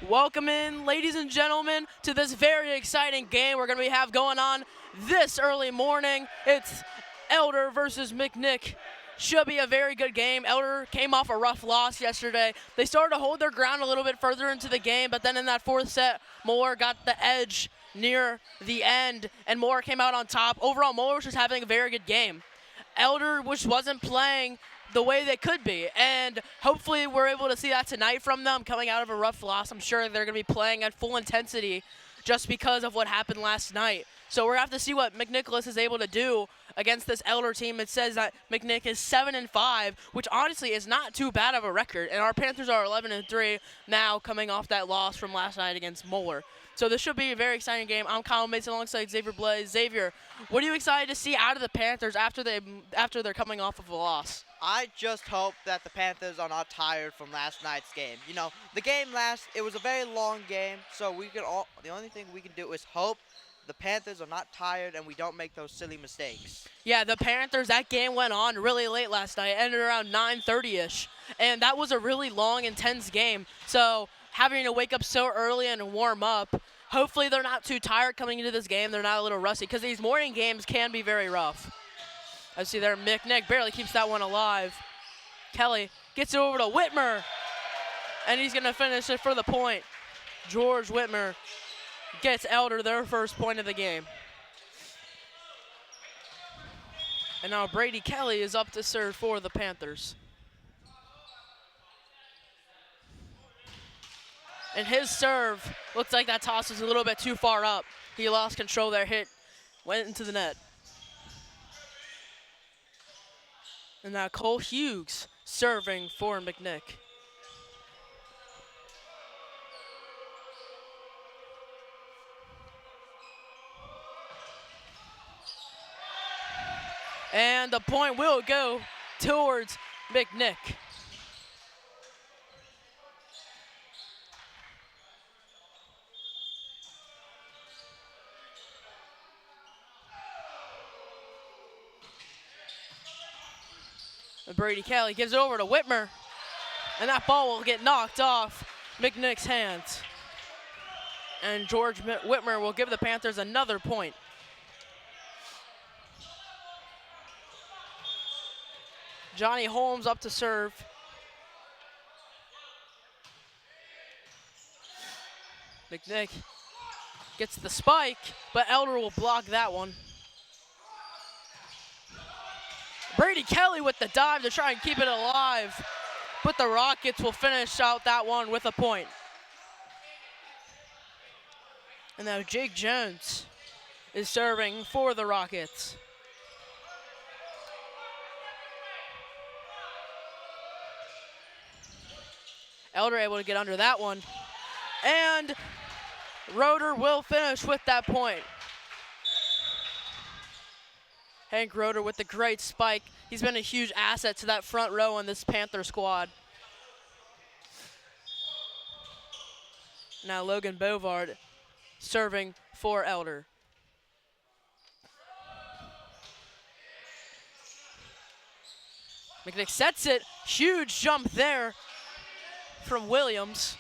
Welcome in, ladies and gentlemen, to this very exciting game we're going to have going on this early morning. It's Elder versus McNick. Should be a very good game. Elder came off a rough loss yesterday. They started to hold their ground a little bit further into the game, but then in that fourth set, Moore got the edge near the end, and Moore came out on top. Overall, Moore was just having a very good game. Elder, which wasn't playing the way they could be, and hopefully we're able to see that tonight from them coming out of a rough loss. I'm sure they're going to be playing at full intensity just because of what happened last night. So we're going to have to see what McNicholas is able to do against this Elder team. It says that McNick is 7-5, which honestly is not too bad of a record, and our Panthers are 11-3 now coming off that loss from last night against Moeller. So this should be a very exciting game. I'm Kyle Mason alongside Xavier Blaze. Xavier, what are you excited to see out of the Panthers after they're coming off of a loss? I just hope that the Panthers are not tired from last night's game. You know, the game it was a very long game, so the only thing we can do is hope the Panthers are not tired and we don't make those silly mistakes. Yeah, the Panthers, that game went on really late last night, ended around 9:30-ish, and that was a really long, intense game. So having to wake up so early and warm up, hopefully they're not too tired coming into this game. They're not a little rusty, because these morning games can be very rough. I see there, McNick barely keeps that one alive. Kelly gets it over to Whitmer, and he's going to finish it for the point. George Whitmer gets Elder their first point of the game. And now Brady Kelly is up to serve for the Panthers. And his serve, looks like that toss was a little bit too far up. He lost control there, went into the net. And now Cole Hughes serving for McNick. And the point will go towards McNick. And Brady Kelly gives it over to Whitmer, and that ball will get knocked off McNick's hands. And George Whitmer will give the Panthers another point. Johnny Holmes up to serve. McNick gets the spike, but Elder will block that one. Brady Kelly with the dive to try and keep it alive, but the Rockets will finish out that one with a point. And now Jake Jones is serving for the Rockets. Elder able to get under that one. And Roeder will finish with that point. Hank Roeder with the great spike. He's been a huge asset to that front row in this Panther squad. Now Logan Bovard serving for Elder. McNick sets it. Huge jump there from Williams.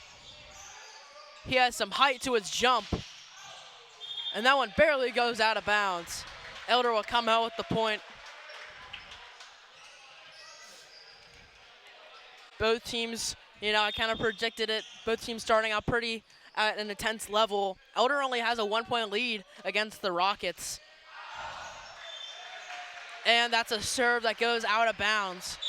He has some height to his jump. And that one barely goes out of bounds. Elder will come out with the point. Both teams, I kind of predicted it. Both teams starting out pretty at an intense level. Elder only has a 1-point lead against the Rockets. And that's a serve that goes out of bounds,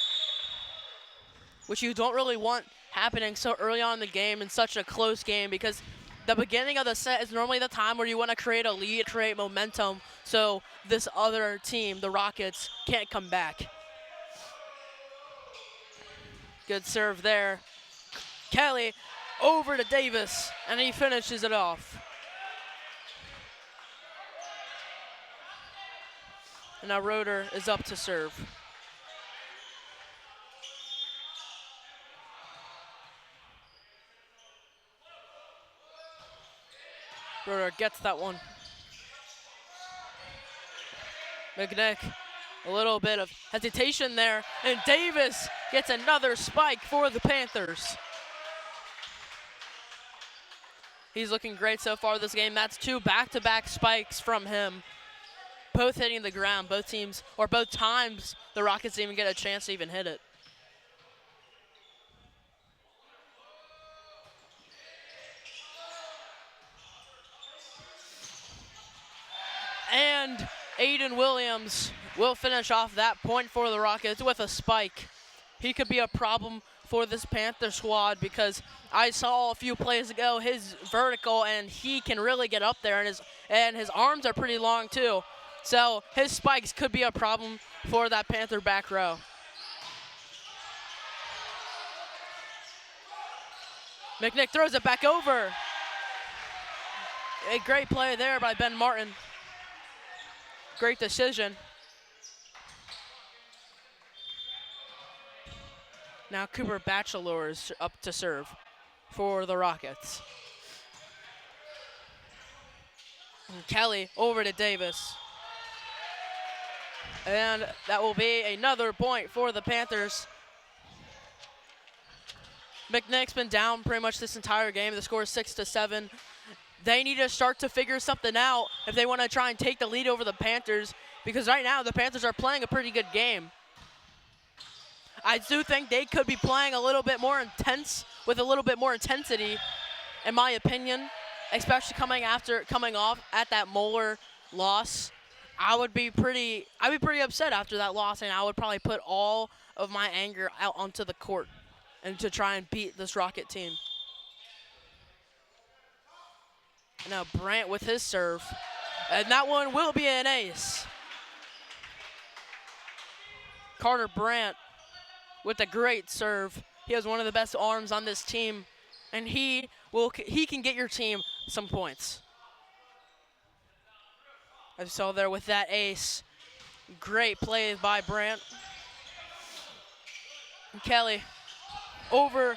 which you don't really want happening so early on in the game in such a close game, because the beginning of the set is normally the time where you want to create a lead, create momentum, so this other team, the Rockets, can't come back. Good serve there. Kelly over to Davis, and he finishes it off. And now Roeder is up to serve. Roeder gets that one. McNick, a little bit of hesitation there, and Davis gets another spike for the Panthers. He's looking great so far this game. That's 2 back-to-back spikes from him, both hitting the ground. Both teams, or both times, the Rockets didn't even get a chance to even hit it. And Aiden Williams will finish off that point for the Rockets with a spike. He could be a problem for this Panther squad because I saw a few plays ago his vertical, and he can really get up there, and his arms are pretty long too. So his spikes could be a problem for that Panther back row. McNick throws it back over. A great play there by Ben Martin. Great decision. Now Cooper Batchelor is up to serve for the Rockets. And Kelly over to Davis. And that will be another point for the Panthers. McNick's been down pretty much this entire game. The score is 6-7. They need to start to figure something out if they want to try and take the lead over the Panthers, because right now the Panthers are playing a pretty good game. I do think they could be playing a little bit more intense, with a little bit more intensity, in my opinion, especially coming off at that Moeller loss. I'd be pretty upset after that loss, and I would probably put all of my anger out onto the court and to try and beat this Rocket team. Now Brandt with his serve, and that one will be an ace. Carter Brandt with a great serve. He has one of the best arms on this team, and he can get your team some points. As you saw there with that ace, great play by Brandt. And Kelly over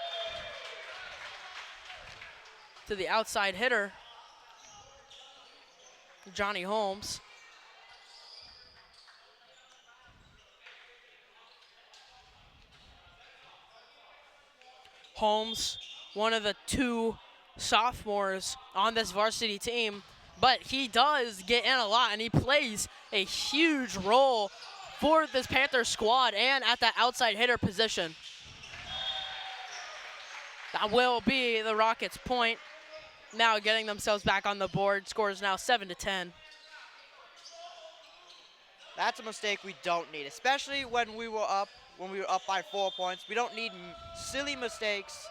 to the outside hitter, Johnny Holmes. Holmes, one of the 2 sophomores on this varsity team, but he does get in a lot, and he plays a huge role for this Panther squad and at that outside hitter position. That will be the Rockets' point. Now getting themselves back on the board. Score is now 7-10. That's a mistake we don't need, especially when we were up by 4 points. We don't need silly mistakes.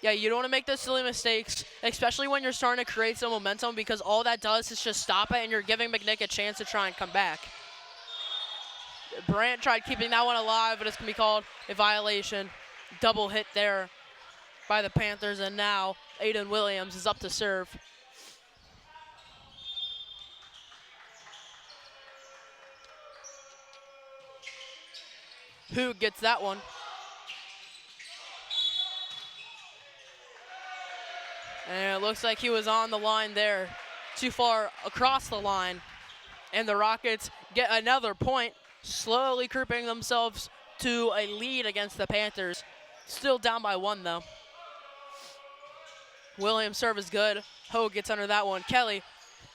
Yeah, you don't want to make those silly mistakes, especially when you're starting to create some momentum, because all that does is just stop it, and you're giving McNick a chance to try and come back. Brandt tried keeping that one alive, but it's going to be called a violation. Double hit there by the Panthers, and now Aiden Williams is up to serve. Who gets that one? And it looks like he was on the line there, too far across the line. And the Rockets get another point, slowly creeping themselves to a lead against the Panthers. Still down by 1 though. Williams' serve is good. Hogue gets under that one. Kelly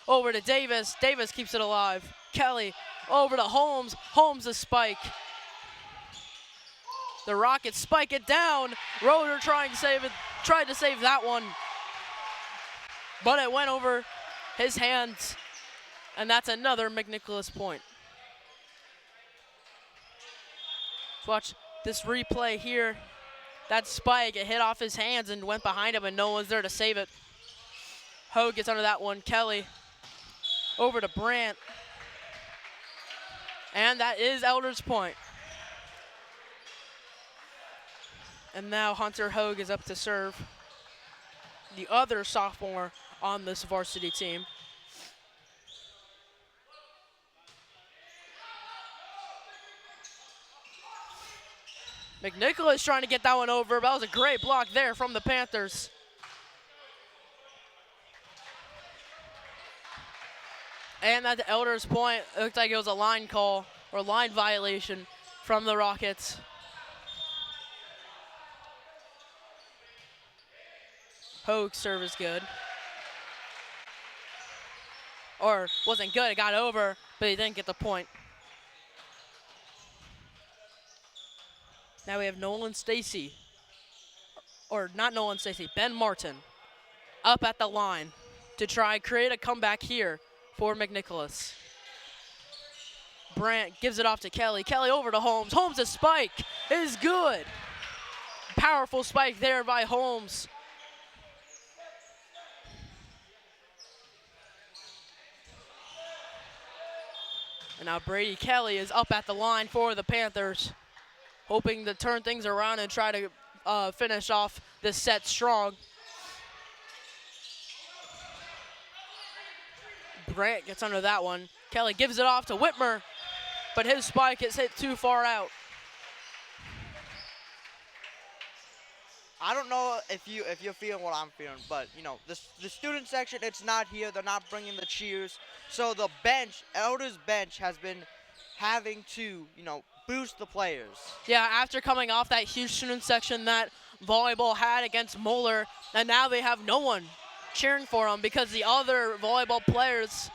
over to Davis. Davis keeps it alive. Kelly over to Holmes. Holmes a spike. The Rockets spike it down. Roeder tried to save that one, but it went over his hands, and that's another McNicholas point. Watch this replay here. That spike, it hit off his hands and went behind him, and no one's there to save it. Hogue gets under that one. Kelly over to Brandt, and that is Elder's point. And now Hunter Hogue is up to serve, the other sophomore on this varsity team. McNicholas trying to get that one over, but that was a great block there from the Panthers. And at the Elder's point, it looked like it was a line call or line violation from the Rockets. Hoag's serve is good. Or wasn't good, it got over, but he didn't get the point. Now we have Nolan Stacy, or not Nolan Stacy, Ben Martin, up at the line to try and create a comeback here for McNicholas. Brandt gives it off to Kelly. Kelly over to Holmes. Holmes' spike is good. Powerful spike there by Holmes. And now Brady Kelly is up at the line for the Panthers, hoping to turn things around and try to finish off this set strong. Brandt gets under that one. Kelly gives it off to Whitmer, but his spike is hit too far out. I don't know if you're feeling what I'm feeling, but you know the student section, it's not here. They're not bringing the cheers, so the bench, Elder's bench, has been having to boost the players. Yeah, after coming off that huge student section that volleyball had against Moeller, and now they have no one cheering for them because the other volleyball players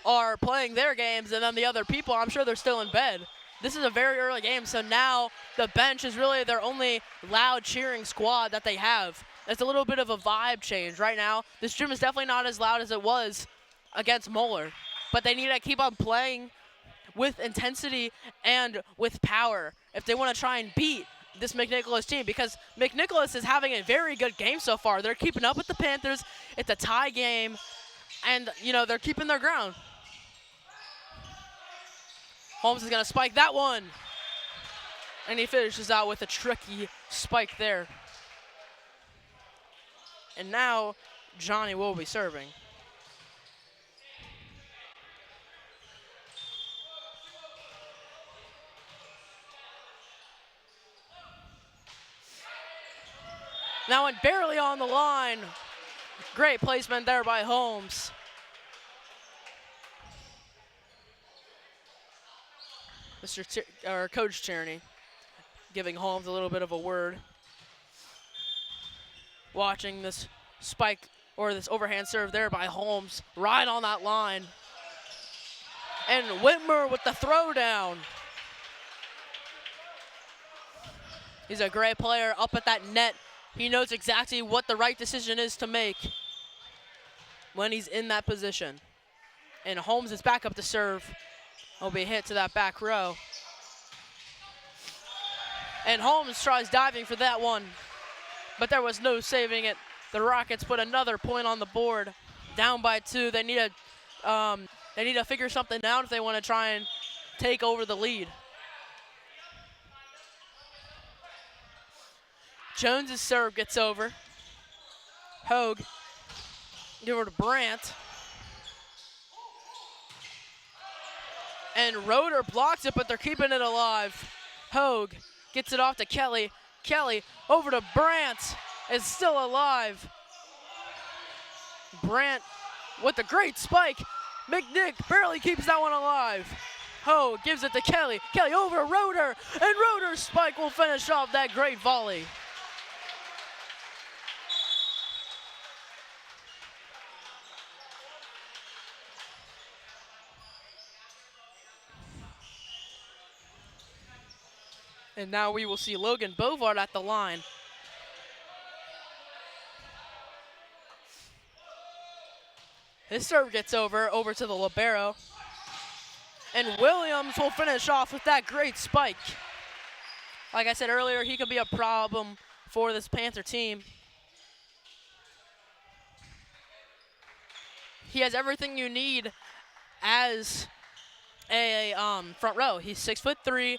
are playing their games, and then the other people, I'm sure they're still in bed. This is a very early game, so now the bench is really their only loud cheering squad that they have. It's a little bit of a vibe change right now. This gym is definitely not as loud as it was against Moeller, but they need to keep on playing with intensity and with power if they want to try and beat this McNicholas team, because McNicholas is having a very good game so far. They're keeping up with the Panthers. It's a tie game, and they're keeping their ground. Holmes is going to spike that one. And he finishes out with a tricky spike there. And now Johnny will be serving. Now and barely on the line. Great placement there by Holmes. Coach Tierney giving Holmes a little bit of a word. Watching this spike or this overhand serve there by Holmes right on that line. And Whitmer with the throwdown. He's a great player up at that net. He knows exactly what the right decision is to make when he's in that position. And Holmes is back up to serve. Will be hit to that back row. And Holmes tries diving for that one, but there was no saving it. The Rockets put another point on the board, down by 2. They need to figure something out if they want to try and take over the lead. Jones's serve gets over. Hoag, give over to Brandt. And Roeder blocks it, but they're keeping it alive. Hoag gets it off to Kelly. Kelly over to Brandt, is still alive. Brandt with a great spike. McNick barely keeps that one alive. Hoag gives it to Kelly. Kelly over to Roeder, and Roeder's spike will finish off that great volley. And now we will see Logan Bovard at the line. His serve gets over to the libero. And Williams will finish off with that great spike. Like I said earlier, he could be a problem for this Panther team. He has everything you need as a front row. He's 6'3".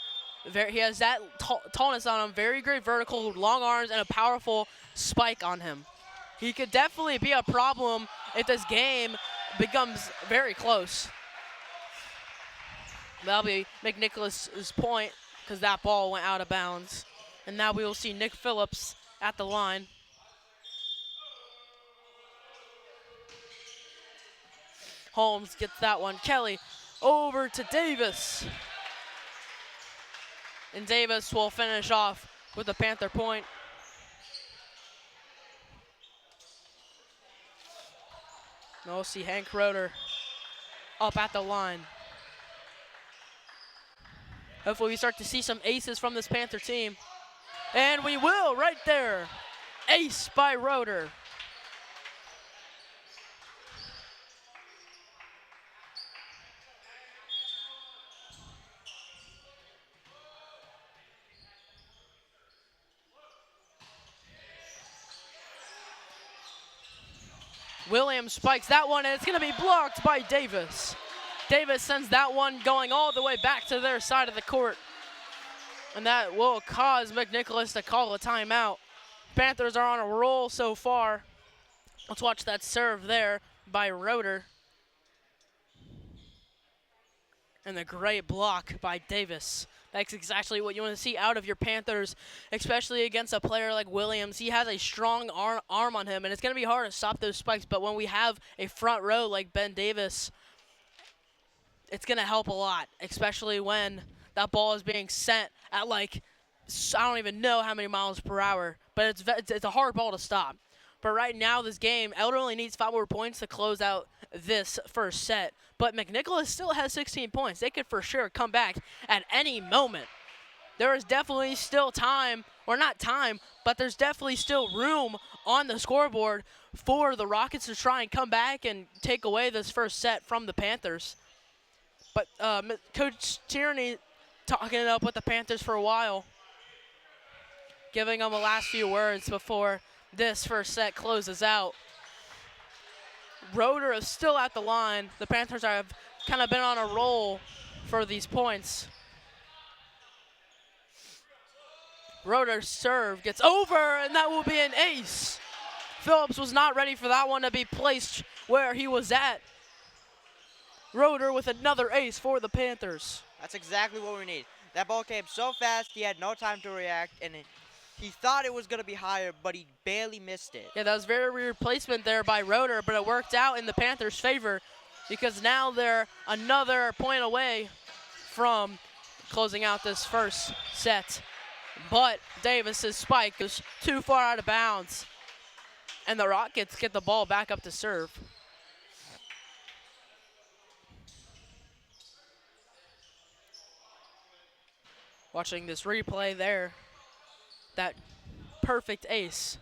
He has that tallness on him, very great vertical, long arms, and a powerful spike on him. He could definitely be a problem if this game becomes very close. That'll be McNicholas' point because that ball went out of bounds. And now we will see Nick Phillips at the line. Holmes gets that one. Kelly over to Davis. And Davis will finish off with a Panther point. We'll see Hank Roeder up at the line. Hopefully we start to see some aces from this Panther team. And we will right there. Ace by Roeder. Williams spikes that one, and it's going to be blocked by Davis. Davis sends that one going all the way back to their side of the court. And that will cause McNicholas to call a timeout. Panthers are on a roll so far. Let's watch that serve there by Roeder. And the great block by Davis. That's exactly what you want to see out of your Panthers, especially against a player like Williams. He has a strong arm on him, and it's going to be hard to stop those spikes. But when we have a front row like Ben Davis, it's going to help a lot, especially when that ball is being sent at like, I don't even know how many miles per hour. But it's a hard ball to stop. But right now, this game, Elder only needs 5 more points to close out this first set. But McNicholas still has 16 points. They could for sure come back at any moment. There is definitely still time, or not time, but there's definitely still room on the scoreboard for the Rockets to try and come back and take away this first set from the Panthers. But Coach Tierney talking it up with the Panthers for a while, giving them the last few words before this first set closes out. Roeder is still at the line. The Panthers have kind of been on a roll for these points. Roeder's serve gets over, and that will be an ace. Phillips was not ready for that one to be placed where he was at. Roeder with another ace for the Panthers. That's exactly what we need. That ball came so fast, he had no time to react, and he thought it was going to be higher, but he barely missed it. Yeah, that was very weird placement there by Roeder, but it worked out in the Panthers' favor because now they're another point away from closing out this first set. But Davis's spike is too far out of bounds, and the Rockets get the ball back up to serve. Watching this replay there, that perfect ace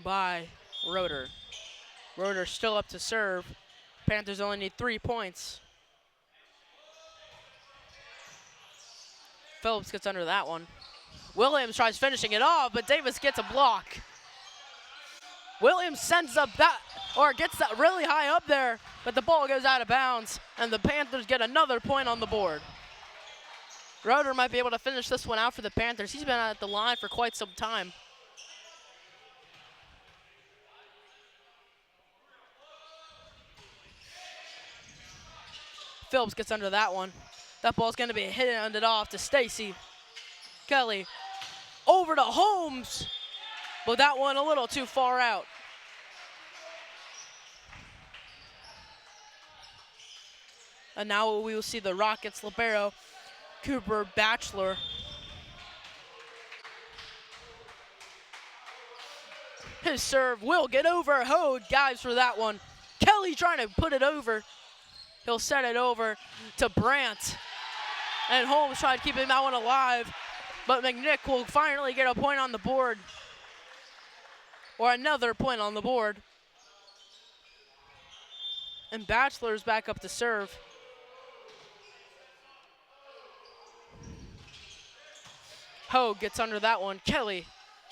by Roeder. Roeder still up to serve. Panthers only need 3 points. Phillips gets under that one. Williams tries finishing it off, but Davis gets a block. Williams sends up that, or gets that really high up there, but the ball goes out of bounds, and the Panthers get another point on the board. Roeder might be able to finish this one out for the Panthers. He's been at the line for quite some time. Phillips gets under that one. That ball's going to be hit and ended off to Stacy. Kelly over to Holmes, but that one a little too far out. And now we will see the Rockets libero, Cooper Batchelor. His serve will get over. Hogue dives for that one. Kelly trying to put it over. He'll set it over to Brandt. And Holmes tried to keep that one alive. But McNick will finally get a point on the board. Or another point on the board. And Batchelor's back up to serve. Hogue gets under that one. Kelly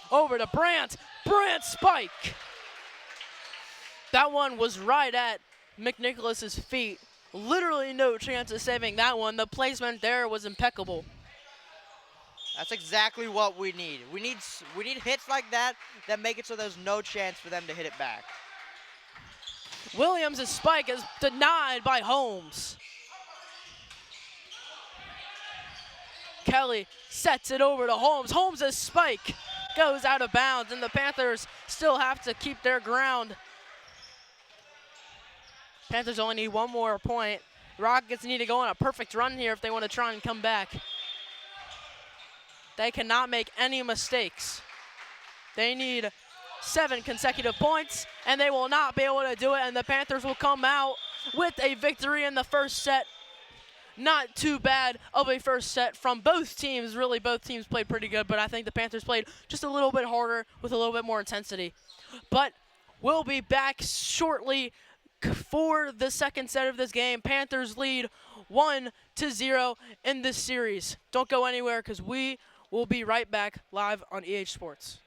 over to Brandt. Brandt spike. That one was right at McNicholas's feet. Literally no chance of saving that one. The placement there was impeccable. That's exactly what we need. We need hits like that that make it so there's no chance for them to hit it back. Williams' spike is denied by Holmes. Kelly sets it over to Holmes. Holmes' spike goes out of bounds, and the Panthers still have to keep their ground. Panthers only need one more point. Rockets need to go on a perfect run here if they want to try and come back. They cannot make any mistakes. They need 7 consecutive points, and they will not be able to do it, and the Panthers will come out with a victory in the first set. Not too bad of a first set from both teams. Really, both teams played pretty good, but I think the Panthers played just a little bit harder with a little bit more intensity. But we'll be back shortly for the second set of this game. Panthers lead 1-0 in this series. Don't go anywhere because we will be right back live on EH Sports.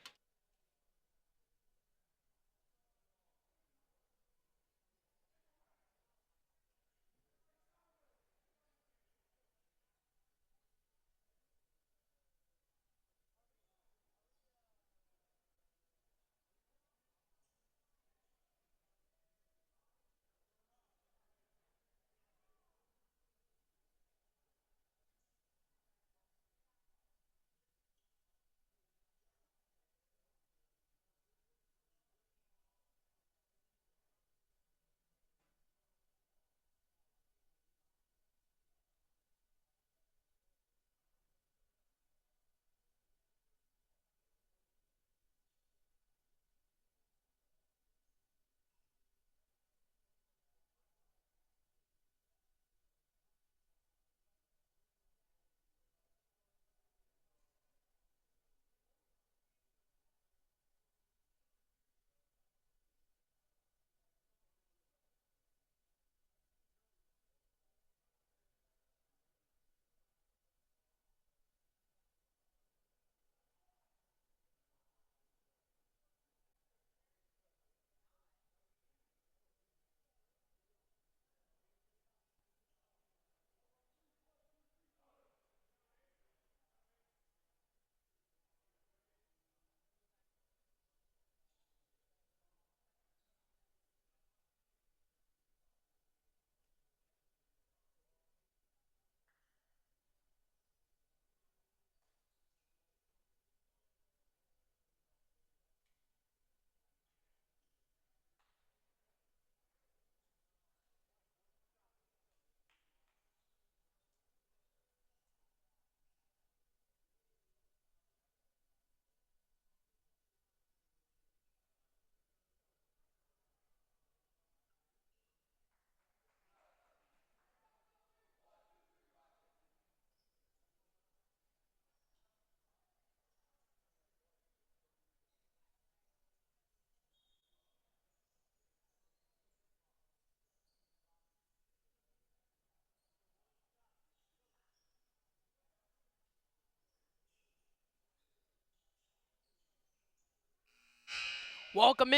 Welcome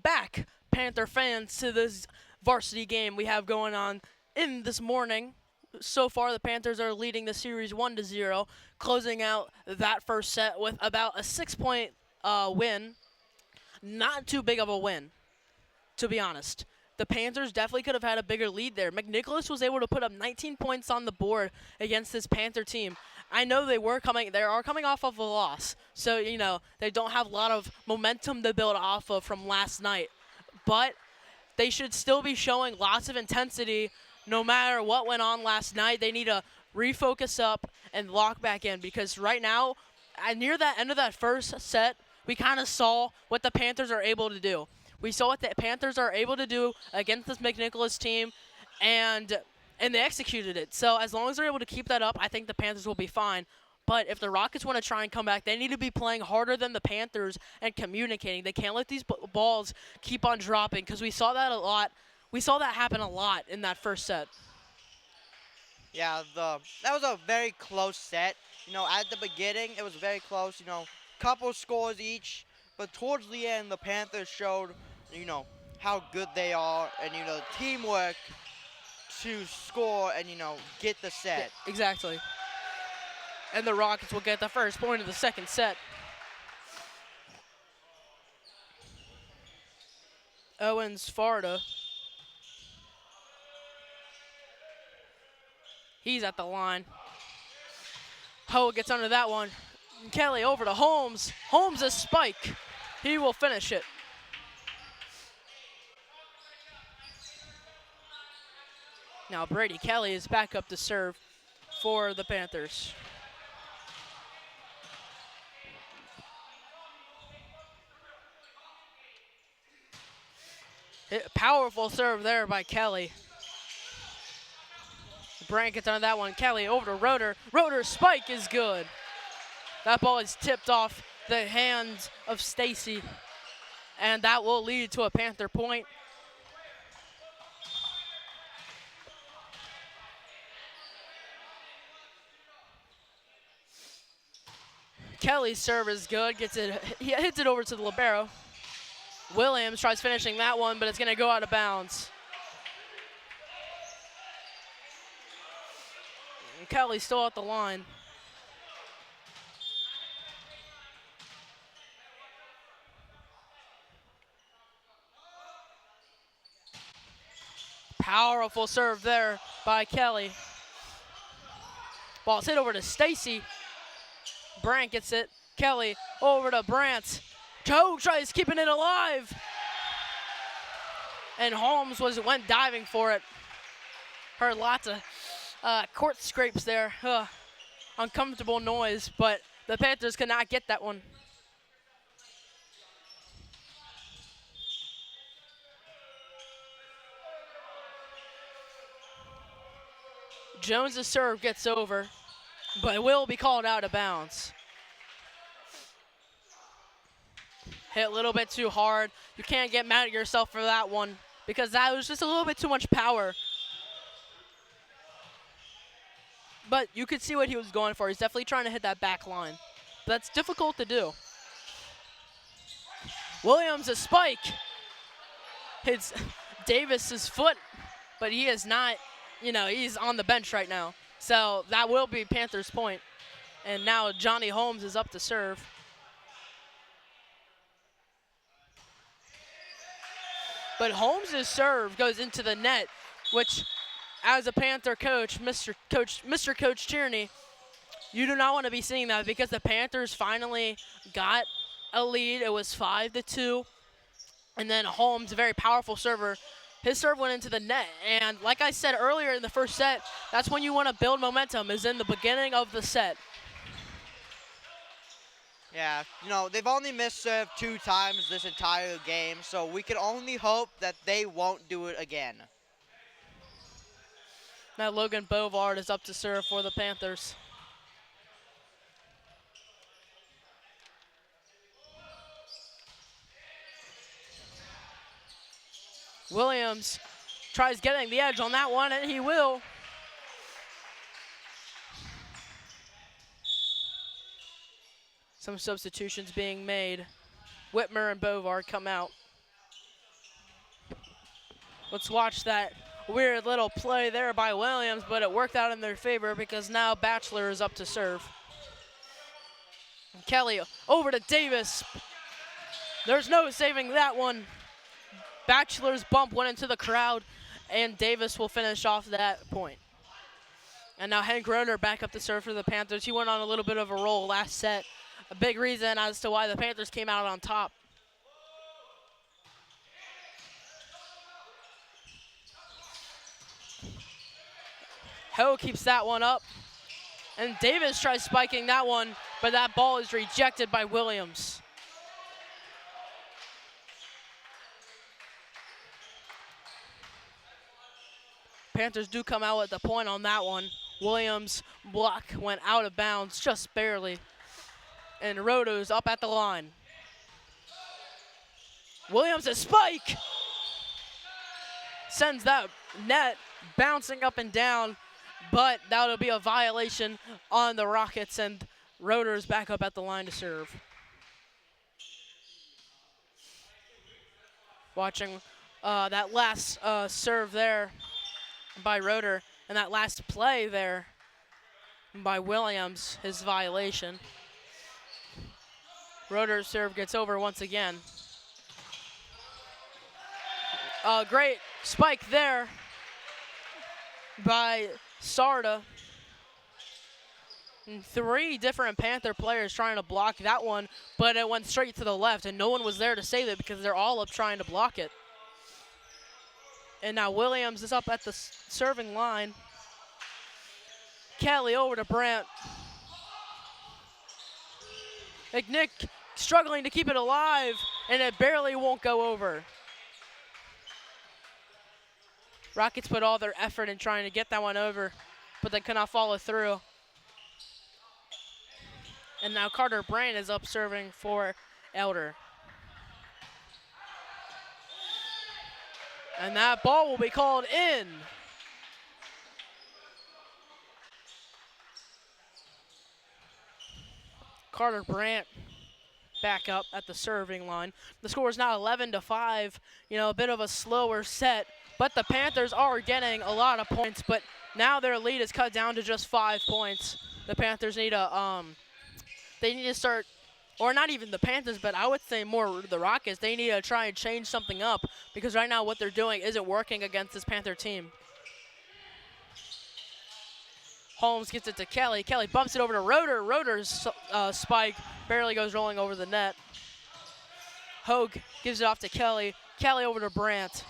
back, Panther fans, to this varsity game we have going on in this morning. So far, the Panthers are leading the series 1-0, closing out that first set with about a 6-point win. Not too big of a win, to be honest. The Panthers definitely could have had a bigger lead there. McNicholas was able to put up 19 points on the board against this Panther team. I know they are coming off of a loss, so they don't have a lot of momentum to build off of from last night. But they should still be showing lots of intensity no matter what went on last night. They need to refocus up and lock back in, because right now, near that end of that first set, we kind of saw what the Panthers are able to do. We saw what the Panthers are able to do against this McNicholas team, and they executed it. So as long as they're able to keep that up, I think the Panthers will be fine. But if the Rockets want to try and come back, they need to be playing harder than the Panthers and communicating. They can't let these balls keep on dropping, because we saw that a lot. We saw that happen a lot in that first set. Yeah, that was a very close set. At the beginning, it was very close. Couple scores each. But towards the end, the Panthers showed, how good they are, and, teamwork to score and, get the set. Yeah, exactly. And the Rockets will get the first point of the second set. Owens Farda. He's at the line. Ho gets under that one. Kelly over to Holmes. Holmes a spike. He will finish it. Now Brady Kelly is back up to serve for the Panthers. Powerful serve there by Kelly. Brandt gets on that one. Kelly over to Roeder. Roeder's spike is good. That ball is tipped off the hands of Stacy, and that will lead to a Panther point. Kelly's serve is good. He hits it over to the libero. Williams tries finishing that one, but it's going to go out of bounds. And Kelly's still at the line. Powerful serve there by Kelly. Ball's hit over to Stacy. Brandt gets it. Kelly over to Brandt. Joe tries keeping it alive. And Holmes went diving for it. Heard lots of court scrapes there. Uncomfortable noise, but the Panthers could not get that one. Jones' serve gets over, but will be called out of bounds. Hit a little bit too hard. You can't get mad at yourself for that one because that was just a little bit too much power. But you could see what he was going for. He's definitely trying to hit that back line. But that's difficult to do. Williams, a spike. Hits Davis's foot, but he is not, he's on the bench right now. So that will be Panthers' point. And now Johnny Holmes is up to serve. But Holmes' serve goes into the net, which, as a Panther coach, Mr. Coach Tierney, you do not want to be seeing that because the Panthers finally got a lead. It was 5-2. And then Holmes, a very powerful server, his serve went into the net. And like I said earlier in the first set, that's when you want to build momentum, is in the beginning of the set. Yeah, they've only missed serve 2 times this entire game, so we can only hope that they won't do it again. Now Logan Bovard is up to serve for the Panthers. Williams tries getting the edge on that one, and he will. Some substitutions being made. Whitmer and Bovard come out. Let's watch that weird little play there by Williams, but it worked out in their favor because now Batchelor is up to serve. And Kelly over to Davis. There's no saving that one. Batchelor's bump went into the crowd, and Davis will finish off that point. And now Hank Roeder back up to serve for the Panthers. He went on a little bit of a roll last set. A big reason as to why the Panthers came out on top. Ho keeps that one up. And Davis tries spiking that one, but that ball is rejected by Williams. Panthers do come out at the point on that one. Williams' block went out of bounds just barely. And Roeder's up at the line. Williams, a spike! Sends that net bouncing up and down, but that'll be a violation on the Rockets, and Roeder's back up at the line to serve. Watching that last serve there by Roeder, and that last play there by Williams, his violation. Roeder's serve gets over once again. Great spike there by Sarda. And 3 different Panther players trying to block that one, but it went straight to the left, and no one was there to save it because they're all up trying to block it. And now Williams is up at the serving line. Kelly over to Brandt. McNick struggling to keep it alive, and it barely won't go over. Rockets put all their effort in trying to get that one over, but they could not follow through. And now Carter Brand is up serving for Elder. And that ball will be called in. Carter Brandt back up at the serving line. The score is now 11-5. You know, a bit of a slower set, but the Panthers are getting a lot of points, but now their lead is cut down to just 5 points. The Panthers need to start, or not even the Panthers, but I would say more the Rockets. They need to try and change something up because right now what they're doing isn't working against this Panther team. Holmes gets it to Kelly. Kelly bumps it over to Roeder. Roeder's spike barely goes rolling over the net. Hogue gives it off to Kelly. Kelly over to Brandt.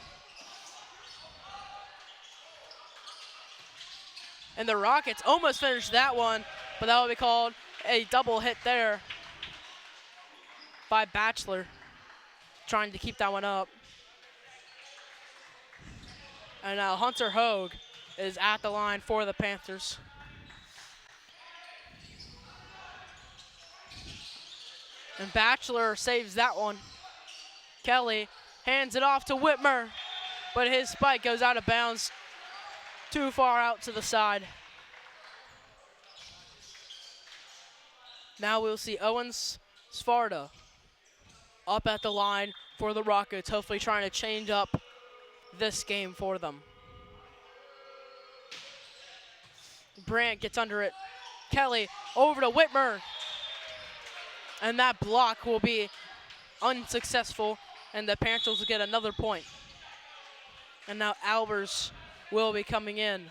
And the Rockets almost finished that one, but that will be called a double hit there by Batchelor, trying to keep that one up. And now Hunter Hogue is at the line for the Panthers. And Batchelor saves that one. Kelly hands it off to Whitmer, but his spike goes out of bounds too far out to the side. Now we'll see Owens Sparta up at the line for the Rockets, hopefully trying to change up this game for them. Brandt gets under it. Kelly over to Whitmer. And that block will be unsuccessful, and the Panthers will get another point. And now Albers will be coming in.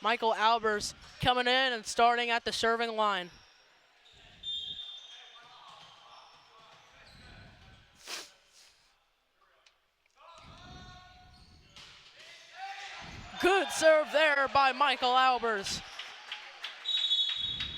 Michael Albers coming in and starting at the serving line. Good serve there by Michael Albers.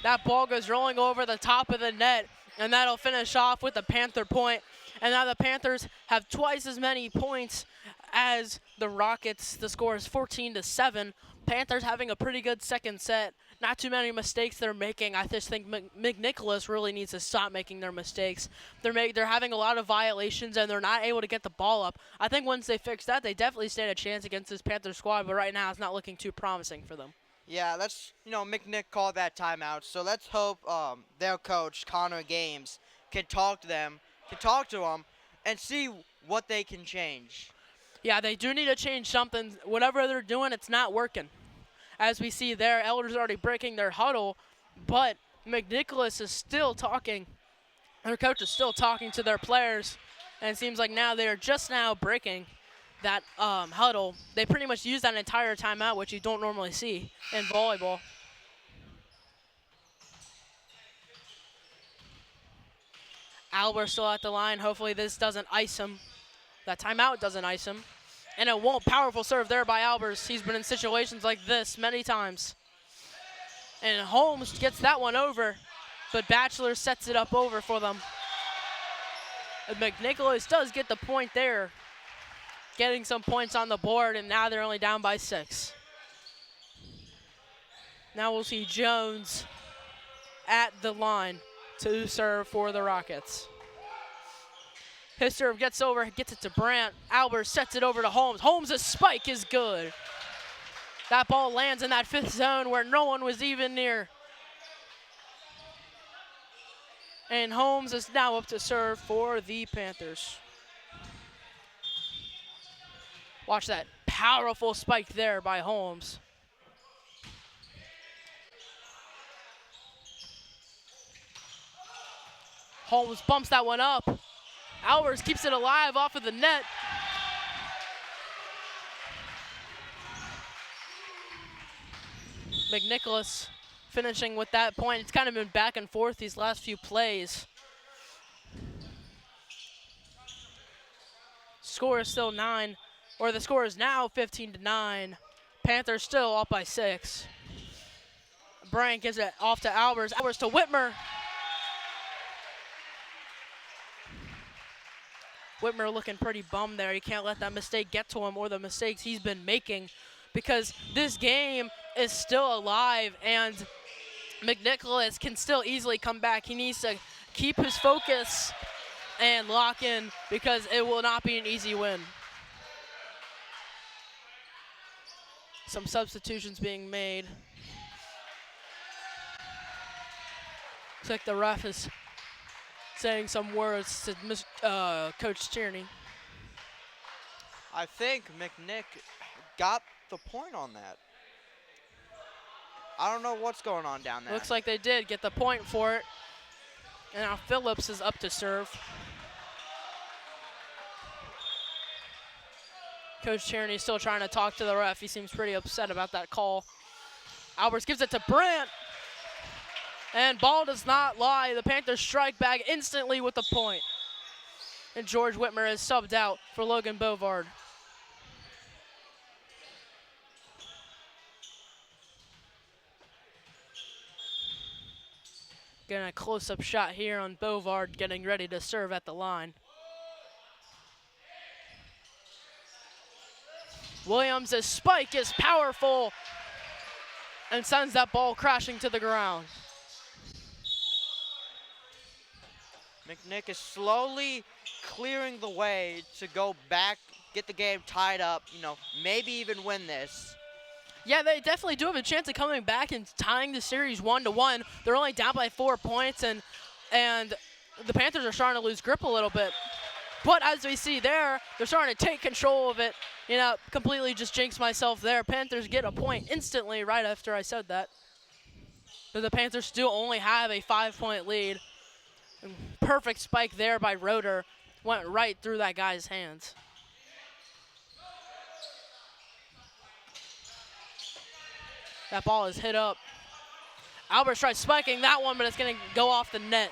That ball goes rolling over the top of the net, and that'll finish off with a Panther point. And now the Panthers have twice as many points as the Rockets. The score is 14-7. Panthers having a pretty good second set. Not too many mistakes they're making. I just think McNicholas really needs to stop making their mistakes. They're having a lot of violations, and they're not able to get the ball up. I think once they fix that, they definitely stand a chance against this Panther squad, but right now it's not looking too promising for them. Yeah, McNick called that timeout, so let's hope their coach, Connor Games, can talk to them, and see what they can change. Yeah, they do need to change something. Whatever they're doing, it's not working. As we see there, Elder's already breaking their huddle, but McNicholas is still talking. Their coach is still talking to their players, and it seems like now they are just now breaking that huddle. They pretty much use that entire timeout, which you don't normally see in volleyball. Albert still at the line. Hopefully this doesn't ice him. That timeout doesn't ice him. And it won't. Powerful serve there by Albers. He's been in situations like this many times. And Holmes gets that one over, but Batchelor sets it up over for them. And McNicholas does get the point there, getting some points on the board, and now they're only down by 6. Now we'll see Jones at the line to serve for the Rockets. His serve gets it to Brandt. Albers sets it over to Holmes. Holmes' spike is good. That ball lands in that 5th zone where no one was even near. And Holmes is now up to serve for the Panthers. Watch that powerful spike there by Holmes. Holmes bumps that one up. Albers keeps it alive off of the net. McNicholas finishing with that point. It's kind of been back and forth these last few plays. Score is still 9, or the score is now 15-9. Panthers still up by 6. Bryant gives it off to Albers. Albers to Whitmer. Whitmer looking pretty bummed there. He can't let that mistake get to him or the mistakes he's been making because this game is still alive and McNicholas can still easily come back. He needs to keep his focus and lock in because it will not be an easy win. Some substitutions being made. Looks like the ref is saying some words to Coach Tierney. I think McNick got the point on that. I don't know what's going on down there. Looks like they did get the point for it. And now Phillips is up to serve. Coach Tierney still trying to talk to the ref. He seems pretty upset about that call. Alberts gives it to Brandt. And ball does not lie. The Panthers strike back instantly with the point. And George Whitmer is subbed out for Logan Bovard. Getting a close-up shot here on Bovard getting ready to serve at the line. Williams' spike is powerful and sends that ball crashing to the ground. McNick is slowly clearing the way to go back, get the game tied up, maybe even win this. Yeah, they definitely do have a chance of coming back and tying the series 1-1. They're only down by 4 points, and the Panthers are starting to lose grip a little bit. But as we see there, they're starting to take control of it. Completely just jinxed myself there. Panthers get a point instantly right after I said that. But the Panthers still only have a 5-point lead. Perfect spike there by Roeder. Went right through that guy's hands. That ball is hit up. Alberts tries spiking that one, but it's going to go off the net.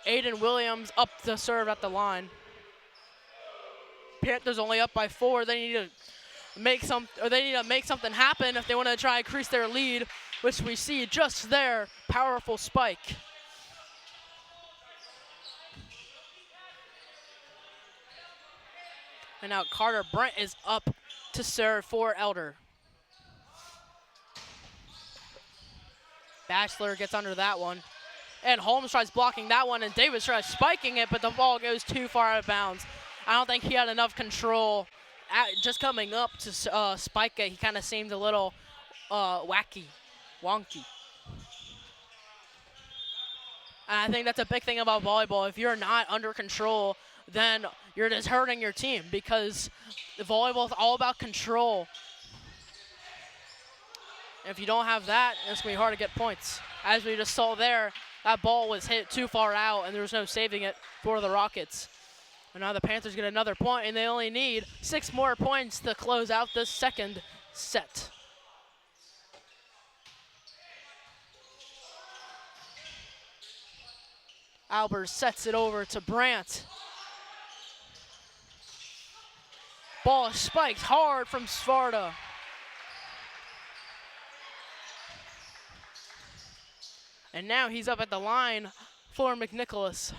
Aiden Williams up to serve at the line. Panthers only up by 4. They need to make something happen if they want to try and increase their lead, which we see just there. Powerful spike. And now Carter Brent is up to serve for Elder. Batchelor gets under that one. And Holmes tries blocking that one, and Davis tries spiking it, but the ball goes too far out of bounds. I don't think he had enough control. Just coming up to spike it, he kind of seemed a little wonky. And I think that's a big thing about volleyball. If you're not under control, then you're just hurting your team because volleyball is all about control. And if you don't have that, it's going to be hard to get points. As we just saw there, that ball was hit too far out, and there was no saving it for the Rockets. And now the Panthers get another point, and they only need 6 more points to close out the second set. Albers sets it over to Brandt. Ball spiked hard from Svarta. And now he's up at the line for McNicholas.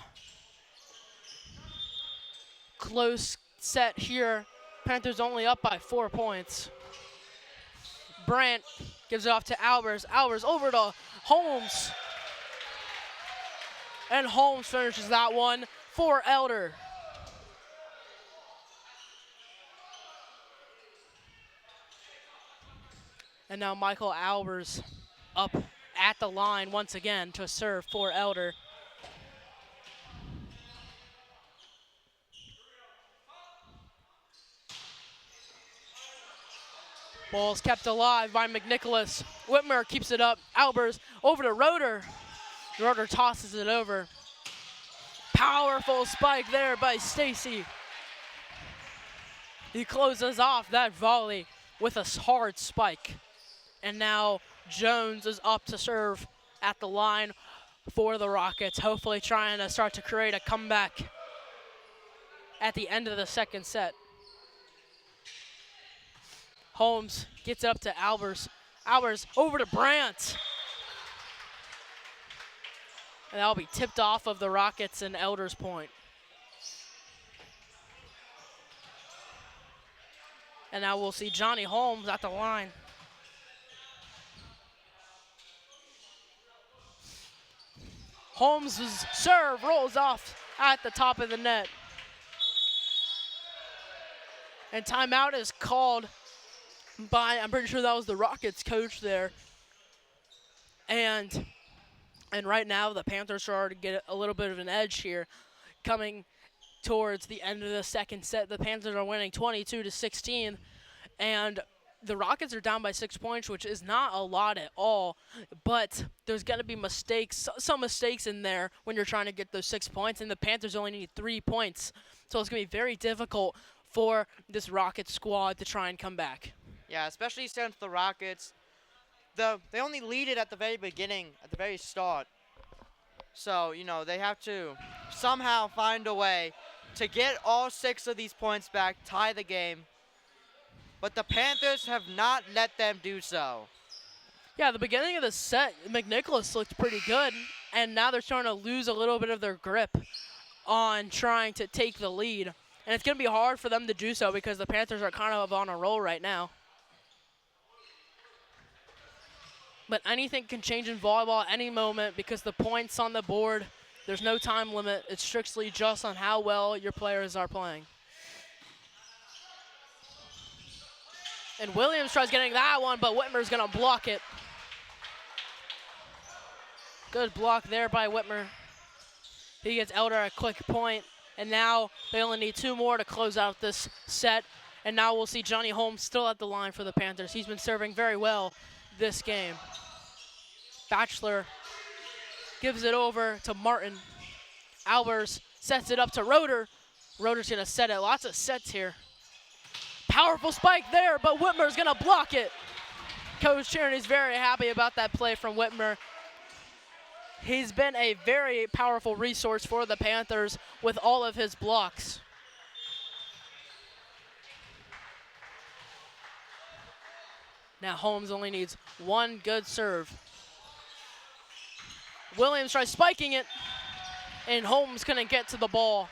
Close set here. Panthers only up by 4 points. Brandt gives it off to Albers. Albers over to Holmes. And Holmes finishes that one for Elder. And now Michael Albers up at the line once again to serve for Elder. Ball's kept alive by McNicholas. Whitmer keeps it up. Albers over to Roeder. Roeder tosses it over. Powerful spike there by Stacy. He closes off that volley with a hard spike. And now Jones is up to serve at the line for the Rockets, hopefully trying to start to create a comeback at the end of the second set. Holmes gets it up to Albers. Albers over to Brandt. And that'll be tipped off of the Rockets and Elder's point. And now we'll see Johnny Holmes at the line. Holmes' serve rolls off at the top of the net. And timeout is called by, I'm pretty sure that was the Rockets coach there. And right now the Panthers are to get a little bit of an edge here coming towards the end of the second set. The Panthers are winning 22-16, and the Rockets are down by 6 points, which is not a lot at all, but there's going to be mistakes, some mistakes in there when you're trying to get those 6 points, and the Panthers only need 3 points. So it's going to be very difficult for this Rockets squad to try and come back. Yeah, especially since the Rockets, they only lead it at the very beginning, at the very start. So, they have to somehow find a way to get all 6 of these points back, tie the game. But the Panthers have not let them do so. Yeah, the beginning of the set, McNicholas looked pretty good, and now they're starting to lose a little bit of their grip on trying to take the lead. And it's going to be hard for them to do so because the Panthers are kind of on a roll right now. But anything can change in volleyball at any moment because the points on the board, there's no time limit. It's strictly just on how well your players are playing. And Williams tries getting that one, but Whitmer's going to block it. Good block there by Whitmer. He gets Elder a quick point, and now they only need 2 more to close out this set. And now we'll see Johnny Holmes still at the line for the Panthers. He's been serving very well this game. Batchelor gives it over to Martin. Albers sets it up to Roeder. Roeder's going to set it. Lots of sets here. Powerful spike there, but Whitmer's going to block it. Coach Tierney's very happy about that play from Whitmer. He's been a very powerful resource for the Panthers with all of his blocks. Now Holmes only needs 1 good serve. Williams tries spiking it, and Holmes couldn't get to the ball.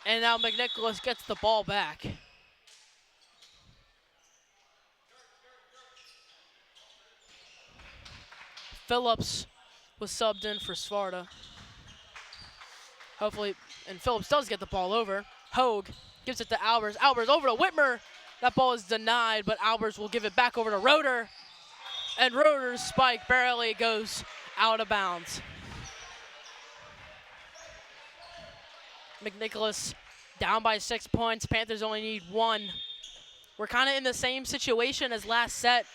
And now McNicholas gets the ball back. Phillips was subbed in for Svarta. Hopefully, and Phillips does get the ball over. Hogue gives it to Albers. Albers over to Whitmer. That ball is denied, but Albers will give it back over to Roeder. And Roeder's spike barely goes out of bounds. McNicholas down by 6 points. Panthers only need 1. We're kind of in the same situation as last set.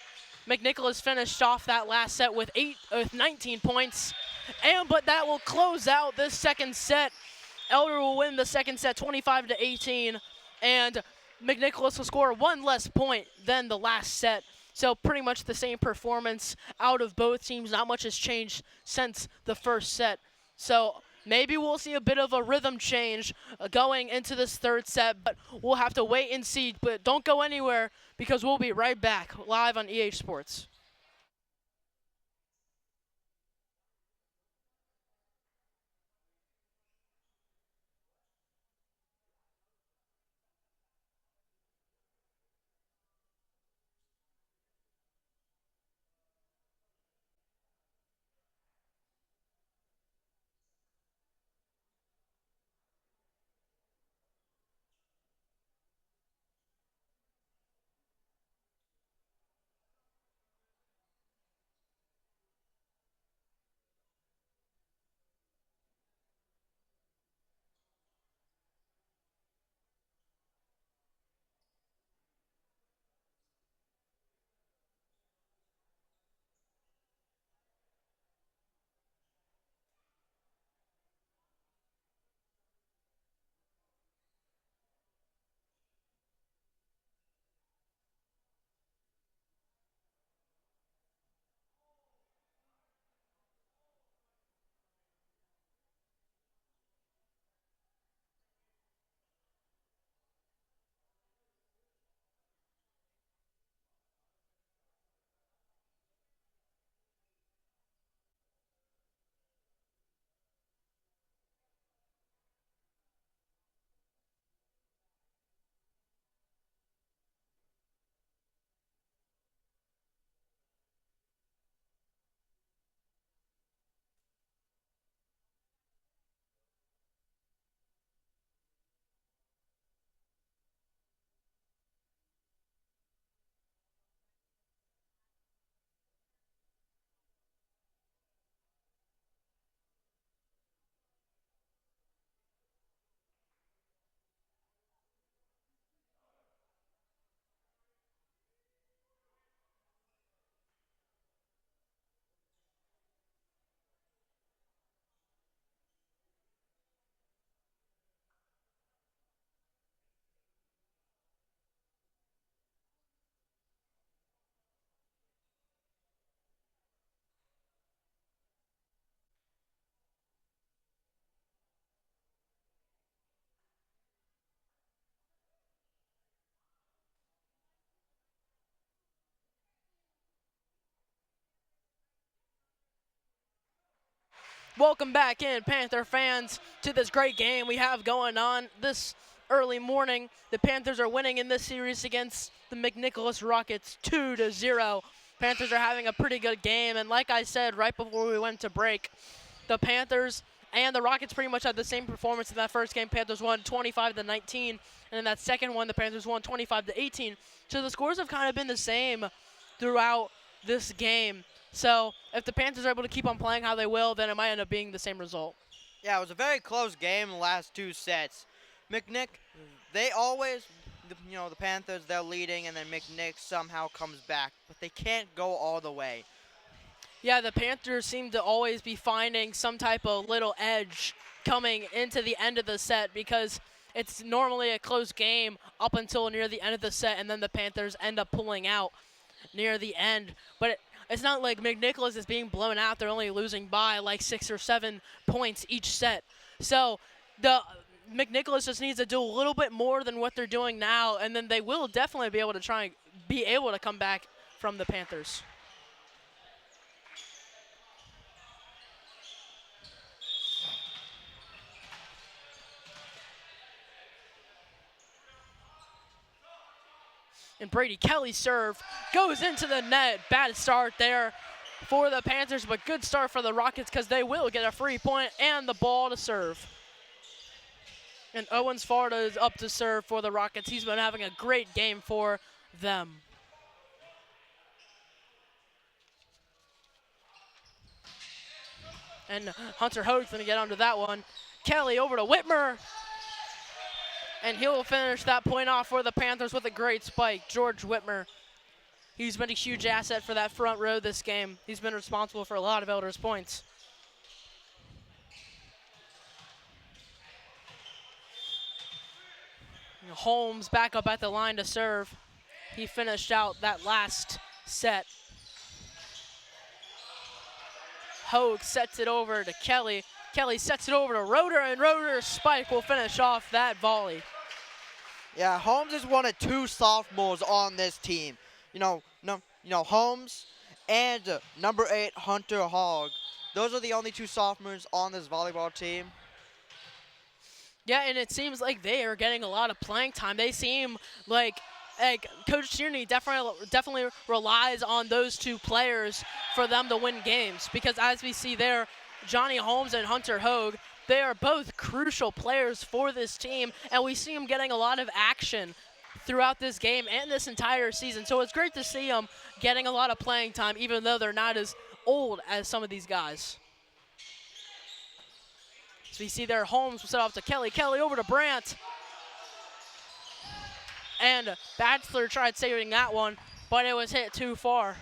McNicholas finished off that last set with 19 points, but that will close out this second set. Elder will win the second set 25-18, and McNicholas will score 1 less point than the last set. So pretty much the same performance out of both teams. Not much has changed since the first set. So maybe we'll see a bit of a rhythm change going into this third set, but we'll have to wait and see. But don't go anywhere because we'll be right back live on EH Sports. Welcome back in, Panther fans, to this great game we have going on this early morning. The Panthers are winning in this series against the McNicholas Rockets 2-0. Panthers are having a pretty good game, and like I said right before we went to break, the Panthers and the Rockets pretty much had the same performance in that first game. Panthers won 25-19, and in that second one, the Panthers won 25-18. So the scores have kind of been the same throughout this game. So if the Panthers are able to keep on playing how they will, then it might end up being the same result. Yeah, it was a very close game in the last two sets. McNick, they always, the Panthers, they're leading, and then McNick somehow comes back. But they can't go all the way. Yeah, the Panthers seem to always be finding some type of little edge coming into the end of the set because it's normally a close game up until near the end of the set, and then the Panthers end up pulling out near the end. But it's not like McNicholas is being blown out. They're only losing by like 6 or 7 points each set. So the McNicholas just needs to do a little bit more than what they're doing now, and then they will definitely be able to come back from the Panthers. And Brady Kelly's serve goes into the net. Bad start there for the Panthers, but good start for the Rockets because they will get a free point and the ball to serve. And Owens Farda is up to serve for the Rockets. He's been having a great game for them. And Hunter Hoag's going to get onto that one. Kelly over to Whitmer. And he'll finish that point off for the Panthers with a great spike. George Whitmer. He's been a huge asset for that front row this game. He's been responsible for a lot of Elder's points. Holmes back up at the line to serve. He finished out that last set. Hoag sets it over to Kelly. Kelly sets it over to Roeder, and Roeder's spike will finish off that volley. Yeah, Holmes is one of 2 sophomores on this team. Holmes and number 8 Hunter Hogg. Those are the only 2 sophomores on this volleyball team. Yeah, and it seems like they are getting a lot of playing time. They seem like Coach Tierney definitely relies on those 2 players for them to win games, because as we see there, Johnny Holmes and Hunter Hoag, they are both crucial players for this team, and we see them getting a lot of action throughout this game and this entire season. So it's great to see them getting a lot of playing time, even though they're not as old as some of these guys. So we see there Holmes will set off to Kelly. Kelly over to Brandt. And Batchelor tried saving that one, but it was hit too far.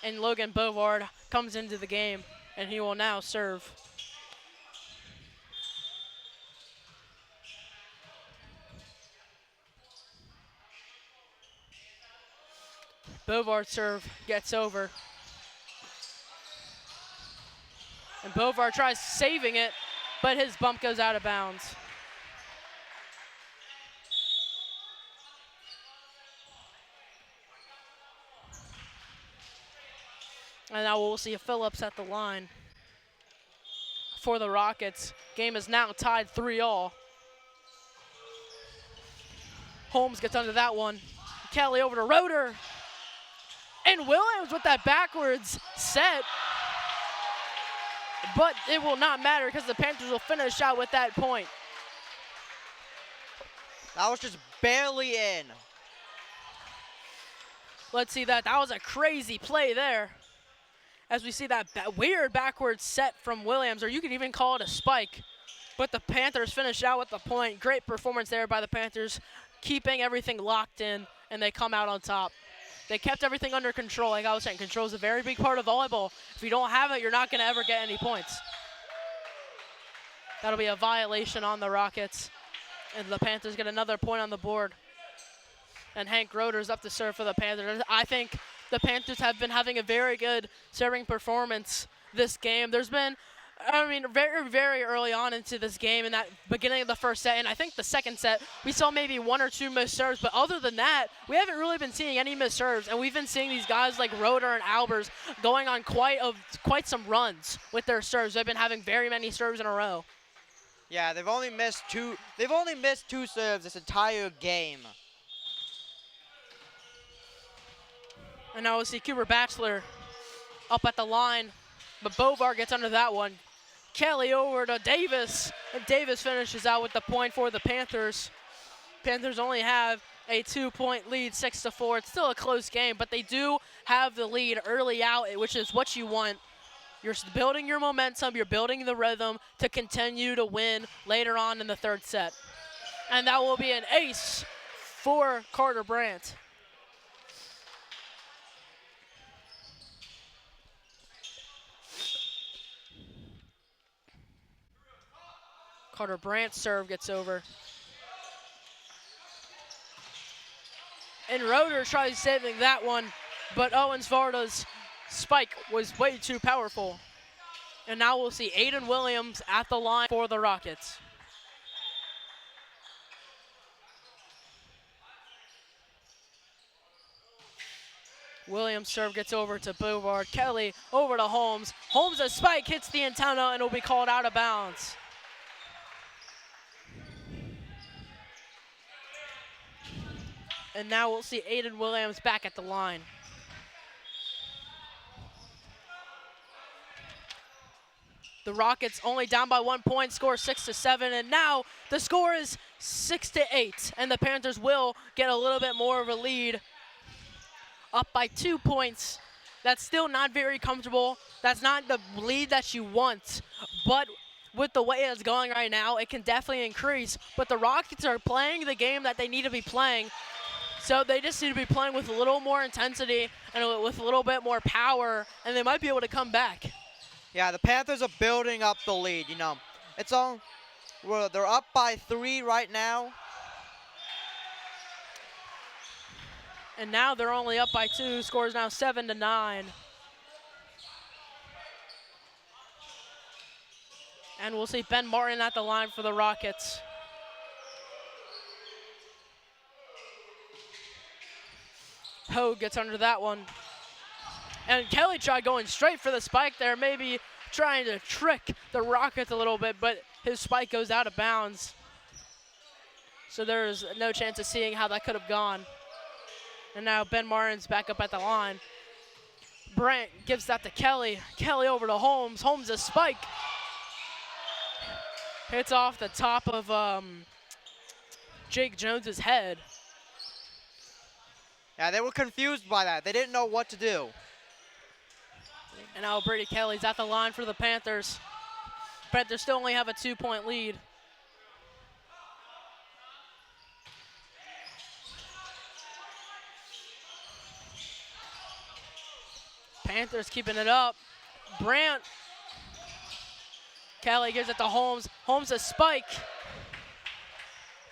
And Logan Bovard comes into the game, and he will now serve. Bovard serve gets over. And Bovard tries saving it, but his bump goes out of bounds. And now we'll see Phillips at the line for the Rockets. Game is now tied 3-all. Holmes gets under that one. Kelly over to Roeder. And Williams with that backwards set. But it will not matter because the Panthers will finish out with that point. That was just barely in. Let's see that. That was a crazy play there. As we see that weird backwards set from Williams, or you could even call it a spike. But the Panthers finish out with the point. Great performance there by the Panthers, keeping everything locked in, and they come out on top. They kept everything under control. Like I was saying, control is a very big part of volleyball. If you don't have it, you're not going to ever get any points. That'll be a violation on the Rockets. And the Panthers get another point on the board. And Hank Roeder's up to serve for the Panthers. I think the Panthers have been having a very good serving performance this game. There's been I mean, very, very early on into this game, in that beginning of the first set, and I think the second set, we saw maybe 1 or 2 missed serves. But other than that, we haven't really been seeing any missed serves, and we've been seeing these guys like Roeder and Albers going on quite some runs with their serves. They've been having very many serves in a row. Yeah, they've only missed two serves this entire game. And now we'll see Cooper Batchelor up at the line, but Bovar gets under that one. Kelly over to Davis, and Davis finishes out with the point for the Panthers. Panthers only have a 2-point lead, 6-4. It's still a close game, but they do have the lead early out, which is what you want. You're building your momentum, you're building the rhythm to continue to win later on in the third set. And that will be an ace for Carter Brandt. Carter Brandt's serve gets over. And Roeder tries saving that one, but Owens Varda's spike was way too powerful. And now we'll see Aiden Williams at the line for the Rockets. Williams' serve gets over to Bouvard. Kelly over to Holmes. Holmes' a spike hits the antenna and will be called out of bounds. And now we'll see Aiden Williams back at the line. The Rockets only down by 1 point, score 6-7, and now the score is 6-8, and the Panthers will get a little bit more of a lead, up by 2 points. That's still not very comfortable. That's not the lead that you want, but with the way it's going right now, it can definitely increase. But the Rockets are playing the game that they need to be playing, so they just need to be playing with a little more intensity and with a little bit more power, and they might be able to come back. Yeah, the Panthers are building up the lead, you know. They're up by 3 right now. And now they're only up by 2. Score is now 7-9. And we'll see Ben Martin at the line for the Rockets. Hogue gets under that one. And Kelly tried going straight for the spike there, maybe trying to trick the Rockets a little bit, but his spike goes out of bounds. So there's no chance of seeing how that could have gone. And now Ben Martin's back up at the line. Brandt gives that to Kelly. Kelly over to Holmes. Holmes a spike. Hits off the top of Jake Jones's head. Yeah, they were confused by that. They didn't know what to do. And now Brady Kelly's at the line for the Panthers. Panthers still only have a 2-point lead. Panthers keeping it up. Brandt. Kelly gives it to Holmes. Holmes a spike.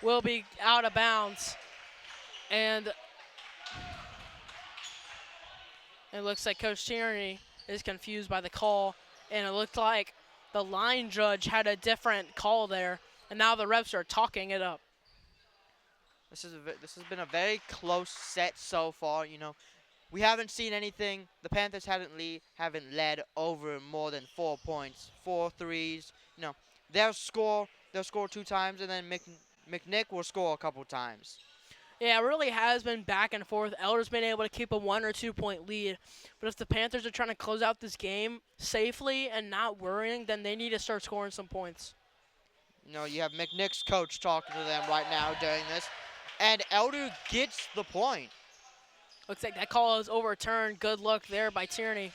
Will be out of bounds. And it looks like Coach Tierney is confused by the call, and it looked like the line judge had a different call there, and now the refs are talking it up. This has been a very close set so far. You know, we haven't seen anything. The Panthers haven't led over more than 4 points, 4 threes. You know, they'll score 2 times, and then McNick will score a couple times. Yeah, it really has been back and forth. Elder's been able to keep a 1 or 2 point lead. But if the Panthers are trying to close out this game safely and not worrying, then they need to start scoring some points. You know, you have McNick's coach talking to them right now during this. And Elder gets the point. Looks like that call is overturned. Good luck there by Tierney.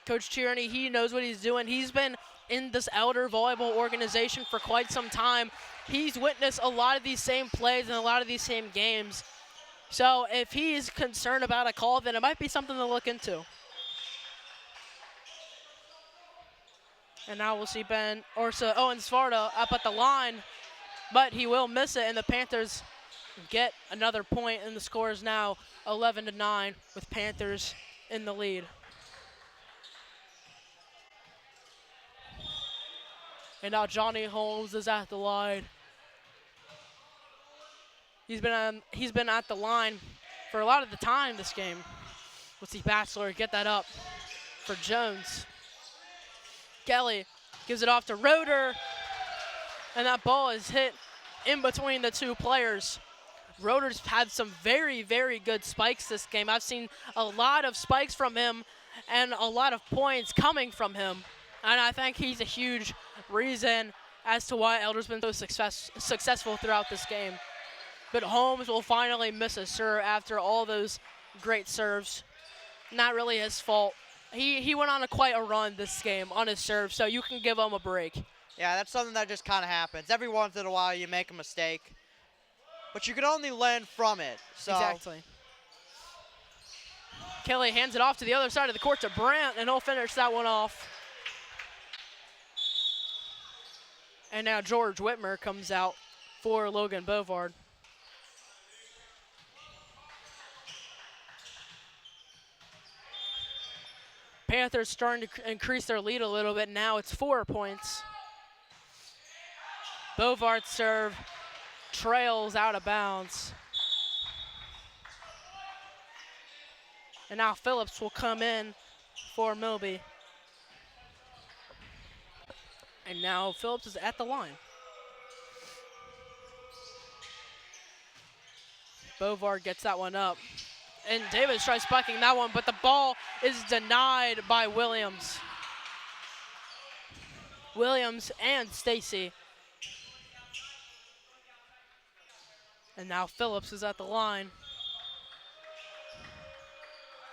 Coach Tierney, he knows what he's doing. He's been in this Elder volleyball organization for quite some time. He's witnessed a lot of these same plays and a lot of these same games. So if he's concerned about a call, then it might be something to look into. And now we'll see Owens Varda up at the line, but he will miss it, and the Panthers get another point, and the score is now 11-9 with Panthers in the lead. And now Johnny Holmes is at the line. He's been at the line for a lot of the time this game. We'll see Batchelor get that up for Jones. Kelly gives it off to Roeder, and that ball is hit in between the two players. Roeder's had some very, very good spikes this game. I've seen a lot of spikes from him and a lot of points coming from him. And I think he's a huge reason as to why Elder's been so successful throughout this game. But Holmes will finally miss a serve after all those great serves. Not really his fault. He went on quite a run this game on his serve, so you can give him a break. Yeah, that's something that just kind of happens. Every once in a while you make a mistake, but you can only learn from it. So. Exactly. Kelly hands it off to the other side of the court to Brandt, and he'll finish that one off. And now George Whitmer comes out for Logan Bovard. Panthers starting to increase their lead a little bit. Now it's 4 points. Bovard's serve trails out of bounds. And now Phillips will come in for Milby. And now Phillips is at the line. Bovard gets that one up. And Davis tries spiking that one, but the ball is denied by Williams. Williams and Stacy. And now Phillips is at the line.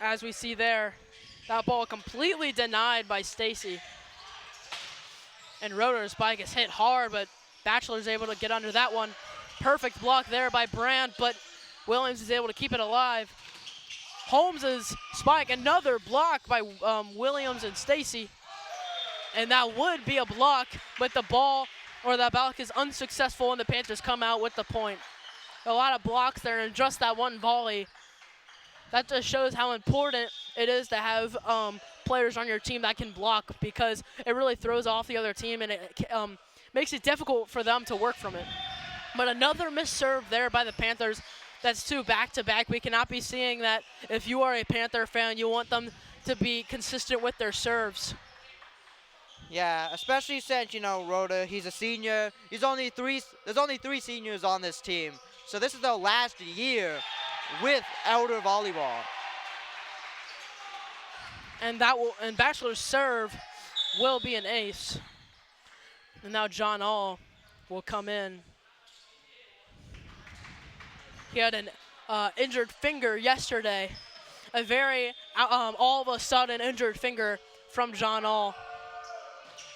As we see there, that ball completely denied by Stacy. And Roeder's spike is hit hard, but Batchelor's able to get under that one. Perfect block there by Brandt, but Williams is able to keep it alive. Holmes's spike, another block by Williams and Stacy. And that would be a block, but the ball or the block is unsuccessful, and the Panthers come out with the point. A lot of blocks there and just that one volley. That just shows how important it is to have players on your team that can block, because it really throws off the other team and it makes it difficult for them to work from it. But another missed serve there by the Panthers. That's 2 back-to-back. We cannot be seeing that. If you are a Panther fan, you want them to be consistent with their serves. Yeah, especially since, Roeder, he's a senior. There's only 3 seniors on this team. So this is their last year with Elder Volleyball. And Batchelor's serve will be an ace. And now John All will come in. He had an injured finger yesterday. A very all of a sudden injured finger from John All.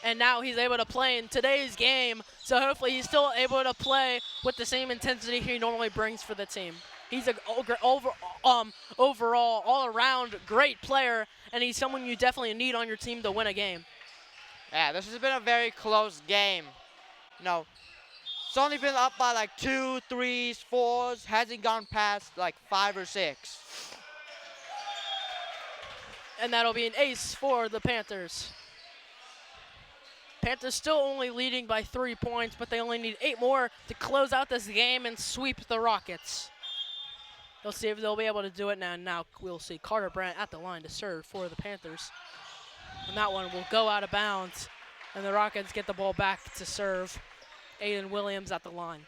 And now he's able to play in today's game. So hopefully he's still able to play with the same intensity he normally brings for the team. He's an overall, all-around great player, and he's someone you definitely need on your team to win a game. Yeah, this has been a very close game. It's only been up by like 2, 3s, 4s. Hasn't gone past like 5 or 6. And that'll be an ace for the Panthers. Panthers still only leading by 3 points, but they only need 8 more to close out this game and sweep the Rockets. They'll see if they'll be able to do it now. Now we'll see Carter Brandt at the line to serve for the Panthers. And that one will go out of bounds, and the Rockets get the ball back to serve. Aiden Williams at the line.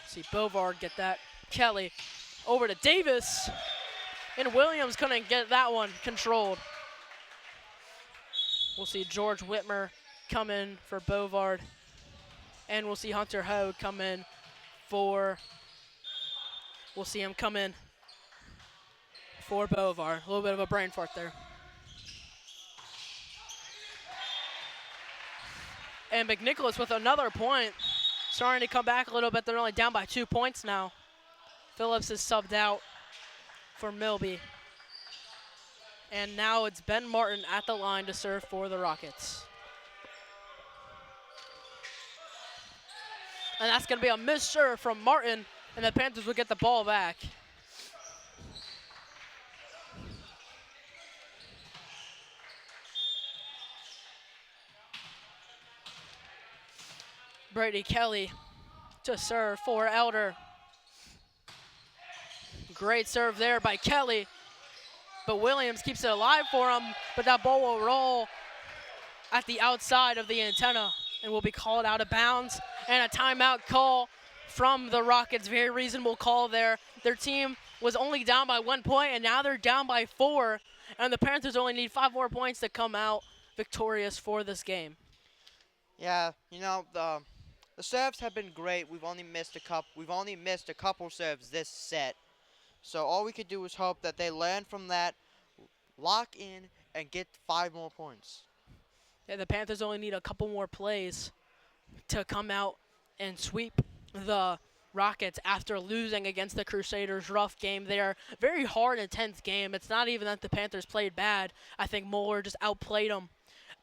See Bovard get that. Kelly over to Davis, and Williams couldn't get that one controlled. We'll see George Whitmer come in for Bovard, and we'll see Hunter Ho come in for, we'll see him come in for Bovard. A little bit of a brain fart there. And McNicholas with another point. Starting to come back a little bit. They're only down by 2 points now. Phillips is subbed out for Milby. And now it's Ben Martin at the line to serve for the Rockets. And that's going to be a missed serve from Martin, and the Panthers will get the ball back. Brady Kelly to serve for Elder. Great serve there by Kelly, but Williams keeps it alive for him, but that ball will roll at the outside of the antenna and will be called out of bounds. And a timeout call from the Rockets. Very reasonable call there. Their team was only down by 1 point, and now they're down by 4. And the Panthers only need 5 more points to come out victorious for this game. Yeah, you know, the serves have been great. We've only missed a couple serves this set. So all we could do is hope that they learn from that, lock in, and get 5 more points. Yeah, the Panthers only need a couple more plays to come out and sweep the Rockets after losing against the Crusaders. Rough game there. Very hard, intense game. It's not even that the Panthers played bad. I think Moeller just outplayed them.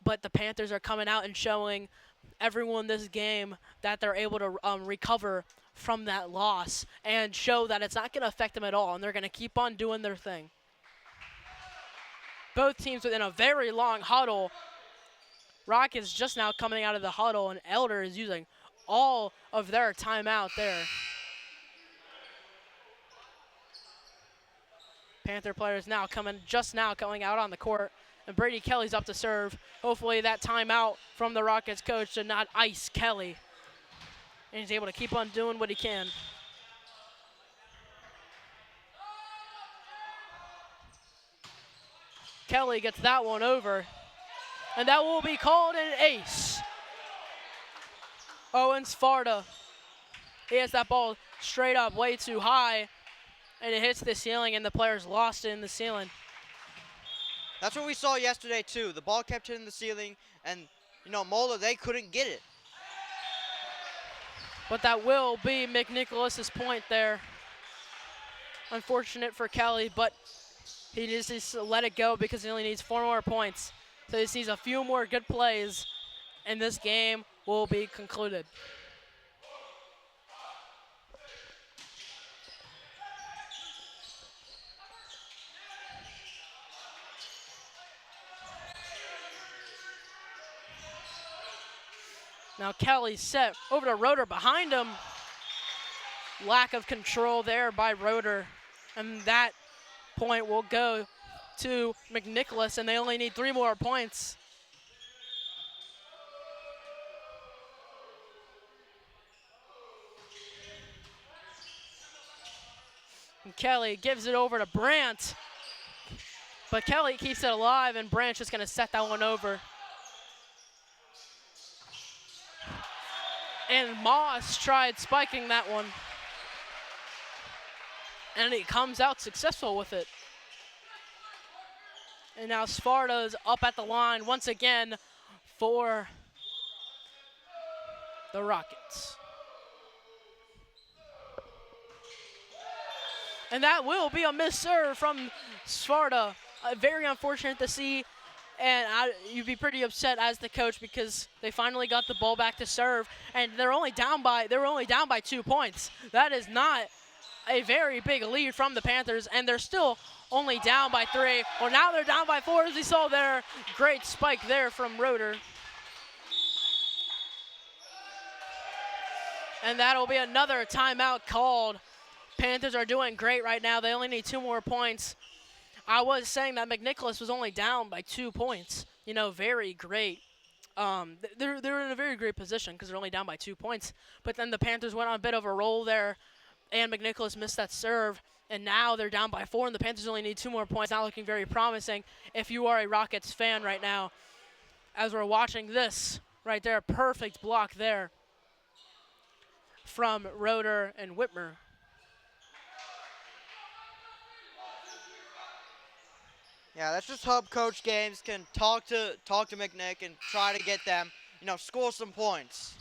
But the Panthers are coming out and showing everyone this game that they're able to recover from that loss and show that it's not going to affect them at all, and they're going to keep on doing their thing. Both teams within a very long huddle. Rockets just now coming out of the huddle, and Elder is using all of their timeout there. Panther players now coming out on the court, and Brady Kelly's up to serve. Hopefully that timeout from the Rockets coach did not ice Kelly, and he's able to keep on doing what he can. Kelly gets that one over, and that will be called an ace. Owen Sparta, he hits that ball straight up way too high, and it hits the ceiling, and the players lost it in the ceiling. That's what we saw yesterday too. The ball kept hitting the ceiling, and you know, Moeller, they couldn't get it. But that will be McNicholas' point there. Unfortunate for Kelly, but he just needs to let it go because he only needs 4 more points. So he just needs a few more good plays, and this game will be concluded. Now Kelly's set over to Roeder behind him. Lack of control there by Roeder, and that point will go to McNicholas, and they only need 3 more points. And Kelly gives it over to Brandt, but Kelly keeps it alive, and Brandt's just gonna set that one over. And Moss tried spiking that one, and he comes out successful with it. And now Sparta's up at the line once again for the Rockets. And that will be a missed serve from Sparta. Very unfortunate to see, and you'd be pretty upset as the coach because they finally got the ball back to serve, and they were only down by 2 points. That is not a very big lead from the Panthers, and they're still only down by 3. Well, now they're down by 4, as we saw there. Great spike there from Roeder. And that'll be another timeout called. Panthers are doing great right now. They only need 2 more points. I was saying that McNicholas was only down by 2 points. You know, very great. They're in a very great position because they're only down by 2 points. But then the Panthers went on a bit of a roll there, and McNicholas missed that serve. And now they're down by 4, and the Panthers only need 2 more points. Not looking very promising if you are a Rockets fan right now. As we're watching this right there, perfect block there from Roeder and Whitmer. Yeah, let's just hope Coach Games can talk to McNick and try to get them, you know, score some points.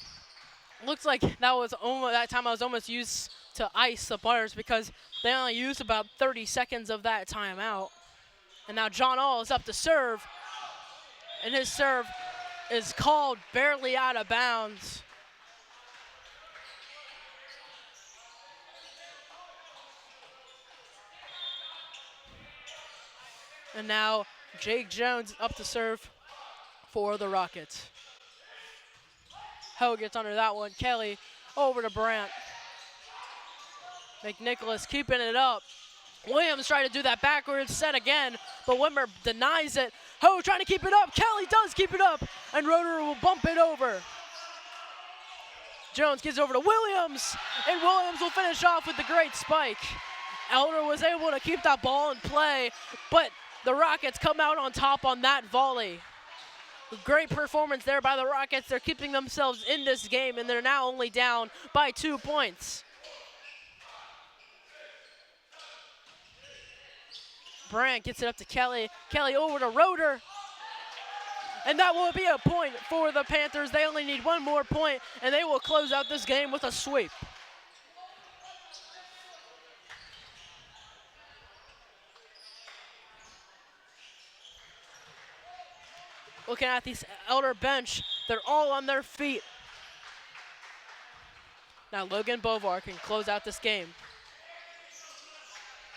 Looks like that time I was almost used to ice the players because they only used about 30 seconds of that timeout. And now John All is up to serve. And his serve is called barely out of bounds. And now Jake Jones up to serve for the Rockets. Ho gets under that one. Kelly over to Brandt. McNicholas keeping it up. Williams trying to do that backwards set again, but Wimmer denies it. Ho trying to keep it up. Kelly does keep it up, and Roeder will bump it over. Jones gives over to Williams, and Williams will finish off with the great spike. Elder was able to keep that ball in play, but the Rockets come out on top on that volley. Great performance there by the Rockets. They're keeping themselves in this game, and they're now only down by 2 points. Brandt gets it up to Kelly. Kelly over to Roeder. And that will be a point for the Panthers. They only need one more point, and they will close out this game with a sweep. Looking at this Elder bench, they're all on their feet. Now Logan Bovar can close out this game.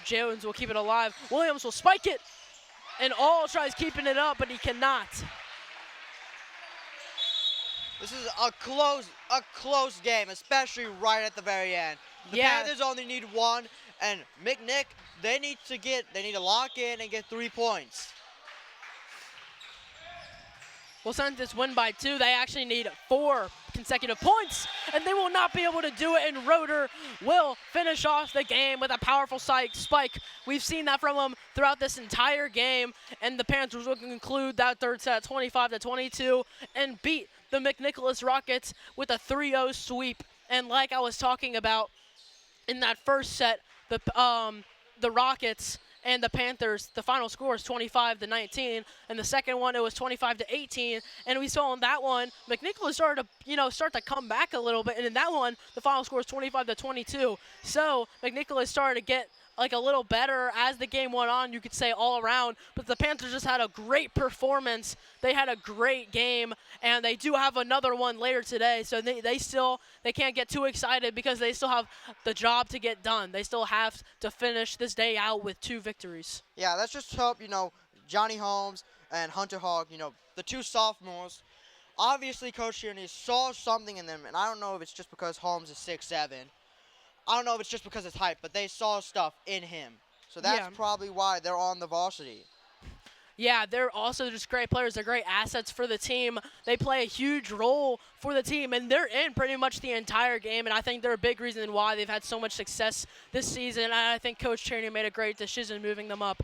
Jones will keep it alive. Williams will spike it. And All tries keeping it up, but he cannot. This is a close game, especially right at the very end. The Panthers only need one, and McNick, they need to lock in and get 3 points. Well, since it's win by 2, they actually need 4 consecutive points, and they will not be able to do it, and Roeder will finish off the game with a powerful spike. We've seen that from him throughout this entire game, and the Panthers will conclude that third set 25-22 and beat the McNicholas Rockets with a 3-0 sweep. And like I was talking about in that first set, the Rockets and the Panthers, the final score is 25-19, and the second one it was 25-18. And we saw in that one, McNicholas started to come back a little bit, and in that one, the final score is 25-22. So McNicholas started to get like a little better as the game went on, you could say, all around. But the Panthers just had a great performance. They had a great game, and they do have another one later today. So they can't get too excited because they still have the job to get done. They still have to finish this day out with 2 victories. Yeah, let's just hope, Johnny Holmes and Hunter Hogg, the 2 sophomores, obviously Coach Tierney saw something in them, and I don't know if it's just because Holmes is 6'7". I don't know if it's just because of his height, but they saw stuff in him. So that's probably why they're on the varsity. Yeah, they're also just great players. They're great assets for the team. They play a huge role for the team, and they're in pretty much the entire game, and I think they're a big reason why they've had so much success this season, and I think Coach Tierney made a great decision moving them up.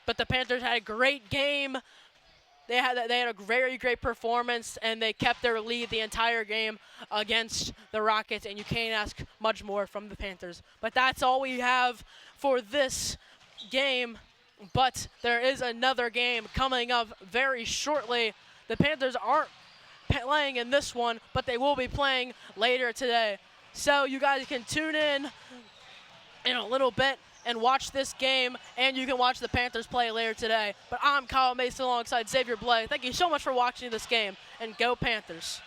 But the Panthers had a great game. They had a very great performance, and they kept their lead the entire game against the Rockets, and you can't ask much more from the Panthers. But that's all we have for this game, but there is another game coming up very shortly. The Panthers aren't playing in this one, but they will be playing later today. So you guys can tune in a little bit and watch this game, and you can watch the Panthers play later today. But I'm Kyle Mason alongside Xavier Blay. Thank you so much for watching this game, and go Panthers.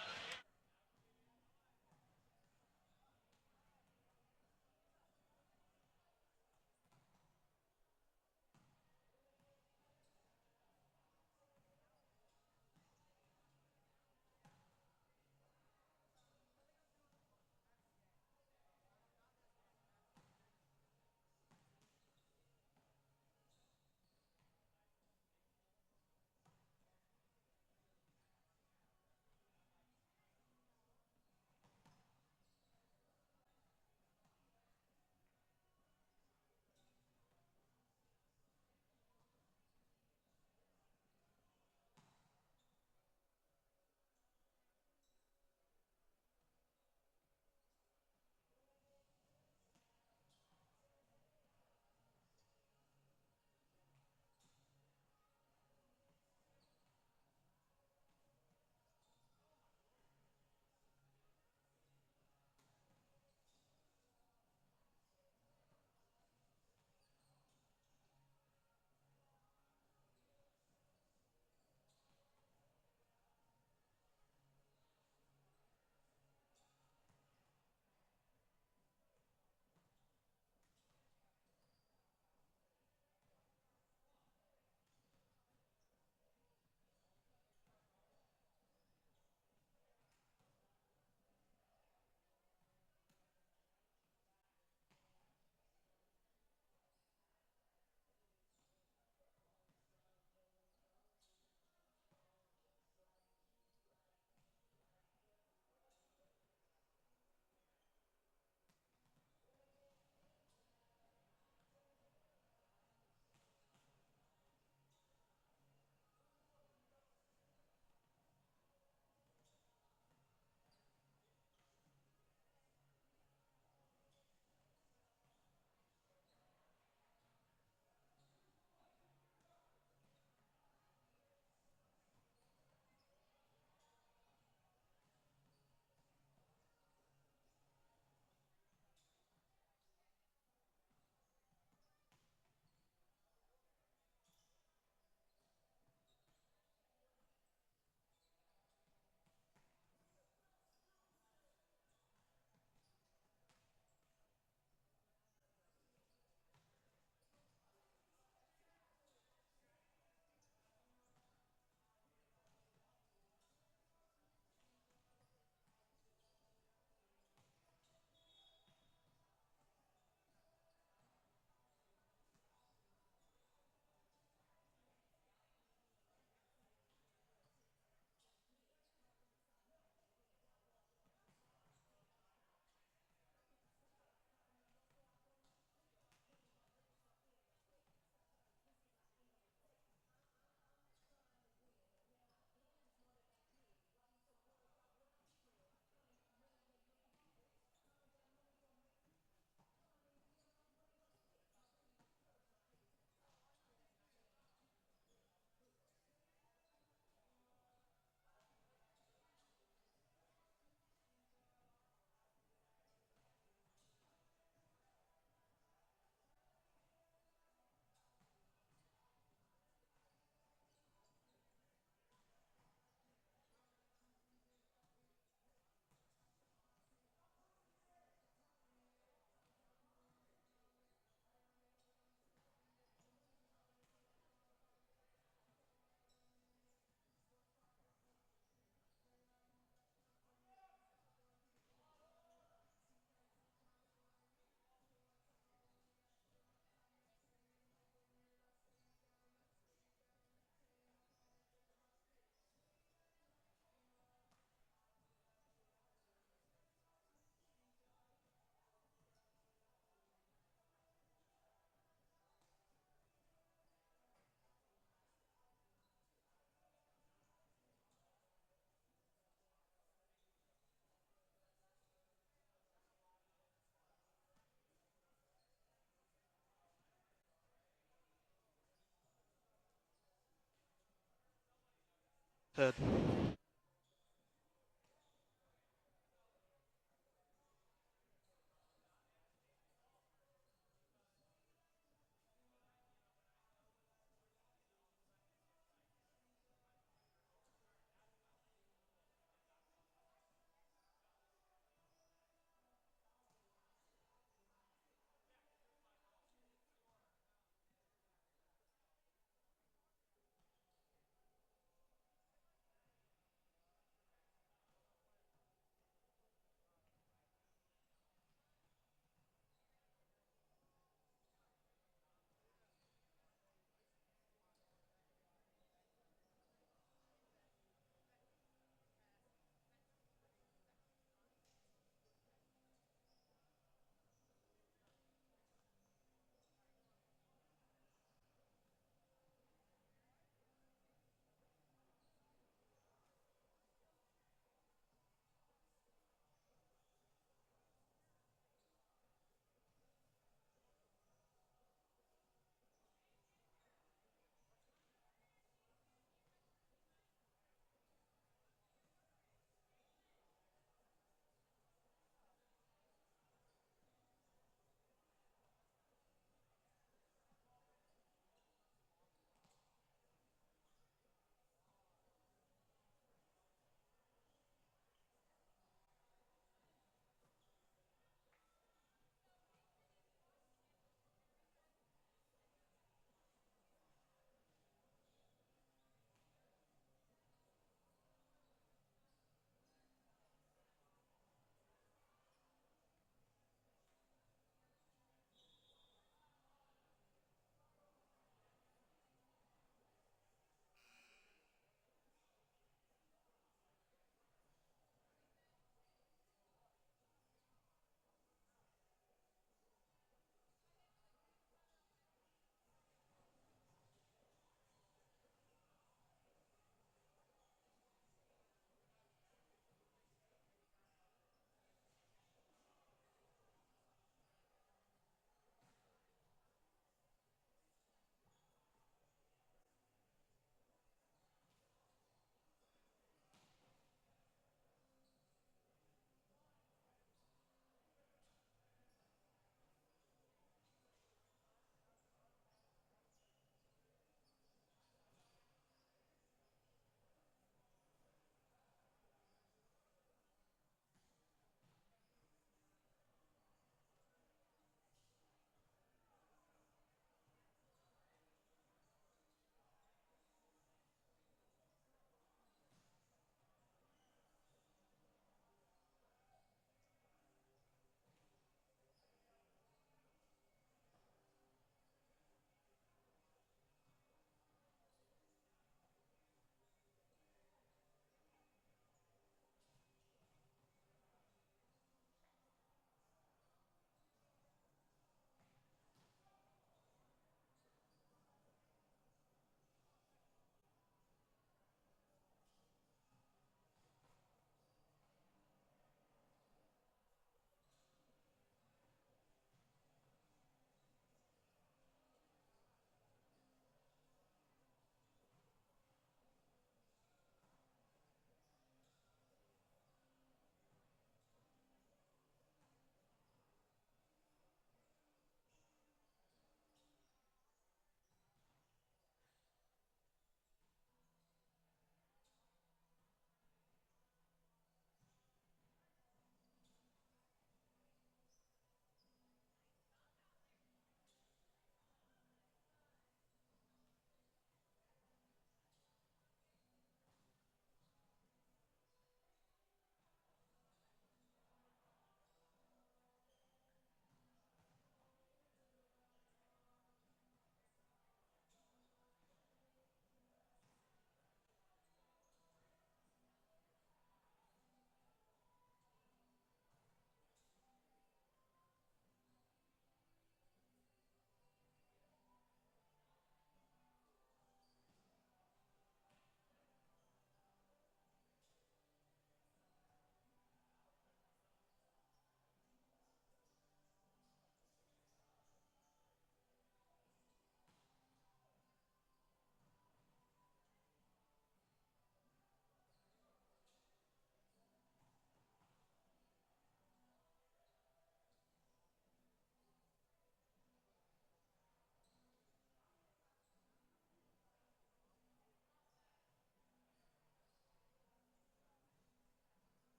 Head.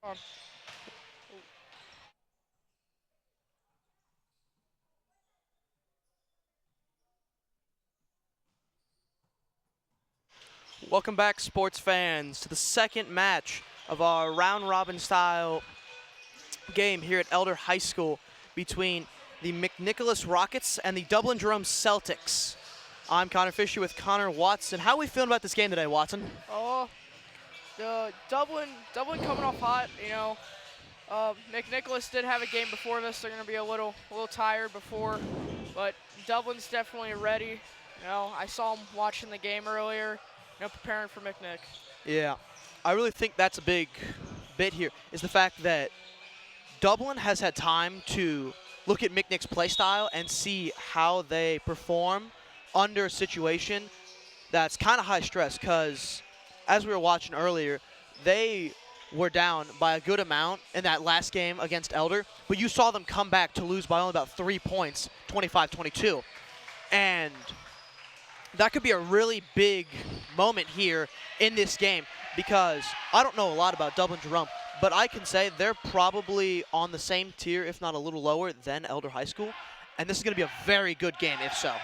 On. Welcome back, sports fans, to the second match of our round-robin style game here at Elder High School between the McNicholas Rockets and the Dublin Jerome Celtics. I'm Connor Fisher with Connor Watson. How are we feeling about this game today, Watson? Oh, the Dublin coming off hot. You know, McNicholas did have a game before this. They're going to be a little tired before, but Dublin's definitely ready. You know, I saw him watching the game earlier. You know, preparing for McNick. Yeah, I really think that's a big bit here, is the fact that Dublin has had time to look at McNick's play style and see how they perform under a situation that's kind of high stress, because as we were watching earlier, they were down by a good amount in that last game against Elder, but you saw them come back to lose by only about 3 points, 25-22. And that could be a really big moment here in this game, because I don't know a lot about Dublin Jerome, but I can say they're probably on the same tier, if not a little lower, than Elder High School. And this is going to be a very good game, if so.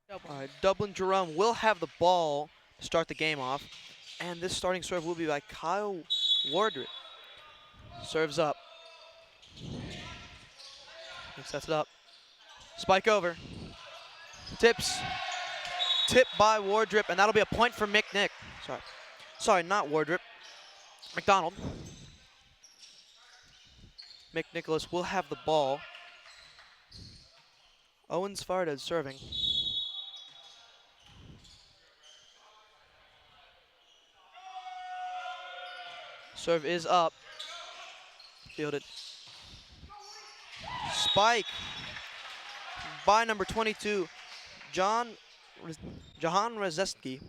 All right, Dublin Jerome will have the ball to start the game off, and this starting serve will be by Kyle Wardrip. Serves up. He sets it up. Spike over. Tips. Tip by Wardrip, and that'll be a point for McNick. Sorry, not Wardrip. McDonald. McNicholas will have the ball. Owens Fardes serving. Serve is up. Fielded. Spike by number 22, Jahan Rezeski,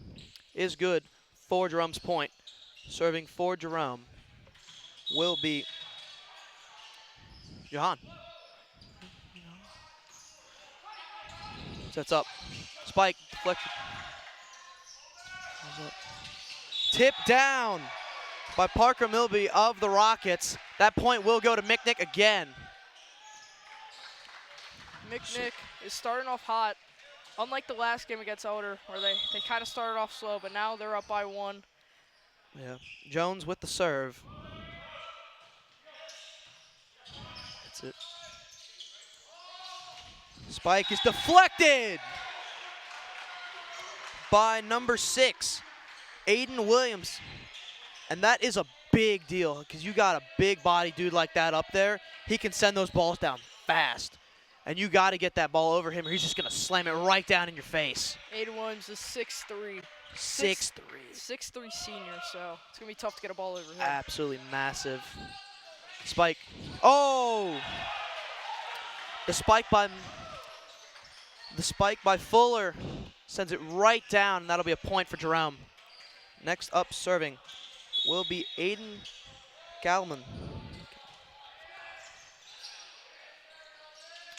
is good for Jerome's point. Serving for Jerome will be Jahan. Sets up. Spike deflected. Tip down by Parker Milby of the Rockets. That point will go to McNick again. McNick is starting off hot. Unlike the last game against Elder, where they kind of started off slow, but now they're up by 1. Yeah. Jones with the serve. That's it. Spike is deflected by number 6, Aiden Williams. And that is a big deal, because you got a big body dude like that up there. He can send those balls down fast. And you got to get that ball over him, or he's just going to slam it right down in your face. Aiden Williams is 6'3". 6'3". 6'3" senior, so it's going to be tough to get a ball over him. Absolutely massive. Spike. Oh! The spike by Fuller sends it right down, and that'll be a point for Jerome. Next up serving will be Aiden Galman.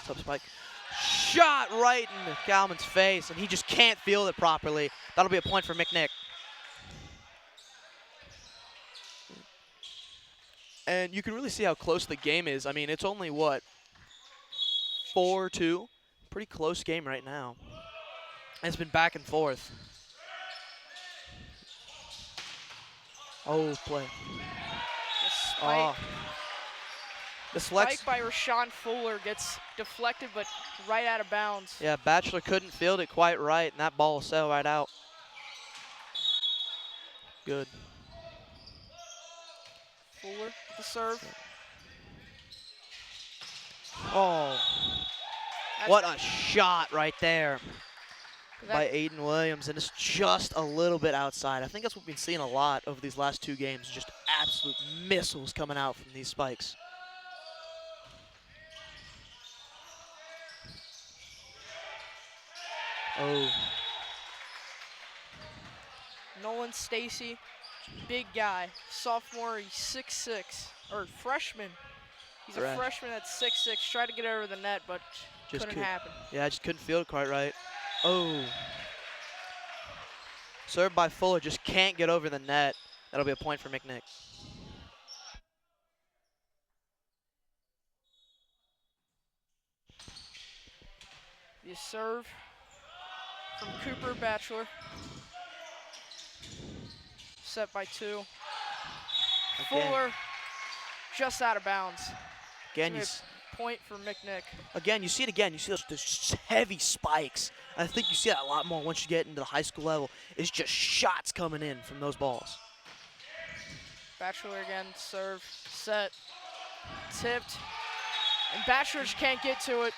Up Spike. Shot right in Galman's face, and he just can't field it properly. That'll be a point for McNick. And you can really see how close the game is. I mean, it's only, what, 4-2? Pretty close game right now. It's been back and forth. Oh, play. The The spike by Rashawn Fuller gets deflected, but right out of bounds. Yeah, Batchelor couldn't field it quite right, and that ball sailed right out. Good. Fuller with the serve. Oh, what a shot right there by Aiden Williams, and it's just a little bit outside. I think that's what we've been seeing a lot over these last two games, just absolute missiles coming out from these spikes. Oh. Nolan Stacy, big guy, sophomore, he's 6'6", or freshman. He's a freshman that's 6'6", tried to get over the net, but Just couldn't happen. Yeah, I just couldn't field it quite right. Oh. Served by Fuller, just can't get over the net. That'll be a point for McNick. The serve from Cooper Batchelor. Set by 2. Again. Fuller just out of bounds. Again, Point for McNick. Again, you see it again. You see those heavy spikes. And I think you see that a lot more once you get into the high school level. It's just shots coming in from those balls. Batchelor again, serve, set, tipped. And Batchelor just can't get to it.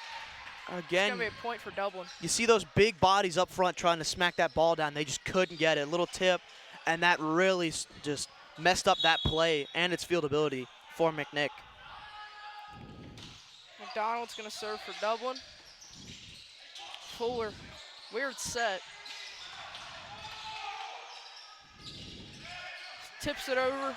Again, it's going to be a point for Dublin. You see those big bodies up front trying to smack that ball down. They just couldn't get it. A little tip, and that really just messed up that play and its fieldability for McNick. McDonald's going to serve for Dublin. Fuller, weird set. Tips it over.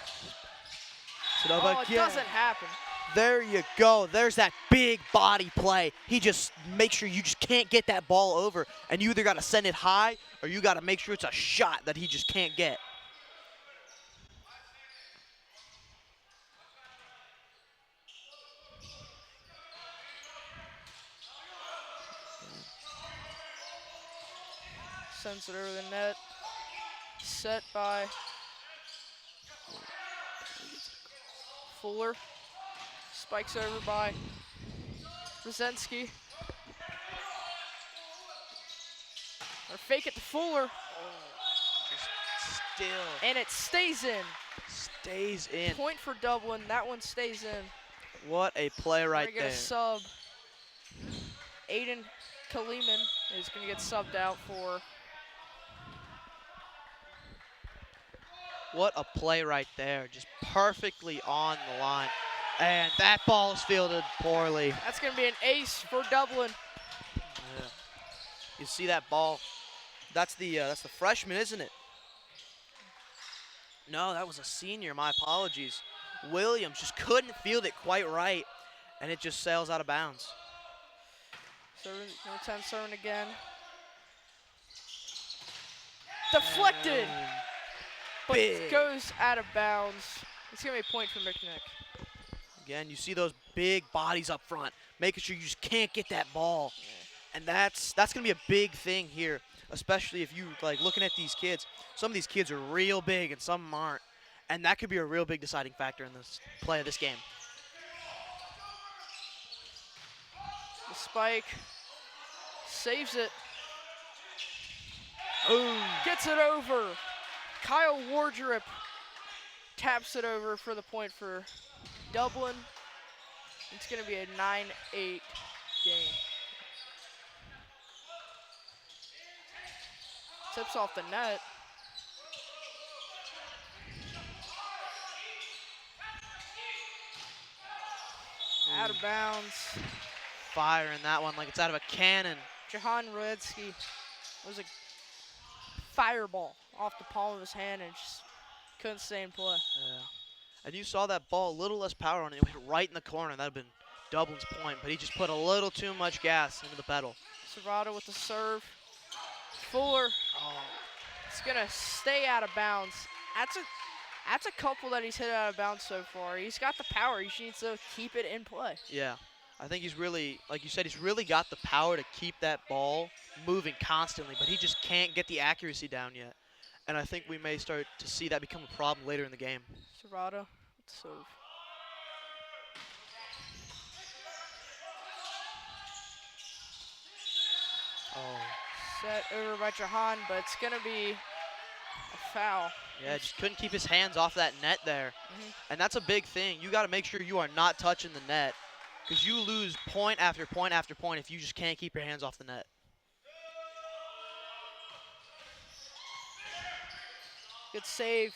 Oh, it doesn't happen. There you go. There's that big body play. He just makes sure you just can't get that ball over, and you either got to send it high or you got to make sure it's a shot that he just can't get. Sends it over the net. Set by Fuller. Spikes over by Brzezinski. Or fake it to Fuller. Still. And it stays in. Stays in. Point for Dublin. That one stays in. What a play right there. We're going to sub. Aiden Kaliman is going to get subbed out for. What a play right there. Just perfectly on the line. And that ball is fielded poorly. That's going to be an ace for Dublin. Yeah. You see that ball? That's the freshman, isn't it? No, that was a senior. My apologies. Williams just couldn't field it quite right, and it just sails out of bounds. Serving, number 10 serving again. Deflected. But it goes out of bounds. It's going to be a point for McNick. Again, you see those big bodies up front, making sure you just can't get that ball. And that's going to be a big thing here, especially if you like looking at these kids. Some of these kids are real big and some aren't. And that could be a real big deciding factor in this play of this game. The spike. Saves it. Ooh. Gets it over. Kyle Wardrip taps it over for the point for Dublin. It's going to be a 9-8 game. Tips off the net. Out of bounds. Fire in that one like it's out of a cannon. Jahan Ruedzki was a fireball off the palm of his hand and just couldn't stay in play. Yeah. And you saw that ball, a little less power on it. It went right in the corner. That would have been Dublin's point, but he just put a little too much gas into the pedal. Serrato with the serve. Fuller. Oh. It's going to stay out of bounds. That's a couple that he's hit out of bounds so far. He's got the power. He just needs to keep it in play. Yeah. I think he's really, like you said, he's really got the power to keep that ball moving constantly, but he just can't get the accuracy down yet. And I think we may start to see that become a problem later in the game. Serrata, serve. Oh. Set over by Jahan, but it's going to be a foul. Yeah, just couldn't keep his hands off that net there. And that's a big thing. You got to make sure you are not touching the net because you lose point after point after point if you just can't keep your hands off the net. Good save.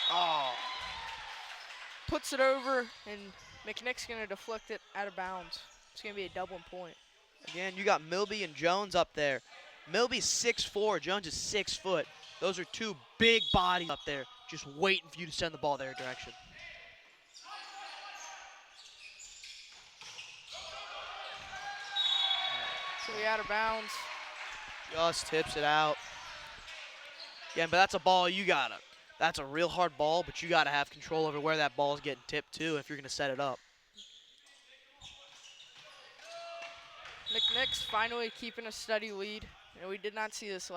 Oh. Puts it over, and McNick's going to deflect it out of bounds. It's going to be a Dublin point. Again, you got Milby and Jones up there. Milby's 6'4", Jones is 6 foot. Those are two big bodies up there just waiting for you to send the ball their direction. So we out of bounds. Just tips it out. Again, but that's a ball you gotta. That's a real hard ball, but you gotta have control over where that ball is getting tipped to if you're gonna set it up. McNick's finally keeping a steady lead. And we did not see this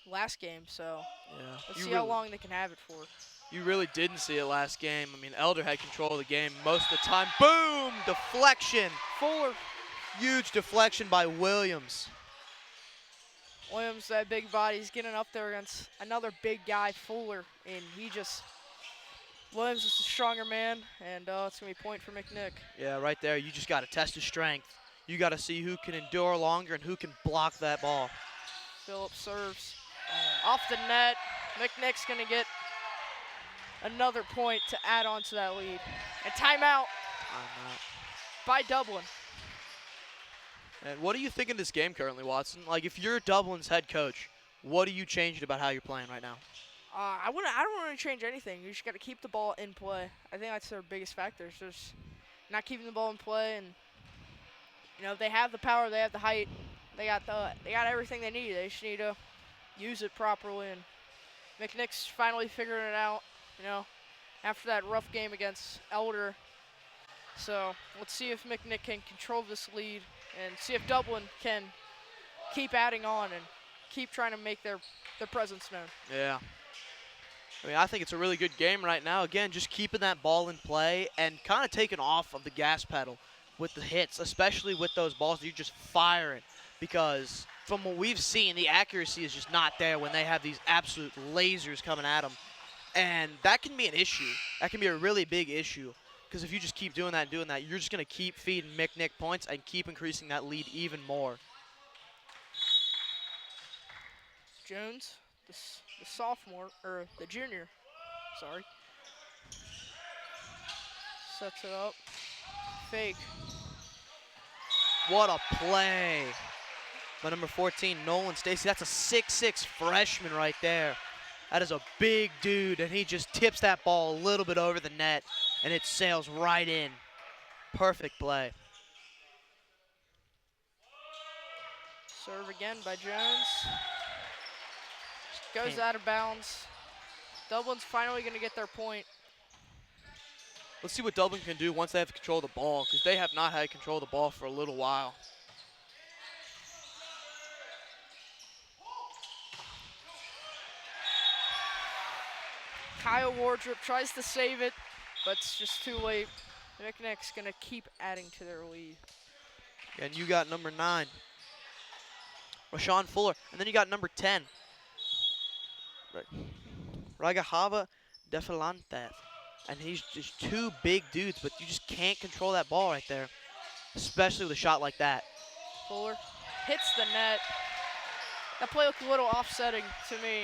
last game, so Yeah. let's see how long they can have it for. You really didn't see it last game. I mean, Elder had control of the game most of the time. Boom! Deflection. Fuller. Huge deflection by Williams. Williams, that big body, he's getting up there against another big guy, Fuller, and Williams is a stronger man, and it's going to be point for McNick. Yeah, right there. You just got to test his strength. You got to see who can endure longer and who can block that ball. Phillips serves off the net. McNick's going to get another point to add on to that lead. And timeout by Dublin. And what do you think of this game currently, Watson? Like, if you're Dublin's head coach, what do you change about how you're playing right now? I don't want to change anything. You just got to keep the ball in play. I think that's their biggest factor. It's just not keeping the ball in play, and they have the power, they have the height, they got everything they need. They just need to use it properly. And McNick's finally figuring it out. After that rough game against Elder. So let's see if McNick can control this lead and see if Dublin can keep adding on and keep trying to make their presence known. Yeah. I mean, I think it's a really good game right now. Again, just keeping that ball in play and kind of taking off of the gas pedal with the hits, especially with those balls that you're just firing. Because from what we've seen, the accuracy is just not there when they have these absolute lasers coming at them. And that can be an issue. That can be a really big issue. Because if you just keep doing that, you're just going to keep feeding McNick points and keep increasing that lead even more. Jones, the sophomore, or the junior, sorry. Sets it up. Fake. What a play by number 14, Nolan Stacy. That's a 6'6" freshman right there. That is a big dude, and he just tips that ball a little bit over the net, and it sails right in. Perfect play. Serve again by Jones. Goes out of bounds. Dublin's finally going to get their point. Let's see what Dublin can do once they have control of the ball, because they have not had control of the ball for a little while. Kyle Wardrop tries to save it, but it's just too late. McNick's going to keep adding to their lead. And you got number 9, Rashawn Fuller. And then you got number 10, Ragahava Defilantes. And he's just two big dudes, but you just can't control that ball right there, especially with a shot like that. Fuller hits the net. That play looked a little offsetting to me.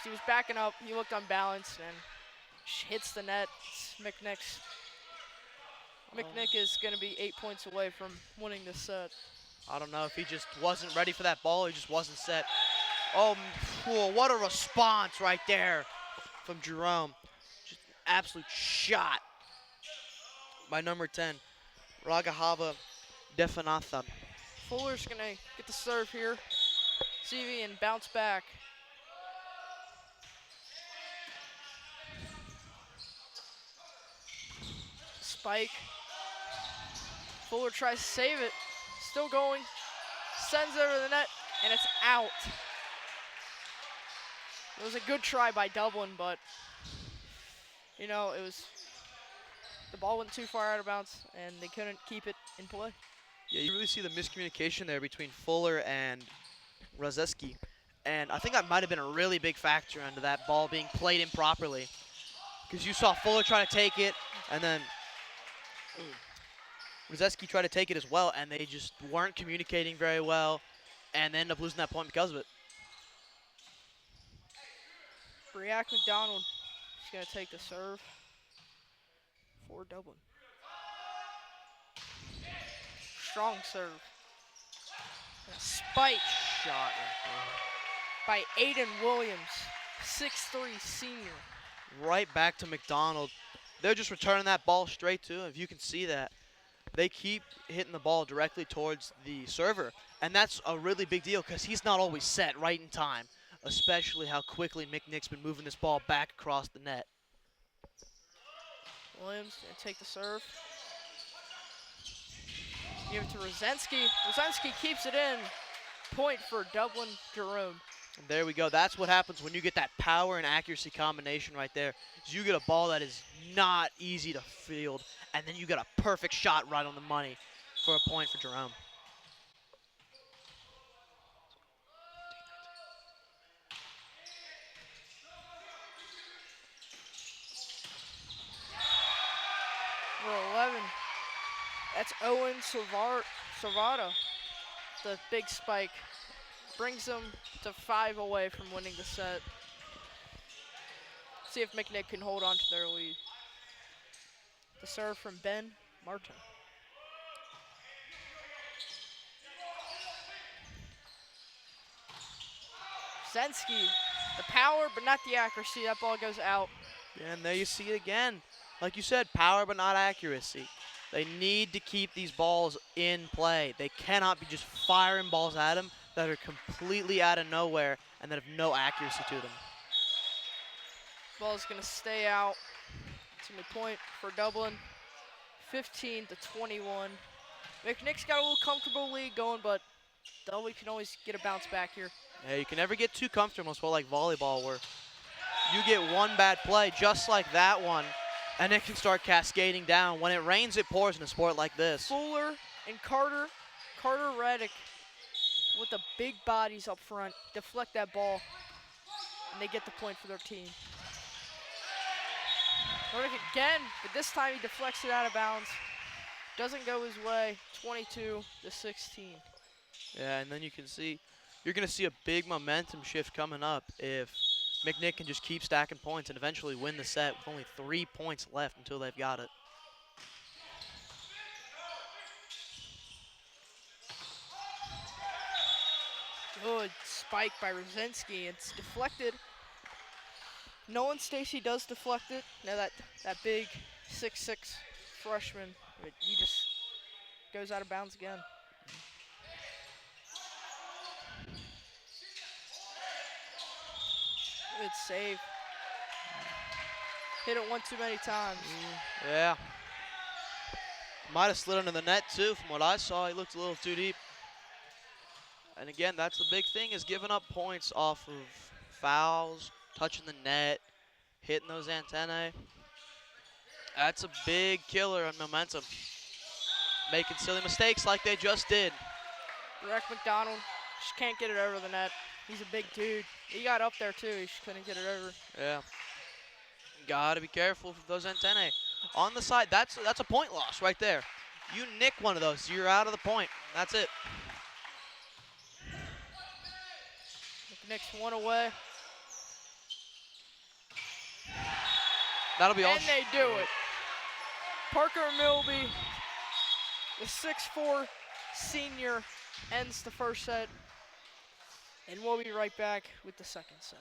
He was backing up. He looked unbalanced and hits the net. McNick is going to be 8 points away from winning this set. I don't know if he just wasn't ready for that ball. He just wasn't set. Oh, what a response right there from Jerome. Just an absolute shot by number 10, Ragahava Definathan. Fuller's going to get the serve here. See if he can bounce back. Spike. Fuller tries to save it. Still going. Sends it over the net, and it's out. It was a good try by Dublin, but, you know, the ball went too far out of bounds, and they couldn't keep it in play. Yeah, you really see the miscommunication there between Fuller and Rozeski. And I think that might have been a really big factor into that ball being played improperly. Because you saw Fuller try to take it, and then Rozeski tried to take it as well, and they just weren't communicating very well, and they ended up losing that point because of it. McDonald is going to take the serve for Dublin. Strong serve. And a spike Shot by Aiden Williams, 6'3" senior. right back to McDonald. They're just returning that ball straight to him. If you can see that, they keep hitting the ball directly towards the server, and that's a really big deal because he's not always set right in time, especially how quickly McNick's been moving this ball back across the net. Williams going to take the serve. Give it to Rozenski. Rozenski keeps it in. Point for Dublin, Jerome. And there we go. That's what happens when you get that power and accuracy combination right there. Is you get a ball that is not easy to field, and then you get a perfect shot right on the money for a point for Jerome. For 11. That's Owen Servato. The big spike brings them to 5 away from winning the set. See if McNick can hold on to their lead. The serve from Ben Martin. Zensky, the power but not the accuracy. That ball goes out. And there you see it again. Like you said, power but not accuracy. They need to keep these balls in play. They cannot be just firing balls at them that are completely out of nowhere and that have no accuracy to them. Ball's going to stay out. It's going to be point for Dublin, 15-21. McNick's got a little comfortable lead going, but Dublin can always get a bounce back here. Yeah, you can never get too comfortable in a sport like volleyball where you get one bad play just like that one, and it can start cascading down. When it rains, it pours in a sport like this. Fuller and Carter Reddick with the big bodies up front, deflect that ball, and they get the point for their team. Reddick again, but this time he deflects it out of bounds. Doesn't go his way, 22-16. Yeah, and then you can see, you're going to see a big momentum shift coming up if McNick can just keep stacking points and eventually win the set with only 3 points left until they've got it. Good spike by Rozenski. It's deflected. Nolan Stacy does deflect it. Now that big 6'6" freshman, he just goes out of bounds again. Good save. Hit it one too many times. Yeah. Might have slid under the net too from what I saw. He looked a little too deep. And again, that's the big thing, is giving up points off of fouls, touching the net, hitting those antennae. That's a big killer on momentum. Making silly mistakes like they just did. Derek McDonald just can't get it over the net. He's a big dude. He got up there too. He just couldn't get it over. Yeah. Gotta be careful with those antennae. On the side, that's a point loss right there. You nick one of those, you're out of the point. That's it. Next one away. That'll be all. And they do it. Parker Milby, the 6'4" senior, ends the first set. And we'll be right back with the second set.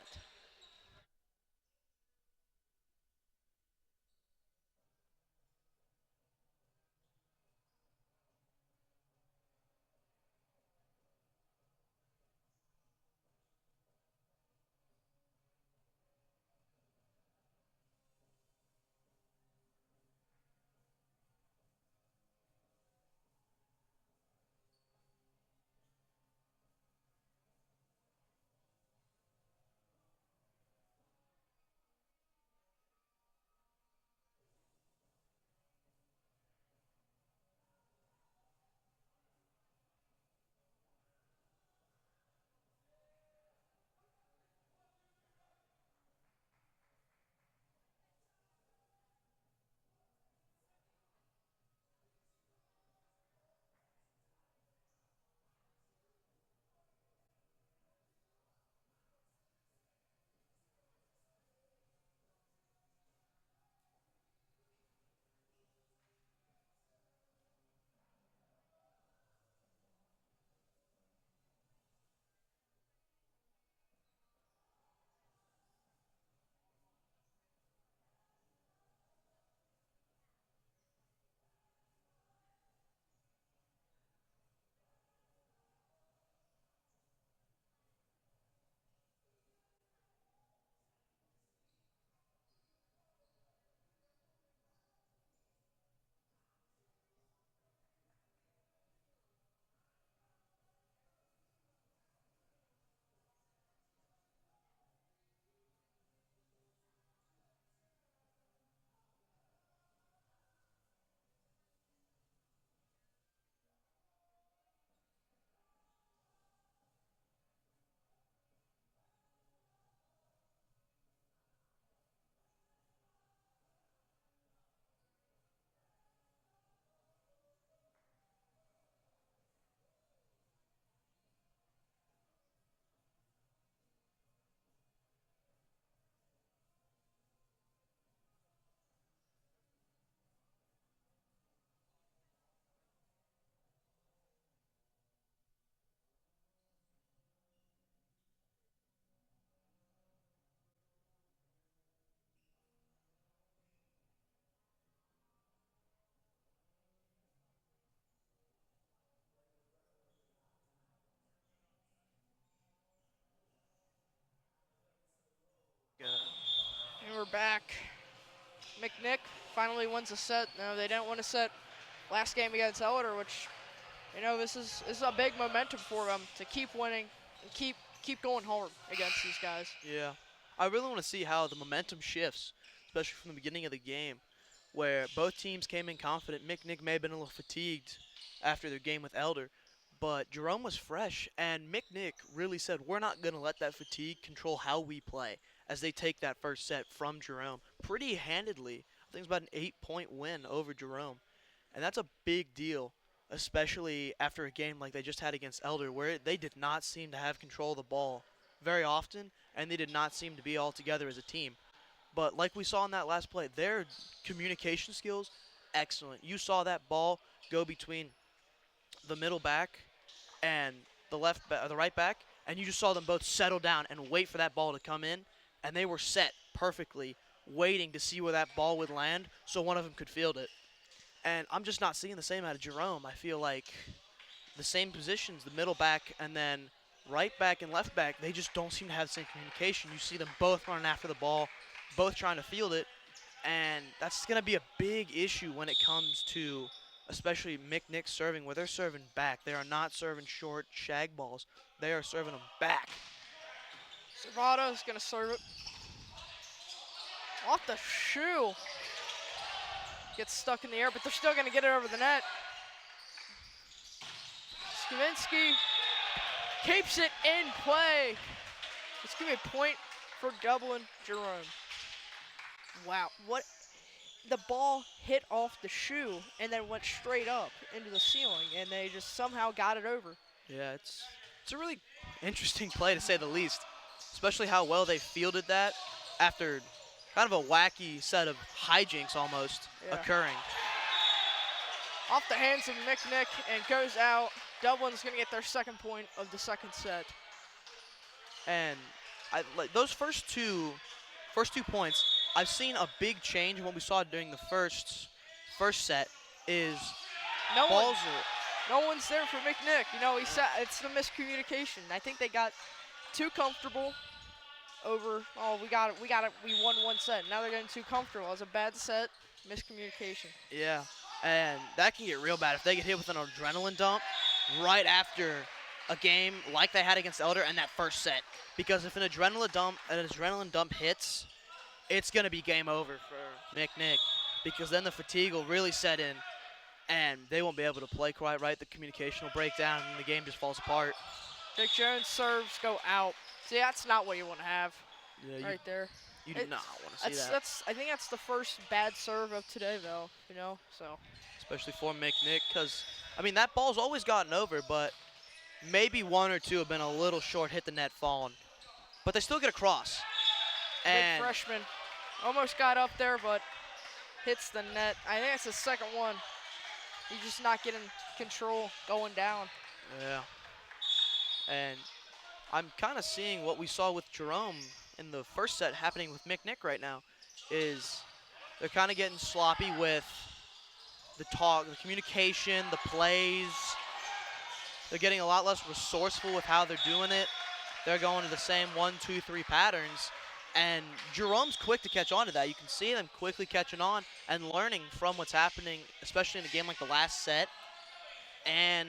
we're back. McNick finally wins a set. No, they didn't win a set last game against Elder, which, this is a big momentum for them to keep winning and keep going hard against these guys. Yeah. I really want to see how the momentum shifts, especially from the beginning of the game, where both teams came in confident. McNick may have been a little fatigued after their game with Elder, but Jerome was fresh, and McNick really said, we're not going to let that fatigue control how we play, as they take that first set from Jerome pretty handedly. I think it's about an 8-point win over Jerome, and that's a big deal, especially after a game like they just had against Elder, where they did not seem to have control of the ball very often, and they did not seem to be all together as a team. But like we saw in that last play, their communication skills, excellent. You saw that ball go between the middle back and the right back, and you just saw them both settle down and wait for that ball to come in, and they were set perfectly, waiting to see where that ball would land so one of them could field it. And I'm just not seeing the same out of Jerome. I feel like the same positions, the middle back and then right back and left back, they just don't seem to have the same communication. You see them both running after the ball, both trying to field it, and that's going to be a big issue when it comes to especially McNick serving, where they're serving back. They are not serving short shag balls. They are serving them back. Serrato is going to serve it. Off the shoe. Gets stuck in the air, but they're still going to get it over the net. Skavinsky keeps it in play. It's going to be a point for Dublin Jerome. Wow, what? The ball hit off the shoe and then went straight up into the ceiling, and they just somehow got it over. Yeah, it's a really interesting play to say the least, especially how well they fielded that after kind of a wacky set of hijinks almost occurring. Off the hands of McNick and goes out. Dublin's going to get their second point of the second set. And those first two points, I've seen a big change in what we saw during the first set. Is no balls one's there for McNick. He said it's the miscommunication. I think they got too comfortable over. Oh, we won one set. Now they're getting too comfortable. It was a bad set, miscommunication. Yeah, and that can get real bad if they get hit with an adrenaline dump right after a game like they had against Elder and that first set. Because if an adrenaline dump hits, it's going to be game over for McNick, because then the fatigue will really set in and they won't be able to play quite right. The communication will break down and the game just falls apart. Jake Jones serves go out. See, that's not what you want to have right there. You do not want to see that. I think that's the first bad serve of today, though, so. Especially for McNick, because, that ball's always gotten over, but maybe one or two have been a little short, hit the net, fallen. But they still get across. Big freshman almost got up there, but hits the net. I think it's the second one. He's just not getting control going down. Yeah. And I'm kind of seeing what we saw with Jerome in the first set happening with McNick right now, is they're kind of getting sloppy with the talk, the communication, the plays. They're getting a lot less resourceful with how they're doing it. They're going to the same 1, 2, 3 patterns. And Jerome's quick to catch on to that. You can see them quickly catching on and learning from what's happening, especially in a game like the last set. And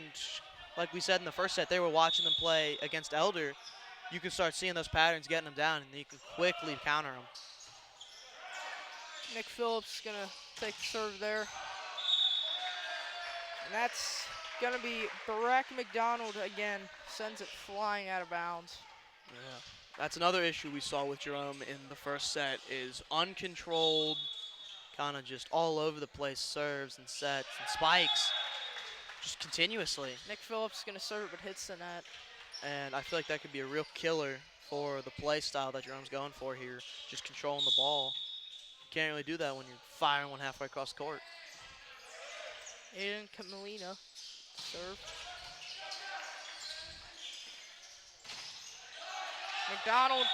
like we said in the first set, they were watching them play against Elder. You can start seeing those patterns, getting them down, and you can quickly counter them. Nick Phillips going to take the serve there. And that's going to be Barack McDonald again. Sends it flying out of bounds. Yeah. That's another issue we saw with Jerome in the first set, is uncontrolled, kind of just all over the place serves and sets and spikes, just continuously. Nick Phillips is going to serve, but hits the net. And I feel like that could be a real killer for the play style that Jerome's going for here, just controlling the ball. You can't really do that when you're firing one halfway across the court. Aiden Camelina, serve. McDonald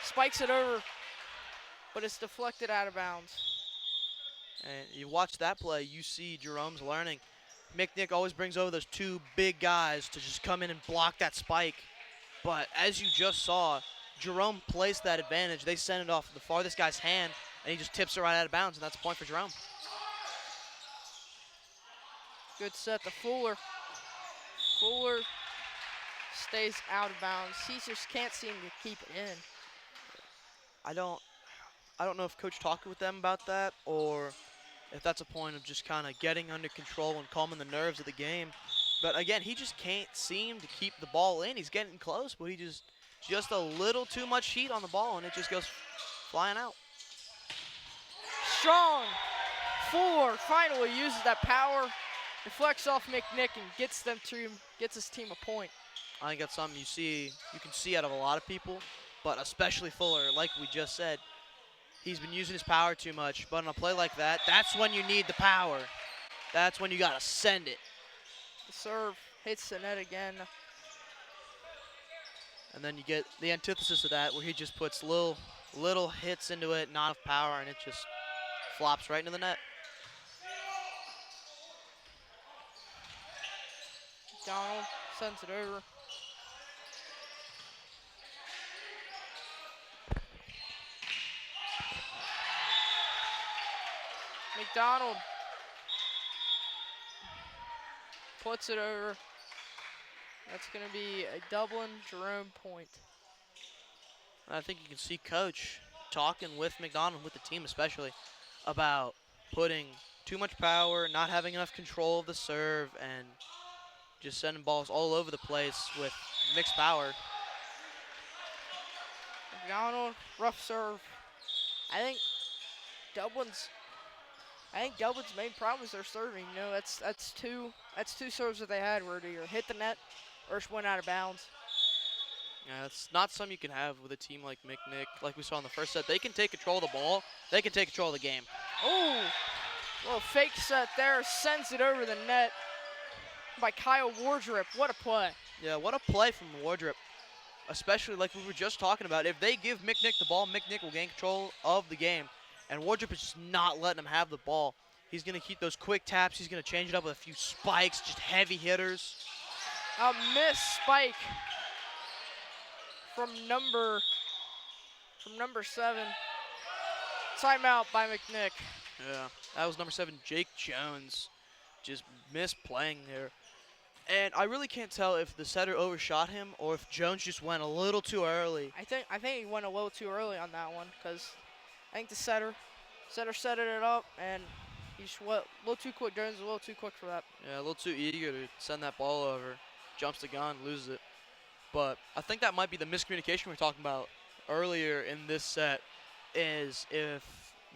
spikes it over, but it's deflected out of bounds. And you watch that play, you see Jerome's learning. McNick always brings over those two big guys to just come in and block that spike. But as you just saw, Jerome plays that advantage. They send it off the farthest guy's hand, and he just tips it right out of bounds, and that's a point for Jerome. Good set to Fuller. Fuller stays out of bounds. He just can't seem to keep it in. I don't know if Coach talked with them about that or if that's a point of just kind of getting under control and calming the nerves of the game. But again, he just can't seem to keep the ball in. He's getting close, but he just a little too much heat on the ball, and it just goes flying out. Strong. Fuller finally uses that power, deflects off McNick, and gets his team a point. I think that's something you can see out of a lot of people, but especially Fuller, like we just said. He's been using his power too much, but on a play like that, that's when you need the power. That's when you got to send it. The serve hits the net again. And then you get the antithesis of that, where he just puts little hits into it, not enough power, and it just flops right into the net. Donald sends it over. McDonald puts it over. That's going to be a Dublin Jerome point. I think you can see Coach talking with McDonald, with the team especially, about putting too much power, not having enough control of the serve, and just sending balls all over the place with mixed power. McDonald, rough serve. I think Dublin's main problem is their serving. You know, that's two serves that they had where they either hit the net or just went out of bounds. Yeah, it's not something you can have with a team like McNick. Like we saw in the first set, they can take control of the ball. They can take control of the game. Oh, little fake set there, sends it over the net by Kyle Wardrip. What a play. Yeah, what a play from Wardrip. Especially like we were just talking about. If they give McNick the ball, McNick will gain control of the game. And Wardrip is just not letting him have the ball. He's going to keep those quick taps. He's going to change it up with a few spikes, just heavy hitters. A missed spike from number 7. Timeout by McNick. Yeah, that was number 7, Jake Jones. Just missed playing there. And I really can't tell if the setter overshot him or if Jones just went a little too early. I think he went a little too early on that one because I think the setter set it up and he just went a little too quick. Jones was a little too quick for that. Yeah, a little too eager to send that ball over. Jumps the gun, loses it. But I think that might be the miscommunication we were talking about earlier in this set, is if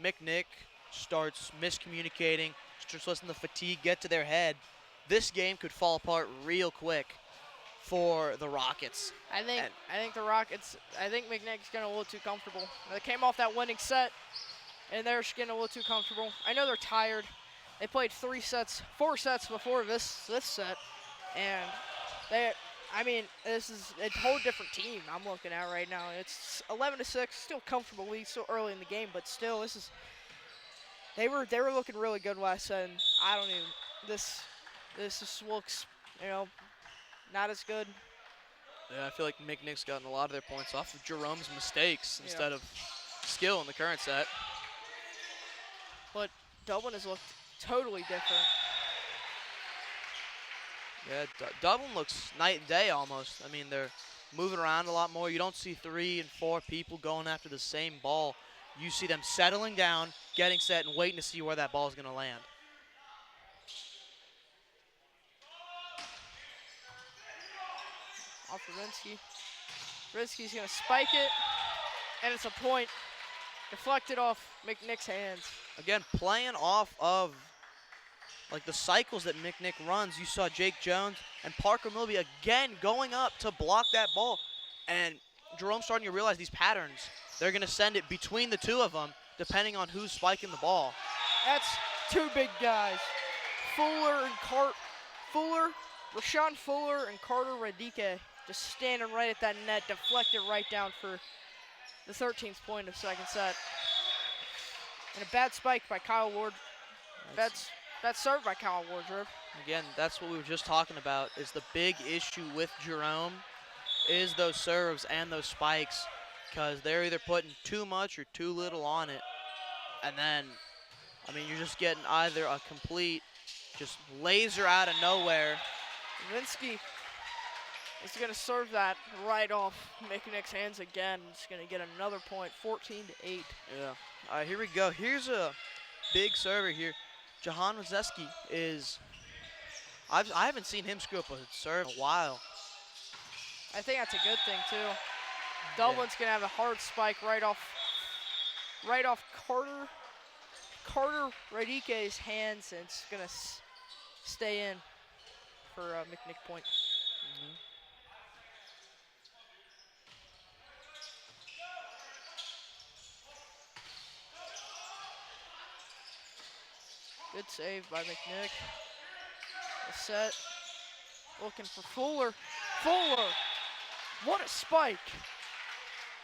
McNick starts miscommunicating, starts letting the fatigue get to their head, this game could fall apart real quick for the Rockets. I think McNick's getting a little too comfortable. They came off that winning set, and they're just getting a little too comfortable. I know they're tired. They played 4 sets before this set, and this is a whole different team I'm looking at right now. It's 11-6, still comfortable lead, still early in the game, but still, they were looking really good last set. And this just looks, not as good. Yeah, I feel like McNick's gotten a lot of their points off of Jerome's mistakes instead of skill in the current set. But Dublin has looked totally different. Yeah, Dublin looks night and day almost. I mean, they're moving around a lot more. You don't see 3 and 4 people going after the same ball. You see them settling down, getting set, and waiting to see where that ball is going to land. Off Rinsky. Rinsky's going to spike it, and it's a point. Deflected off McNick's hands. Again, playing off of the cycles that McNick runs. You saw Jake Jones and Parker Milby again going up to block that ball. And Jerome's starting to realize these patterns. They're going to send it between the two of them, depending on who's spiking the ball. That's 2 big guys. Rashawn Fuller and Carter Radike just standing right at that net, deflected right down for the 13th point of second set. And a bad spike by Kyle Ward. Bad serve by Kyle Wardrop. Again, that's what we were just talking about, is the big issue with Jerome is those serves and those spikes. because they're either putting too much or too little on it. And then, I mean, you're just getting either a complete just laser out of nowhere. Vinsky is going to serve that right off McNick's hands again. It's going to get another point, 14-8. Yeah. All right, here we go. Here's a big server here. Jahan Wazeski is, I haven't seen him screw up a serve in a while. I think that's a good thing, too. Dublin's going to have a hard spike right off Carter Radike's hands, and it's going to stay in for McNick point. Good save by McNick. The set. Looking for Fuller. Fuller! What a spike!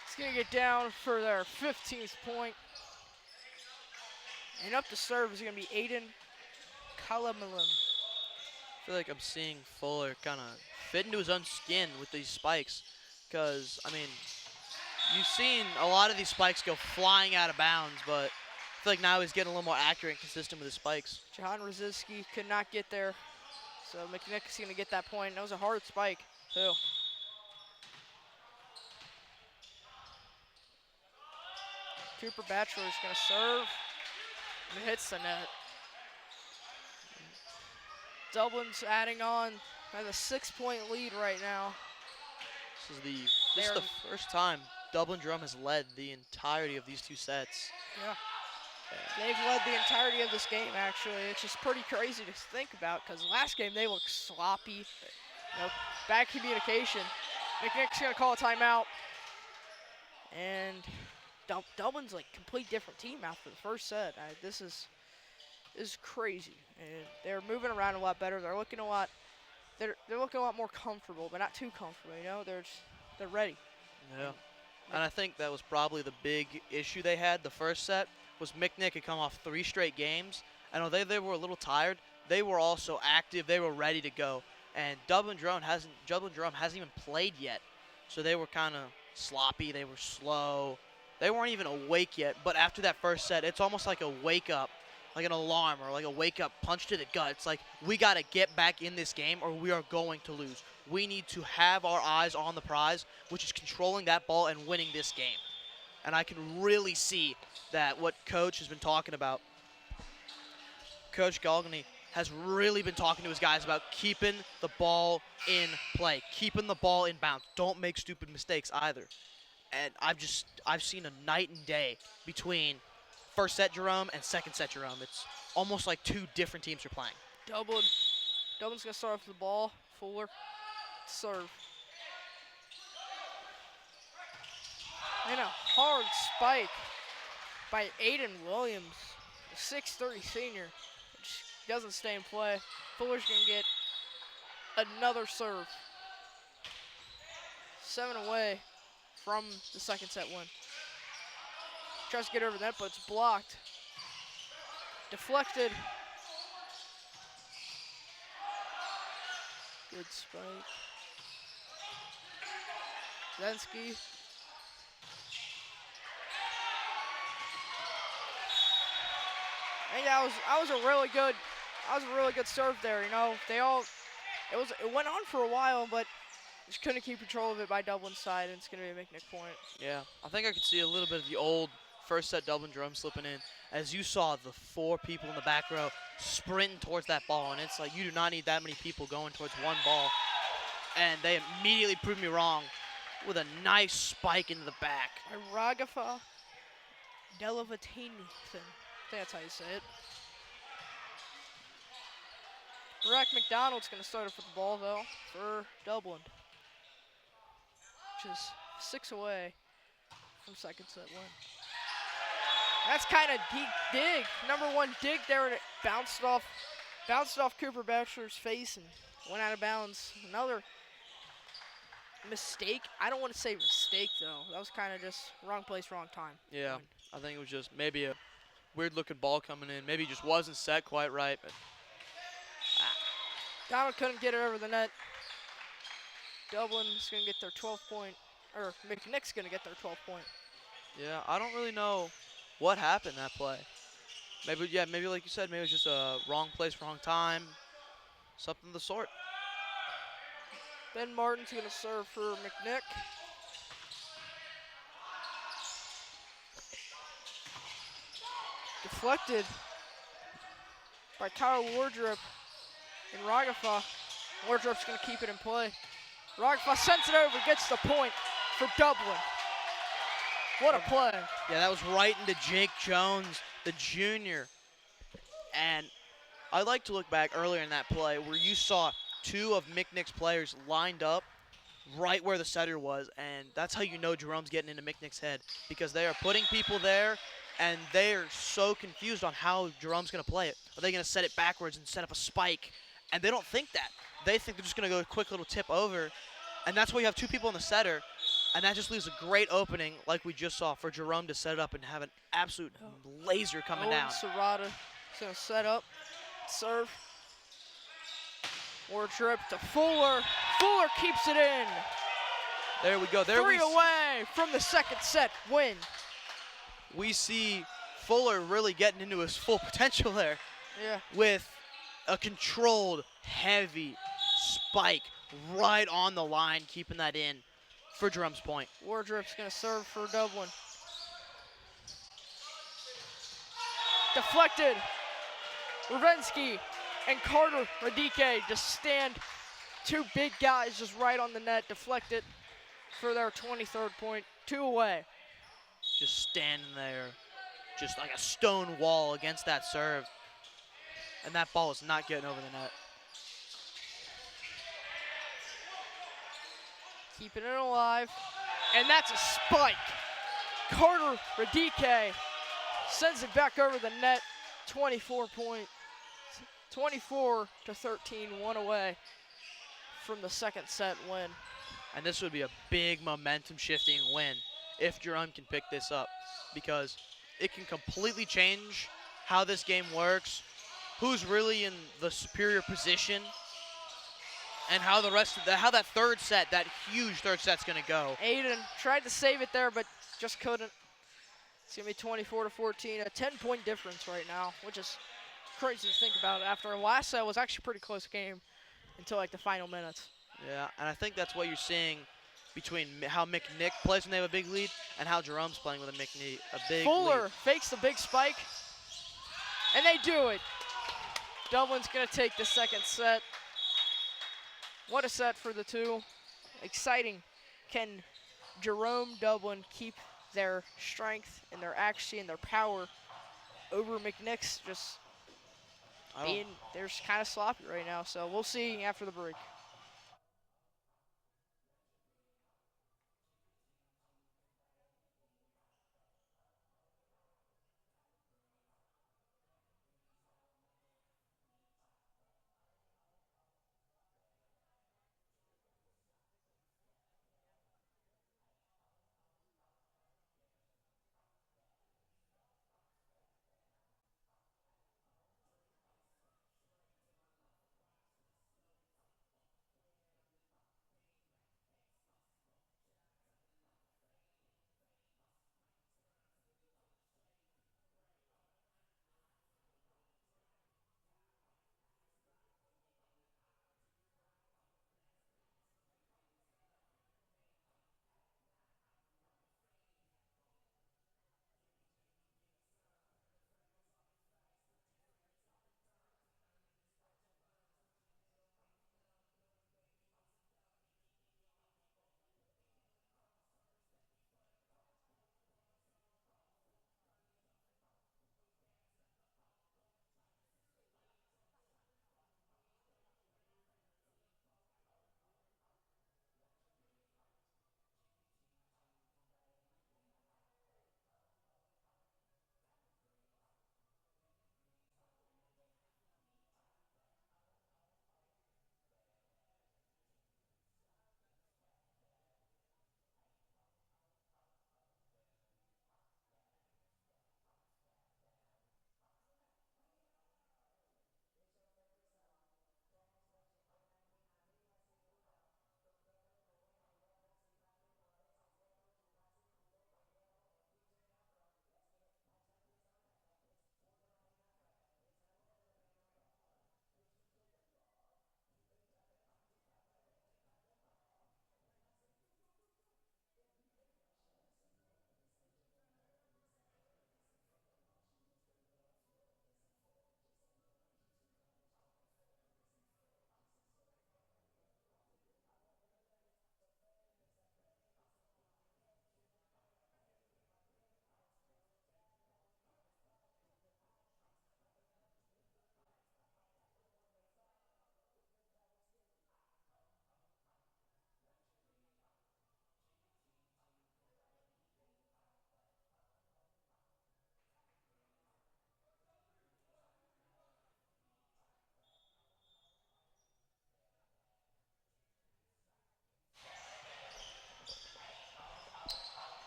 It's going to get down for their 15th point. And up to serve is going to be Aiden Kalamalim. I feel like I'm seeing Fuller kind of fit into his own skin with these spikes. Because, I mean, you've seen a lot of these spikes go flying out of bounds, but I feel like now he's getting a little more accurate and consistent with his spikes. Jahan Rosiski could not get there. So McNick is going to get that point. That was a hard spike, too. Cooper Batchelor is going to serve. And it hits the net. Dublin's adding on. Has a 6-point lead right now. This is the first time Dublin Jerome has led the entirety of these two sets. Yeah. They've led the entirety of this game, actually. It's just pretty crazy to think about because last game they looked sloppy. You know, bad communication. McNick's going to call a timeout. And Dublin's like a complete different team after the first set. This is crazy. And they're moving around a lot better. They're looking a lot more comfortable, but not too comfortable. You know, they're ready. Yeah. And I think that was probably the big issue they had the first set was McNick had come off 3 straight games. I know they were a little tired. They were also active. They were ready to go. And Dublin Jerome hasn't even played yet. So they were kind of sloppy. They were slow. They weren't even awake yet. But after that first set, it's almost like a wake up, like an alarm or like a wake up punch to the gut. It's like we got to get back in this game or we are going to lose. We need to have our eyes on the prize, which is controlling that ball and winning this game. And I can really see that what Coach has been talking about. Coach Galgany has really been talking to his guys about keeping the ball in play, keeping the ball in bounds. Don't make stupid mistakes either. And I've seen a night and day between first set Jerome and second set Jerome. It's almost like 2 different teams are playing. Dublin's going to start off with the ball. Fuller, serve. And a hard spike by Aiden Williams, the 6'3" senior, which doesn't stay in play. Fuller's going to get another serve. 7 away from the second set win. Tries to get over that, but it's blocked. Deflected. Good spike. Zensky. I think that was a really good serve there. You know, it went on for a while, but just couldn't keep control of it by Dublin's side, and it's going to be a McNick point. Yeah, I think I could see a little bit of the old first set Dublin Jerome slipping in. As you saw the 4 people in the back row sprinting towards that ball, and it's like you do not need that many people going towards one ball. And they immediately proved me wrong with a nice spike into the back. Ragafa Delavatini. I think that's how you say it. Barack McDonald's going to start off with the ball, though, for Dublin. Which is 6 away from second set win. That's kind of deep dig. Number 1 dig there, and it bounced off Cooper Batchelor's face and went out of bounds. Another mistake. I don't want to say mistake, though. That was kind of just wrong place, wrong time. Yeah, I think it was just maybe a weird-looking ball coming in. Maybe it just wasn't set quite right. But Donald couldn't get it over the net. Dublin's going to get their 12th point. or McNick's gonna get their 12th point. Yeah, I don't really know what happened that play. Maybe, yeah, maybe like you said, maybe it was just a wrong place, wrong time, something of the sort. Ben Martin's gonna serve for McNick. Deflected by Kyle Wardrop and Ragafa. Wardrop's gonna keep it in play. Ragafa sends it over, gets the point for Dublin. What a play. Yeah, that was right into Jake Jones, the junior. And I like to look back earlier in that play where you saw two of McNick's players lined up right where the setter was, and that's how you know Jerome's getting into McNick's head, because they are putting people there, and they are so confused on how Jerome's going to play it. Are they going to set it backwards and set up a spike? And they don't think that. They think they're just going to go a quick little tip over, and that's why you have two people in the setter, and that just leaves a great opening, like we just saw, for Jerome to set it up and have an absolute laser coming down. Serrata is going to set up, serve. Wardrop to Fuller. Fuller keeps it in. There we go. Three away from the second set win. We see Fuller really getting into his full potential there. Yeah. With a controlled, heavy spike right on the line, keeping that in for Jerome's point. Wardrop's going to serve for Dublin. Deflected. Ravensky and Carter Radike just stand. Two big guys just right on the net, deflected for their 23rd point. 2 away. Just standing there, just like a stone wall against that serve. And that ball is not getting over the net. Keeping it alive. And that's a spike. Carter Radike sends it back over the net. 24 point. 24 to 13, 1 away from the second set win. And this would be a big momentum shifting win if Jerome can pick this up, because it can completely change how this game works, who's really in the superior position, and how the rest of how that third set, that huge third set's gonna go. Aiden tried to save it there, but just couldn't. It's gonna be 24 to 14, a 10-point difference right now, which is crazy to think about. After our last set was actually a pretty close game until like the final minutes. Yeah, and I think that's what you're seeing between how McNick plays when they have a big lead and how Jerome's playing with a big Fuller lead. fakes the big spike, and they do it. Dublin's gonna take the second set. What a set for the two. Exciting. Can Jerome Dublin keep their strength and their accuracy and their power over McNick's just they're kind of sloppy right now, so we'll see after the break.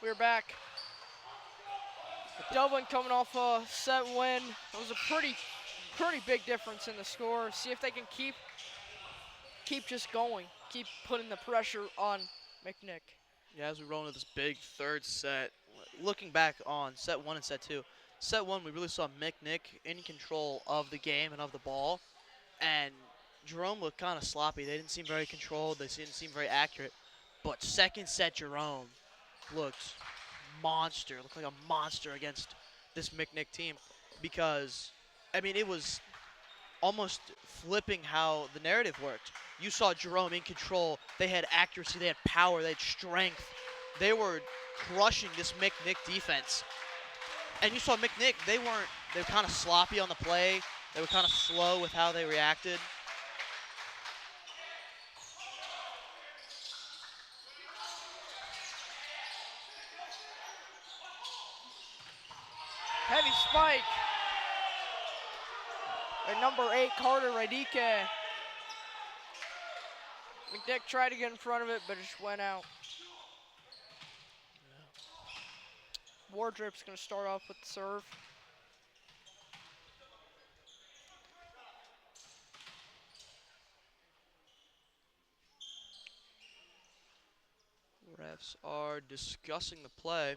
We're back. Dublin coming off a set win. It was a pretty big difference in the score. See if they can keep just going, keep putting the pressure on McNick. Yeah, as we roll into this big third set, looking back on set 1 and set 2, set 1 we really saw McNick in control of the game and of the ball, and Jerome looked kind of sloppy. They didn't seem very controlled. They didn't seem very accurate. But second set, Jerome looked looked like a monster against this McNick team because, I mean, it was almost flipping how the narrative worked. You saw Jerome in control. They had accuracy, they had power, they had strength. They were crushing this McNick defense. And you saw McNick, they were kind of sloppy on the play. They were kind of slow with how they reacted. Heavy spike. And number 8, Carter Radike. McNick tried to get in front of it, but it just went out. Wardrop's going to start off with the serve. Refs are discussing the play.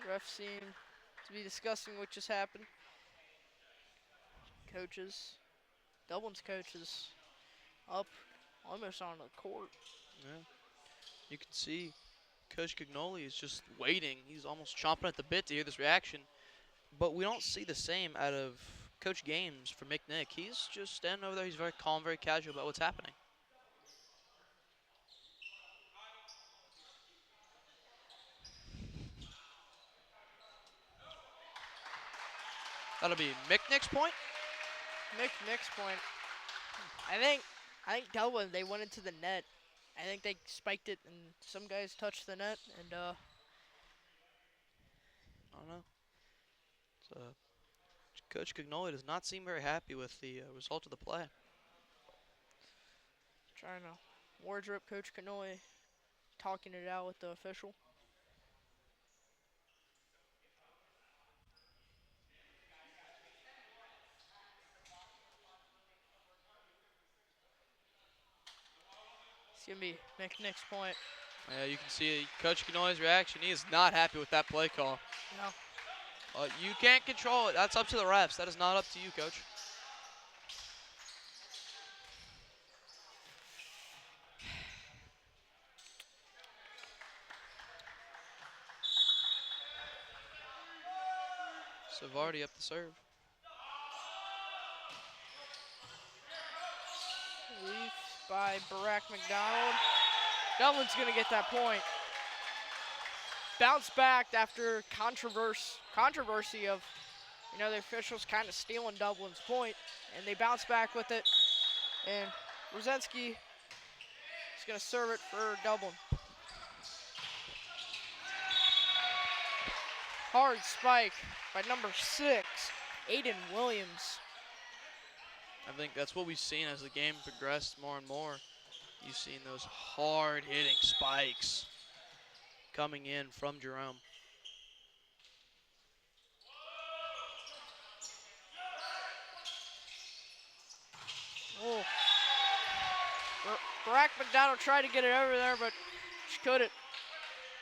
Refs seem to be discussing what just happened. Dublin's coaches up almost on the court. Yeah. You can see Coach Cagnoli is just waiting. He's almost chomping at the bit to hear this reaction. But we don't see the same out of Coach Games for McNick. He's just standing over there. He's very calm, very casual about what's happening. That'll be McNick's point. McNick's point. I think Dublin, they went into the net. I think they spiked it and some guys touched the net and I don't know. So, Coach Cagnoli does not seem very happy with the result of the play. trying to wardrobe Coach Cagnoli talking it out with the official. It's going to be McNick's point. Yeah, you can see Coach Cagnoli's reaction. He is not happy with that play call. No. You can't control it. That's up to the refs. That is not up to you, Coach. Savardi up the serve. Relief by Barack McDonald. Dublin's going to get that point. Bounce back after controversy of, the officials kind of stealing Dublin's point, and they bounce back with it. And Rosensky is going to serve it for Dublin. Hard spike by number 6, Aiden Williams. I think that's what we've seen as the game progressed more and more. You've seen those hard-hitting spikes coming in from Jerome. Oh. Barack McDonald tried to get it over there, but she couldn't.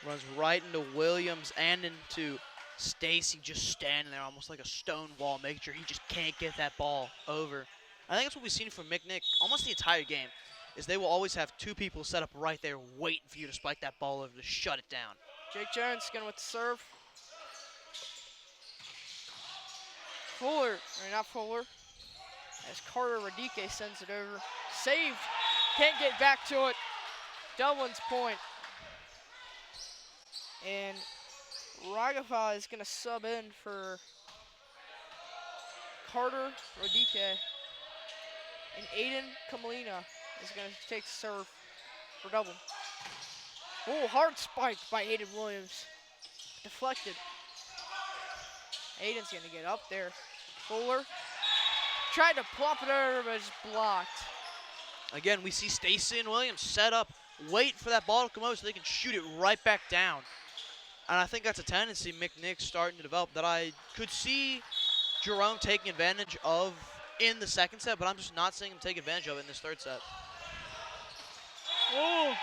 Runs right into Williams and into Stacy, just standing there almost like a stone wall, making sure he just can't get that ball over. I think that's what we've seen from McNick almost the entire game, is they will always have 2 people set up right there waiting for you to spike that ball over to shut it down. Jake Jones going with the serve. Not Fuller, as Carter Radike sends it over. Saved, can't get back to it. Dublin's point. And Ragafa is going to sub in for Carter Radike. And Aiden Kamalina is going to take the serve for Dublin. Oh, hard spike by Aiden Williams. Deflected. Aiden's going to get up there. Fuller tried to plop it over, but it's blocked. Again, we see Stacy and Williams set up, wait for that ball to come over so they can shoot it right back down. And I think that's a tendency McNick's starting to develop that I could see Jerome taking advantage of in the second set, but I'm just not seeing him take advantage of it in this third set. Oh.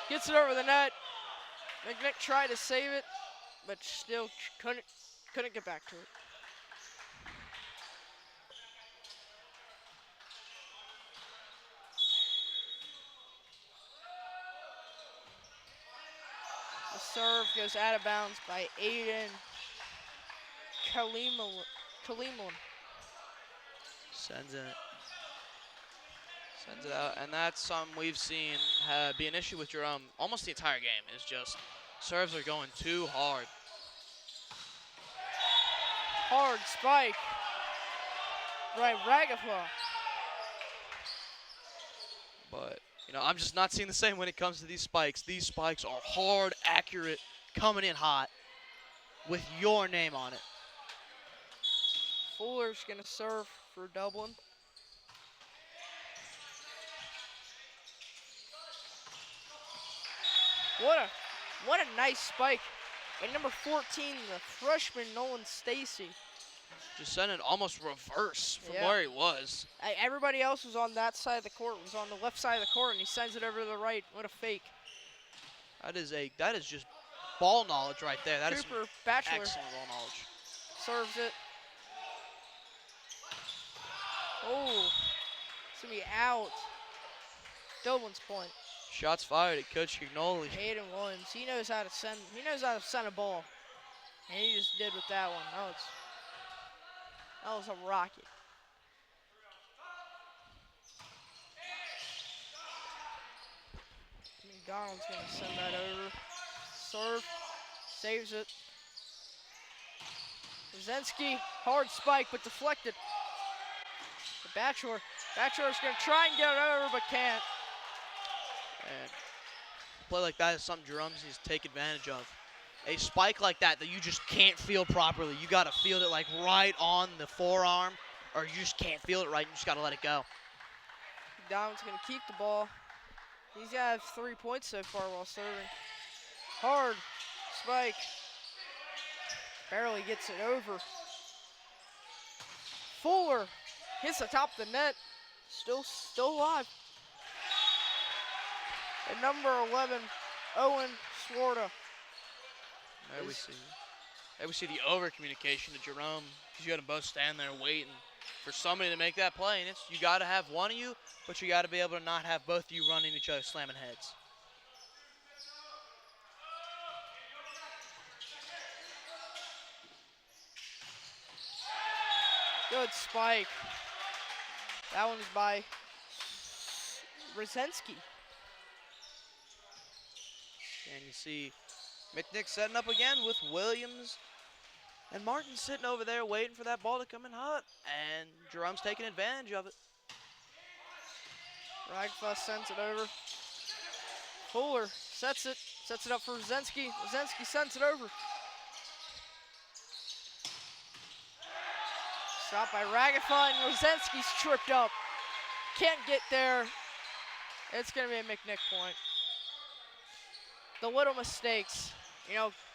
Gets it over the net. McNick tried to save it, but still couldn't get back to it. The serve goes out of bounds by Aiden Kalimon. Sends it out, and that's something we've seen be an issue with Jerome almost the entire game, is just serves are going too hard. Hard spike. Right, Ragafla. But, you know, I'm just not seeing the same when it comes to these spikes. These spikes are hard, accurate, coming in hot with your name on it. Fuller's gonna serve for Dublin. What a nice spike by number 14, the freshman Nolan Stacy. Just sent it almost reverse from Yeah. where he was. Everybody else was on that side of the court, was on the left side of the court, and he sends it over to the right. What a fake. That is just ball knowledge right there. That is some Cooper, Bachelor, excellent ball knowledge. serves it. Oh, it's gonna be out. Dublin's point. Shots fired at Coach Gignoli. Hayden Williams, he knows how to send a ball. And he just did with that one. That was a rocket. McDonald's gonna send that over. Serve, saves it. Brzezinski, hard spike, but deflected. The Bachelor's gonna try and get it over, but can't. And a play like that is something Jerome needs to take advantage of. A spike like that you just can't field properly. You got to field it like right on the forearm, or you just can't field it right. You just got to let it go. McDonald's gonna keep the ball. He's got to have 3 points so far while serving. Hard spike. Barely gets it over. Fuller hits the top of the net. Still alive. And number 11, Owen Swarta. There we see the over communication to Jerome, because you got to both stand there waiting for somebody to make that play, and you got to have one of you, but you got to be able to not have both of you running each other slamming heads. Good spike. That one's by Brzezinski. And you see McNick setting up again with Williams and Martin sitting over there waiting for that ball to come in hot, and Jerome's taking advantage of it. Ragfuss sends it over. Fuller sets it up for Brzezinski. Brzezinski sends it over. Stopped by Ragafa, and Brzezinski's tripped up. Can't get there. It's going to be a McNick point. The little mistakes,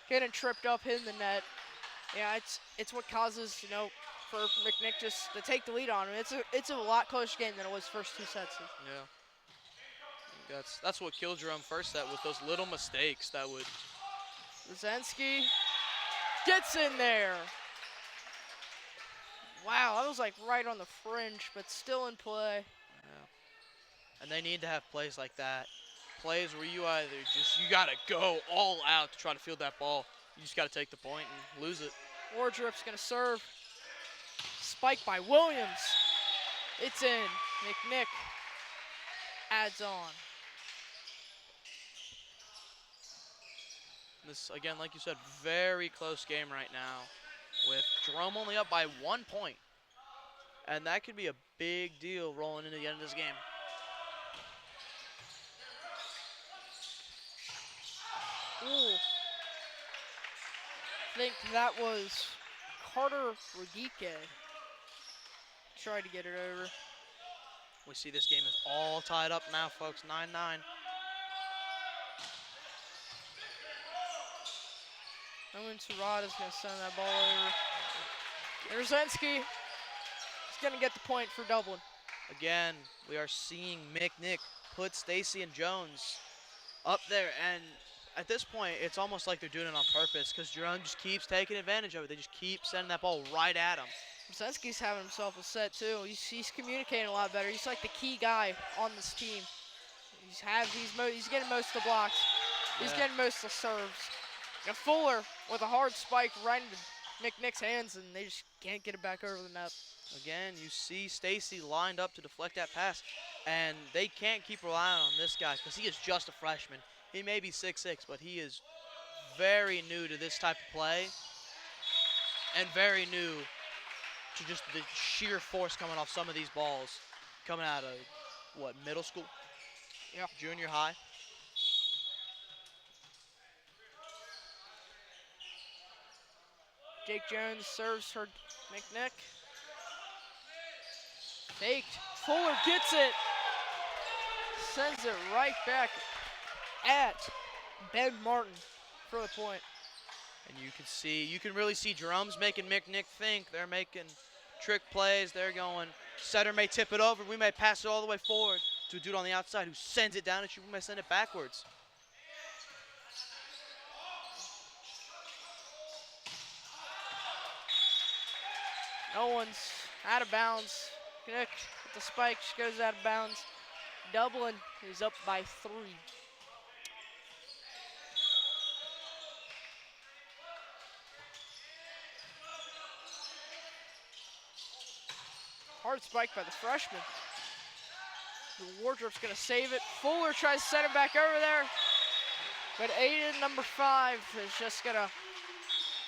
getting tripped up, hitting the net. Yeah, it's what causes, for McNick just to take the lead on him. It's a lot closer game than it was first 2 sets. Yeah. That's what killed Jerome first set, with those little mistakes that would. Brzezinski gets in there. Wow, that was like right on the fringe, but still in play. Yeah. And they need to have plays like that. Plays where you got to go all out to try to field that ball. You just got to take the point and lose it. Wardrop's going to serve. Spike by Williams. It's in. McNick adds on. This, again, like you said, very close game right now, with Jerome only up by 1 point. And that could be a big deal rolling into the end of this game. Ooh. I think that was Carter Rodike. Tried to get it over. We see this game is all tied up now, folks, 9-9. Owen Serrata's going to send that ball over. Jarzynski is going to get the point for Dublin. Again, we are seeing McNick put Stacy and Jones up there, and at this point, it's almost like they're doing it on purpose because Jerome just keeps taking advantage of it. They just keep sending that ball right at him. Jarzynski's having himself a set too. He's communicating a lot better. He's like the key guy on this team. He's getting most of the blocks. He's getting most of the serves. And Fuller with a hard spike right into McNick's hands, and they just can't get it back over the net. Again, you see Stacy lined up to deflect that pass, and they can't keep relying on this guy because he is just a freshman. He may be 6'6", but he is very new to this type of play and very new to just the sheer force coming off some of these balls coming out of, what, middle school? Yeah. Junior high. Jake Jones serves for McNick. Faked. Fuller gets it. Sends it right back at Ben Martin for the point. And you can really see Jerome's making McNick think. They're making trick plays. They're going, setter may tip it over. We may pass it all the way forward to a dude on the outside who sends it down at you. We may send it backwards. No one's out of bounds. McNick with the spike, just goes out of bounds. Dublin is up by 3. Hard spike by the freshman. The Wardrobe's gonna save it. Fuller tries to set it back over there. But Aiden, number 5, is just gonna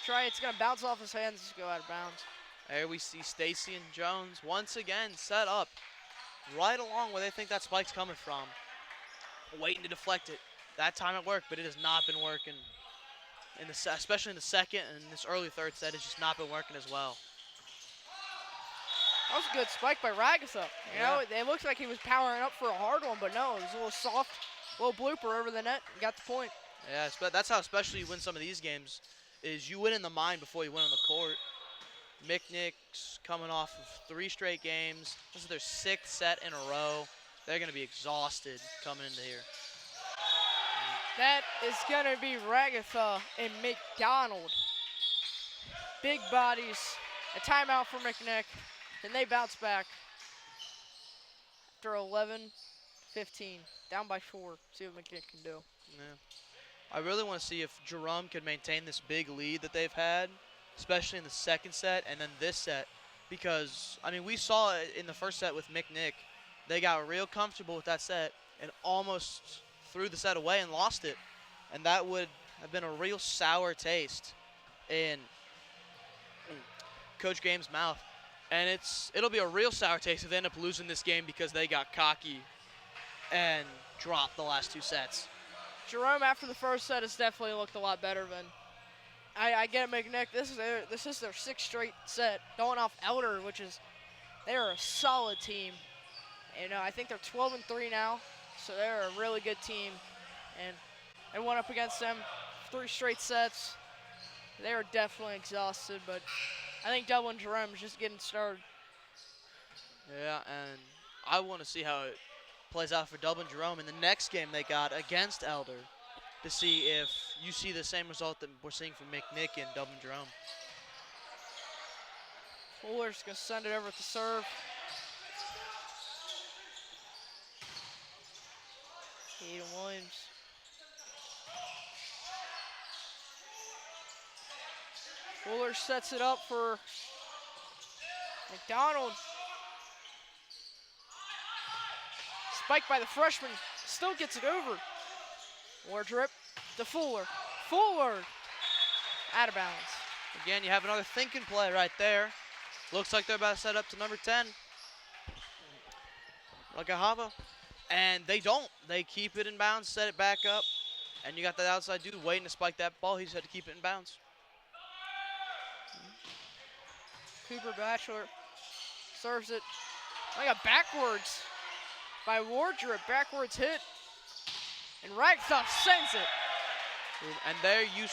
try. It's gonna bounce off his hands, just go out of bounds. There we see Stacy and Jones once again set up right along where they think that spike's coming from. Waiting to deflect it. That time it worked, but it has not been working. Especially in the second and this early third set, it's just not been working as well. That was a good spike by Ragatha. You know, it looked like he was powering up for a hard one, but no, it was a little soft, little blooper over the net and got the point. Yeah, that's how especially you win some of these games, is you win in the mind before you win on the court. McNick's coming off of 3 straight games. This is their 6th set in a row. They're going to be exhausted coming into here. That is going to be Ragatha and McDonald. Big bodies. A timeout for McNick. And they bounce back after 11-15. Down by 4. See what McNick can do. Yeah. I really want to see if Jerome can maintain this big lead that they've had, especially in the second set and then this set, because, I mean, we saw it in the first set with McNick. They got real comfortable with that set and almost threw the set away and lost it, and that would have been a real sour taste in Coach Game's mouth, and it'll be a real sour taste if they end up losing this game because they got cocky and dropped the last 2 sets. Jerome, after the first set, has definitely looked a lot better than I get McNick. This is their 6th straight set, going off Elder, which is they're a solid team. You know, I think they're 12-3 now, so they're a really good team. And they went up against them 3 straight sets. They are definitely exhausted, but I think Dublin Jerome is just getting started. Yeah, and I want to see how it plays out for Dublin Jerome in the next game they got against Elder, to see if you see the same result that we're seeing from McNick and Dublin Jerome. Fuller's going to send it over with the serve. Aiden Williams. Fuller sets it up for McDonald. Spike by the freshman, still gets it over. More drip to Fuller. Fuller out of bounds. Again, you have another thinking play right there. Looks like they're about to set up to number 10. Lagahava. And they don't. They keep it in bounds, set it back up. And you got that outside dude waiting to spike that ball. He just had to keep it in bounds. Cooper Batchelor serves it like a backwards by Wardrop. Backwards hit. And Ragtop sends it. And there you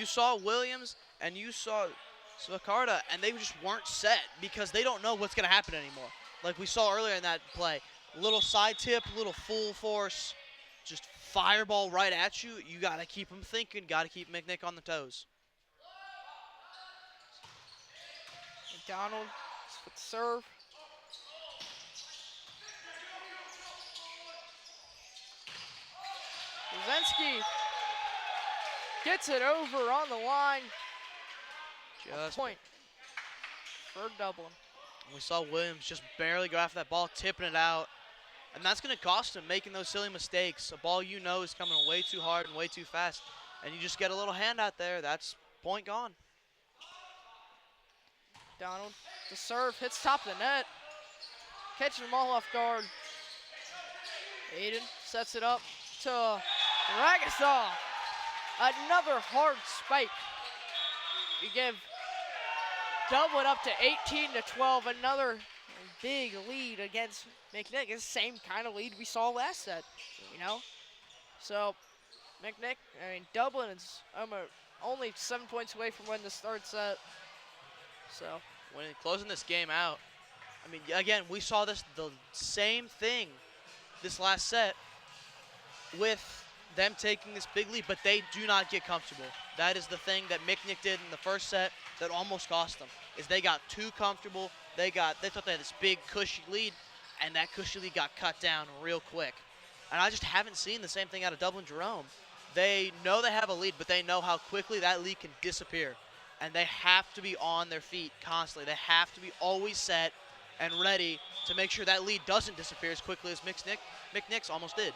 saw Williams and you saw Svakarta, and they just weren't set because they don't know what's going to happen anymore. Like we saw earlier in that play, little side tip, little full force, just fireball right at you. You got to keep them thinking, got to keep McNick on the toes. McDonald with the serve. Brzezinski gets it over on the line. Just Point for Dublin. we saw Williams just barely go after that ball, tipping it out. And that's going to cost him making those silly mistakes. A ball you know is coming way too hard and way too fast. And you just get a little hand out there. That's point gone. Donald, the serve, hits top of the net. Catching them all off guard. Aiden sets it up to Ragasaw. Another hard spike. We give Dublin up to 18-12. Another big lead against McNick. It's the same kind of lead we saw last set, you know? So, Dublin is only 7 points away from winning this third set. So, When closing this game out, I mean, again, we saw the same thing this last set with them taking this big lead, but they do not get comfortable. That is the thing that McNick did in the first set that almost cost them, is they got too comfortable. They thought they had this big cushy lead, and that cushy lead got cut down real quick. And I just haven't seen the same thing out of Dublin Jerome. They know they have a lead, but they know how quickly that lead can disappear. And they have to be on their feet constantly. They have to be always set and ready to make sure that lead doesn't disappear as quickly as McNick's almost did.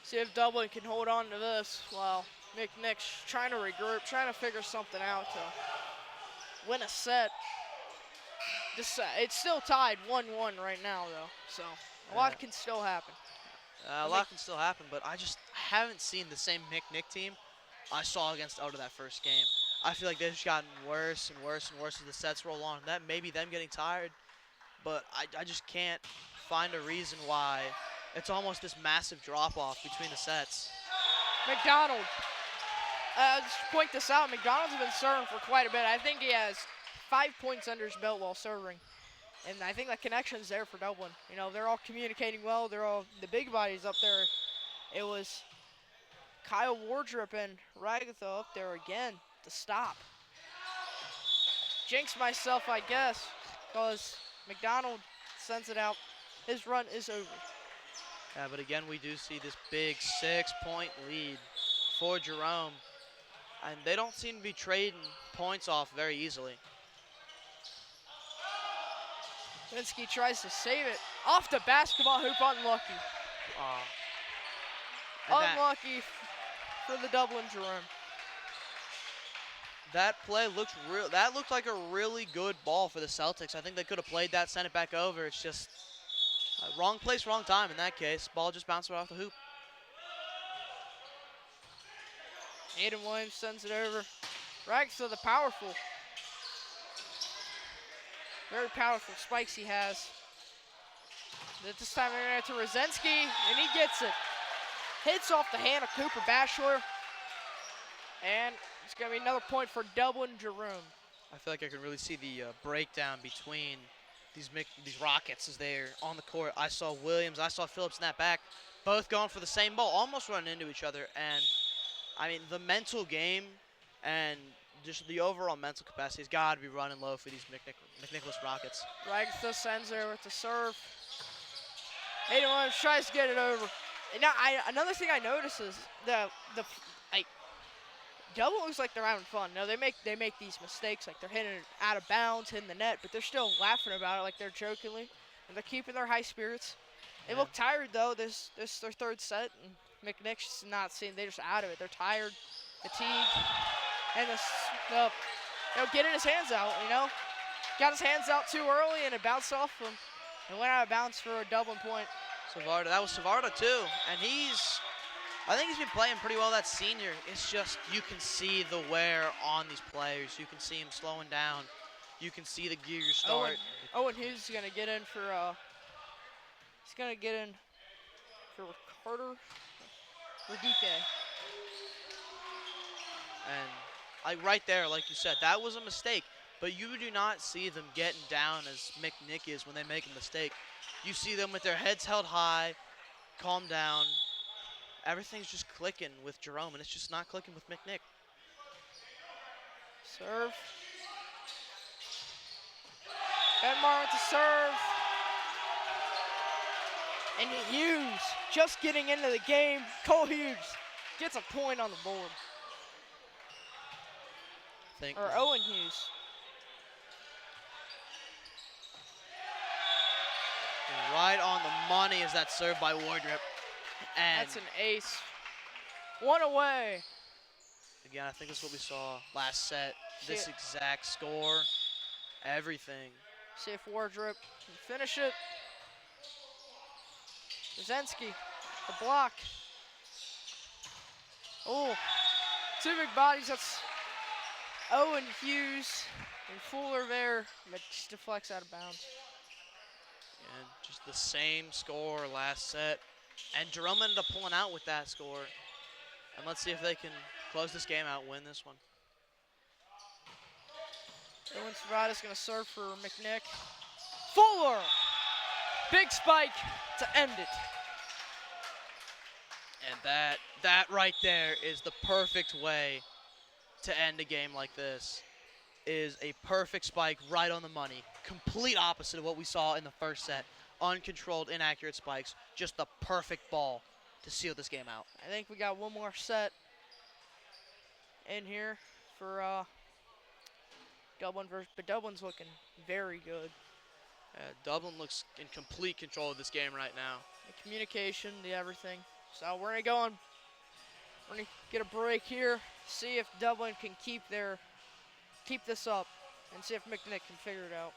see if Dublin can hold on to this while McNick's trying to regroup, trying to figure something out to win a set. It's still tied 1-1 right now, though, so a lot can still happen. A lot can still happen, but I just haven't seen the same McNick team I saw against Elder that first game. I feel like they've just gotten worse and worse and worse as the sets roll on. That may be them getting tired, but I just can't find a reason why it's almost this massive drop-off between the sets. McDonald, just point this out, McDonald's been serving for quite a bit. I think he has 5 points under his belt while serving. And I think that connection's there for Dublin. You know, they're all communicating well. They're all the big bodies up there. It was Kyle Wardrop and Ragatha up there again to stop. Jinx myself, I guess, because McDonald sends it out. His run is over. Yeah, but again, we do see this big 6-point lead for Jerome. And they don't seem to be trading points off very easily. Vinsky tries to save it. Off the basketball hoop, unlucky. Unlucky for the Dublin Jerome. That play looked looked like a really good ball for the Celtics. I think they could have played that, sent it back over. It's just wrong place, wrong time in that case. Ball just bounced right off the hoop. Aiden Williams sends it over. Rags to the powerful. Very powerful spikes he has. This time they're going to Rzezinski, and he gets it. Hits off the hand of Cooper Bachelor. And it's going to be another point for Dublin Jerome. I feel like I can really see the breakdown between these Rockets as they're on the court. I saw Williams, I saw Phillips snap back, both going for the same ball, almost running into each other. And, I mean, the mental game and just the overall mental capacity has got to be running low for these McNicholas Rockets. Ragatha sends there with the serve. Aiden Williams tries to get it over. And now another thing I notice is Dublin looks like they're having fun. No, they make these mistakes, like they're hitting it out of bounds, hitting the net, but they're still laughing about it like they're jokingly, and they're keeping their high spirits. They look tired though. This their third set, and McNick's not seeing. They're just out of it. They're tired, fatigued, and getting his hands out. You know, got his hands out too early, and it bounced off him. It went out of bounds for a Dublin point. Savarda, that was Savarda too, and I think he's been playing pretty well, that senior. It's just you can see the wear on these players. You can see him slowing down. You can see the gears start. Owen Hughes is gonna get in for Carter Radike. And like right there, like you said, that was a mistake. But you do not see them getting down as McNick is when they make a mistake. You see them with their heads held high, calm down. Everything's just clicking with Jerome, and it's just not clicking with McNick. Serve. Benmar with the serve. And Hughes just getting into the game. Cole Hughes gets a point on the board. Or Owen Hughes. Right on the money is that serve by Wardrip. And that's an ace. One away. again, I think that's what we saw last set. This exact score, everything. See if Wardrip can finish it. Brzezinski, the block. Oh, two big bodies. That's Owen Hughes and Fuller there, but just deflects out of bounds. And just the same score last set. And Jerome ended up pulling out with that score. And let's see if they can close this game out, win this one. Owen Serrata's gonna serve for McNick. Fuller! Big spike to end it. And that right there is the perfect way to end a game like this. Is a perfect spike right on the money. Complete opposite of what we saw in the first set. Uncontrolled, inaccurate spikes. Just the perfect ball to seal this game out. I think we got one more set in here for Dublin, but Dublin's looking very good. Dublin looks in complete control of this game right now. The communication, the everything. So we're gonna go on. We're gonna get a break here. See if Dublin can keep this up, and see if McNick can figure it out.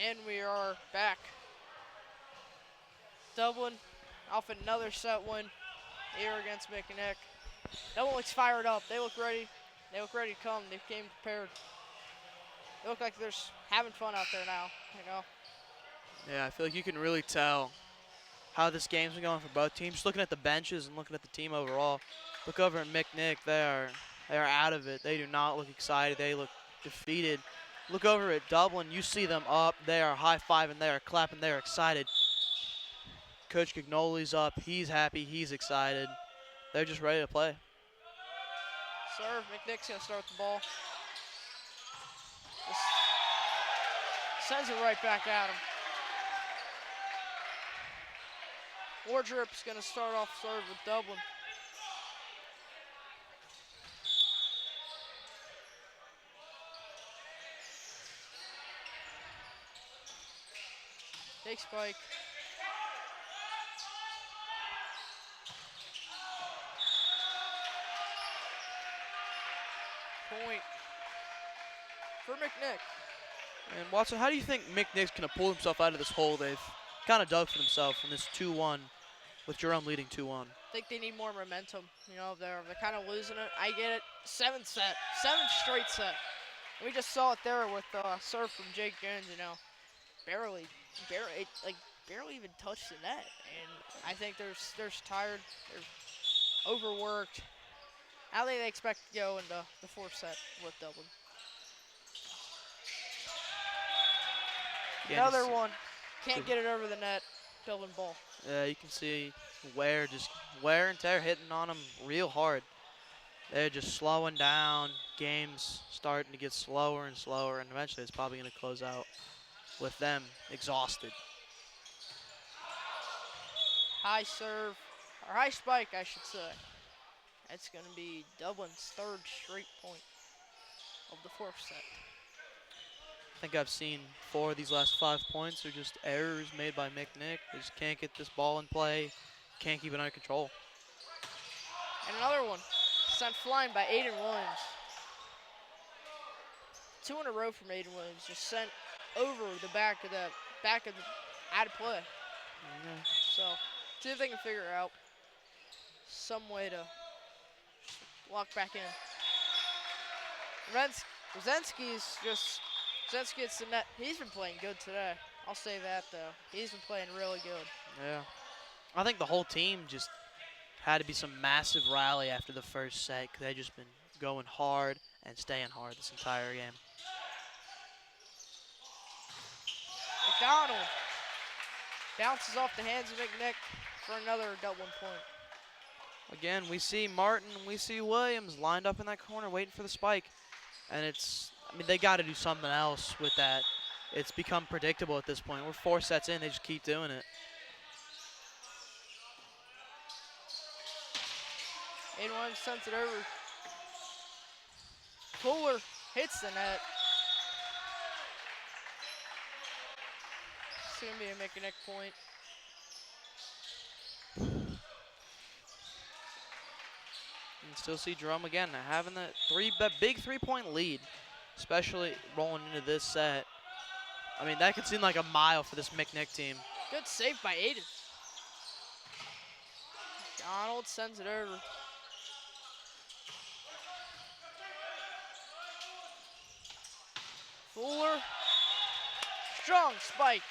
And we are back. Dublin off another set win here against McNick. Dublin looks fired up. They look ready. They look ready to come. They came prepared. They look like they're having fun out there now, you know. Yeah, I feel like you can really tell how this game's been going for both teams. Just looking at the benches and looking at the team overall. Look over at McNick. They are They are out of it. They do not look excited. They look defeated. Look over at Dublin. You see them up. They are high-fiving. They are clapping. They are excited. Coach McNicholas up. He's happy. He's excited. They're just ready to play. Serve. McNick's going to start the ball. Just sends it right back at him. Wardrop's going to start off serve with Dublin. Take spike. Point for McNick. And Watson, how do you think McNick's going to pull himself out of this hole they've kind of dug for themselves from this 2-1 with Jerome leading 2-1? I think they need more momentum. You know, they're kind of losing it. I get it. 7th set, 7th straight set. We just saw it there with serve from Jake Jones. You know, barely even touched the net. And I think they're tired. They're overworked. How do they expect to go into the 4th set with Dublin? Another one. Can't get it over the net. Dublin ball. Yeah, you can see wear and tear hitting on them real hard. They're just slowing down. Game's starting to get slower and slower, and eventually it's probably going to close out with them exhausted. High serve, or high spike, I should say. That's going to be Dublin's 3rd straight point of the 4th set. I think I've seen 4 of these last 5 points are just errors made by McNick. They just can't get this ball in play, can't keep it under control. And another one sent flying by Aiden Williams. 2 in a row from Aiden Williams, just sent over the back of the out of play. Yeah. So see if they can figure out some way to lock back in. Rosensky's hits the net. He's been playing good today. I'll say that though. He's been playing really good. Yeah. I think the whole team just had to be some massive rally after the first set because they've just been going hard and staying hard this entire game. McDonald bounces off the hands of McNick for another Dublin point. Again, we see Martin, we see Williams lined up in that corner waiting for the spike. And they got to do something else with that. It's become predictable at this point. We're 4 sets in, they just keep doing it. Aiden Williams sends it over. Fuller hits the net. It's going to be a McNick point. And still see Jerome again having that big 3-point lead, especially rolling into this set. I mean, that could seem like a mile for this McNick team. Good save by Aiden. Donald sends it over. Fuller. Strong spike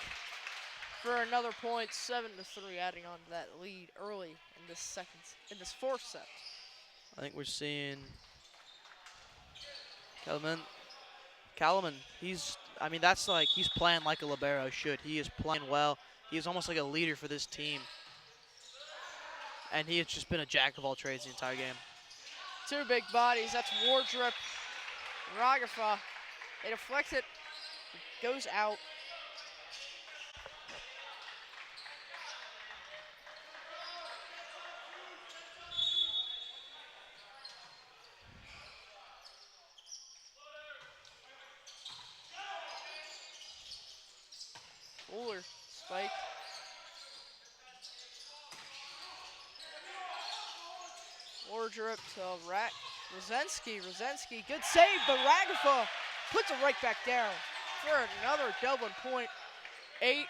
for another point, 7-3, adding on to that lead early in this 4th set. I think we're seeing Kalaman. He's playing like a libero should. He is playing well. He is almost like a leader for this team. And he has just been a jack of all trades the entire game. 2 big bodies. That's Wardrop and Ragafa. They deflect it. It goes out. Fuller, spike. Wardrop to Rosensky. Rosensky, good save, but Ragafa puts it right back down for another Dublin point, 8-4.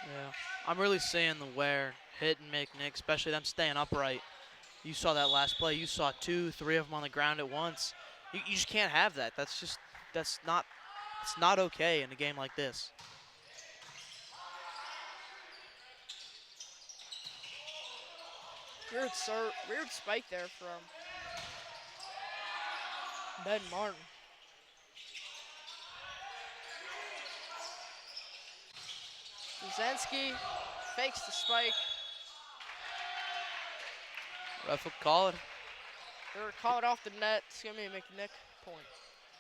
Yeah, I'm really seeing the wear hitting McNick, especially them staying upright. You saw that last play. You saw 2, 3 of them on the ground at once. You just can't have that. It's not okay in a game like this. Weird spike there from Ben Martin. Brzezinski fakes the spike. Ref will call it. They're call it off the net. It's going to be a McNick point.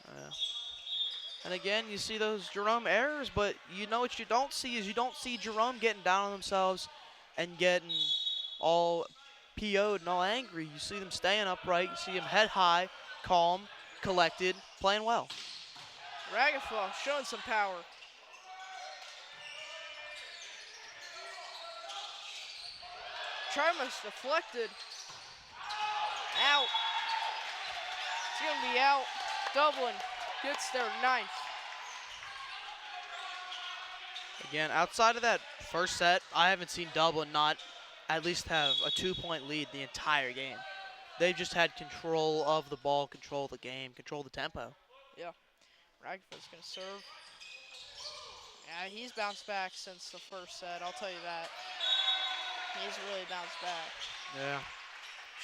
Yeah. And again, you see those Jerome errors, but you know what you don't see is you don't see Jerome getting down on themselves and getting all PO'd and all angry. You see them staying upright. You see them head high, calm, collected, playing well. Ragafall showing some power. Charmas deflected. Out. It's going to be out. Dublin gets their 9th. Again, outside of that first set, I haven't seen Dublin not at least have a 2-point lead the entire game. They just had control of the ball, control of the game, control the tempo. Ragafall's going to serve. Yeah, he's bounced back since the first set, I'll tell you that. He's really bounced back. Yeah.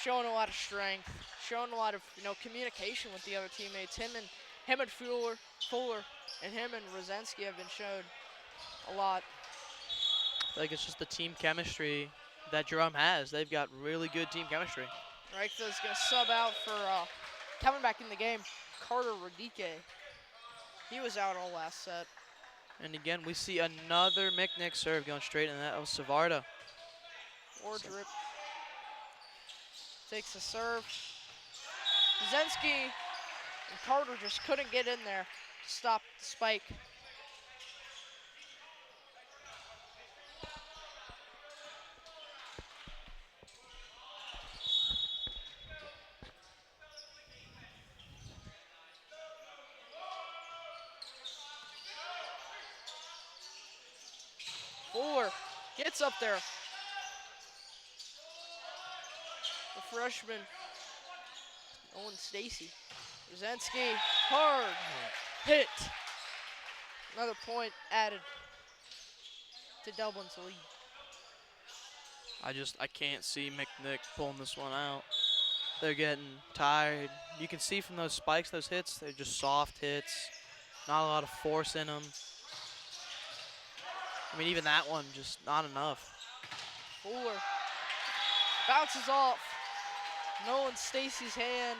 Showing a lot of strength, showing a lot of communication with the other teammates. Him and Fuller, and him and Brzezinski have been showed a lot. I feel like it's just the team chemistry that Jerome has. They've got really good team chemistry. Reichfeld's going to sub out for coming back in the game, Carter Radike. He was out all last set. And again, we see another McNick serve going straight, and that was Savarda. Drip takes the serve. Brzezinski and Carter just couldn't get in there to stop the spike. Fuller gets up there. The freshman, Owen Stacy. Brzezinski, hard hit. Another point added to Dublin's lead. I can't see McNick pulling this one out. They're getting tired. You can see from those spikes, those hits, they're just soft hits. Not a lot of force in them. I mean, even that one, just not enough. Fuller bounces off Nolan Stacy's hand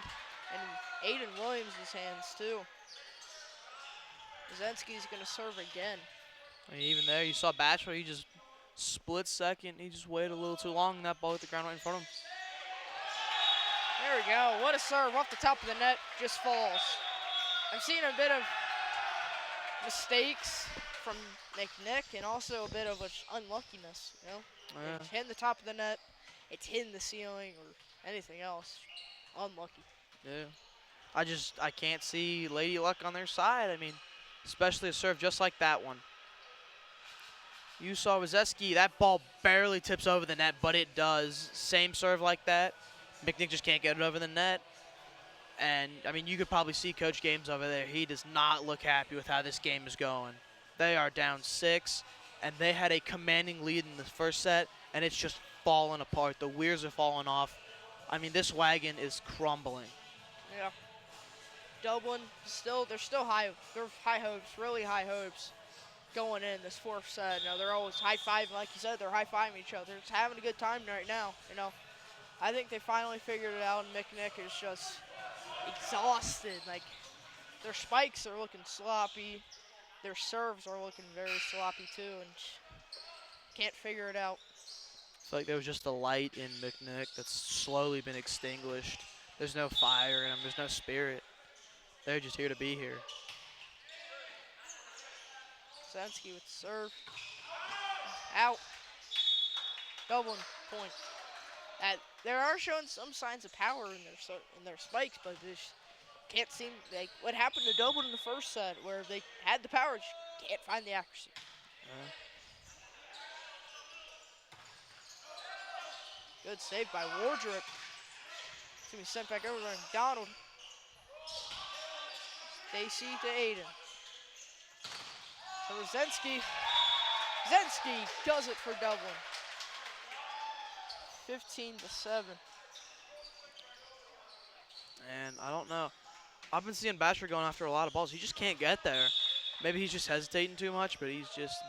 and Aiden Williams' hands too. Brzezinski's gonna serve again. I mean, even there, you saw Batchelor, he just split second. He just waited a little too long, and that ball hit the ground right in front of him. There we go. What a serve off the top of the net, just falls. I've seen a bit of mistakes from McNick and also a bit of unluckiness, Yeah. It's hitting the top of the net, it's hitting the ceiling or anything else. Unlucky. Yeah. I can't see Lady Luck on their side. I mean, especially a serve just like that one. You saw Brzezinski, that ball barely tips over the net, but it does. Same serve like that. McNick just can't get it over the net. And, I mean, you could probably see Coach Games over there. He does not look happy with how this game is going. They are down 6, and they had a commanding lead in the first set, and it's just falling apart. The wheels are falling off. I mean, this wagon is crumbling. Yeah. Dublin, they're still high. They're high hopes, really high hopes going in this fourth set. They're always high-fiving, like you said, they're high-fiving each other. It's having a good time right now, I think they finally figured it out, and McNick is just exhausted. Like, their spikes are looking sloppy. Their serves are looking very sloppy, too, and can't figure it out. It's like there was just a light in McNick that's slowly been extinguished. There's no fire in them. There's no spirit. They're just here to be here. Brzezinski with the serve. Out. Dublin point. They are showing some signs of power in their spikes, but they just can't seem like what happened to Dublin in the first set, where they had the power, just can't find the accuracy. Good save by Wardrip. It's gonna be sent back over to McDonald. Stacy to Aiden. So Brzezinski does it for Dublin. 15-7. And I don't know. I've been seeing Basher going after a lot of balls. He just can't get there. Maybe he's just hesitating too much, but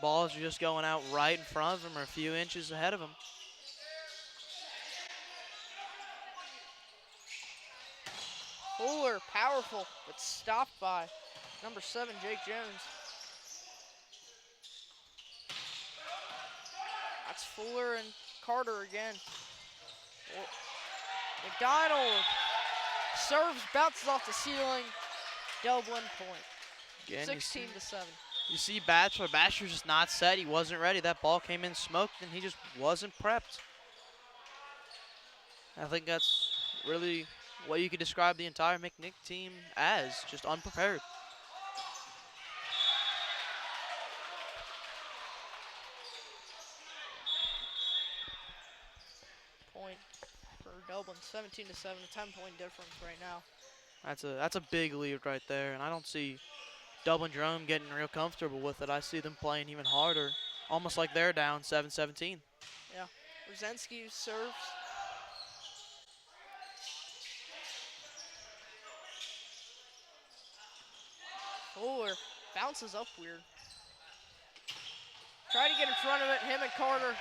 balls are just going out right in front of him or a few inches ahead of him. Fuller, powerful, but stopped by number 7, Jake Jones. That's Fuller and Carter again. McDonald serves, bounces off the ceiling. Dublin point. Again, 16-7. You see Basher's just not set. He wasn't ready. That ball came in smoked, and he just wasn't prepped. I think that's really what you could describe the entire McNick team as, just unprepared. Point for Dublin, 17-7, a 10-point difference right now. That's a big lead right there, and I don't see Dublin Jerome getting real comfortable with it. I see them playing even harder, almost like they're down 7-17. Yeah, Brzezinski serves. Fuller bounces up weird. Tried to get in front of it, him and Carter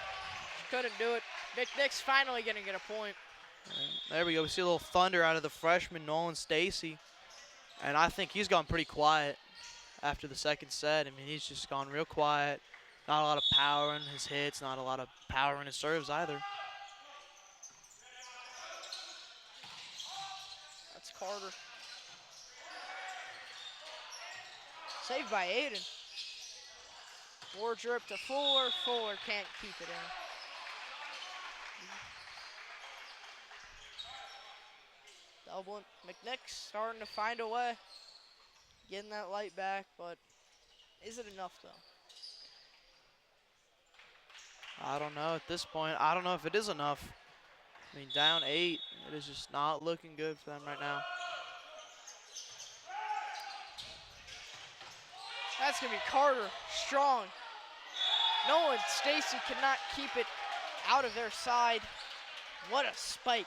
couldn't do it. McNick's finally gonna get a point. There we go. We see a little thunder out of the freshman, Nolan Stacy. And I think he's gone pretty quiet after the second set. I mean, he's just gone real quiet. Not a lot of power in his hits, not a lot of power in his serves either. That's Carter. Saved by Aiden. War drip to Fuller. Fuller can't keep it in. Dublin, McNick's starting to find a way. Getting that light back, but is it enough though? I don't know at this point. I don't know if it is enough. I mean, down 8, it is just not looking good for them right now. That's gonna be Carter, strong. Nolan Stacy cannot keep it out of their side. What a spike.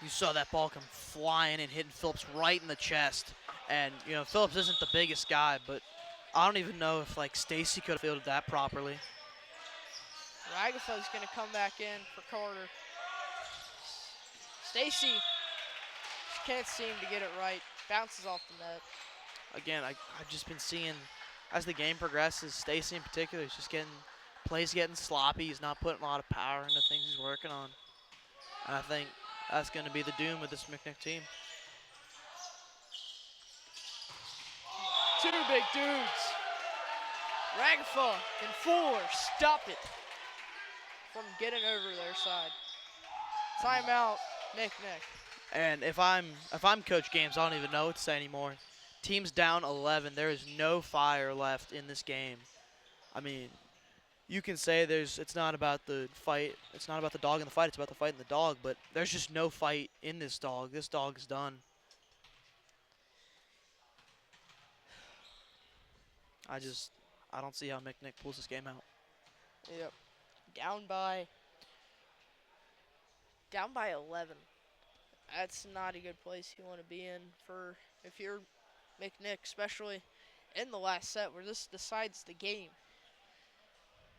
You saw that ball come flying and hitting Phillips right in the chest. And, you know, Phillips isn't the biggest guy, but I don't even know if, like, Stacy could have fielded that properly. Ragafa's gonna come back in for Carter. Stacy can't seem to get it right. Bounces off the net. Again, I've just been seeing, as the game progresses, Stacy in particular is just getting sloppy. He's not putting a lot of power into things he's working on. And I think that's going to be the doom of this McNick team. Two big dudes. Ragafa and Fuller stop it from getting over their side. Timeout, McNick. And if I'm Coach Games, I don't even know what to say anymore. Team's down 11. There is no fire left in this game. I mean, you can say it's not about the fight. It's not about the dog in the fight. It's about the fight in the dog. But there's just no fight in this dog. This dog is done. I don't see how McNick pulls this game out. Yep. Down by 11. That's not a good place you want to be in for if you're McNick, especially in the last set where this decides the game.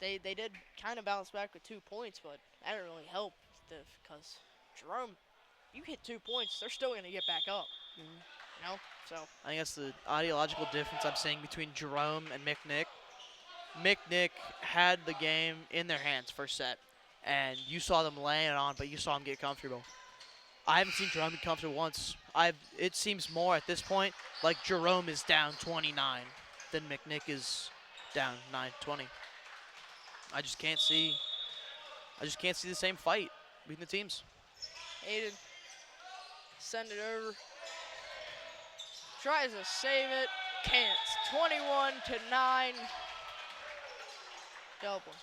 They did kind of bounce back with 2 points, but that didn't really help because Jerome, you hit 2 points, they're still going to get back up. You know, so I think that's the ideological difference I'm seeing between Jerome and McNick. McNick had the game in their hands first set, and you saw them laying it on, but you saw them get comfortable. I haven't seen Jerome get comfortable once. It seems more at this point like Jerome is down 29 than McNick is down 9-20. I just can't see the same fight between the teams. Aiden send it over. Tries to save it. Can't. 21-9. Dublin.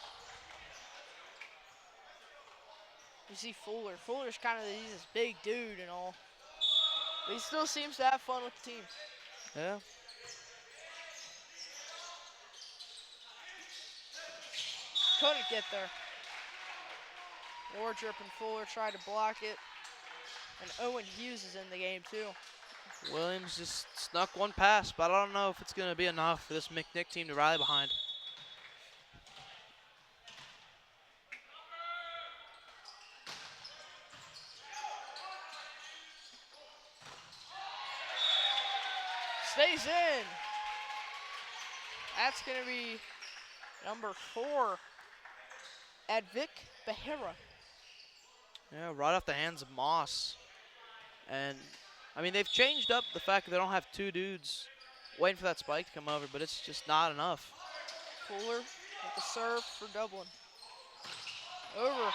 You see Fuller. Fuller's kind of he's this big dude and all. But he still seems to have fun with the team. Yeah. Couldn't get there. Wardrop and Fuller tried to block it. And Owen Hughes is in the game too. Williams just snuck one pass, but I don't know if it's going to be enough for this McNick team to rally behind. Stays in. That's going to be number 4, Advik Behera. Yeah, right off the hands of Moss. And, I mean, they've changed up the fact that they don't have 2 dudes waiting for that spike to come over, but it's just not enough. Fuller with the serve for Dublin. Over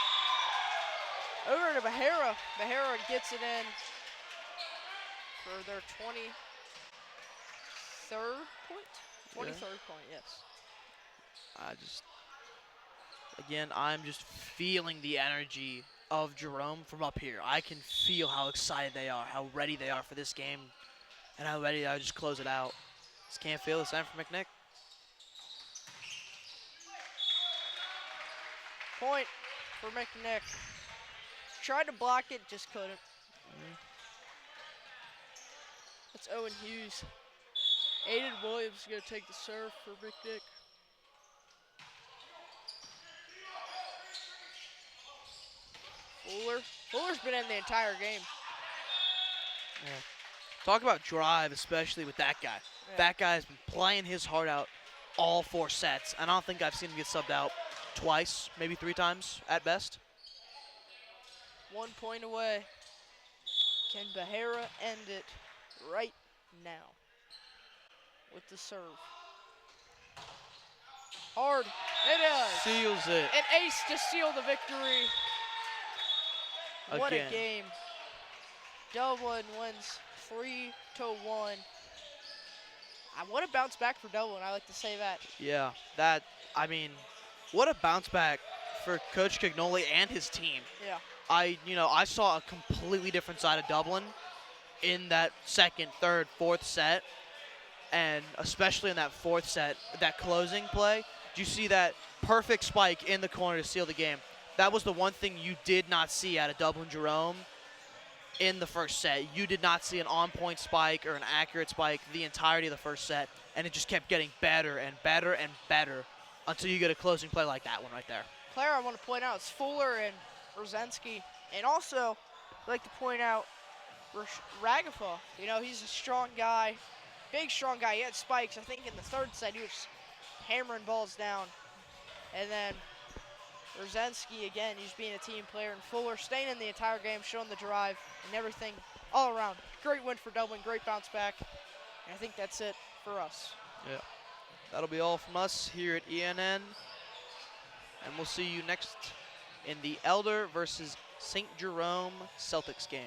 to Behera. Behera gets it in for their 23rd point? 23rd point, yes. I'm just feeling the energy of Jerome from up here. I can feel how excited they are, how ready they are for this game, and how ready they are to just close it out. Just can't feel the same for McNick. Point for McNick. Tried to block it, just couldn't. That's Owen Hughes. Aiden Williams is going to take the serve for McNick. Fuller's been in the entire game. Yeah. Talk about drive, especially with that guy. Yeah. That guy has been playing his heart out all 4 sets. I don't think I've seen him get subbed out twice, maybe 3 times at best. 1 point away. Can Behera end it right now with the serve? Hard. It is. Seals it. An ace to seal the victory. What a Again. game. Dublin wins 3-1. What a bounce back for Dublin. I like to say that. Yeah, what a bounce back for Coach Cagnoli and his team. Yeah. I saw a completely different side of Dublin in that 2nd, 3rd, 4th set, and especially in that 4th set, that closing play. Did you see that perfect spike in the corner to seal the game? That was the one thing you did not see out of Dublin Jerome in the 1st set. You did not see an on-point spike or an accurate spike the entirety of the 1st set, and it just kept getting better and better and better until you get a closing play like that one right there. Player I want to point out is Fuller and Rosensky. And also, I'd like to point out Ragafa. You know, he's a strong guy, big strong guy. He had spikes. I think in the 3rd set he was hammering balls down. And then Rosensky, again, he's being a team player. And Fuller staying in the entire game, showing the drive and everything all around. Great win for Dublin, great bounce back. And I think that's it for us. Yeah. That'll be all from us here at ENN. And we'll see you next in the Elder versus St. Jerome Celtics game.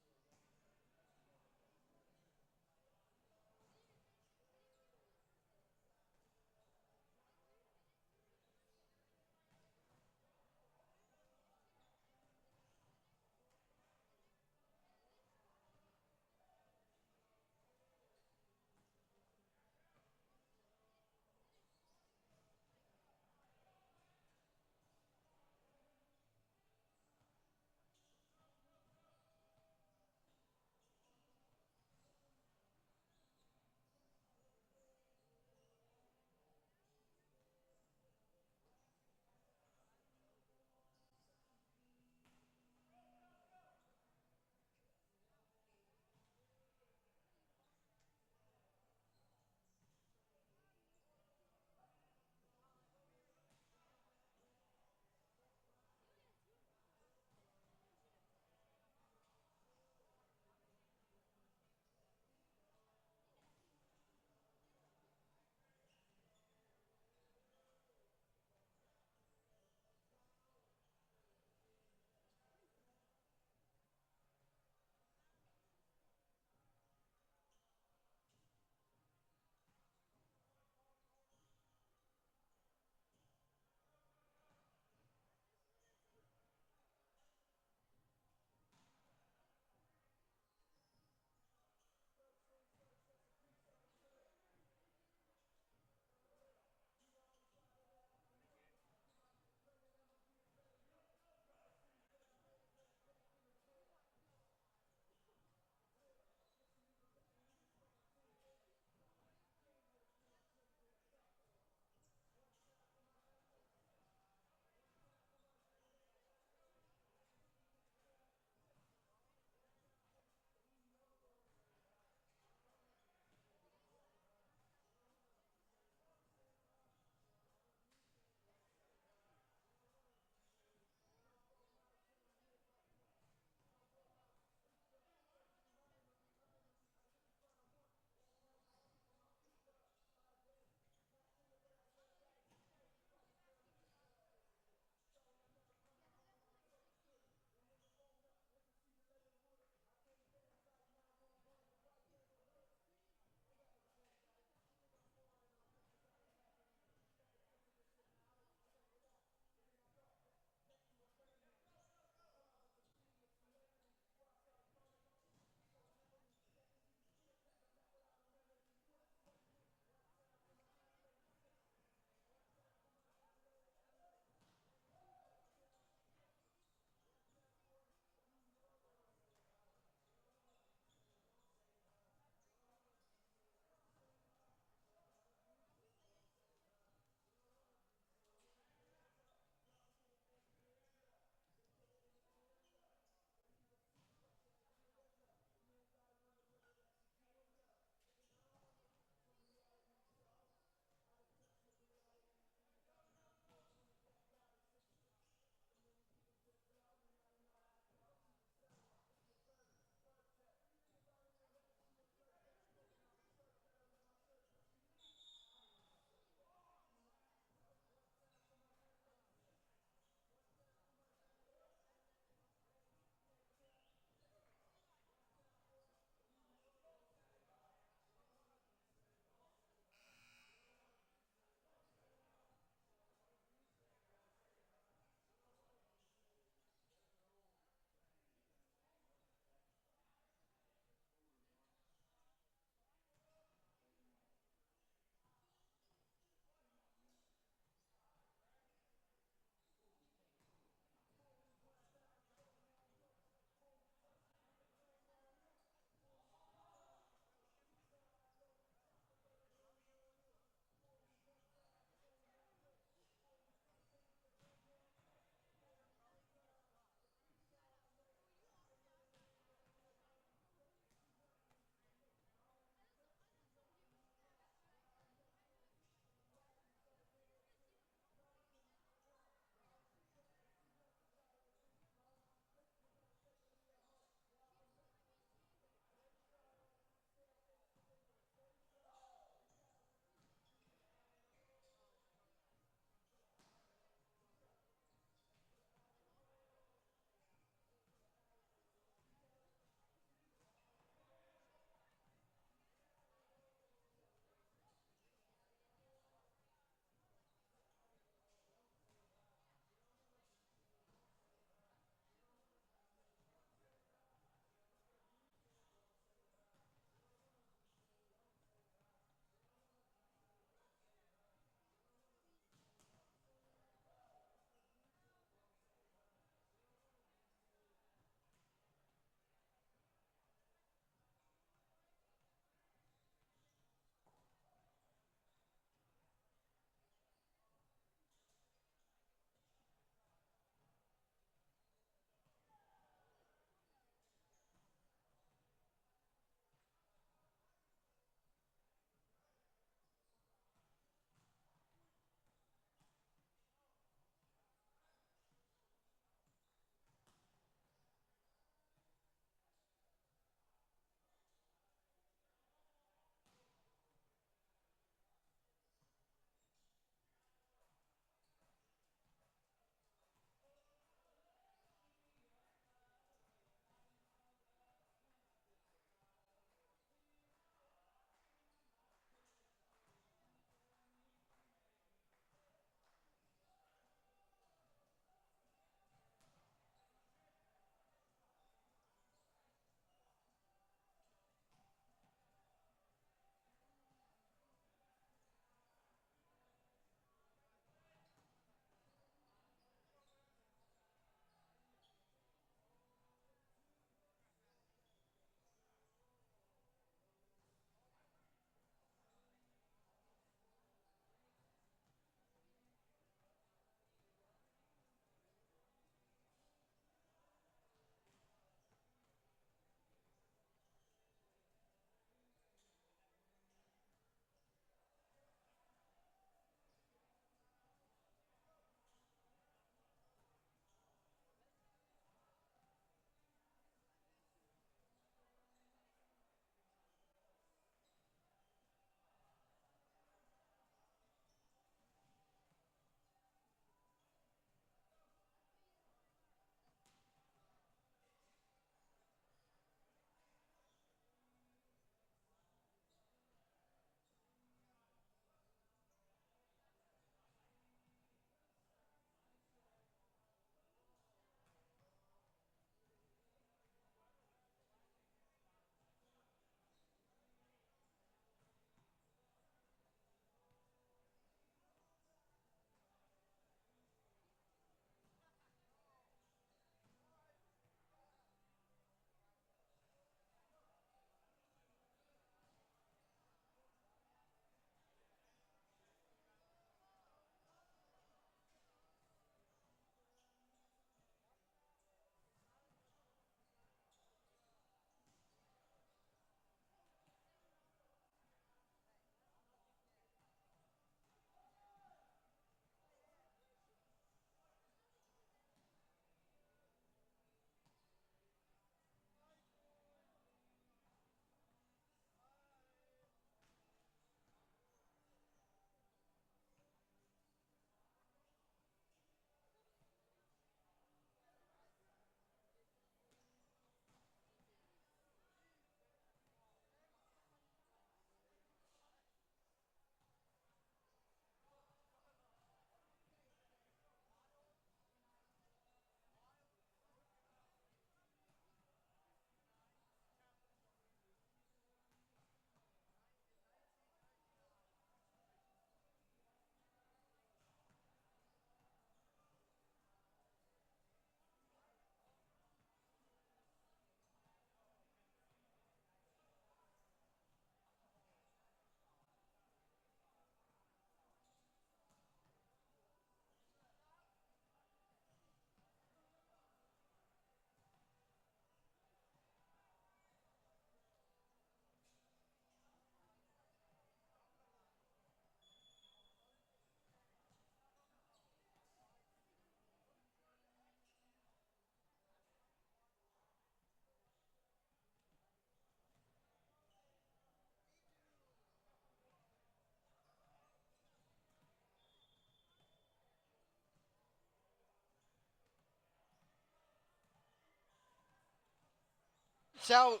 So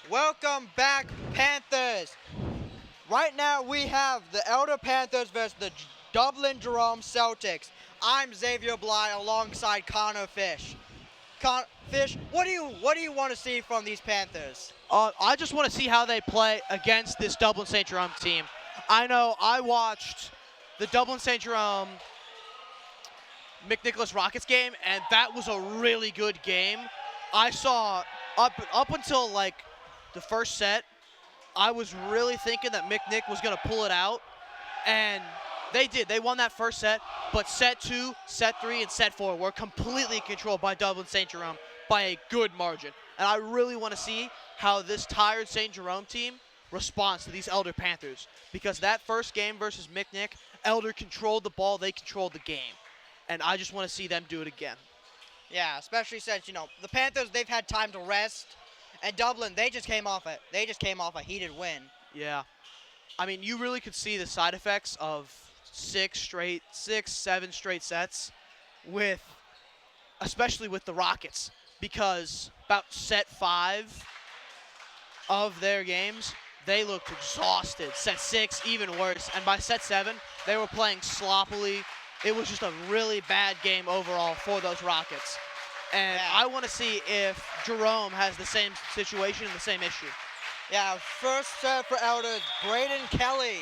Welcome back, Panthers. Right now we have the Elder Panthers versus the Dublin Jerome Celtics. I'm Xavier Bly alongside Connor Fish. Fish, what do you want to see from these Panthers? I just want to see how they play against this Dublin St. Jerome team. I know I watched the Dublin St. Jerome McNicholas Rockets game, and that was a really good game. I saw up until like the first set, I was really thinking that McNick was going to pull it out, and they did. They won that first set, but set 2, set 3, and set 4 were completely controlled by Dublin St. Jerome by a good margin. And I really want to see how this tired St. Jerome team responds to these Elder Panthers, because that first game versus McNick, Elder controlled the ball, they controlled the game. And I just want to see them do it again. Yeah, especially since, the Panthers, they've had time to rest. And Dublin, they just came off a heated win. Yeah. I mean, you really could see the side effects of 6, 7 straight sets especially with the Rockets, because about set 5 of their games, they looked exhausted. Set 6, even worse. And by set 7, they were playing sloppily. It was just a really bad game overall for those Rockets. And yeah. I want to see if Jerome has the same situation and the same issue. Yeah, first set for Elder, Braden Kelly.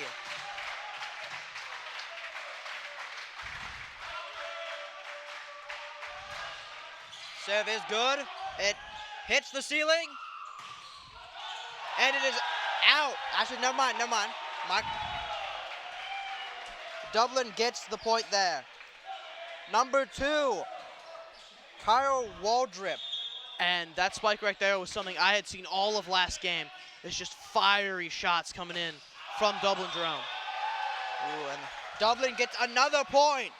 Serve is good. It hits the ceiling. And it is out. Actually, never mind. Dublin gets the point there. Number 2, Kyle Waldrip. And that spike right there was something I had seen all of last game. It's just fiery shots coming in from Dublin Jerome. Ooh, and Dublin gets another point.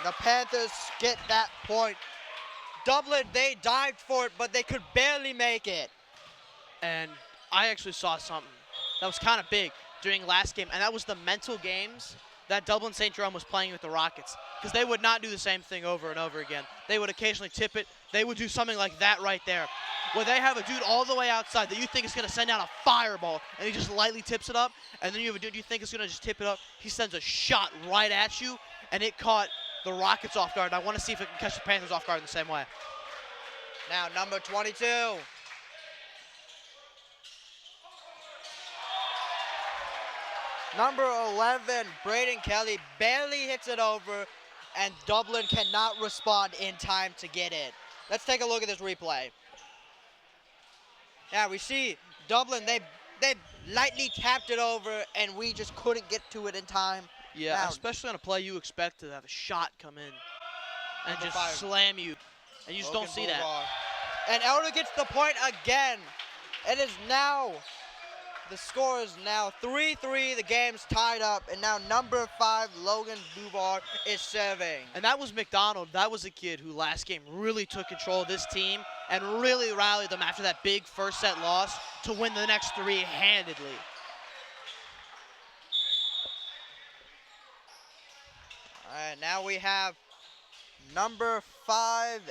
The Panthers get that point. Dublin, they dived for it, but they could barely make it. And I actually saw something that was kind of big during last game, and that was the mental games that Dublin St. Jerome was playing with the Rockets, because they would not do the same thing over and over again. They would occasionally tip it. They would do something like that right there, where they have a dude all the way outside that you think is going to send out a fireball, and he just lightly tips it up, and then you have a dude you think is going to just tip it up. He sends a shot right at you, and it caught the Rockets off guard. I want to see if it can catch the Panthers off guard in the same way. Now, number 22. Number 11, Braden Kelly barely hits it over, and Dublin cannot respond in time to get it. Let's take a look at this replay. Now, we see Dublin, they lightly tapped it over, and we just couldn't get to it in time. Yeah, now, especially on a play you expect to have a shot come in and just slam you, and you just don't see that. And Elder gets the point again. It is now, the score is now 3-3. The game's tied up, and now number 5, Logan Duvar, is serving. And that was McDonald. That was a kid who last game really took control of this team and really rallied them after that big first set loss to win the next 3 handedly. All right, now we have number 5,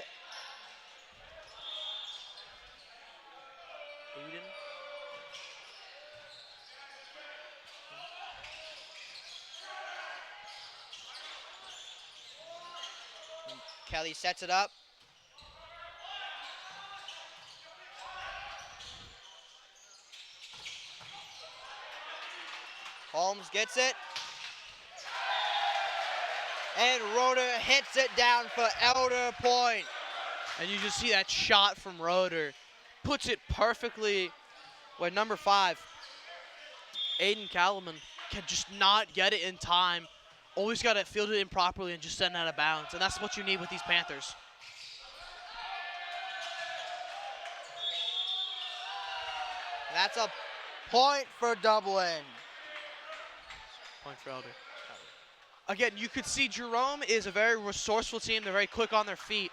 Aiden. Kelly sets it up. Holmes gets it. And Roeder hits it down for Elder point. And you just see that shot from Roeder. Puts it perfectly where number 5, Aiden Callman, can just not get it in time. Always got to field it improperly and just send it out of bounds. And that's what you need with these Panthers. That's a point for Dublin. Point for Elder. Again, you could see Jerome is a very resourceful team. They're very quick on their feet.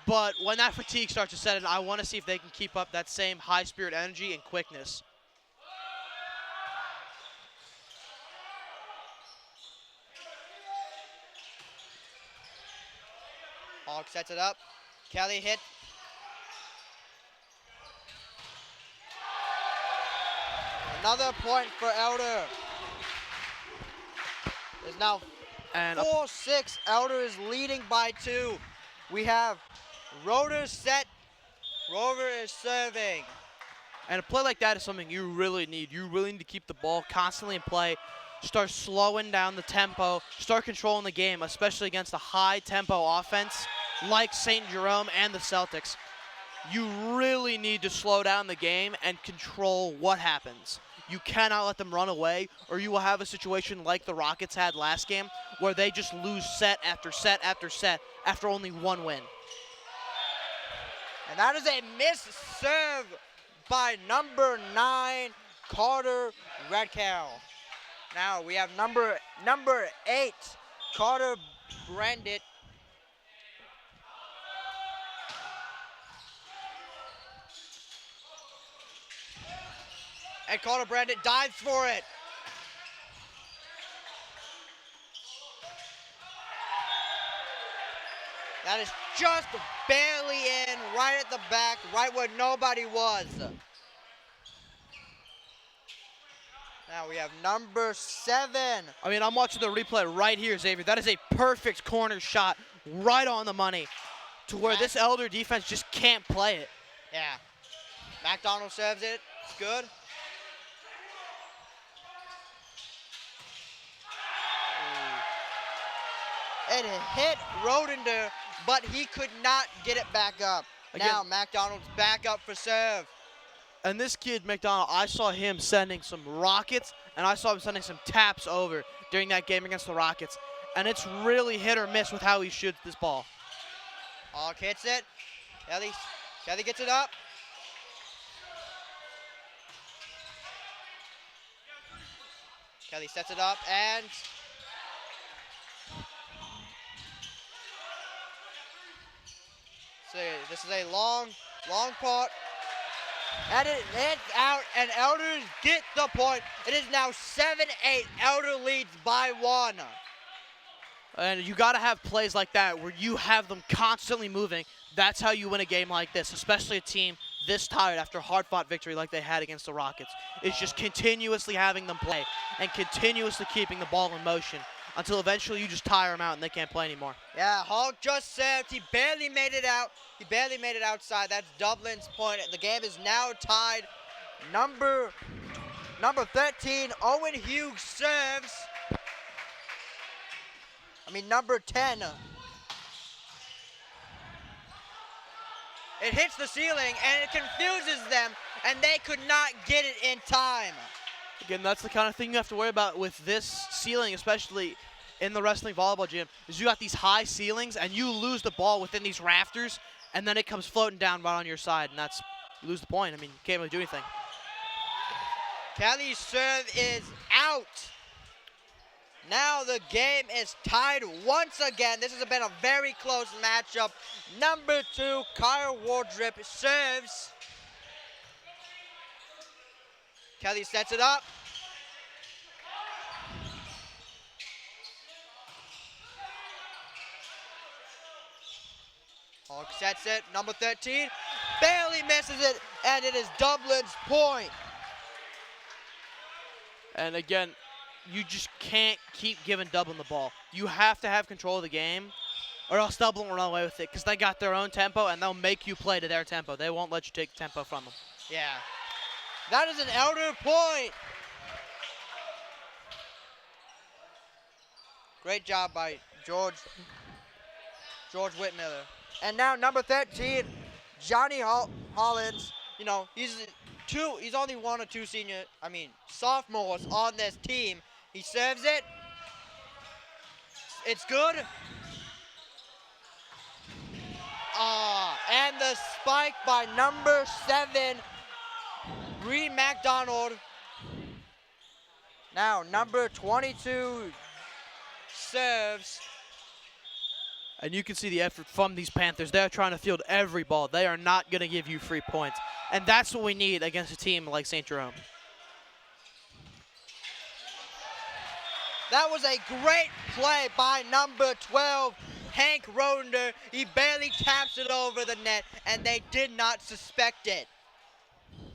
But when that fatigue starts to set in, I want to see if they can keep up that same high spirit energy and quickness. Hawk sets it up. Kelly hit. Another point for Elder. There's now And 4-6. Elder is leading by 2. We have Rotor set. Rover is serving. And a play like that is something you really need. You really need to keep the ball constantly in play, start slowing down the tempo, start controlling the game, especially against a high-tempo offense like St. Jerome and the Celtics. You really need to slow down the game and control what happens. You cannot let them run away, or you will have a situation like the Rockets had last game where they just lose set after set after set after only one win. And that is a missed serve by number 9, Carter Redcow. Now we have number 8, Carter Brandit. And Carter Brandit dives for it. That is just barely in, right at the back, right where nobody was. Now we have number 7. I mean, I'm watching the replay right here, Xavier. That is a perfect corner shot right on the money to where this Elder defense just can't play it. Yeah. McDonald serves it. It's good. It hit Rodender, but he could not get it back up. Again, now McDonald's back up for serve. And this kid, McDonald, I saw him sending some rockets, and I saw him sending some taps over during that game against the Rockets. And it's really hit or miss with how he shoots this ball. Hawk hits it. Kelly gets it up. Kelly sets it up, and so this is a long pot. And it hits out, and Elders get the point. It is now 7-8. Elder leads by 1. And you got to have plays like that where you have them constantly moving. That's how you win a game like this, especially a team this tired after a hard-fought victory like they had against the Rockets. It's just continuously having them play and continuously keeping the ball in motion until eventually you just tire them out and they can't play anymore. Yeah, Hawk just served. He barely made it out. He barely made it outside. That's Dublin's point. The game is now tied. Number 13, Owen Hughes serves. Number 10. It hits the ceiling, and it confuses them, and they could not get it in time. Again, that's the kind of thing you have to worry about with this ceiling, especially in the wrestling volleyball gym, is you got these high ceilings, and you lose the ball within these rafters, and then it comes floating down right on your side, and you lose the point. You can't really do anything. Kelly's serve is out. Now the game is tied once again. This has been a very close matchup. Number 2, Kyle Wardrip serves. Kelly sets it up. Hawk sets it. Number 13 barely misses it, and it is Dublin's point. And again, you just can't keep giving Dublin the ball. You have to have control of the game, or else Dublin will run away with it because they got their own tempo, and they'll make you play to their tempo. They won't let you take tempo from them. Yeah. That is an Elder point. Great job by George Whitmiller. And now number 13, Johnny Hollins. He's only 1 or 2 sophomores on this team. He serves it. It's good. And the spike by number 7, Bree McDonald. Now number 22 serves. And you can see the effort from these Panthers. They're trying to field every ball. They are not going to give you free points. And that's what we need against a team like St. Jerome. That was a great play by number 12, Hank Roder, he barely taps it over the net, and they did not suspect it.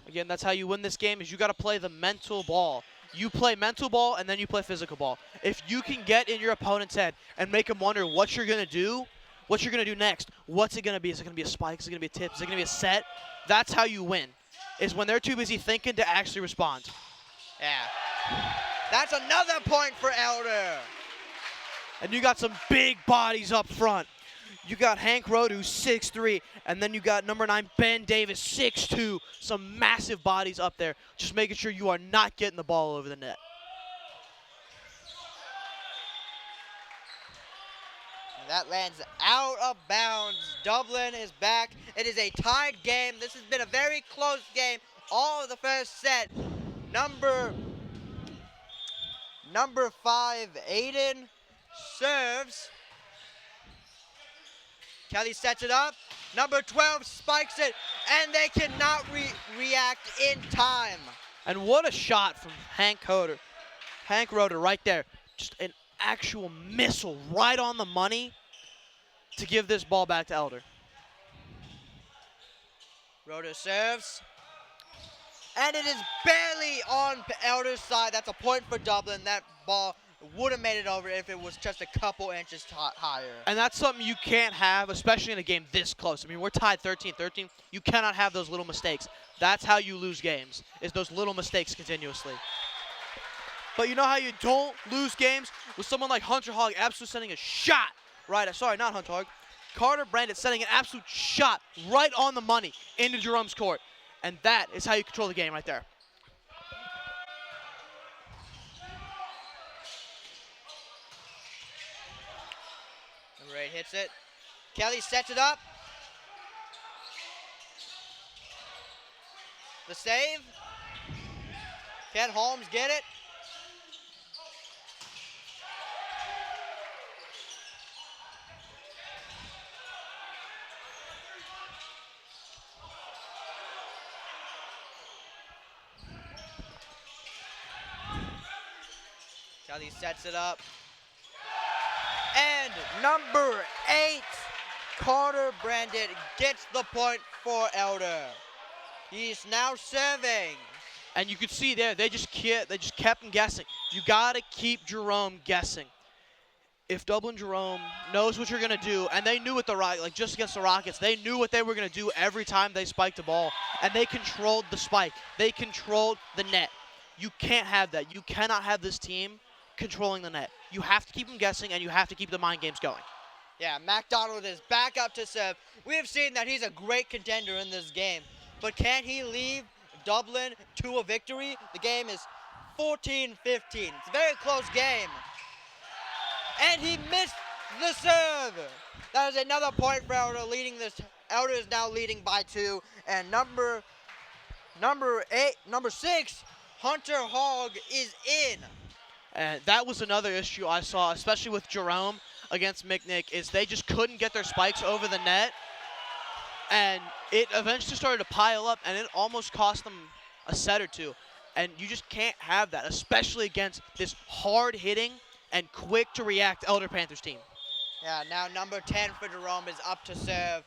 Again, that's how you win this game, is you got to play the mental ball. You play mental ball, and then you play physical ball. If you can get in your opponent's head and make them wonder what you're going to do, what you're going to do next, what's it going to be? Is it going to be a spike? Is it going to be a tip? Is it going to be a set? That's how you win, is when they're too busy thinking to actually respond. Yeah. That's another point for Elder. And you got some big bodies up front. You got Hank Road, who's 6'3", and then you got number 9, Ben Davis, 6'2". Some massive bodies up there, just making sure you are not getting the ball over the net. That lands out of bounds. Dublin is back. It is a tied game. This has been a very close game all of the first set. Number 5, Aiden, serves. Kelly sets it up. Number 12 spikes it, and they cannot react in time. And what a shot from Hank Roder. Hank Roder right there. Just an actual missile right on the money to give this ball back to Elder. Roder serves. And it is barely on Elder's side. That's a point for Dublin. That ball would have made it over if it was just a couple inches higher. And that's something you can't have, especially in a game this close. I mean, we're tied 13-13. You cannot have those little mistakes. That's how you lose games, is those little mistakes continuously. But you know how you don't lose games? With someone like Hunter Hogg absolutely sending a shot. Right, sorry, not Hunter Hogg. Carter Brandon sending an absolute shot right on the money into Jerome's court. And that is how you control the game right there. Number 8 hits it. Kelly sets it up. The save. Can Holmes get it? Kelly sets it up. And number 8, Carter Brandon, gets the point for Elder. He's now serving. And you could see there, they just kept him guessing. You got to keep Jerome guessing. If Dublin Jerome knows what you're going to do, and they knew what just against the Rockets, they knew what they were going to do every time they spiked the ball, and they controlled the spike. They controlled the net. You can't have that. You cannot have this team controlling the net. You have to keep them guessing, and you have to keep the mind games going. Yeah, MacDonald is back up to serve. We have seen that he's a great contender in this game, but can he leave Dublin to a victory? The game is 14-15. It's a very close game. And he missed the serve. That is another point for Elder, leading this. Elder is now leading by 2. And number 6, Hunter Hogg, is in. And that was another issue I saw, especially with Jerome against McNick, is they just couldn't get their spikes over the net. And it eventually started to pile up, and it almost cost them a set or two. And you just can't have that, especially against this hard-hitting and quick-to-react Elder Panthers team. Yeah, now number 10 for Jerome is up to serve.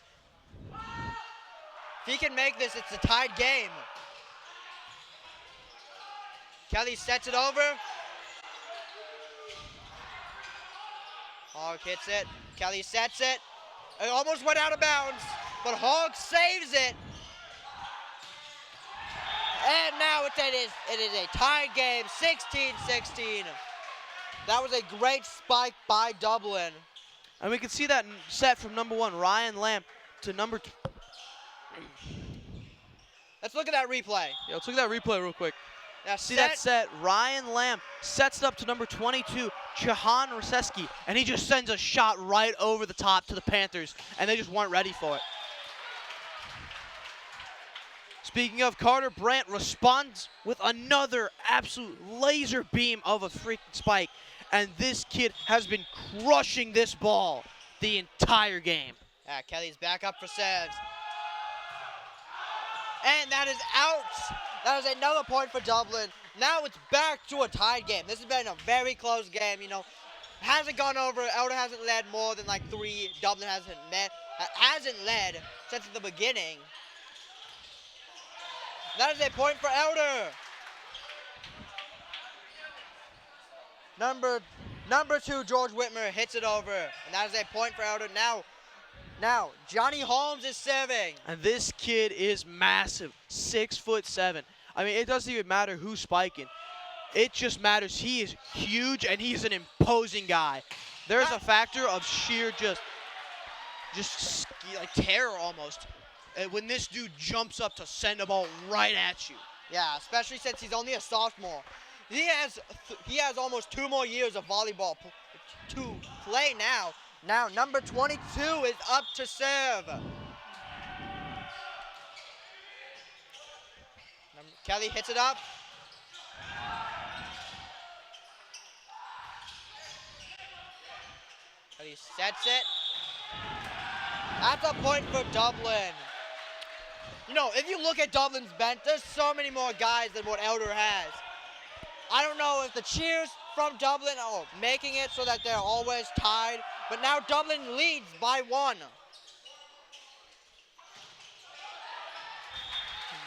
If he can make this, it's a tied game. Kelly sets it over. Hogg hits it. Kelly sets it. It almost went out of bounds, but Hogg saves it. And now it is a tied game, 16-16. That was a great spike by Dublin. And we can see that set from number 1, Ryan Lamb, to number 2. Let's look at that replay. Yeah, let's look at that replay real quick. Now See that set, Ryan Lamb sets it up to number 22, Chahan Raseski, and he just sends a shot right over the top to the Panthers, and they just weren't ready for it. Speaking of, Carter Brandt responds with another absolute laser beam of a freaking spike, and this kid has been crushing this ball the entire game. Yeah, Kelly's back up for serves. And that is out. That is another point for Dublin. Now it's back to a tied game. This has been a very close game. You know, hasn't gone over. Elder hasn't led more than like 3. Dublin hasn't led since the beginning. That is a point for Elder. Number 2, George Whitmer hits it over, and that is a point for Elder. Now Johnny Holmes is serving. And this kid is massive, 6'7". I mean, it doesn't even matter who's spiking. It just matters he is huge and he's an imposing guy. There's a factor of sheer just like terror almost when this dude jumps up to send a ball right at you. Yeah, especially since he's only a sophomore. He has almost 2 more years of volleyball to play now. Now number 22 is up to serve. Kelly hits it up. Kelly sets it. That's a point for Dublin. You know, if you look at Dublin's bench, there's so many more guys than what Elder has. I don't know if the cheers from Dublin are making it so that they're always tied, but now Dublin leads by 1.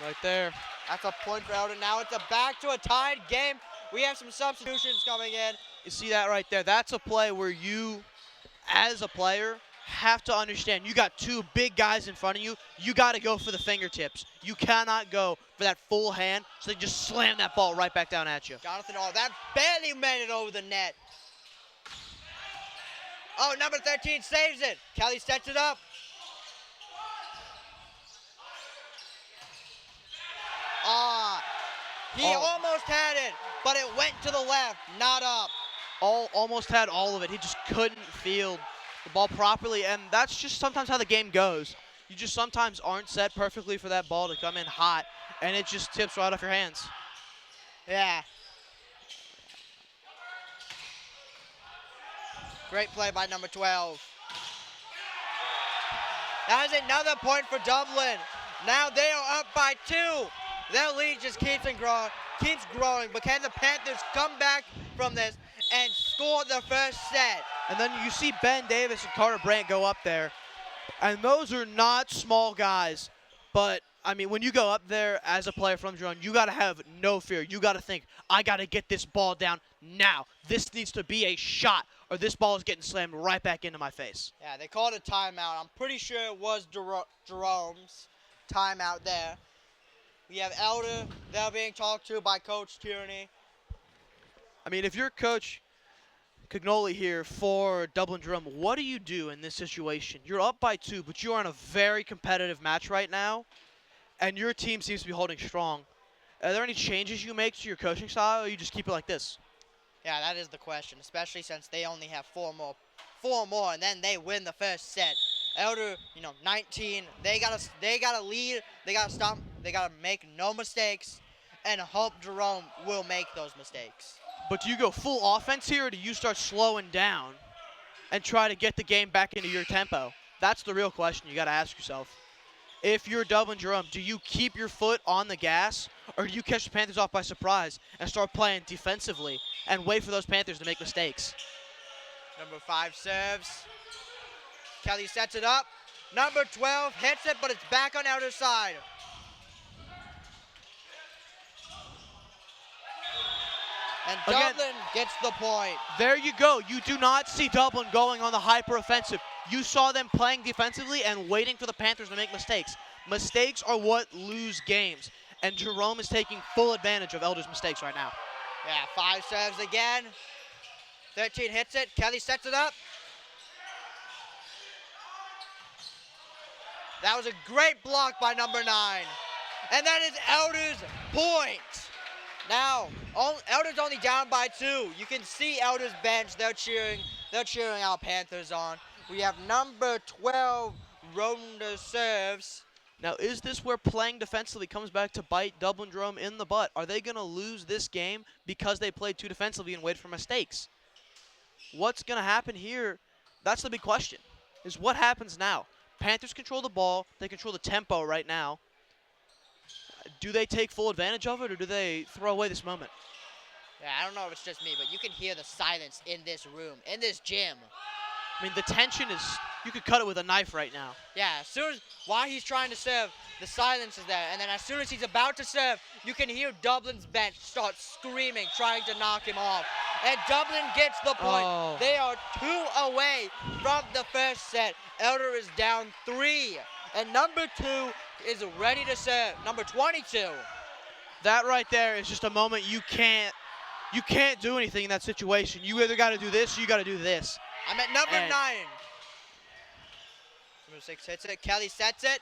Right there. That's a point for Elder. Now it's back to a tied game. We have some substitutions coming in. You see that right there? That's a play where you, as a player, have to understand you got 2 big guys in front of you. You got to go for the fingertips. You cannot go for that full hand, so they just slam that ball right back down at you. Jonathan Hall, that barely made it over the net. Oh, number 13 saves it. Kelly sets it up. He almost had it, but it went to the left, not up. Almost had all of it. He just couldn't field the ball properly, and that's just sometimes how the game goes. You just sometimes aren't set perfectly for that ball to come in hot, and it just tips right off your hands. Yeah. Great play by number 12. That is another point for Dublin. Now they are up by 2. Their lead just keeps growing. But can the Panthers come back from this and score the first set? And then you see Ben Davis and Carter Brandt go up there. And those are not small guys. But, I mean, when you go up there as a player from Jerome, you got to have no fear. You got to think, I got to get this ball down now. This needs to be a shot, or this ball is getting slammed right back into my face. Yeah, they called a timeout. I'm pretty sure it was Jerome's timeout there. We have Elder. They're being talked to by Coach Tierney. I mean, if you're Coach Cagnoli here for Dublin Jerome, what do you do in this situation? You're up by 2, but you are in a very competitive match right now, and your team seems to be holding strong. Are there any changes you make to your coaching style, or you just keep it like this? Yeah, that is the question, especially since they only have 4 more, and then they win the first set. Elder, 19. They gotta lead. They gotta stop. They gotta make no mistakes, and hope Jerome will make those mistakes. But do you go full offense here, or do you start slowing down and try to get the game back into your tempo? That's the real question you got to ask yourself. If you're Dublin Jerome, do you keep your foot on the gas, or do you catch the Panthers off by surprise and start playing defensively and wait for those Panthers to make mistakes? Number 5 serves. Kelly sets it up. Number 12 hits it, but it's back on outer side. And Dublin gets the point. There you go. You do not see Dublin going on the hyper-offensive. You saw them playing defensively and waiting for the Panthers to make mistakes. Mistakes are what lose games, and Jerome is taking full advantage of Elder's mistakes right now. Yeah, 5 serves again. 13 hits it. Kelly sets it up. That was a great block by number 9. And that is Elder's point. Now, Elder's only down by 2. You can see Elder's bench. They're cheering our Panthers on. We have number 12, Ronda serves. Now, is this where playing defensively comes back to bite Dublin Jerome in the butt? Are they going to lose this game because they played too defensively and waited for mistakes? What's going to happen here? That's the big question, is what happens now? Panthers control the ball. They control the tempo right now. Do they take full advantage of it, or do they throw away this moment? Yeah, I don't know if it's just me, but you can hear the silence in this room, in this gym. I mean, the tension is, you could cut it with a knife right now. Yeah, as soon as, while he's trying to serve, the silence is there. And then as soon as he's about to serve, you can hear Dublin's bench start screaming, trying to knock him off. And Dublin gets the point. Oh. They are 2 away from the first set. Elder is down 3. And number 2 is ready to serve. Number 22. That right there is just a moment you can't do anything in that situation. You either got to do this or you got to do this. I'm at number And 9. Number 6 hits it. Kelly sets it.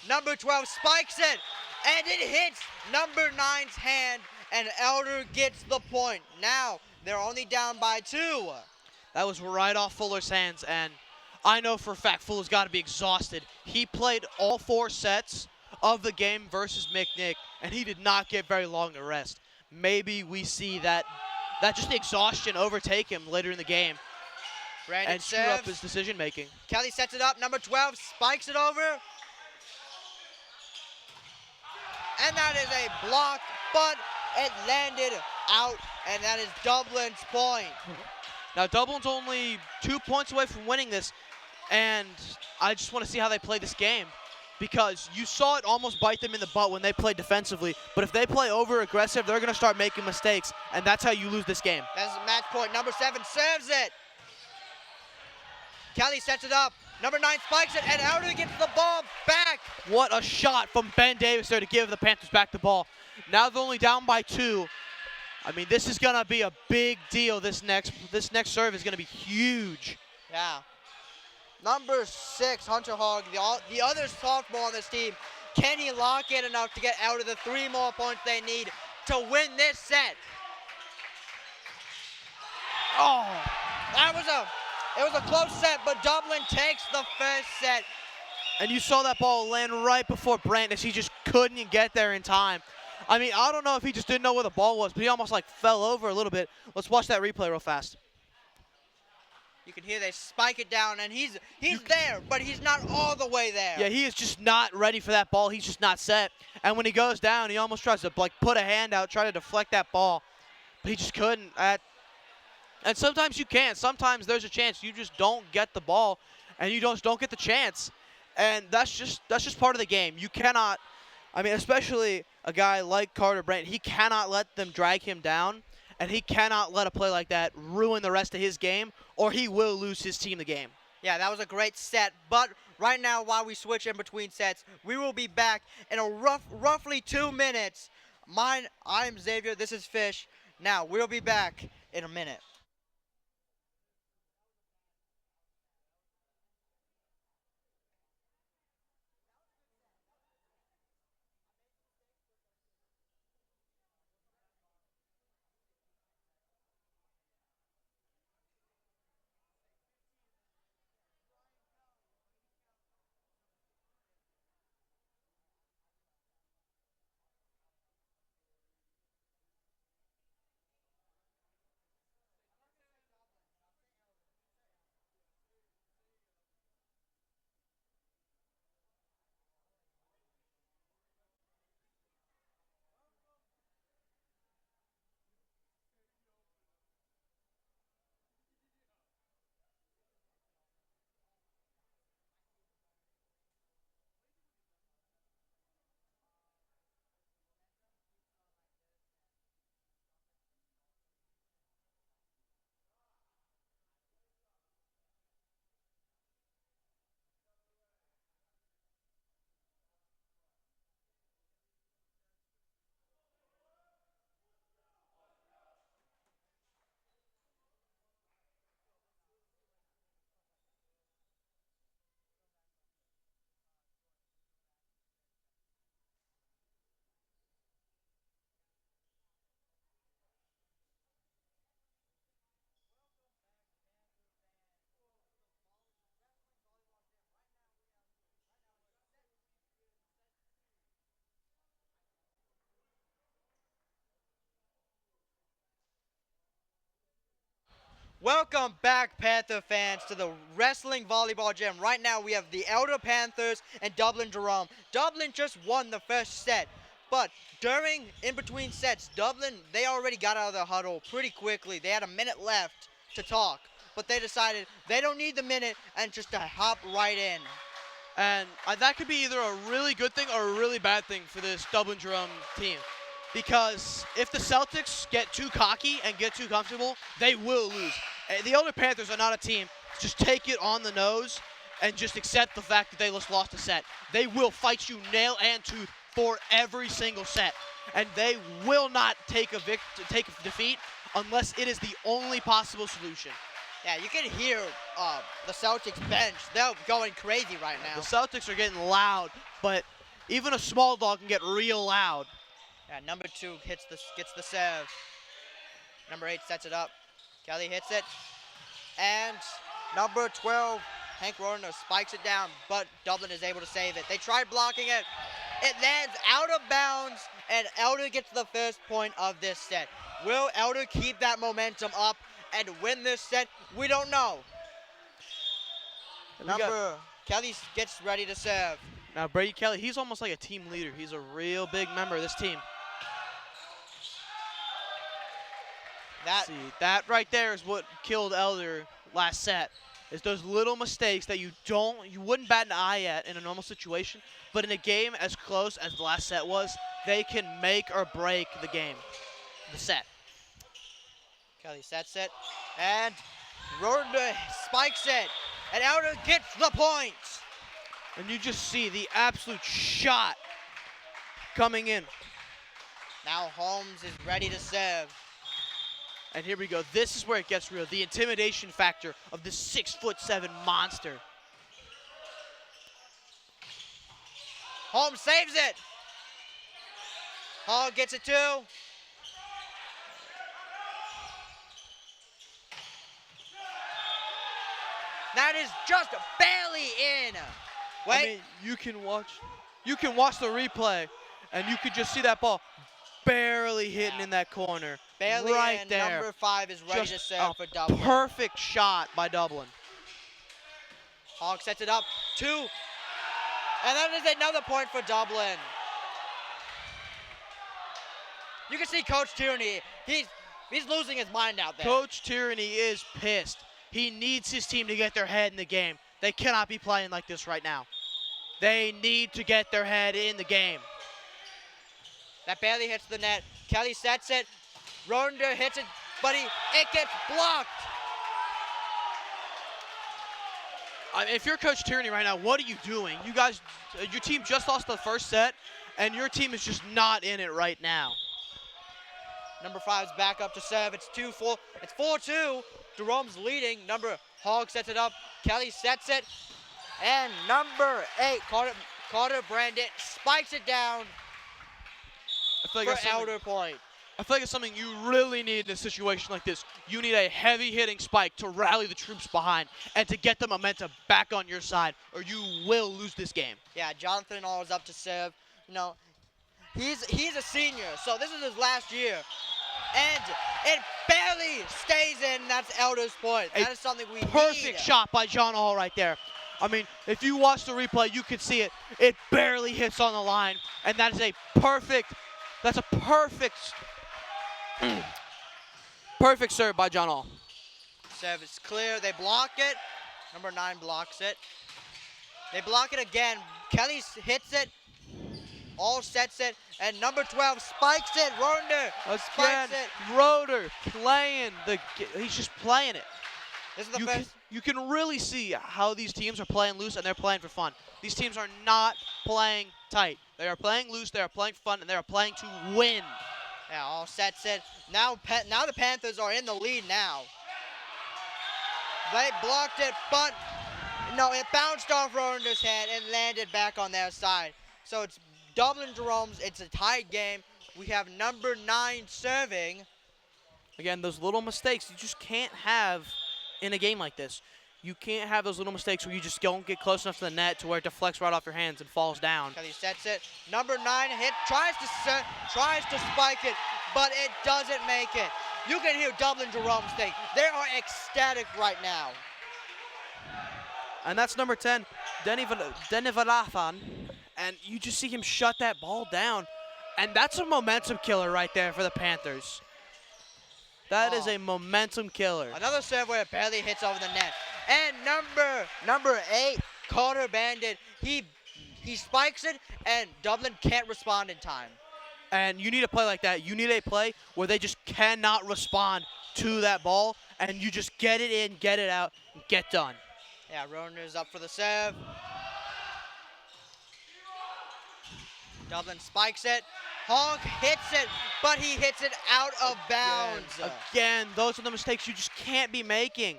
Number 12 spikes it. And it hits number 9's hand. And Elder gets the point. Now they're only down by 2. That was right off Fuller's hands, and I know for a fact Fuller's got to be exhausted. He played all 4 sets of the game versus McNick, and he did not get very long to rest. Maybe we see that just the exhaustion overtake him later in the game Brandon and screw up serves. his decision making. Kelly sets it up. Number 12 spikes it over. And that is a block, but it landed out, and that is Dublin's point. Now Dublin's only 2 points away from winning this, and I just want to see how they play this game, because you saw it almost bite them in the butt when they played defensively, but if they play over aggressive, they're going to start making mistakes, and that's how you lose this game. That's a match point. Number 7 serves it. Kelly sets it up. Number 9 spikes it, and Elder gets the ball back. What a shot from Ben Davis there to give the Panthers back the ball. Now they're only down by 2. I mean, this is going to be a big deal. This next serve is going to be huge. Yeah. Number 6, Hunter Hogg, the other sophomore on this team. Can he lock in enough to get out of the 3 more points they need to win this set? Oh, It was a close set, but Dublin takes the first set. and you saw that ball land right before Brandis. He just couldn't get there in time. I mean, I don't know if he just didn't know where the ball was, but he almost like fell over a little bit. Let's watch that replay real fast. You can hear they spike it down, and he's there, but he's not all the way there. Yeah, he is just not ready for that ball. He's just not set. And when he goes down, he almost tries to like put a hand out, try to deflect that ball, but he just couldn't. And sometimes you can. Sometimes there's a chance you just don't get the ball, and you don't get the chance. And that's just part of the game. You cannot. I mean, especially a guy like Carter Brant, he cannot let them drag him down, and he cannot let a play like that ruin the rest of his game, or he will lose his team the game. Yeah, that was a great set. But right now, while we switch in between sets, we will be back in a roughly 2 minutes. I'm Xavier. This is Fish. Now, we'll be back in a minute. Welcome back, Panther fans, to the Wrestling Volleyball Gym. Right now, we have the Elder Panthers and Dublin Jerome. Dublin just won the first set, But in between sets, Dublin, they already got out of the huddle pretty quickly. They had a minute left to talk, but they decided they don't need the minute and just to hop right in. And that could be either a really good thing or a really bad thing for this Dublin Jerome team. Because if the Celtics get too cocky and get too comfortable, they will lose. The Elder Panthers are not a team to just take it on the nose and just accept the fact that they just lost a set. They will fight you nail and tooth for every single set. And they will not take a defeat unless it is the only possible solution. Yeah, you can hear the Celtics bench. They're going crazy right now. The Celtics are getting loud, but even a small dog can get real loud. Yeah, number 2 gets the serve. Number 8 sets it up. Kelly hits it. And number 12, Hank Rohner spikes it down, but Dublin is able to save it. They tried blocking it. It lands out of bounds, and Elder gets the first point of this set. Will Elder keep that momentum up and win this set? We don't know. Kelly gets ready to serve. Now, Brady Kelly, he's almost like a team leader. He's a real big member of this team. That right there is what killed Elder last set. Is those little mistakes that you wouldn't bat an eye at in a normal situation, but in a game as close as the last set was, they can make or break the game, the set. Kelly sets it, and Rohner spikes it, and Elder gets the point. And you just see the absolute shot coming in. Now Holmes is ready to serve. And here we go. This is where it gets real. The intimidation factor of this 6'7" monster. Holmes saves it. Hall gets it too. That is just barely in. Wait. I mean, you can watch the replay, and you could just see that ball barely hitting in that corner. Barely right in. there. Number 5 is ready Just to serve for Dublin. Perfect shot by Dublin. Hogg sets it up. 2. And that is another point for Dublin. You can see Coach Tierney. He's losing his mind out there. Coach Tierney is pissed. He needs his team to get their head in the game. They cannot be playing like this right now. They need to get their head in the game. That barely hits the net. Kelly sets it. Rohner hits it, but it gets blocked. If you're Coach Tierney right now, what are you doing? You guys, your team just lost the first set, and your team is just not in it right now. Number 5's back up to serve. It's 2-4. It's 4-2. Jerome's leading. Hogg sets it up. Kelly sets it. And number 8, Carter Brandon spikes it down for Elder point. I feel like it's something you really need in a situation like this. You need a heavy-hitting spike to rally the troops behind and to get the momentum back on your side, or you will lose this game. Yeah, Jonathan All is up to serve. You know, he's a senior, so this is his last year. And it barely stays in. That's Elder's point. That is something we need. Perfect shot by John Hall right there. I mean, if you watch the replay, you can see it. It barely hits on the line, and that is a perfect perfect serve by John Hall. Serve is clear. They block it. Number 9 blocks it. They block it again. Kelly hits it. All sets it. And number 12 spikes it. Rohner spikes it. Rohner playing he's just playing it. This is the first. You can really see how these teams are playing loose and they're playing for fun. These teams are not playing tight. They are playing loose, they are playing for fun, and they are playing to win. Yeah, all sets it. Now the Panthers are in the lead now. They blocked it, but no, it bounced off Rohner's head and landed back on their side. So it's Dublin Jerome's. It's a tied game. We have number 9 serving. Again, those little mistakes you just can't have in a game like this. You can't have those little mistakes where you just don't get close enough to the net to where it deflects right off your hands and falls down. Kelly sets it. Number 9 tries to spike it, but it doesn't make it. You can hear Dublin Jerome's thing. They are ecstatic right now. And that's number 10, Denny Valafan. And you just see him shut that ball down. And that's a momentum killer right there for the Panthers. That is a momentum killer. Another serve where it barely hits over the net. And number 8, Carter Bandit, he spikes it, and Dublin can't respond in time. And you need a play like that. You need a play where they just cannot respond to that ball, and you just get it in, get it out, and get done. Yeah, Roner's up for the serve. Dublin spikes it. Hogg hits it, but he hits it out of bounds. Again, those are the mistakes you just can't be making,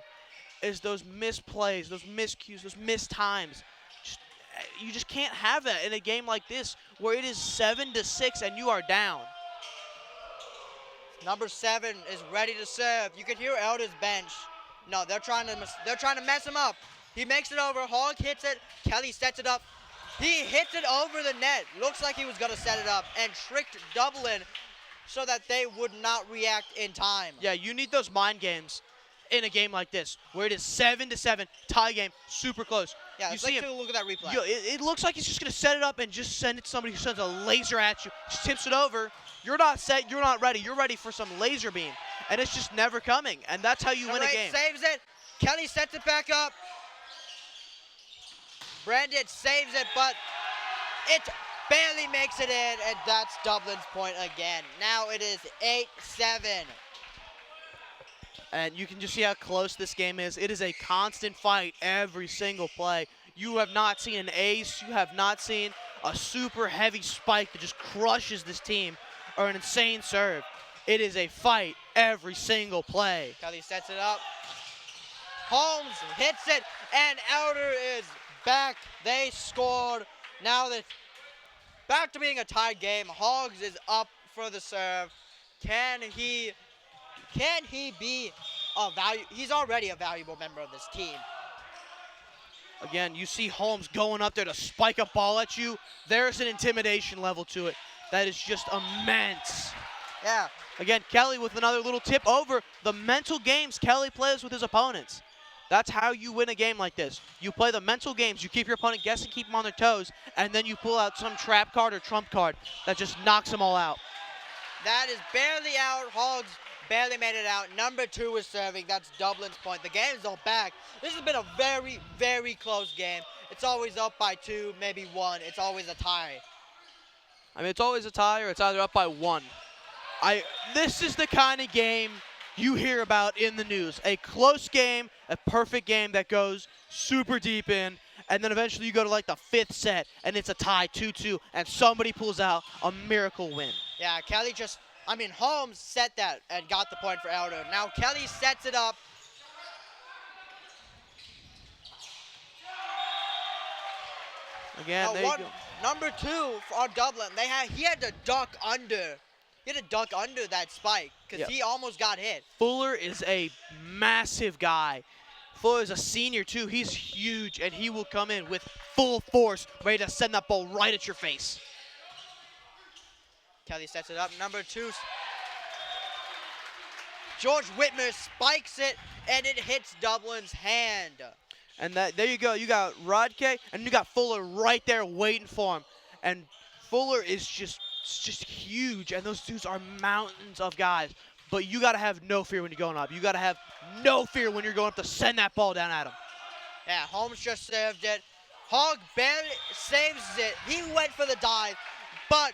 is those misplays, those miscues, those missed times. You just can't have that in a game like this where it is 7-6 and you are down. Number 7 is ready to serve. You can hear Elder's bench. No, they're trying to mess him up. He makes it over. Hogg hits it. Kelly sets it up. He hits it over the net. Looks like he was going to set it up and tricked Dublin so that they would not react in time. Yeah, you need those mind games in a game like this where it is 7-7, tie game, super close. Yeah, you take a look at that replay. It looks like he's just going to set it up and just send it to somebody who sends a laser at you, just tips it over. You're not set, you're not ready. You're ready for some laser beam, and it's just never coming, and that's how you win a game. Saves it. Kelly sets it back up. Brandon saves it, but it barely makes it in, and that's Dublin's point again. Now it is 8-7. And you can just see how close this game is. It is a constant fight every single play. You have not seen an ace. You have not seen a super heavy spike that just crushes this team or an insane serve. It is a fight every single play. Kelly sets it up. Holmes hits it, and Elder is back. They scored. Now it's back to being a tied game. Hoggs is up for the serve. Can he be a value? He's already a valuable member of this team. Again, you see Holmes going up there to spike a ball at you. There's an intimidation level to it that is just immense. Yeah. Again, Kelly with another little tip over the mental games Kelly plays with his opponents. That's how you win a game like this. You play the mental games. You keep your opponent guessing, keep them on their toes, and then you pull out some trap card or trump card that just knocks them all out. That is barely out. Hoggs barely made it out. Number 2 is serving. That's Dublin's point. The game is all back. This has been a very, very close game. It's always up by 2, maybe 1. It's always a tie. I mean, it's always a tie or it's either up by 1. This is the kind of game you hear about in the news. A close game, a perfect game that goes super deep in, and then eventually you go to like the 5th set, and it's a tie, 2-2, and somebody pulls out a miracle win. Yeah, Holmes set that and got the point for Elder. Now Kelly sets it up. Again, now there you go. Number 2 for Dublin, he had to duck under. He had to duck under that spike because he almost got hit. Fuller is a massive guy. Fuller is a senior too. He's huge, and he will come in with full force, ready to send that ball right at your face. Kelly sets it up. Number 2. George Whitmer spikes it, and it hits Dublin's hand. And there you go. You got Rodke, and you got Fuller right there waiting for him. And Fuller is just huge, and those dudes are mountains of guys. But you got to have no fear when you're going up. You got to have no fear when you're going up to send that ball down at him. Yeah, Holmes just saved it. Hogg barely saves it. He went for the dive, but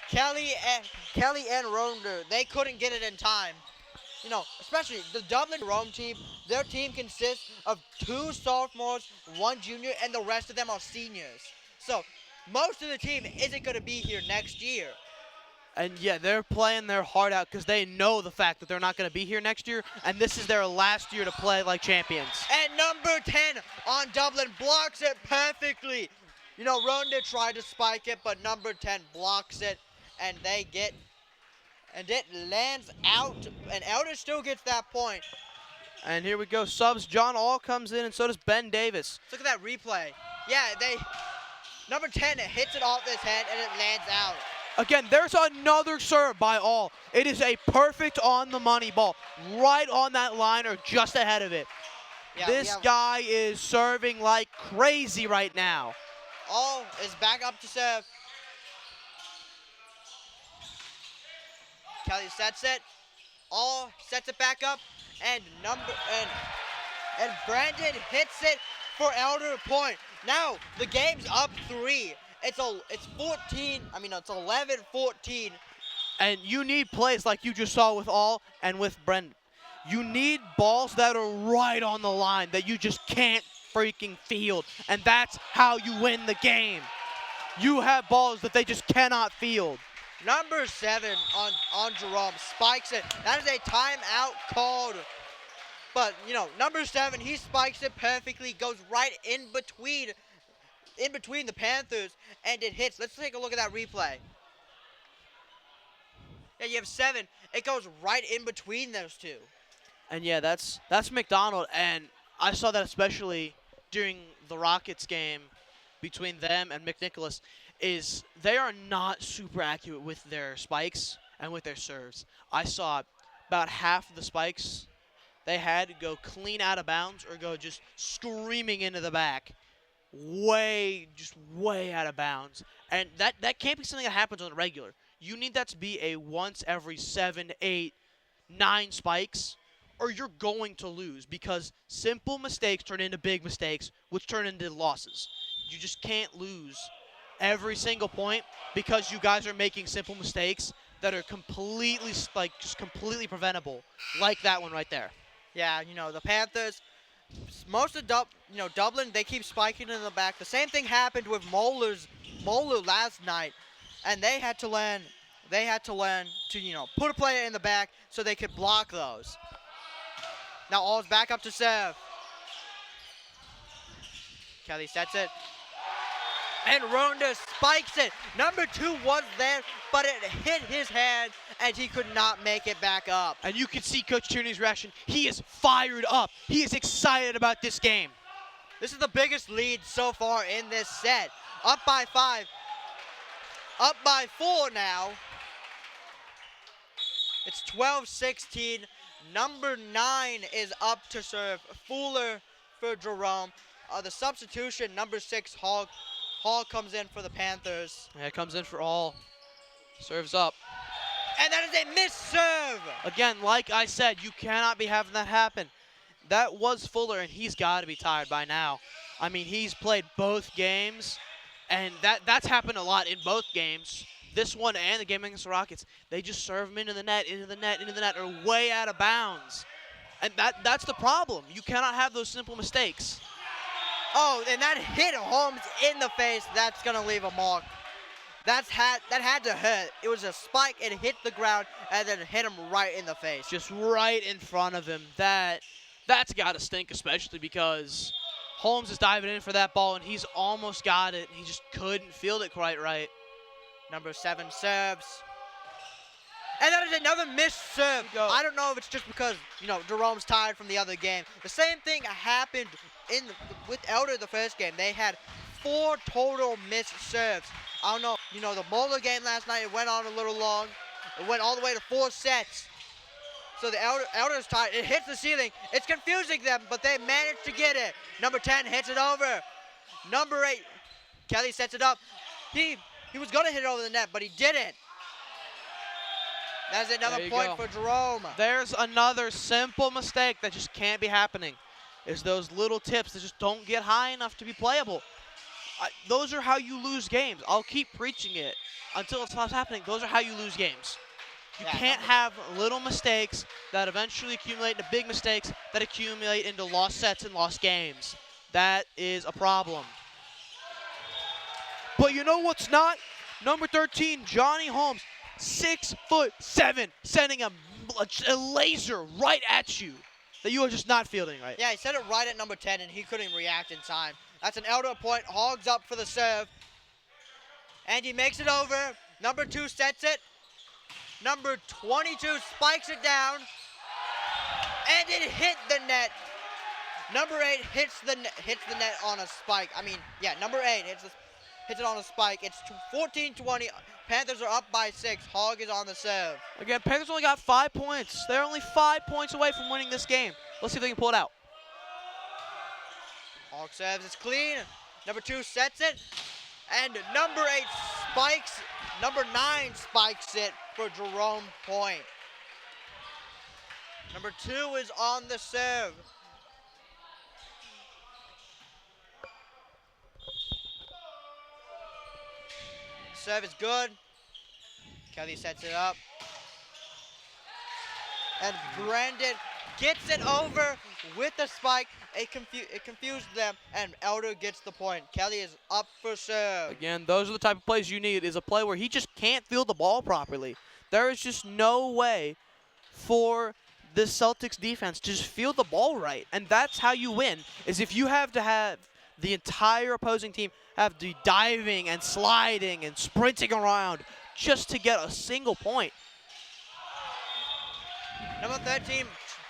Kelly and Ronder, they couldn't get it in time. You know, especially the Dublin Jerome team, their team consists of 2 sophomores, 1 junior, and the rest of them are seniors. So most of the team isn't going to be here next year. And yeah, they're playing their heart out because they know the fact that they're not going to be here next year, and this is their last year to play like champions. And number 10 on Dublin blocks it perfectly. You know, Ronda tried to spike it, but number 10 blocks it, and it lands out, and Elder still gets that point. And here we go, subs. John All comes in, and so does Ben Davis. Look at that replay. Yeah, number 10 hits it off his head, and it lands out. Again, there's another serve by All. It is a perfect on-the-money ball, right on that line or just ahead of it. Yeah, this guy is serving like crazy right now. All is back up to serve. Kelly sets it. All sets it back up, and Brandon hits it for Elder point. Now the game's up 3. It's 14. I mean, it's 11-14. And you need plays like you just saw with All and with Brendan. You need balls that are right on the line that you just can't freaking field. And that's how you win the game. You have balls that they just cannot field. Number 7 on Jerome spikes it. That is a timeout called. But, number 7, he spikes it perfectly, goes right in between the Panthers, and it hits. Let's take a look at that replay. Yeah, you have 7. It goes right in between those two. And yeah, that's McDonald, and I saw that especially during the Rockets game between them and McNicholas, is they are not super accurate with their spikes and with their serves. I saw about half of the spikes they had to go clean out of bounds or go just screaming into the back. Way out of bounds. And that can't be something that happens on the regular. You need that to be a once every 7, 8, 9 spikes, or you're going to lose because simple mistakes turn into big mistakes, which turn into losses. You just can't lose every single point because you guys are making simple mistakes that are completely preventable, like that one right there. Yeah, the Panthers, most of Dublin, they keep spiking in the back. The same thing happened with Moeller last night, and they had to learn to put a player in the back so they could block those. Now All's back up to serve. Kelly sets it. And Ronda spikes it. Number 2 was there, but it hit his hand, and he could not make it back up. And you can see Coach Tierney's reaction. He is fired up. He is excited about this game. This is the biggest lead so far in this set. Up by 5. Up by 4 now. It's 12-16. Number 9 is up to serve. Fuller for Jerome. The substitution, number 6, Hall comes in for the Panthers. Yeah, it comes in for All. Serves up. And that is a missed serve. Again, like I said, you cannot be having that happen. That was Fuller, and he's got to be tired by now. I mean, he's played both games, and that's happened a lot in both games. This one and the game against the Rockets, they just serve him into the net, or way out of bounds. And that's the problem. You cannot have those simple mistakes. Oh, and that hit Holmes in the face. That's going to leave a mark. That had to hurt. It was a spike. It hit the ground, and then hit him right in the face. Just right in front of him. That's got to stink, especially because Holmes is diving in for that ball, and he's almost got it. He just couldn't field it quite right. Number 7 serves. And that is another missed serve. I don't know if it's just because, Jerome's tired from the other game. The same thing happened with Elder the first game. They had 4 total missed serves. I don't know. The Moeller game last night, it went on a little long. It went all the way to 4 sets. So the Elder's tired. It hits the ceiling. It's confusing them, but they managed to get it. Number 10 hits it over. Number 8, Kelly sets it up. He was going to hit it over the net, but he didn't. That's another point for Jerome. There's another simple mistake that just can't be happening. Is those little tips that just don't get high enough to be playable. Those are how you lose games. I'll keep preaching it until it stops happening. Those are how you lose games. You can't have little mistakes that eventually accumulate into big mistakes that accumulate into lost sets and lost games. That is a problem. But you know what's not? Number 13, Johnny Holmes, 6'7", sending a laser right at you that you are just not fielding right. Yeah, he sent it right at number 10, and he couldn't react in time. That's an Elder point. Hogs up for the serve. And he makes it over. Number 2 sets it. Number 22 spikes it down. And it hit the net. Number 8 hits the net on a spike. Number 8 hits it on a spike. It's 14-20. Panthers are up by 6. Hog is on the serve. Again, Panthers only got 5 points. They're only 5 points away from winning this game. Let's see if they can pull it out. Hog serves. It's clean. Number 2 sets it. And number 8 spikes. Number 9 spikes it for Jerome point. Number 2 is on the serve. Serve is good. Kelly sets it up. And Brandon gets it over with the spike. It confused them, and Elder gets the point. Kelly is up for serve. Again, those are the type of plays you need, is a play where he just can't feel the ball properly. There is just no way for the Celtics defense to just feel the ball right. And that's how you win, is if you have to have the entire opposing team have to be diving and sliding and sprinting around just to get a single point. Number 13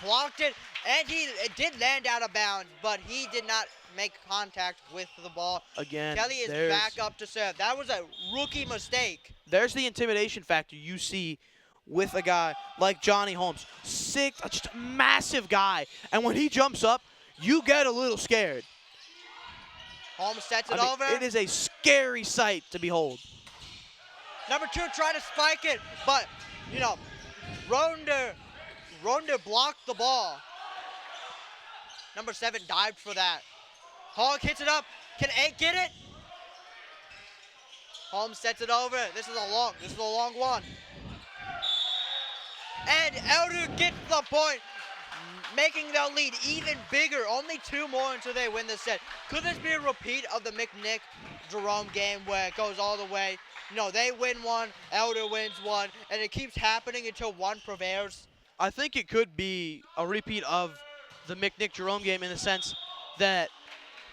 blocked it, and it did land out of bounds, but he did not make contact with the ball. Again, Kelly is back up to serve. That was a rookie mistake. There's the intimidation factor you see with a guy like Johnny Holmes. Just a massive guy. And when he jumps up, you get a little scared. Holmes sets it over. It is a scary sight to behold. Number 2 tried to spike it, but, Ronder blocked the ball. Number 7 dived for that. Hogg hits it up. Can 8 get it? Holmes sets it over. This is a long one. And Elder gets the point, making their lead even bigger. Only 2 more until they win this set. Could this be a repeat of the McNick-Jerome game where it goes all the way? They win one, Elder wins one, and it keeps happening until one prevails. I think it could be a repeat of the McNick-Jerome game in the sense that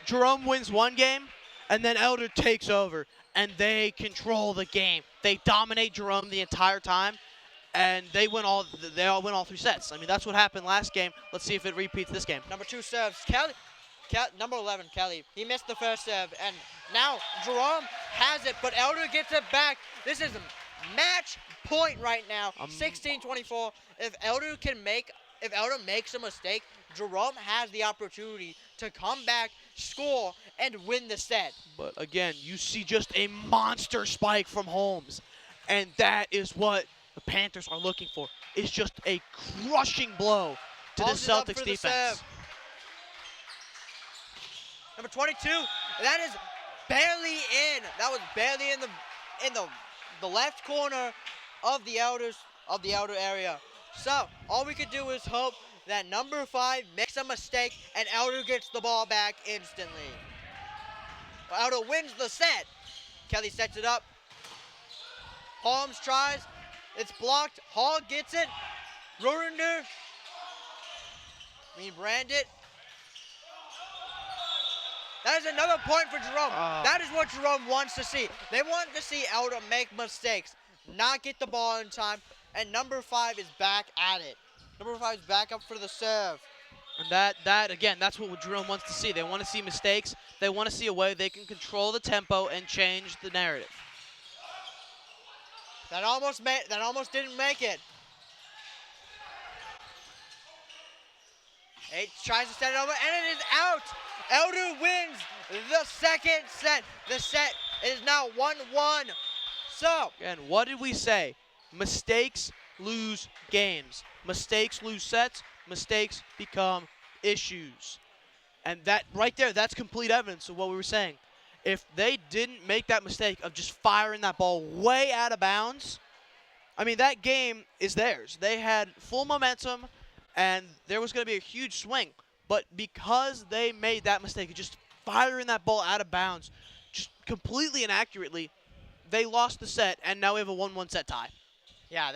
Jerome wins one game, and then Elder takes over, and they control the game. They dominate Jerome the entire time, and they all win all 3 sets. I mean, that's what happened last game. Let's see if it repeats this game. Number 2 serves. Number 11, Kelly. He missed the first serve, and now Jerome has it, but Elder gets it back. This is a match point right now. 16-24. If Elder makes a mistake, Jerome has the opportunity to come back, score, and win the set. But again, you see just a monster spike from Holmes, and that is what the Panthers are looking for. It's just a crushing blow to the Celtics defense. Number 22, that is barely in. That was barely in the left corner of the Elder area. So all we could do is hope that number 5 makes a mistake and Elder gets the ball back instantly. Elder wins the set. Kelly sets it up. Holmes tries. It's blocked. Hall gets it. Rurinder. Brand it. That is another point for Jerome. That is what Jerome wants to see. They want to see Elder make mistakes, not get the ball in time, and number 5 is back at it. Number 5 is back up for the serve. And that again, that's what Jerome wants to see. They want to see mistakes. They want to see a way they can control the tempo and change the narrative. That almost didn't make it. 8 tries to set it over, and it is out. Elder wins the second set. The set is now 1-1. So, again, what did we say? Mistakes lose games. Mistakes lose sets. Mistakes become issues. And that right there, that's complete evidence of what we were saying. If they didn't make that mistake of just firing that ball way out of bounds, I mean, that game is theirs. They had full momentum, and there was going to be a huge swing. But because they made that mistake of just firing that ball out of bounds, just completely inaccurately, they lost the set, and now we have a 1-1 set tie. Yeah,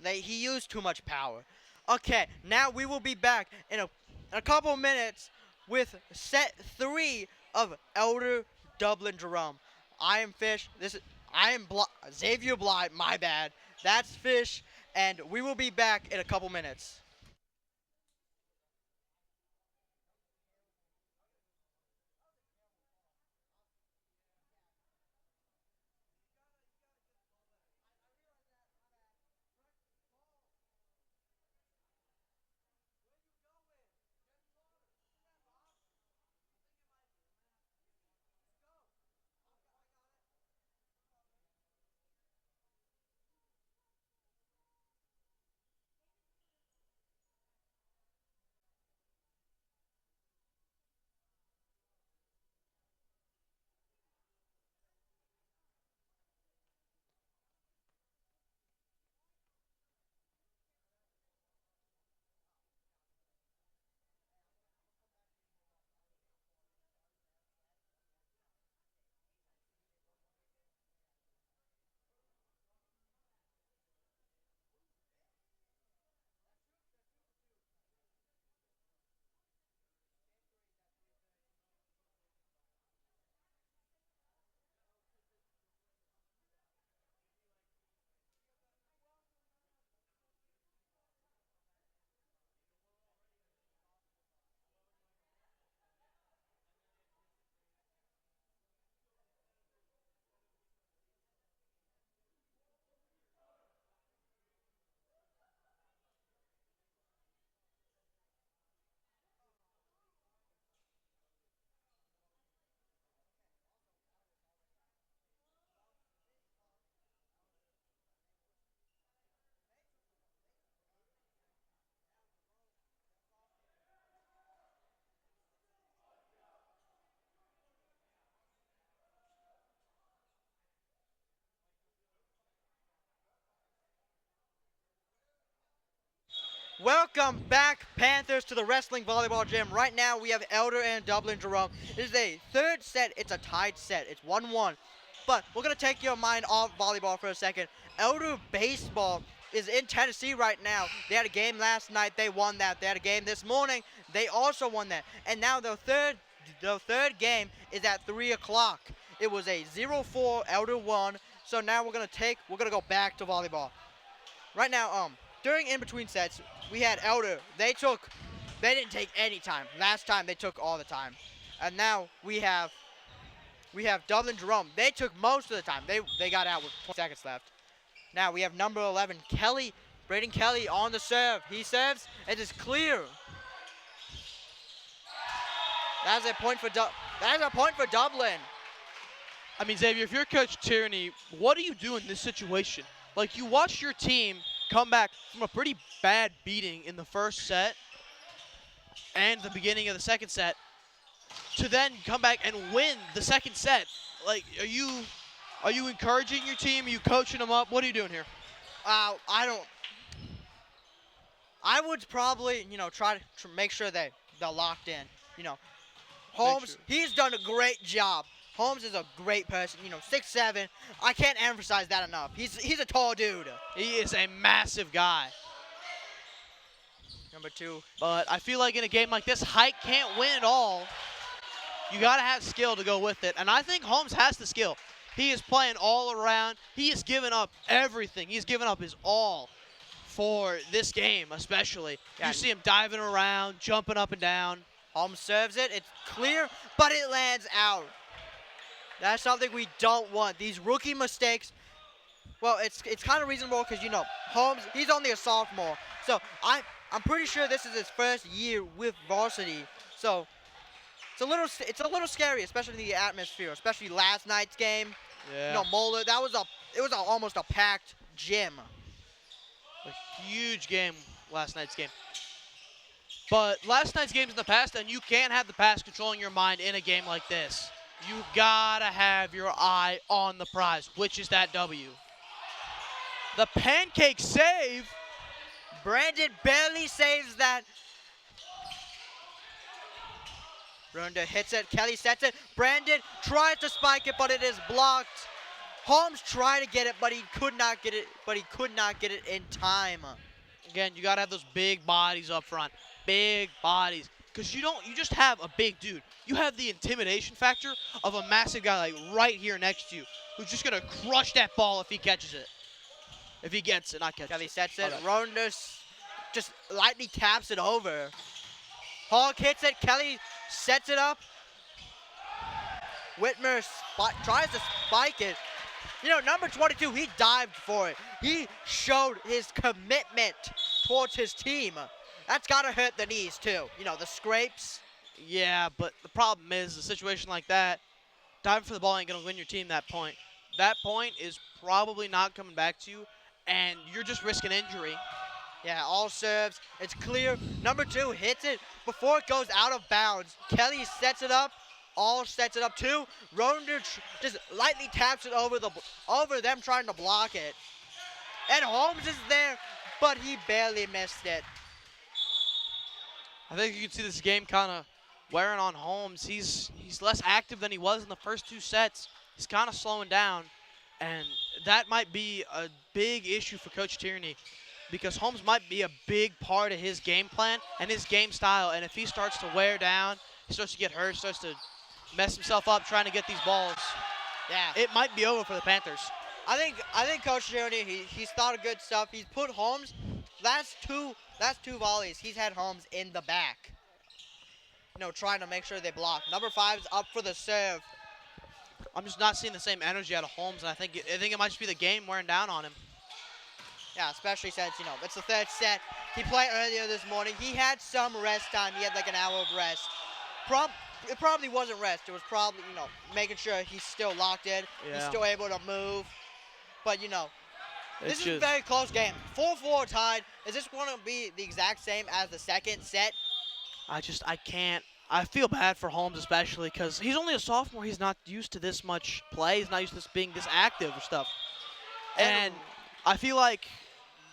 he used too much power. Okay, now we will be back in a couple minutes with set 3 of Elder Dublin Jerome. I am Fish. Xavier Bly. My bad. That's Fish, and we will be back in a couple minutes. Welcome back, Panthers, to the wrestling volleyball gym. Right now, we have Elder and Dublin Jerome. It is a third set. It's a tied set. It's 1-1. But we're going to take your mind off volleyball for a second. Elder baseball is in Tennessee right now. They had a game last night. They won that. They had a game this morning. They also won that. And now the third game is at 3 o'clock. It was a 0-4. Elder won. So now we're going to go back to volleyball. Right now, during in-between sets, we had Elder. They didn't take any time. Last time, they took all the time. And now we have Dublin Jerome. They took most of the time. They got out with 20 seconds left. Now we have number 11, Braden Kelly on the serve. He serves. It is clear. That is a point for Dublin. I mean, Xavier, if you're Coach Tierney, what do you do in this situation? Like, you watch your team come back from a pretty bad beating in the first set and the beginning of the second set to then come back and win the second set. Like, are you encouraging your team? Are you coaching them up? What are you doing here? I would probably, try to make sure they're locked in. Holmes, he's done a great job. Holmes is a great person, 6'7". I can't emphasize that enough. He's a tall dude. He is a massive guy. Number 2. But I feel like in a game like this, height can't win it all. You got to have skill to go with it. And I think Holmes has the skill. He is playing all around. He has given up everything. He's given up his all for this game, especially. Yeah. You see him diving around, jumping up and down. Holmes serves it. It's clear, but it lands out. That's something we don't want. These rookie mistakes, well, it's kind of reasonable because, Holmes, he's only a sophomore. So I'm pretty sure this is his first year with varsity. So it's a little scary, especially in the atmosphere, especially last night's game. Yeah. Moeller, it was almost a packed gym. A huge game, last night's game. But last night's game's in the past, and you can't have the past controlling your mind in a game like this. You gotta have your eye on the prize, which is that W. The pancake save. Brandon barely saves that. Ronda hits it. Kelly sets it. Brandon tries to spike it, but it is blocked. Holmes tried to get it, but he could not get it in time. Again, you gotta have those big bodies up front. Big bodies. Because you just have a big dude. You have the intimidation factor of a massive guy like right here next to you who's just going to crush that ball if he catches it. If he gets it, not catches Kelly it. sets it. Okay. Ronda just lightly taps it over. Hawk hits it. Kelly sets it up. Whitmer tries to spike it. Number 22, he dived for it. He showed his commitment towards his team. That's got to hurt the knees, too. The scrapes. Yeah, but the problem is, a situation like that, diving for the ball ain't going to win your team that point. That point is probably not coming back to you, and you're just risking injury. Yeah, all serves. It's clear. Number 2 hits it before it goes out of bounds. Kelly sets it up. All sets it up, too. Ronda just lightly taps it over them trying to block it. And Holmes is there, but he barely missed it. I think you can see this game kind of wearing on Holmes. He's less active than he was in the first 2 sets. He's kind of slowing down, and that might be a big issue for Coach Tierney because Holmes might be a big part of his game plan and his game style, and if he starts to wear down, he starts to get hurt, starts to mess himself up trying to get these balls, yeah, it might be over for the Panthers. I think Coach Tierney, he's thought of good stuff. He's put Holmes, last two volleys, he's had Holmes in the back. Trying to make sure they block. Number 5's up for the serve. I'm just not seeing the same energy out of Holmes, and I think it might just be the game wearing down on him. Yeah, especially since, it's the third set. He played earlier this morning. He had some rest time. He had like an hour of rest. It probably wasn't rest. It was probably, making sure he's still locked in. Yeah. He's still able to move. But, this is a just very close game. 4-4 tied. Is this going to be the exact same as the second set? I can't. I feel bad for Holmes especially because he's only a sophomore. He's not used to this much play. He's not used to being this active or stuff. And I feel like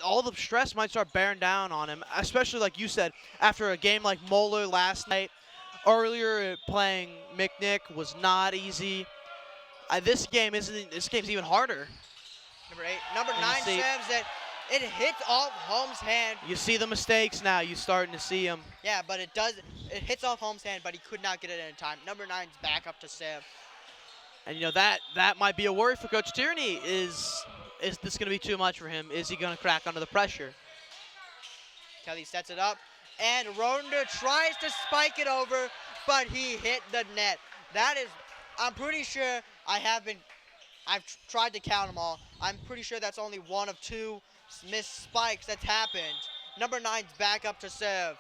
all the stress might start bearing down on him, especially like you said, after a game like Moeller last night. Earlier, playing McNick was not easy. This game's even harder. Number 8. Number And 9 you see- serves it. It hits off Holmes' hand. You see the mistakes now. You're starting to see them. Yeah, but it hits off Holmes' hand, but he could not get it in time. Number 9's back up to serve. And you know that might be a worry for Coach Tierney. Is this going to be too much for him? Is he going to crack under the pressure? Kelly sets it up, and Ronder tries to spike it over, but he hit the net. I'm pretty sure I've tried to count them all. I'm pretty sure that's only one of 2 missed spikes that's happened. Number 9's back up to serve.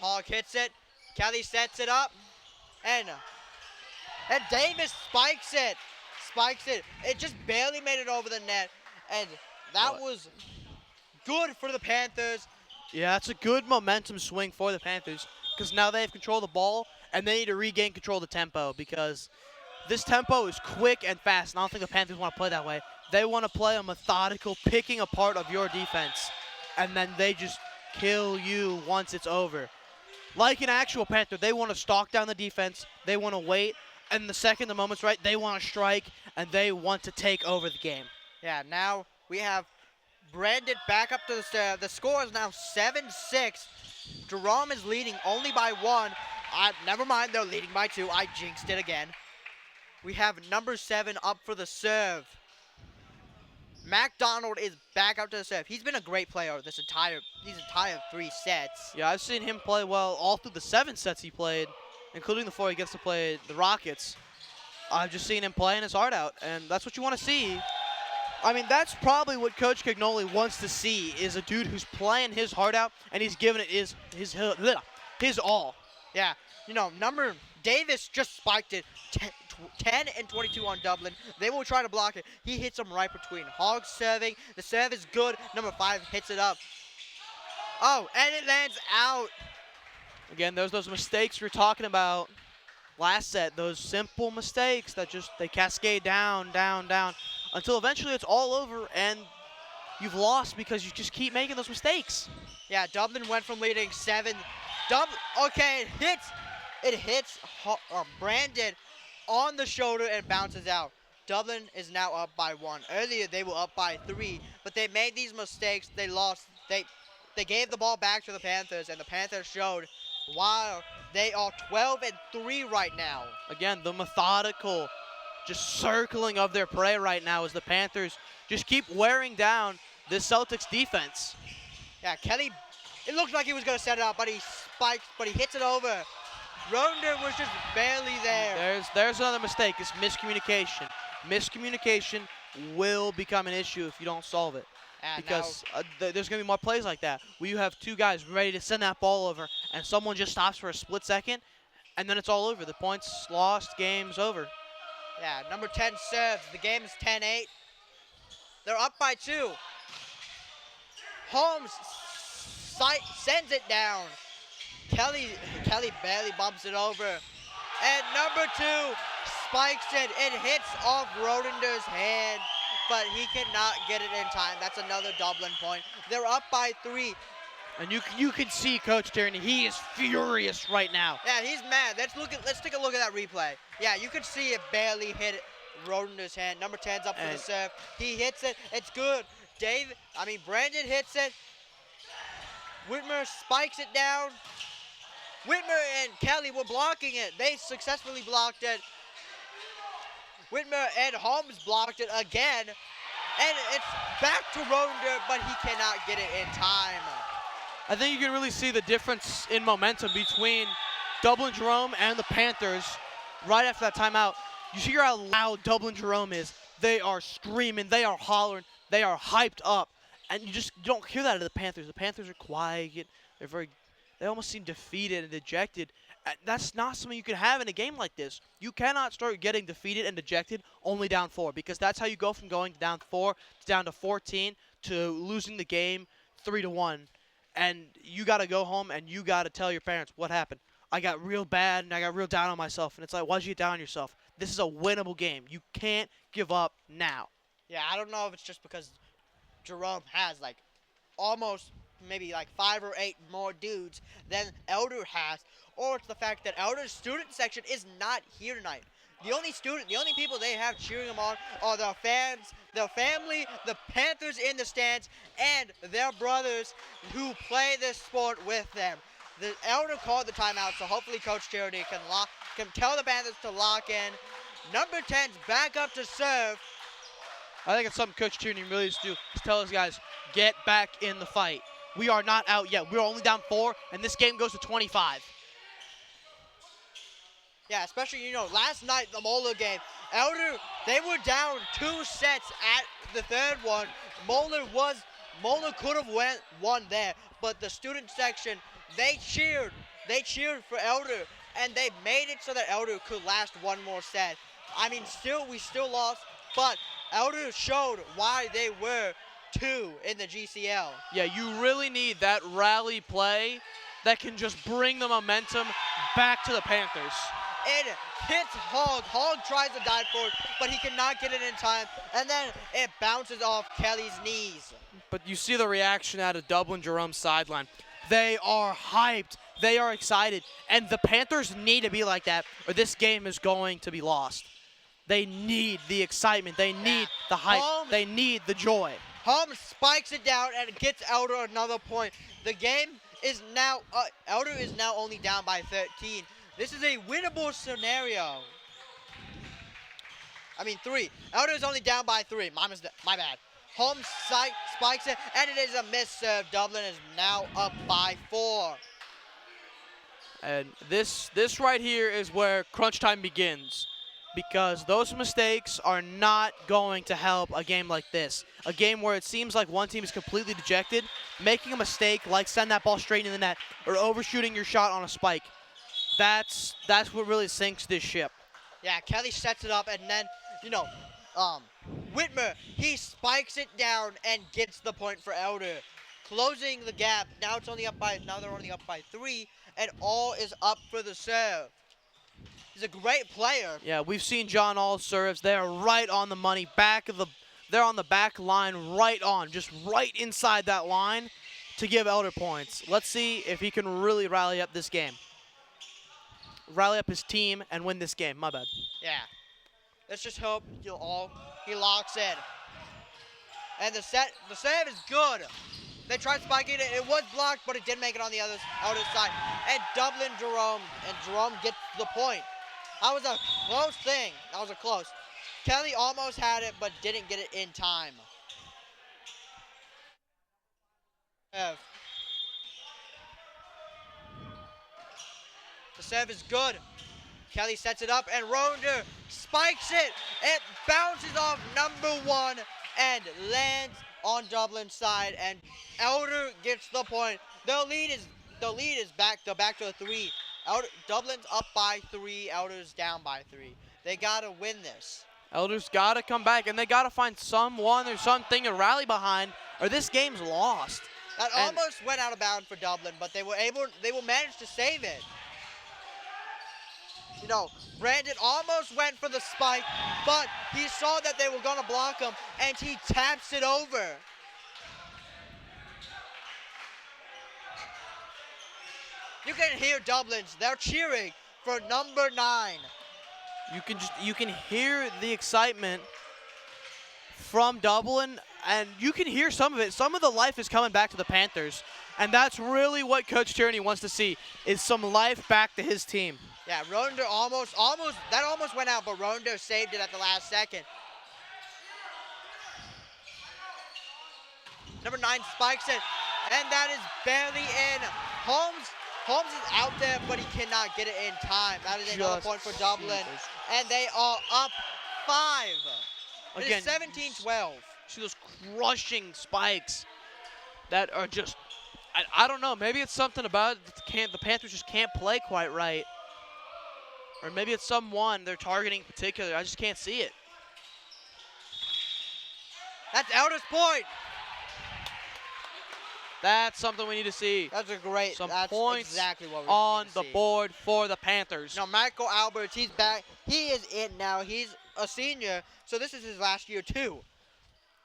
Hogg hits it. Kelly sets it up, and Davis spikes it. It just barely made it over the net, and that was good for the Panthers. Yeah, it's a good momentum swing for the Panthers because now they have control of the ball and they need to regain control of the tempo because this tempo is quick and fast. And I don't think the Panthers want to play that way. They want to play a methodical picking apart of your defense, and then they just kill you once it's over. Like an actual Panther, they want to stalk down the defense. They want to wait, and the second the moment's right, they want to strike, and they want to take over the game. Yeah, now we have Brandon back up to the serve. The score is now 7-6. Jerome is leading only by 1. Never mind, they're leading by 2. I jinxed it again. We have number 7 up for the serve. McDonald is back up to the serve. He's been a great player these entire 3 sets. Yeah, I've seen him play well all through the 7 sets he played, including the 4 he gets to play the Rockets. I've just seen him playing his heart out, and that's what you want to see. I mean, that's probably what Coach Cagnoli wants to see, is a dude who's playing his heart out, and he's giving it his all. Yeah, Davis just spiked it 10 and 22 on Dublin. They will try to block it. He hits him right between. Hogg serving. The serve is good. Number 5 hits it up. Oh, and it lands out. Again, there's those mistakes we were talking about last set, those simple mistakes that they cascade down, until eventually it's all over and you've lost because you just keep making those mistakes. Yeah, Dublin went from leading 7. Okay, it hits Brandon on the shoulder and bounces out. Dublin is now up by 1. Earlier they were up by 3, but they made these mistakes. They lost. They gave the ball back to the Panthers, and the Panthers showed while they are 12-3 right now. Again, the methodical just circling of their prey right now as the Panthers just keep wearing down this Celtics defense. Yeah, Kelly, it looked like he was going to set it up, but he spikes, but he hits it over. Ronder was just barely there. There's another mistake. It's miscommunication. Miscommunication will become an issue if you don't solve it. And because there's going to be more plays like that where you have 2 guys ready to send that ball over and someone just stops for a split second and then it's all over. The point's lost, game's over. Yeah, number 10 serves. The game is 10-8. They're up by 2. Holmes sends it down. Kelly barely bumps it over. And number 2 spikes it. It hits off Rodender's hand, but he cannot get it in time. That's another Dublin point. They're up by 3. And you can see Coach Tierney, he is furious right now. Yeah, he's mad. Let's take a look at that replay. Yeah, you can see it barely hit Rodender's hand. Number 10's up for the serve. He hits it. It's good. Brandon hits it. Whitmer spikes it down. Whitmer and Kelly were blocking it. They successfully blocked it. Whitmer and Holmes blocked it again. And it's back to Rodender, but he cannot get it in time. I think you can really see the difference in momentum between Dublin Jerome and the Panthers right after that timeout. You hear how loud Dublin Jerome is. They are screaming. They are hollering. They are hyped up. And you don't hear that of the Panthers. The Panthers are quiet. They almost seem defeated and dejected. That's not something you can have in a game like this. You cannot start getting defeated and dejected only down 4 because that's how you go from going down 4 to down to 14 to losing the game 3-1. And you got to go home and you got to tell your parents what happened. I got real bad and I got real down on myself. And it's like, why'd you get down on yourself? This is a winnable game. You can't give up now. Yeah, I don't know if it's just because Jerome has like almost maybe like 5 or 8 more dudes than Elder has, or it's the fact that Elder's student section is not here tonight. The only people they have cheering them on are their fans, their family, the Panthers in the stands, and their brothers who play this sport with them. The Elder called the timeout, so hopefully Coach Charity can tell the Panthers to lock in. Number 10's back up to serve. I think it's something Coach Tierney really needs to do is tell his guys, get back in the fight. We are not out yet. We're only down 4, and this game goes to 25. Yeah, especially, last night, the Moeller game, Elder, they were down 2 sets at the third one. Moeller could have won there, but the student section, they cheered for Elder, and they made it so that Elder could last one more set. I mean, we still lost, but Elder showed why they were 2 in the GCL. Yeah, you really need that rally play that can just bring the momentum back to the Panthers. It hits Hogg. Hogg tries to dive for it, but he cannot get it in time, and then it bounces off Kelly's knees. But you see the reaction out of Dublin Jerome's sideline. They are hyped. They are excited. And the Panthers need to be like that, or this game is going to be lost. They need the excitement. They need the hype. They need the joy. Holmes spikes it down and gets Elder another point. The game is now, Elder is now only down by 13. This is a winnable scenario. 3. Elder is only down by 3. My bad. Holmes spikes it, and it is a miss serve. Dublin is now up by 4. And this right here is where crunch time begins, because those mistakes are not going to help a game like this. A game where it seems like one team is completely dejected, making a mistake like send that ball straight in the net or overshooting your shot on a spike. That's what really sinks this ship. Yeah, Kelly sets it up, and then, Whitmer, he spikes it down and gets the point for Elder, closing the gap. Now they're only up by 3, and all is up for the serve. He's a great player. Yeah, we've seen John All serves. They are right on the money. They're on the back line, just right inside that line to give Elder points. Let's see if he can really rally up this game. Rally up his team and win this game. My bad. Yeah. Let's just hope he locks in. And the serve is good. They tried spiking it. It was blocked, but it did make it on the other side. And Dublin Jerome gets the point. That was a close thing. Kelly almost had it, but didn't get it in time. The serve is good. Kelly sets it up, and Ronder spikes it. It bounces off number 1 and lands on Dublin's side, and Elder gets the point. The lead is back. They're back to a 3. Dublin's up by 3. Elder's down by 3. They gotta win this. Elder's gotta come back, and they gotta find someone or something to rally behind, or this game's lost. That almost went out of bounds for Dublin, but they will manage to save it. Brandon almost went for the spike, but he saw that they were going to block him, and he taps it over. You can hear Dublin's. They're cheering for number 9. You can hear the excitement from Dublin, and you can hear some of it. Some of the life is coming back to the Panthers, and that's really what Coach Tierney wants to see, is some life back to his team. Yeah, Ronder almost went out, but Ronder saved it at the last second. Number 9 spikes it, and that is barely in. Holmes is out there, but he cannot get it in time. That is another point for Dublin, and they are up 5. Again, 17-12. See those crushing spikes that are just, I don't know, maybe it's something about it. The Panthers just can't play quite right. Or maybe it's someone they're targeting in particular. I just can't see it. That's Elder's point. That's something we need to see. That's points exactly what we on need to the see. board for the Panthers. Now, Michael Alberts, he's back. He is in now. He's a senior, so this is his last year too.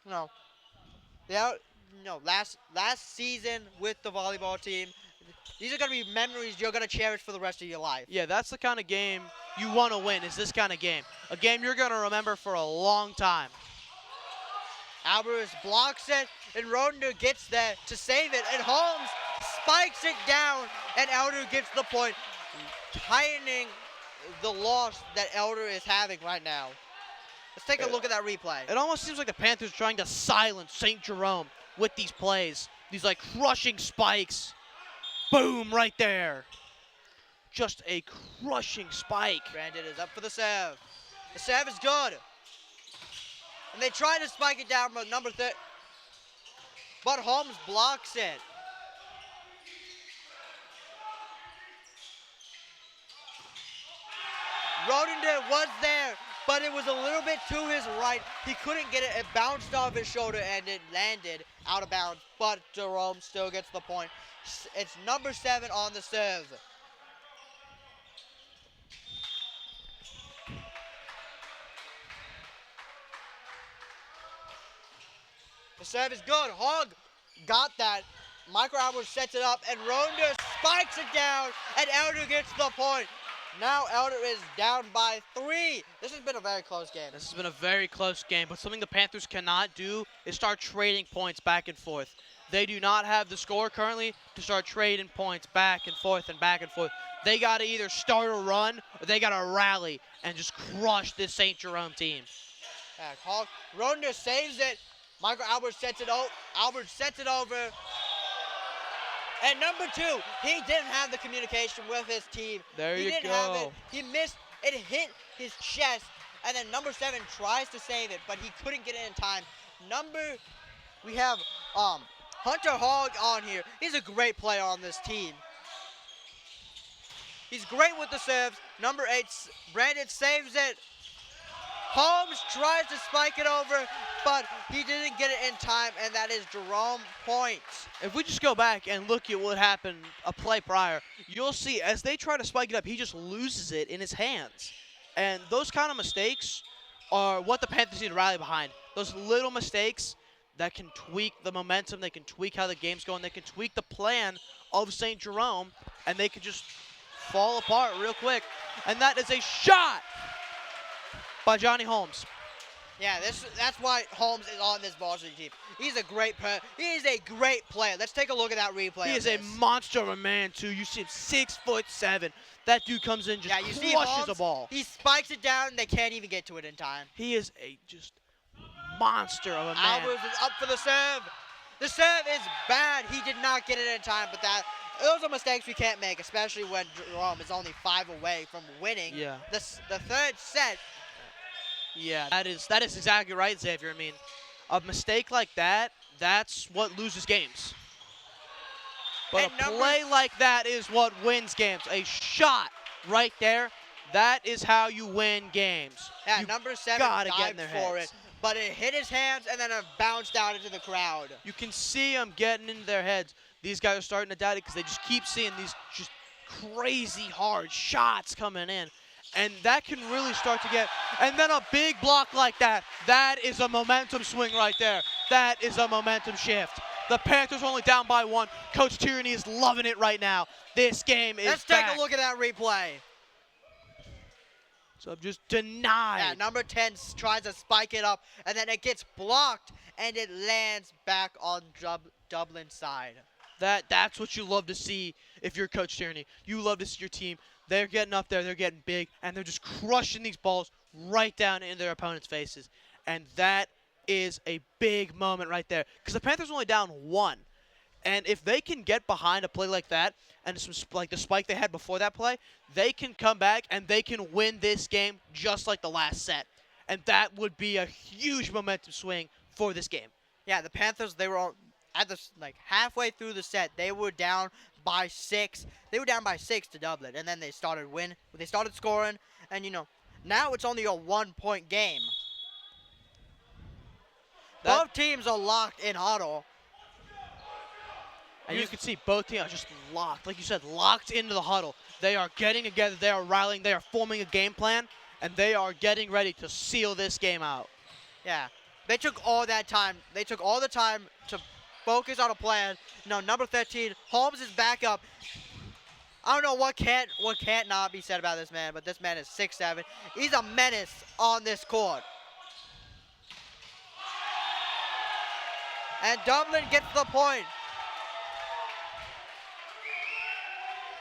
you know, they out, you know, last season with the volleyball team. These are gonna be memories you're gonna cherish for the rest of your life. Yeah, that's the kind of game you want to win, is this kind of game. A game you're going to remember for a long time. Alvarez blocks it, and Rodender gets there to save it, and Holmes spikes it down, and Elder gets the point, tightening the loss that Elder is having right now. Let's take a look at that replay. It almost seems like the Panthers are trying to silence St. Jerome with these plays. These, like, crushing spikes. Boom, right there. Just a crushing spike. Brandon is up for the serve. The serve is good. And they try to spike it down, but but Holmes blocks it. Rodender was there, but it was a little bit to his right. He couldn't get it. It bounced off his shoulder, and it landed out of bounds. But Jerome still gets the point. It's number 7 on the serve. The serve is good. Hogg got that. Michael Alvarez sets it up, and Rodender spikes it down, and Elder gets the point. Now Elder is down by 3. This has been a very close game. This has been a very close game, but something the Panthers cannot do is start trading points back and forth. They do not have the score currently to start trading points back and forth and back and forth. They got to either start a run or they got to rally and just crush this St. Jerome team. Rodender saves it. Michael Alvarez sets it over. And number 2, he didn't have the communication with his team. There he you didn't go. have it. He missed. It hit his chest. And then number 7 tries to save it, but he couldn't get it in time. We have Hunter Hogg on here. He's a great player on this team. He's great with the serves. Number 8, Brandon saves it. Holmes tries to spike it over, but he didn't get it in time, and that is Jerome points. If we just go back and look at what happened a play prior, you'll see as they try to spike it up, he just loses it in his hands. And those kind of mistakes are what the Panthers need to rally behind. Those little mistakes that can tweak the momentum, they can tweak how the game's going, they can tweak the plan of St. Jerome, and they can just fall apart real quick. And that is a shot by Johnny Holmes. Yeah, that's why Holmes is on this varsity team. He's a great player. Let's take a look at that replay. He is a monster of a man, too. You see him 6'7". That dude comes in, just crushes a ball. He spikes it down, and they can't even get to it in time. He is a just monster of a man. Alvarez is up for the serve. The serve is bad. He did not get it in time, but those are mistakes we can't make, especially when Jerome is only 5 away from winning the third set. Yeah, that is exactly right, Xavier. I mean, a mistake like that, that's what loses games. But a play like that is what wins games. A shot right there, that is how you win games. Yeah, number 7 dived for it, but it hit his hands and then it bounced out into the crowd. You can see them getting into their heads. These guys are starting to doubt it because they just keep seeing these just crazy hard shots coming in. And that can really start to get, and then a big block like that, that is a momentum swing right there. That is a momentum shift. The Panthers are only down by 1. Coach Tierney is loving it right now. This game is Let's back. take a look at that replay. So just denied. Yeah, number 10 tries to spike it up, and then it gets blocked, and it lands back on Dublin's side. That's what you love to see if you're Coach Tierney. You love to see your team. They're getting up there, they're getting big, and they're just crushing these balls right down into their opponents' faces. And that is a big moment right there because the Panthers are only down 1. And if they can get behind a play like that and like the spike they had before that play, they can come back and they can win this game just like the last set. And that would be a huge momentum swing for this game. Yeah, the Panthers, they were all at the halfway through the set, they were down by 6. They were down by 6 to Dublin, and then they started scoring, and now it's only a 1-point game. Both teams are locked in huddle. And you can see both teams are just locked, like you said, locked into the huddle. They are getting together, they are rallying, they are forming a game plan, and they are getting ready to seal this game out. Yeah, They took all that time. They took all the time to focus on a plan. No, number 13, Holmes is back up. I don't know what can't not be said about this man, but this man is 6'7". He's a menace on this court. And Dublin gets the point.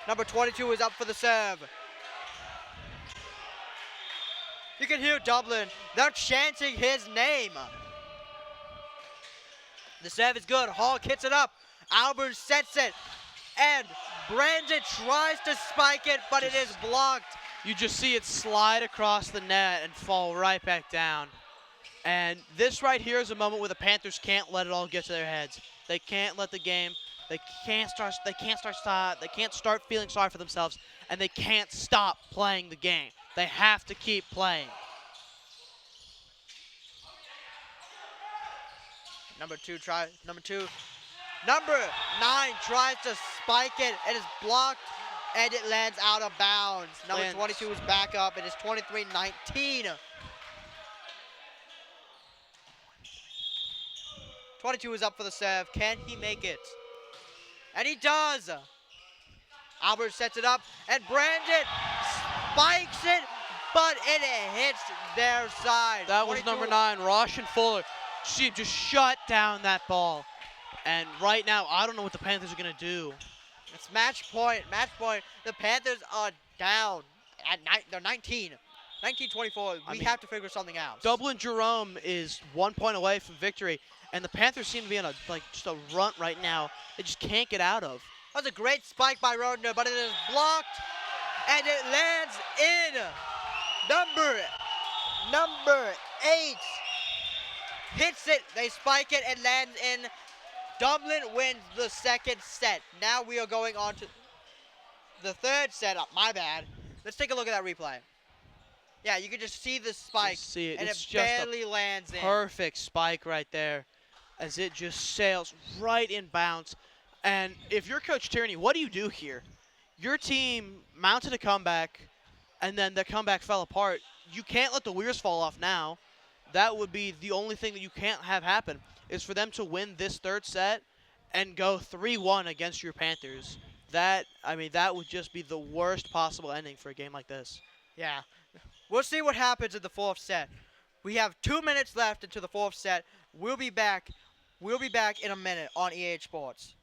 Number 22 is up for the serve. You can hear Dublin. They're chanting his name. The serve is good. Hawk hits it up. Albert sets it. And Brandon tries to spike it, but it is blocked. You just see it slide across the net and fall right back down. And this right here is a moment where the Panthers can't let it all get to their heads. They can't let the game. They can't start feeling sorry for themselves, and they can't stop playing the game. They have to keep playing. Number 9 tries to spike it. It is blocked, and it lands out of bounds. Number 22 is back up. It is 23-19. 22 is up for the serve. Can he make it? And he does. Albert sets it up, and Brandon spikes it, but it hits their side. That was number 9, Roshan Fuller. She just shut down that ball. And right now, I don't know what the Panthers are going to do. It's match point. Match point. The Panthers are down. They're 19. 19-24. We have to figure something out. Dublin Jerome is 1 point away from victory, and the Panthers seem to be in just a rut right now. They just can't get out of. That was a great spike by Rodner, but it is blocked, and it lands in. Number 8 hits it. They spike it and lands in. Dublin wins the second set. Now we are going on to the third set. My bad. Let's take a look at that replay. Yeah, you can just see the spike, and it barely lands in. Perfect spike right there, as it just sails right in bounds. And if you're Coach Tierney, what do you do here? Your team mounted a comeback, and then the comeback fell apart. You can't let the wheels fall off now. That would be the only thing that you can't have happen, is for them to win this third set and go 3-1 against your Panthers. That would just be the worst possible ending for a game like this. Yeah. We'll see what happens in the fourth set. We have 2 minutes left into the fourth set. We'll be back in a minute on EA Sports.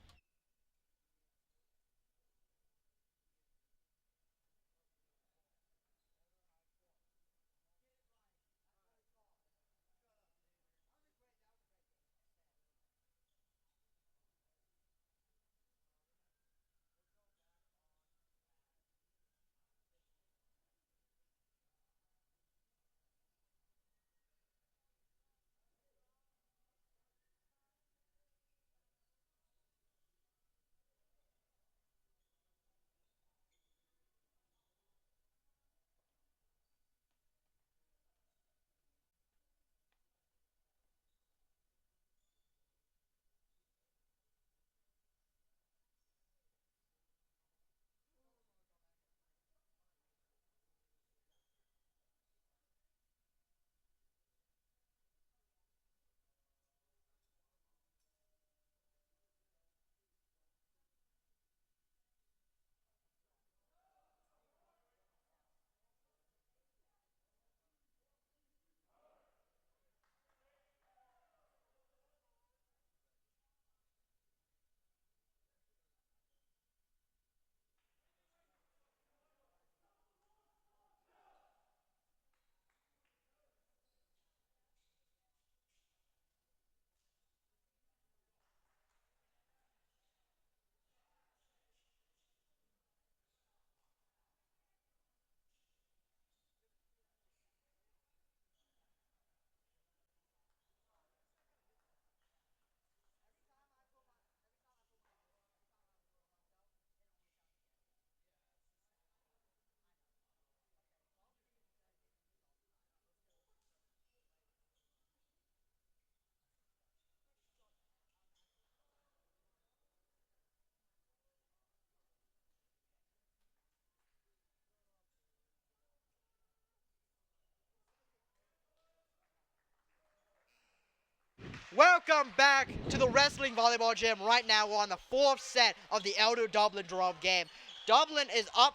Welcome back to the wrestling volleyball gym. Right now, we're on the 4th set of the Elder Dublin Jerome game. Dublin is up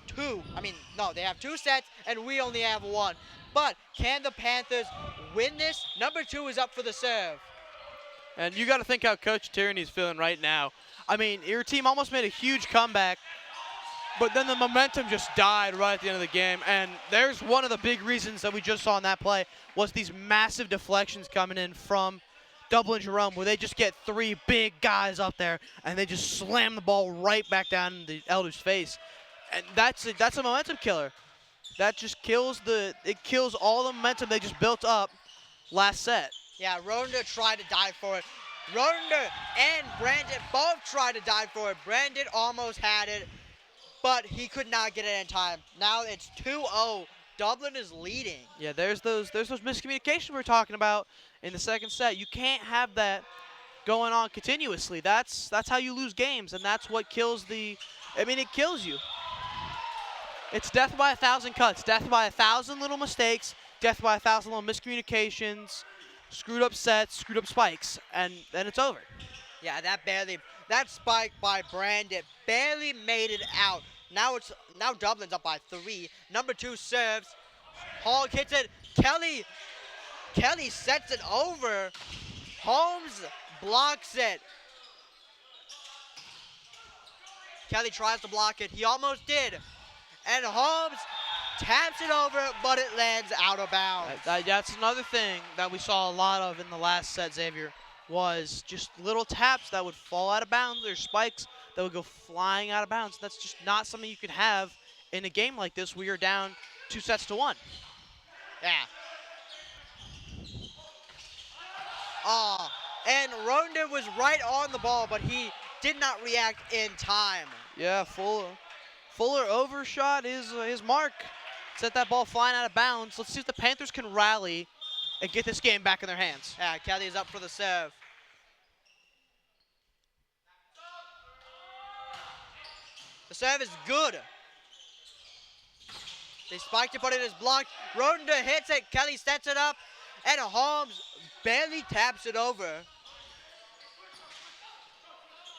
two. They have 2 sets and we only have 1. But can the Panthers win this? Number 2 is up for the serve. And you got to think how Coach Tierney's feeling right now. I mean, your team almost made a huge comeback, but then the momentum just died right at the end of the game. And there's one of the big reasons that we just saw in that play was these massive deflections coming in from Dublin Jerome, where they just get 3 big guys up there and they just slam the ball right back down in the Elder's face. And that's a momentum killer. That just kills all the momentum they just built up last set. Yeah, Ronda tried to dive for it. Ronda and Brandon both tried to dive for it. Brandon almost had it, but he could not get it in time. Now it's 2-0. Dublin is leading. Yeah, there's those miscommunications we're talking about in the second set. You can't have that going on continuously. That's how you lose games, and that's what kills it kills you. It's death by 1,000 cuts, death by 1,000 little mistakes, death by 1,000 little miscommunications, screwed up sets, screwed up spikes, and then it's over. Yeah, that spike by Brandon barely made it out. Now Dublin's up by 3. Number 2 serves. Hogg hits it. Kelly sets it over. Holmes blocks it. Kelly tries to block it. He almost did. And Holmes taps it over, but it lands out of bounds. That's another thing that we saw a lot of in the last set, Xavier, was just little taps that would fall out of bounds or spikes that would go flying out of bounds. That's just not something you can have in a game like this where you're down 2-1. Yeah. And Ronda was right on the ball, but he did not react in time. Yeah, Fuller overshot his mark. Set that ball flying out of bounds. Let's see if the Panthers can rally and get this game back in their hands. Yeah, Kelly's up for the serve. The serve is good. They spiked it, but it is blocked. Ronda hits it. Kelly sets it up. And Holmes barely taps it over.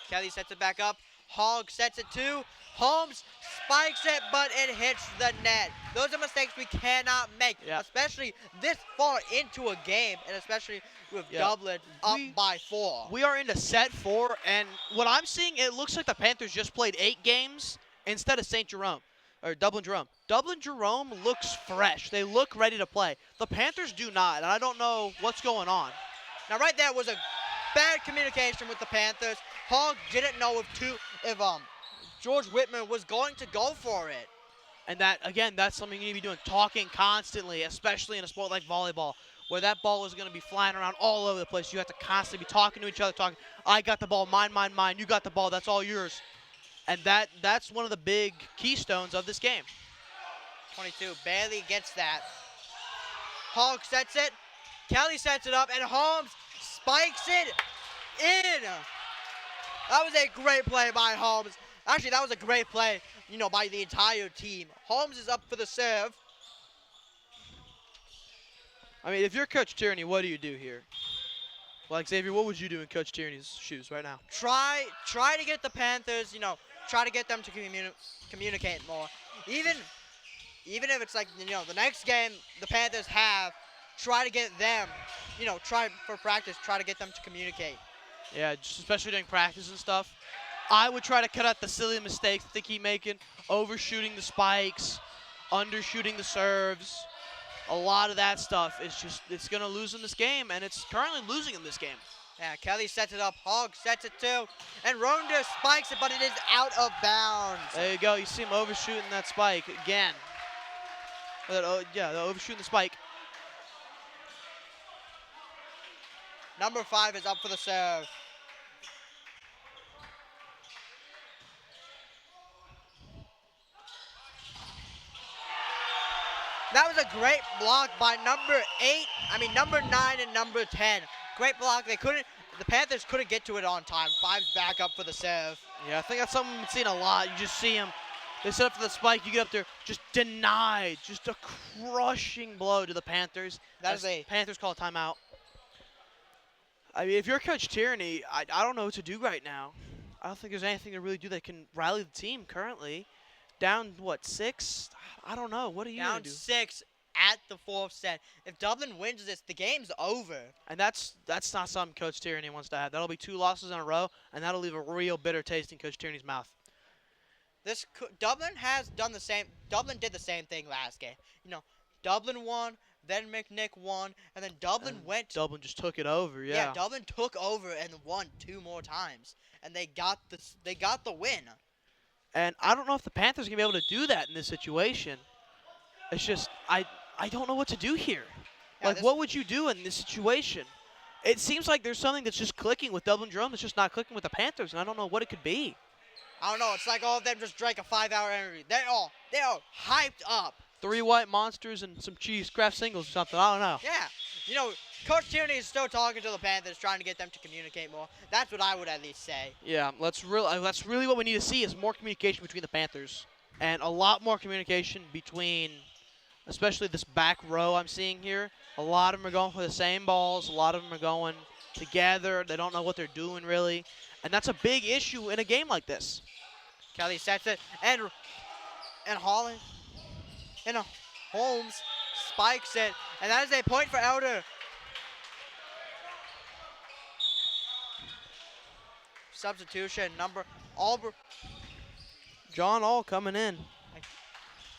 Kelly sets it back up. Hogg sets it too. Holmes spikes it, but it hits the net. Those are mistakes we cannot make, especially this far into a game, and especially with Dublin up by 4. We are into set 4, and what I'm seeing, it looks like the Panthers just played 8 games instead of Dublin Jerome. Dublin Jerome looks fresh. They look ready to play. The Panthers do not, and I don't know what's going on. Now, right there was a bad communication with the Panthers. Hogg didn't know if George Whitman was going to go for it. And that's something you need to be doing, talking constantly, especially in a sport like volleyball, where that ball is going to be flying around all over the place. You have to constantly be talking to each other, I got the ball, mine, you got the ball, that's all yours. And that's one of the big keystones of this game. 22 barely gets that. Hogg sets it. Kelly sets it up, and Holmes spikes it in. That was a great play by Holmes. Actually, that was a great play, by the entire team. Holmes is up for the serve. I mean, if you're Coach Tierney, what do you do here? Like, Xavier, what would you do in Coach Tierney's shoes right now? Try to get the Panthers, try to get them to communicate more. Even if it's like, the next game the Panthers have, try to get them, try for practice, try to get them to communicate. Yeah, just especially during practice and stuff. I would try to cut out the silly mistakes that they keep making, overshooting the spikes, undershooting the serves. A lot of that stuff is it's going to lose in this game, and it's currently losing in this game. Yeah, Kelly sets it up. Hogg sets it too. And Ronda spikes it, but it is out of bounds. There you go. You see him overshooting that spike again. They're overshooting the spike. Number 5 is up for the serve. That was a great block by number 9 and number 10. Great block. The Panthers couldn't get to it on time. 5's back up for the serve. Yeah, I think that's something we've seen a lot. You just see them. They set up for the spike. You get up there, just denied. Just a crushing blow to the Panthers. Panthers call a timeout. I mean, if you're Coach Tierney, I don't know what to do right now. I don't think there's anything to really do that can rally the team currently. Down, what, 6? I don't know. What are you going Down to do? 6 at the 4th set. If Dublin wins this, the game's over. And that's not something Coach Tierney wants to have. That'll be 2 losses in a row, and that'll leave a real bitter taste in Coach Tierney's mouth. Dublin has done the same. Dublin did the same thing last game. You know, Dublin won, then McNick won, and then Dublin went. Dublin just took it over, yeah. Yeah, Dublin took over and won 2 more times, and they got the win. And I don't know if the Panthers are going to be able to do that in this situation. It's just, I don't know what to do here. Yeah, Like, what would you do in this situation? It seems like there's something that's just clicking with Dublin Jerome that's just not clicking with the Panthers, and I don't know what it could be. I don't know. It's like all of them just drank a 5-hour energy. They're all hyped up. 3 white monsters and some cheese craft singles or something. I don't know. Yeah. You know, Coach Tierney is still talking to the Panthers, trying to get them to communicate more. That's what I would at least say. Yeah, that's really what we need to see is more communication between the Panthers. And a lot more communication between, especially this back row I'm seeing here. A lot of them are going for the same balls. A lot of them are going together. They don't know what they're doing, really. And that's a big issue in a game like this. Kelly sets it, and Holland, and Holmes spikes it, and that is a point for Elder. Substitution, John All coming in.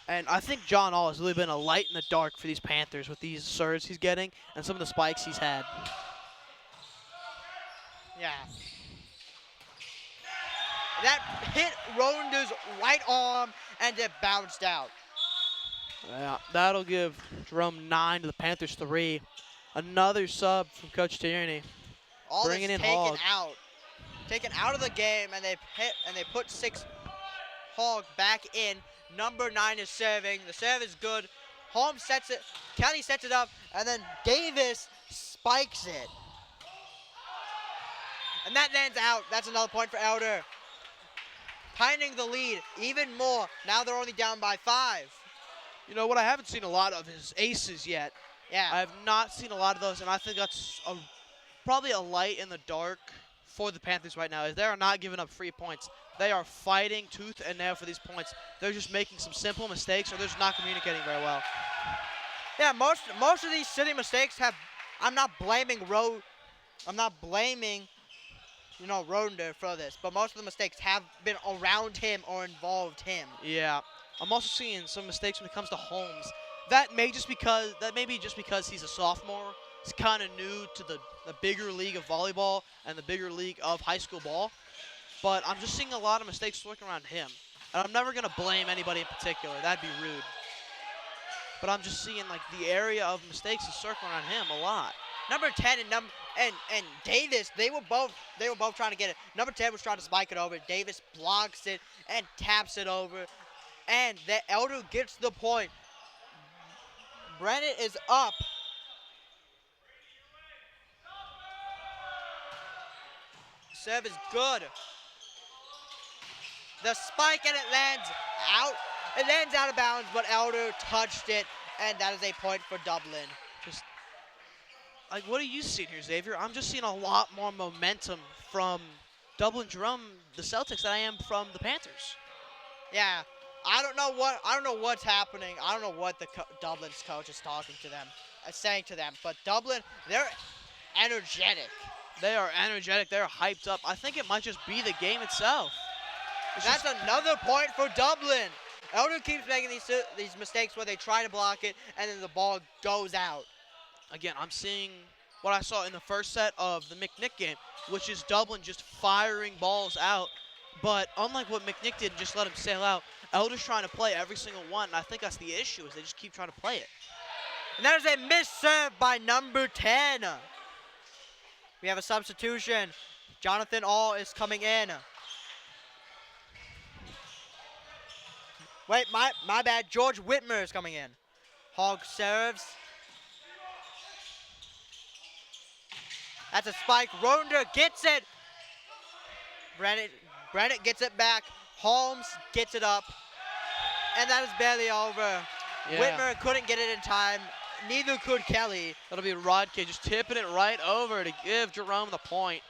And I think John All has really been a light in the dark for these Panthers with these serves he's getting and some of the spikes he's had. Yeah. That hit Ronder's right arm, and it bounced out. Yeah, that'll give Jerome 9 to the Panthers 3. Another sub from Coach Tierney. All Bringing this in Hogg. taken out of the game, and they put 6 Hogg back in. Number 9 is serving. The serve is good. Holmes sets it. Kelly sets it up, and then Davis spikes it. And that lands out. That's another point for Elder. Tightening the lead even more. Now they're only down by 5. You know, what I haven't seen a lot of is aces yet. Yeah. I have not seen a lot of those, and I think that's probably a light in the dark for the Panthers right now, is they are not giving up free points. They are fighting tooth and nail for these points. They're just making some simple mistakes, or they're just not communicating very well. Yeah, most of these silly mistakes have. I'm not blaming Ronder for this, but most of the mistakes have been around him or involved him. Yeah, I'm also seeing some mistakes when it comes to Holmes. That may be just because he's a sophomore. He's kind of new to the bigger league of volleyball and the bigger league of high school ball. But I'm just seeing a lot of mistakes lurking around him. And I'm never going to blame anybody in particular. That'd be rude. But I'm just seeing like the area of mistakes is circling around him a lot. Number 10 and Davis, they were both trying to get it. Number 10 was trying to spike it over. Davis blocks it and taps it over. And the Elder gets the point. Brennan is up. Serve is good. The spike, and it lands out. It lands out of bounds, but Elder touched it, and that is a point for Dublin. Just like, what are you seeing here, Xavier? I'm just seeing a lot more momentum from Dublin Jerome, the Celtics, than I am from the Panthers. Yeah, I don't know what's happening. I don't know what the Dublin's coach is talking to them, saying to them. But Dublin, they're energetic. They are energetic. They're hyped up. I think it might just be the game itself. That's another point for Dublin. Elder keeps making these mistakes where they try to block it, and then the ball goes out. Again, I'm seeing what I saw in the first set of the McNick game, which is Dublin just firing balls out. But unlike what McNick did and just let him sail out, Elder's trying to play every single one, and I think that's the issue, is they just keep trying to play it. And there's a missed serve by number 10. We have a substitution. Jonathan All is coming in. Wait, my bad. George Whitmer is coming in. Hogg serves. That's a spike. Ronder gets it. Brennan gets it back. Holmes gets it up. And that is barely over. Yeah. Whitmer couldn't get it in time. neither could Kelly. That'll be Rodke just tipping it right over to give Jerome the point.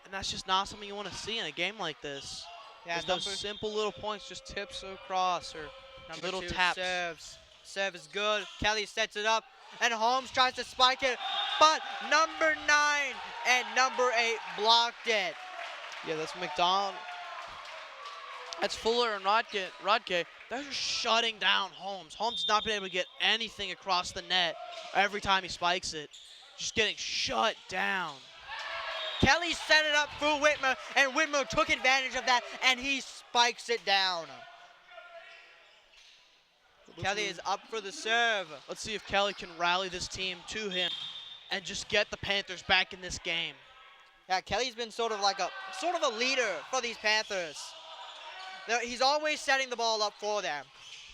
And that's just not something you want to see in a game like this. Yeah, Is those simple little points, just tips across or number little 2 taps. serves. Serve is good. Kelly sets it up, and Holmes tries to spike it, but number 9 and number 8 blocked it. Yeah, that's McDonald. That's Fuller and Rodke. They're just shutting down Holmes. Holmes has not been able to get anything across the net every time he spikes it. Just getting shut down. Kelly set it up for Whitmer, and Whitmer took advantage of that, and he spikes it down. Kelly is up for the serve. Let's see if Kelly can rally this team to him and just get the Panthers back in this game. Yeah, Kelly's been sort of a leader for these Panthers. He's always setting the ball up for them.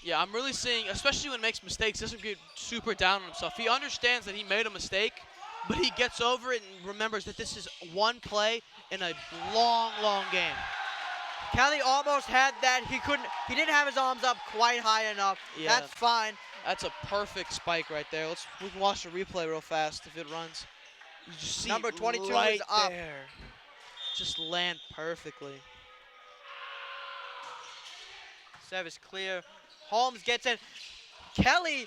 Yeah, I'm really seeing, especially when he makes mistakes, doesn't get super down on himself. He understands that he made a mistake, but he gets over it and remembers that this is one play in a long, long game. Kelly almost had that. He didn't have his arms up quite high enough. Yeah. That's fine. That's a perfect spike right there. We can watch the replay real fast if it runs. You just see Number 22 right is up. there. Just land perfectly. Serve is clear. Holmes gets it. Kelly,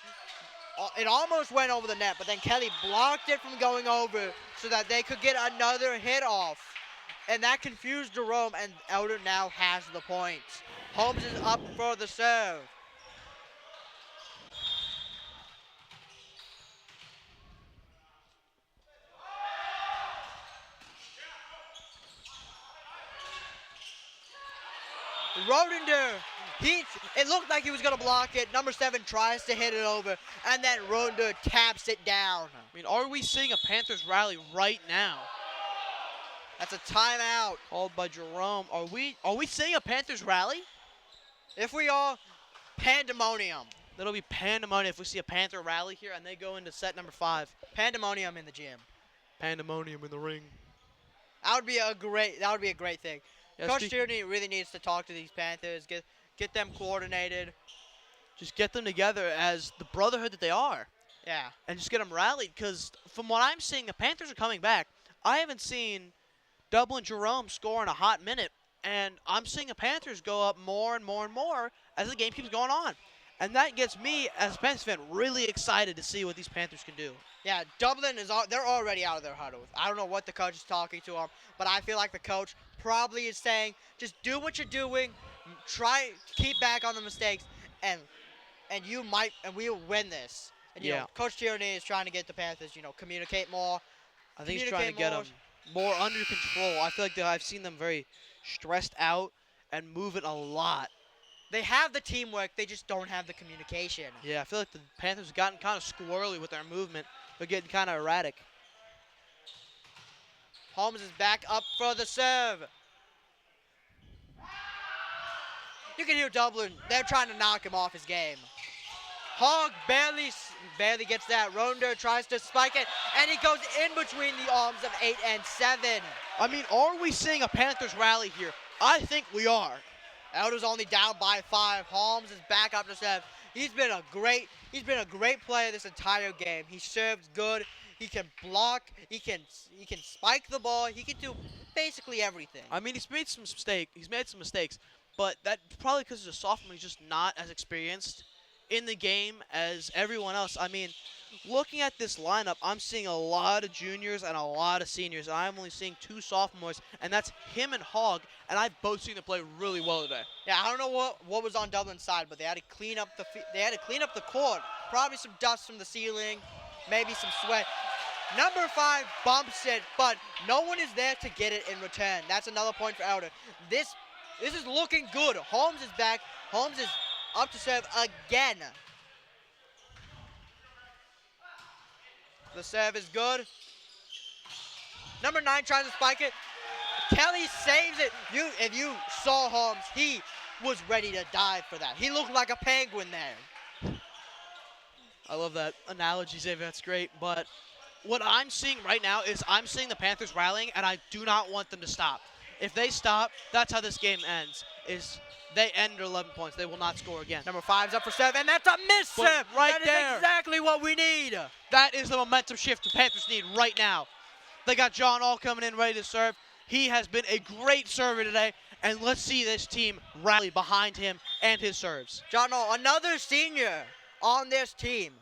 it almost went over the net, but then Kelly blocked it from going over so that they could get another hit off. And that confused Jerome, and Elder now has the point. Holmes is up for the serve. Rodender, it looked like he was going to block it. Number 7 tries to hit it over, and then Rodender taps it down. I mean, are we seeing a Panthers rally right now? That's a timeout. Called by Jerome. Are we seeing a Panthers rally? If we are, pandemonium. That'll be pandemonium if we see a Panther rally here and they go into set number 5. Pandemonium in the gym. Pandemonium in the ring. That would be a great thing. Yeah, Coach Tierney really needs to talk to these Panthers, get them coordinated. Just get them together as the brotherhood that they are. Yeah. And just get them rallied, because from what I'm seeing, the Panthers are coming back. I haven't seen Dublin Jerome score in a hot minute, and I'm seeing the Panthers go up more and more and more as the game keeps going on. And that gets me, as a Panthers fan, really excited to see what these Panthers can do. Yeah, Dublin they're already out of their huddle. I don't know what the coach is talking to them, but I feel like the coach probably is saying, just do what you're doing, try keep back on the mistakes, and we will win this. And you know, Coach Tierney is trying to get the Panthers, communicate more. I think he's trying to get them more under control. I feel like I've seen them very stressed out and moving a lot. They have the teamwork, they just don't have the communication. Yeah, I feel like the Panthers have gotten kind of squirrely with their movement. They're getting kind of erratic. Holmes is back up for the serve. You can hear Dublin. They're trying to knock him off his game. Hogg barely gets that. Ronder tries to spike it, and he goes in between the arms of 8 and 7. I mean, are we seeing a Panthers rally here? I think we are. Elder's only down by 5. Holmes is back up to serve. He's been a great player this entire game. He serves good. He can block. He can spike the ball. He can do basically everything. I mean, he's made some mistakes, but that's probably because he's a sophomore. He's just not as experienced in the game as everyone else. I mean, looking at this lineup, I'm seeing a lot of juniors and a lot of seniors, and I'm only seeing 2 sophomores, and that's him and Hogg, and I've both seen them play really well today. Yeah, I don't know what was on Dublin's side, but they had to clean up the court. Probably some dust from the ceiling, maybe some sweat. Number 5 bumps it, but no one is there to get it in return. That's another point for Elder. This is looking good. Holmes is back. Holmes is up to serve again. The serve is good. Number 9 tries to spike it. Kelly saves it. If you saw Holmes, he was ready to dive for that. He looked like a penguin there. I love that analogy, Xavier. That's great. But what I'm seeing right now is I'm seeing the Panthers rallying, and I do not want them to stop. If they stop, that's how this game ends. Is they end at 11 points. They will not score again. Number 5's up for serve, and that's a miss But serve. right That is there. exactly what we need. That is the momentum shift the Panthers need right now. They got John All coming in ready to serve. He has been a great server today, and let's see this team rally behind him and his serves. John All, another senior on this team.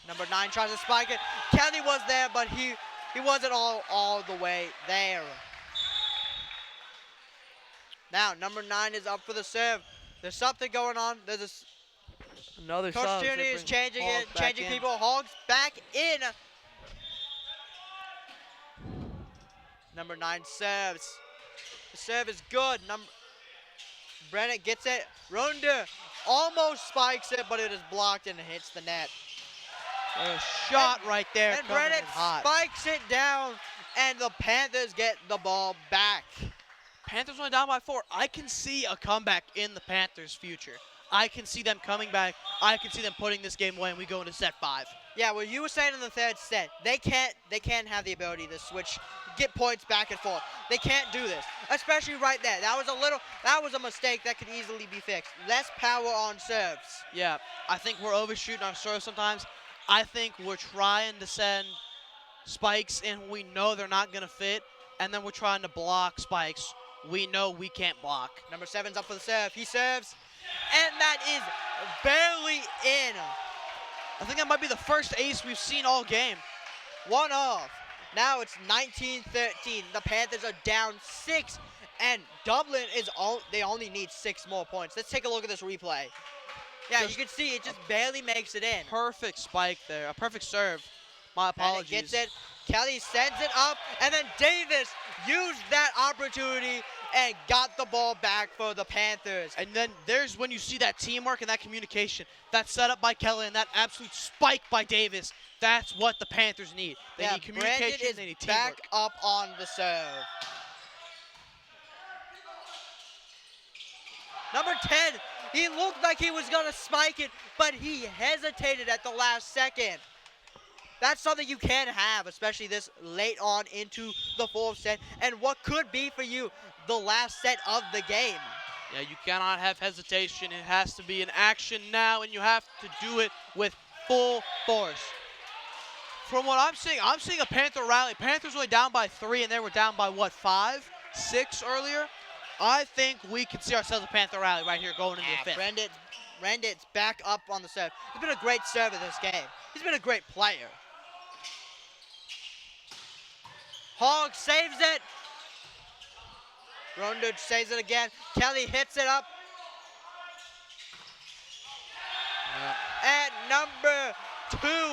Number 9 tries to spike it. Kelly was there, but he wasn't all the way there. Now, number 9 is up for the serve. There's something going on. There's Another Coach sub. Tierney They is bring changing Hogg it, back changing in. people. Hogs back in. Number 9 serves. The serve is good. Brennan gets it. Ronda almost spikes it, but it is blocked and it hits the net. A shot right there. And coming Brennan in hot. spikes it down, and the Panthers get the ball back. Panthers went down by 4. I can see a comeback in the Panthers' future. I can see them coming back. I can see them putting this game away, and we go into set 5. Yeah, well, you were saying in the third set, they can't have the ability to switch, get points back and forth. They can't do this, especially right there. That was a mistake that could easily be fixed. Less power on serves. Yeah, I think we're overshooting our serve sometimes. I think we're trying to send spikes, and we know they're not going to fit, and then we're trying to block spikes. We know we can't block. Number 7's up for the serve. He serves, and that is barely in. I think that might be the first ace we've seen all game. One off. Now it's 19-13. The Panthers are down 6, and Dublin they only need 6 more points. Let's take a look at this replay. Yeah, you can see it just barely makes it in. Perfect spike there. A perfect serve. My apologies. And it gets it. Kelly sends it up, and then Davis used that opportunity and got the ball back for the Panthers. And then there's when you see that teamwork and that communication. That setup by Kelly and that absolute spike by Davis. That's what the Panthers need. They need communication. Brandon They need is teamwork. back up on the serve. Number 10, he looked like he was going to spike it, but he hesitated at the last second. That's something you can't have, especially this late on into the 4th set, and what could be for you the last set of the game. Yeah, you cannot have hesitation. It has to be an action now, and you have to do it with full force. From what I'm seeing a Panther rally. Panthers were down by 3, and they were down by, what, 5, 6 earlier? I think we can see ourselves a Panther rally right here going into the 5th. Brandon's back up on the serve. He's been a great server this game. He's been a great player. Hogg saves it. Ronda saves it again. Kelly hits it up. And number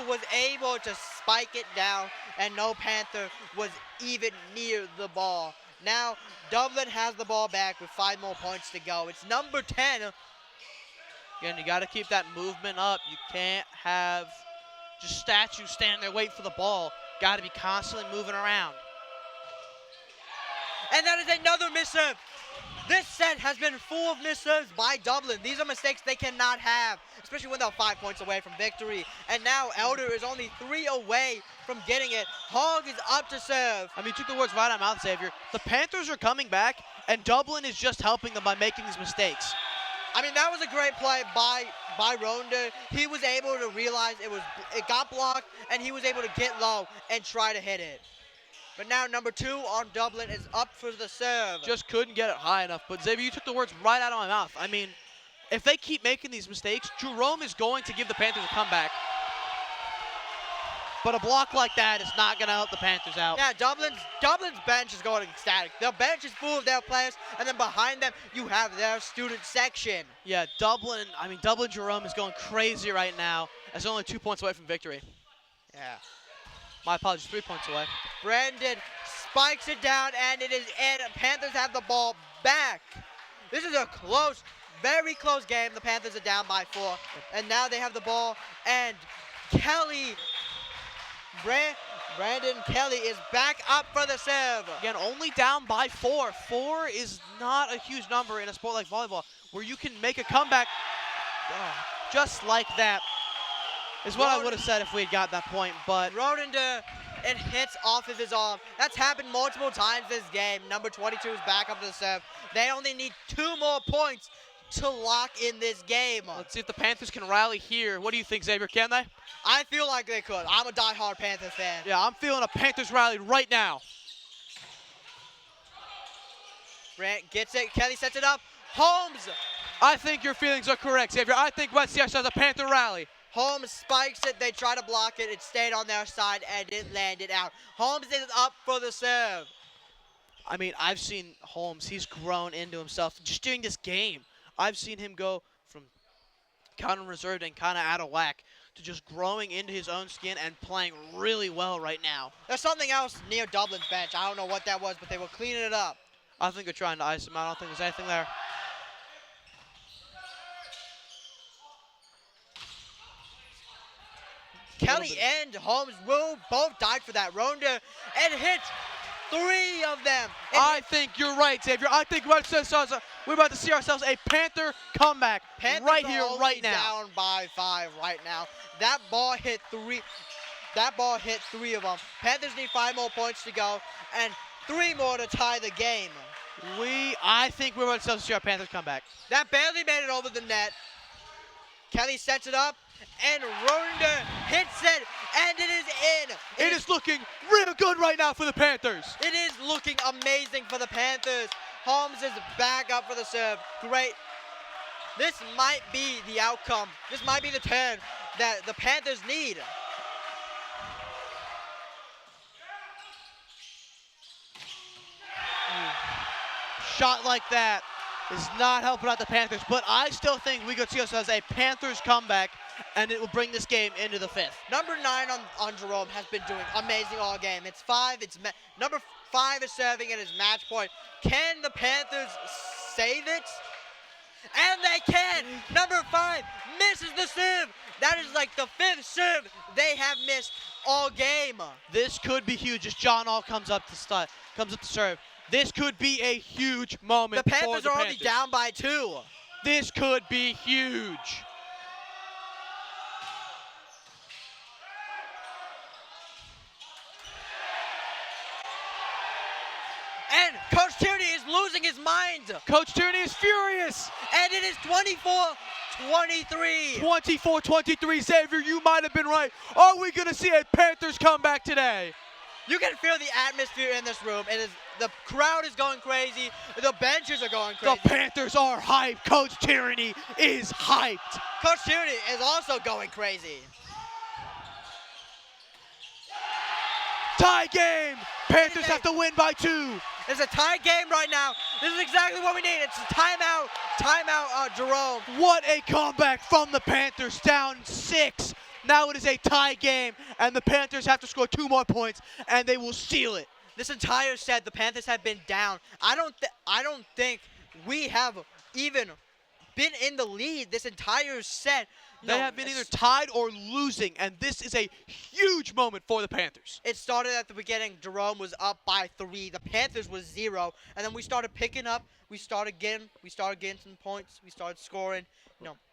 2 was able to spike it down, and no Panther was even near the ball. Now, Dublin has the ball back with 5 more points to go. It's number 10. Again, you got to keep that movement up. You can't have just statues standing there waiting for the ball. Got to be constantly moving around. And that is another misserve. This set has been full of misserves by Dublin. These are mistakes they cannot have, especially when they're 5 points away from victory. And now Elder is only 3 away from getting it. Hogg is up to serve. I mean, you took the words right out of my mouth, Xavier. The Panthers are coming back, and Dublin is just helping them by making these mistakes. I mean, that was a great play by Ronda. He was able to realize it got blocked, and he was able to get low and try to hit it. But now number 2 on Dublin is up for the serve. Just couldn't get it high enough. But Xavier, you took the words right out of my mouth. I mean, if they keep making these mistakes, Jerome is going to give the Panthers a comeback. But a block like that is not going to help the Panthers out. Yeah, Dublin's bench is going ecstatic. Their bench is full of their players, and then behind them, you have their student section. Yeah, Dublin Jerome is going crazy right now. As only 2 points away from victory. Yeah. My apologies, 3 points away. Brandon spikes it down, and it is in. Panthers have the ball back. This is a close, very close game. The Panthers are down by 4, and now they have the ball, and Kelly, Brandon Kelly is back up for the serve. Again, only down by 4. 4 is not a huge number in a sport like volleyball, where you can make a comeback just like that. is what I would have said if we had got that point, but Rodinder, it hits off of his arm. That's happened multiple times this game. Number 22 is back up to the serve. They only need 2 more points to lock in this game. let's see if the Panthers can rally here. What do you think, Xavier? Can they? I feel like they could. I'm a diehard Panthers fan. Yeah, I'm feeling a Panthers rally right now. Grant gets it. Kelly sets it up. Holmes. I think your feelings are correct, Xavier. I think West Seattle has a Panther rally. Holmes spikes it. They try to block it. It stayed on their side and it landed out. Holmes is up for the serve. I mean, I've seen Holmes. He's grown into himself just during this game. I've seen him go from kind of reserved and kind of out of whack to just growing into his own skin and playing really well right now. There's something else near Dublin's bench. I don't know what that was, but they were cleaning it up. I think they're trying to ice him out. I don't think there's anything there. Kelly and Holmes will both died for that. Ronda and hits 3 of them. I think you're right, Xavier. I think we're about to see ourselves a Panther comeback Panthers right are here, only right now. down by 5 right now. That ball hit 3. That ball hit 3 of them. Panthers need 5 more points to go and 3 more to tie the game. I think we're about to see our Panthers come back. That barely made it over the net. Kelly sets it up, and Rodinder hits it, and it is in. It is looking real good right now for the Panthers. It is looking amazing for the Panthers. Holmes is back up for the serve. Great. This might be the outcome. This might be the turn that the Panthers need. Shot like that is not helping out the Panthers, but I still think we could see ourselves as a Panthers comeback, and it will bring this game into the 5th. Number 9 on Jerome has been doing amazing all game. It's 5. Number 5 is serving at his match point. Can the Panthers save it? And they can. Number 5 misses the serve. That is like the 5th serve they have missed all game. This could be huge as John All comes up to serve. This could be a huge moment The for Panthers the are Panthers. already down by 2. This could be huge. And Coach Tierney is losing his mind. Coach Tierney is furious. And it is 24-23. 24-23, Xavier, you might have been right. Are we going to see a Panthers comeback today? You can feel the atmosphere in this room. The crowd is going crazy. The benches are going crazy. The Panthers are hyped. Coach Tierney is hyped. Coach Tierney is also going crazy. Tie game. Panthers have to win by 2. It's a tie game right now. This is exactly what we need. It's a timeout. Timeout, Jerome. What a comeback from the Panthers, down 6. Now it is a tie game, and the Panthers have to score 2 more points, and they will seal it. This entire set, the Panthers have been down. I don't think we have even been in the lead this entire set. They have been either tied or losing, and this is a huge moment for the Panthers. It started at the beginning. Jerome was up by 3. The Panthers was 0, and then we started picking up. We started getting some points. We started scoring.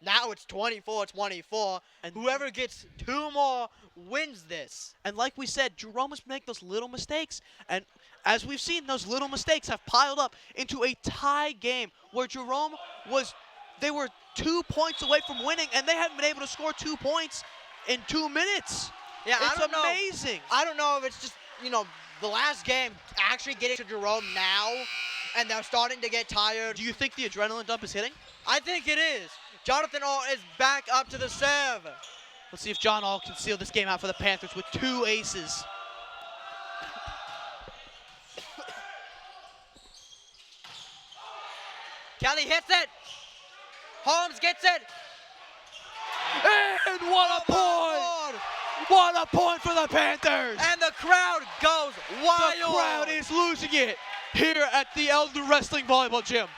Now it's 24-24, and whoever gets 2 more wins this. And like we said, Jerome has made those little mistakes, and as we've seen, those little mistakes have piled up into a tie game where they were 2 points away from winning, and they haven't been able to score 2 points in 2 minutes. Yeah, it's amazing. I don't know if it's just, the last game actually getting to Jerome now, and they're starting to get tired. Do you think the adrenaline dump is hitting? I think it is. Jonathan All is back up to the serve. Let's see if John All can seal this game out for the Panthers with 2 aces. Kelly hits it. Holmes gets it. And what a point! What a point for the Panthers! And the crowd goes wild. The crowd is losing it here at the Elder Wrestling Volleyball Gym.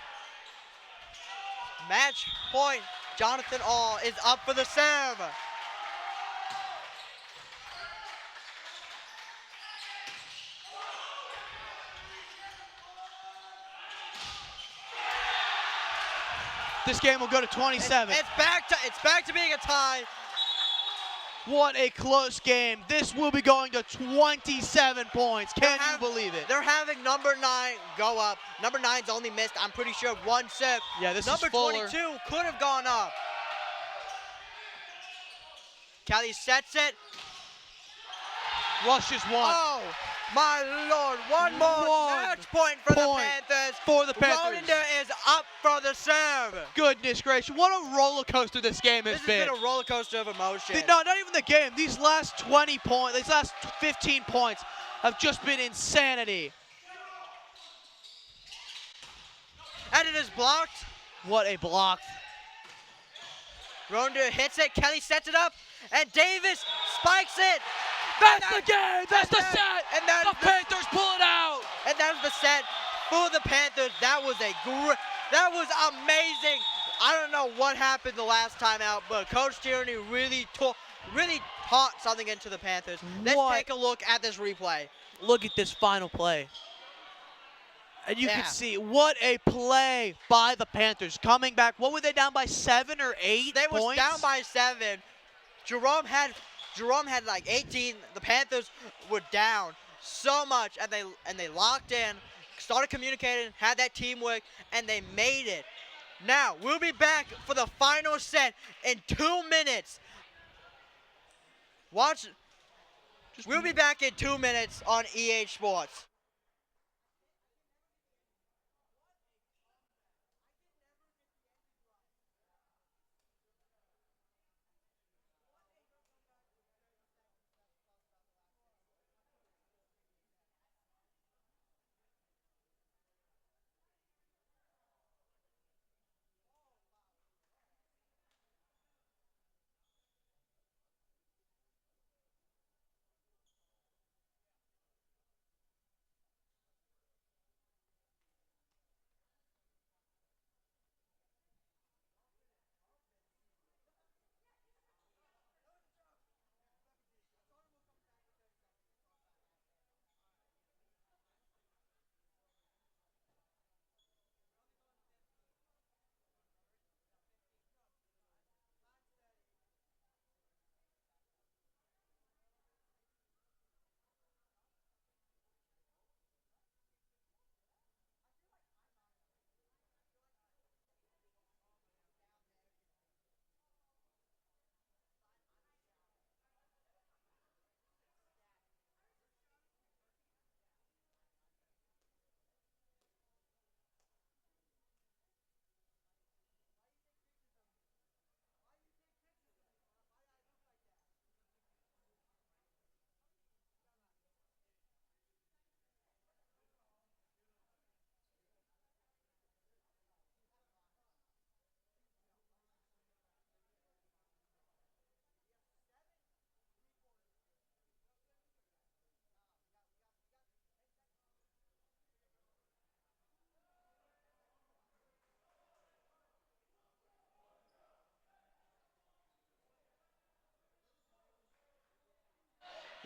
Match point. Jonathan All is up for the serve. This game will go to 27. It's back to being a tie. What a close game. This will be going to 27 points. Can you believe it? They're having number 9 go up. Number 9's only missed, I'm pretty sure, 1 set. Yeah, this number is Fuller. 22 could have gone up. Kelly sets it. Rushes one. Oh, my Lord. One more match point for the Panthers. Rodinger is up for the serve. Goodness gracious. What a roller coaster this game has been. This has been a roller coaster of emotion. No, not even the game. These last 20 points, these last 15 points have just been insanity. And it is blocked. What a block. Rodinger hits it. Kelly sets it up. And Davis spikes it. That's the game. That's the set. And that the Panthers pull it out. And that's the set for the Panthers. That was amazing. I don't know what happened the last time out, but Coach Tierney really taught something into the Panthers. Let's take a look at this replay. Look at this final play. And you can see what a play by the Panthers. Coming back, what were they down by, 7 or 8 They points? was down by 7. Jerome had like 18. The Panthers were down so much, and they locked in, started communicating, had that teamwork, and they made it. Now, we'll be back for the final set in 2 minutes. We'll be back in 2 minutes on EA Sports.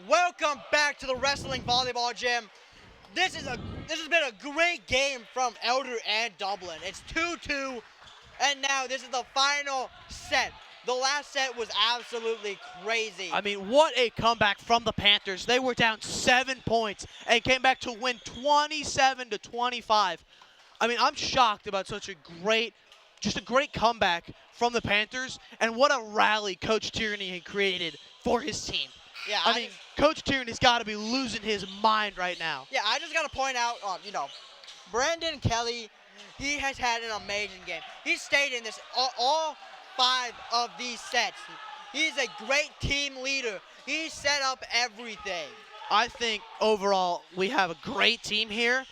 Welcome back to the Wrestling Volleyball Gym. This has been a great game from Elder and Dublin. It's 2-2, and now this is the final set. The last set was absolutely crazy. I mean, what a comeback from the Panthers. They were down 7 points and came back to win 27-25. I mean, I'm shocked about such a great comeback from the Panthers, and what a rally Coach Tierney had created for his team. Yeah, I mean, Coach Tierney's got to be losing his mind right now. Yeah, I just got to point out, Brandon Kelly, he has had an amazing game. He stayed in this all 5 of these sets. He's a great team leader. He set up everything. I think overall we have a great team here,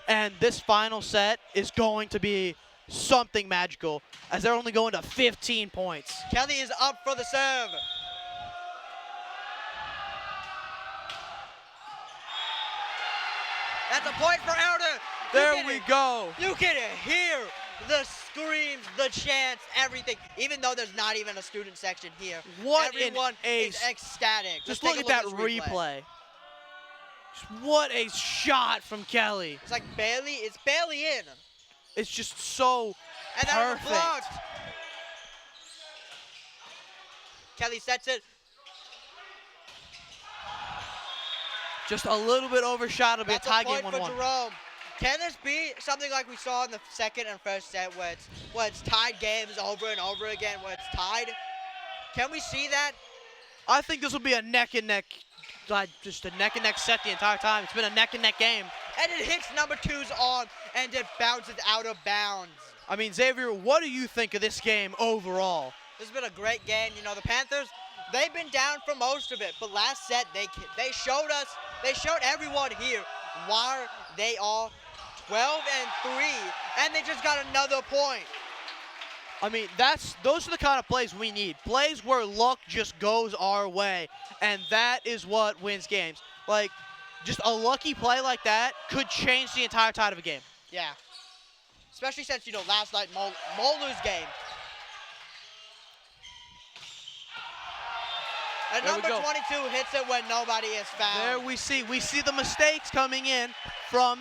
and this final set is going to be something magical as they're only going to 15 points. Kelly is up for the serve. That's a point for Elder. There we go. You can hear the screams, the chants, everything, even though there's not even a student section here. Everyone is ecstatic. Just look at that replay. What a shot from Kelly. It's barely in. It's just so and perfect. Blocked. Kelly sets it. Just a little bit overshadowed. It'll be a That's tie a point game for 1-1. Jerome. Can this be something like we saw in the second and first set where it's tied games over and over again, where it's tied? Can we see that? I think this will be a neck and neck, just a neck and neck set the entire time. It's been a neck and neck game. And it hits number 2's arm, and it bounces out of bounds. I mean, Xavier, what do you think of this game overall? This has been a great game. You know, the Panthers, they've been down for most of it, but last set they showed us, they showed everyone here why they are 12-3, and they just got another point. I mean, those are the kind of plays we need. Plays where luck just goes our way, and that is what wins games. Like, just a lucky play like that could change the entire tide of a game. Yeah. Especially since, you know, last night, Moeller game. And There we number go. 22 hits it when nobody is found. There we see the mistakes coming in from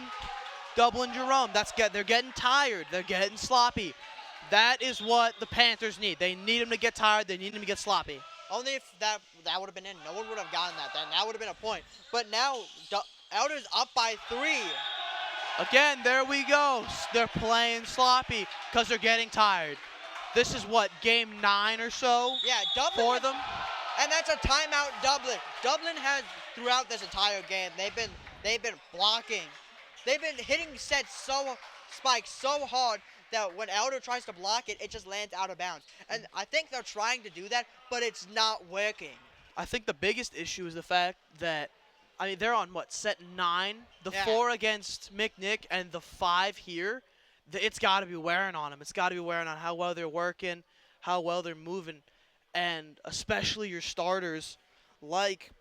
Dublin Jerome. They're getting tired. They're getting sloppy. That is what the Panthers need. They need them to get tired. They need them to get sloppy. Only if that would have been in. No one would have gotten that. Then that would have been a point. But now, Elder's up by 3. Again, there we go. They're playing sloppy because they're getting tired. This is what, game 9 or so Yeah, Dublin. for them? And that's a timeout, Dublin. Dublin has, throughout this entire game, they've been blocking. They've been hitting spikes so hard that when Elder tries to block it, it just lands out of bounds. And I think they're trying to do that, but it's not working. I think the biggest issue is the fact that, I mean, they're on, what, set 9? The Yeah. 4 against McNick and the 5 here. It's got to be wearing on them. It's got to be wearing on how well they're working, how well they're moving. And especially your starters, like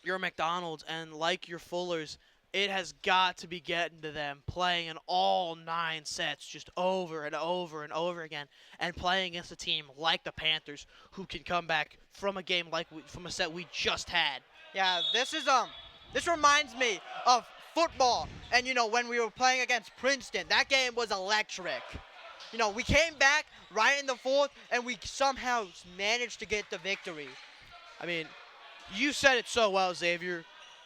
your McDonald's and like your Fullers, it has got to be getting to them playing in all 9 sets just over and over and over again, and playing against a team like the Panthers who can come back from a game from a set we just had. Yeah, this reminds me of football. And, you know, when we were playing against Princeton, that game was electric. You know, we came back right in the 4th, and we somehow managed to get the victory. I mean, you said it so well, Xavier.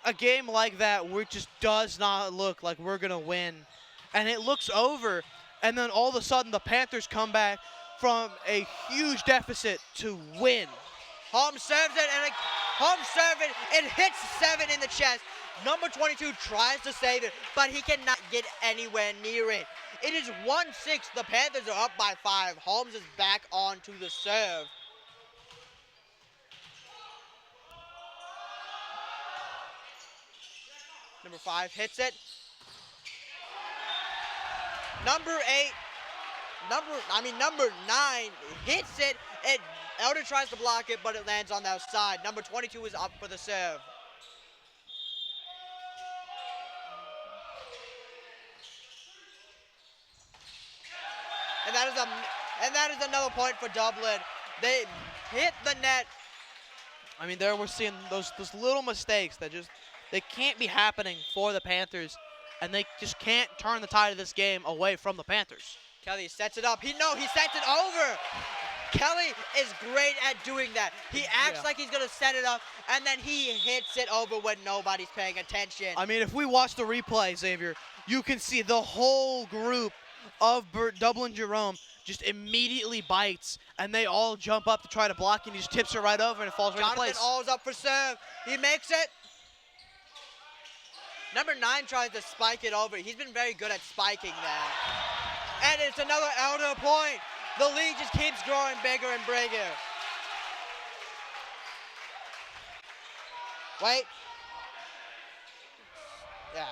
A game like that where it just does not look like we're going to win, and it looks over, and then all of a sudden the Panthers come back from a huge deficit to win. Holmes serves it, and it hits 7 in the chest. Number 22 tries to save it, but he cannot get anywhere near it. It is 1-6. The Panthers are up by 5. Holmes is back on to the serve. Number 5 hits it. Number 9 hits it. Elder tries to block it, but it lands on the outside. Number 22 is up for the serve. And that is another point for Dublin. They hit the net. I mean, there we're seeing those little mistakes that they can't be happening for the Panthers, and they just can't turn the tide of this game away from the Panthers. Kelly sets it up. He sets it over. Kelly is great at doing that. He acts like he's going to set it up, and then he hits it over when nobody's paying attention. I mean, if we watch the replay, Xavier, you can see the whole group of Dublin Jerome just immediately bites, and they all jump up to try to block, and he just tips it right over, and it falls right in Jonathan place. All's up for serve. He makes it. Number 9 tries to spike it over. He's been very good at spiking that. And it's another Elder point. The lead just keeps growing bigger and bigger. Wait. Yeah.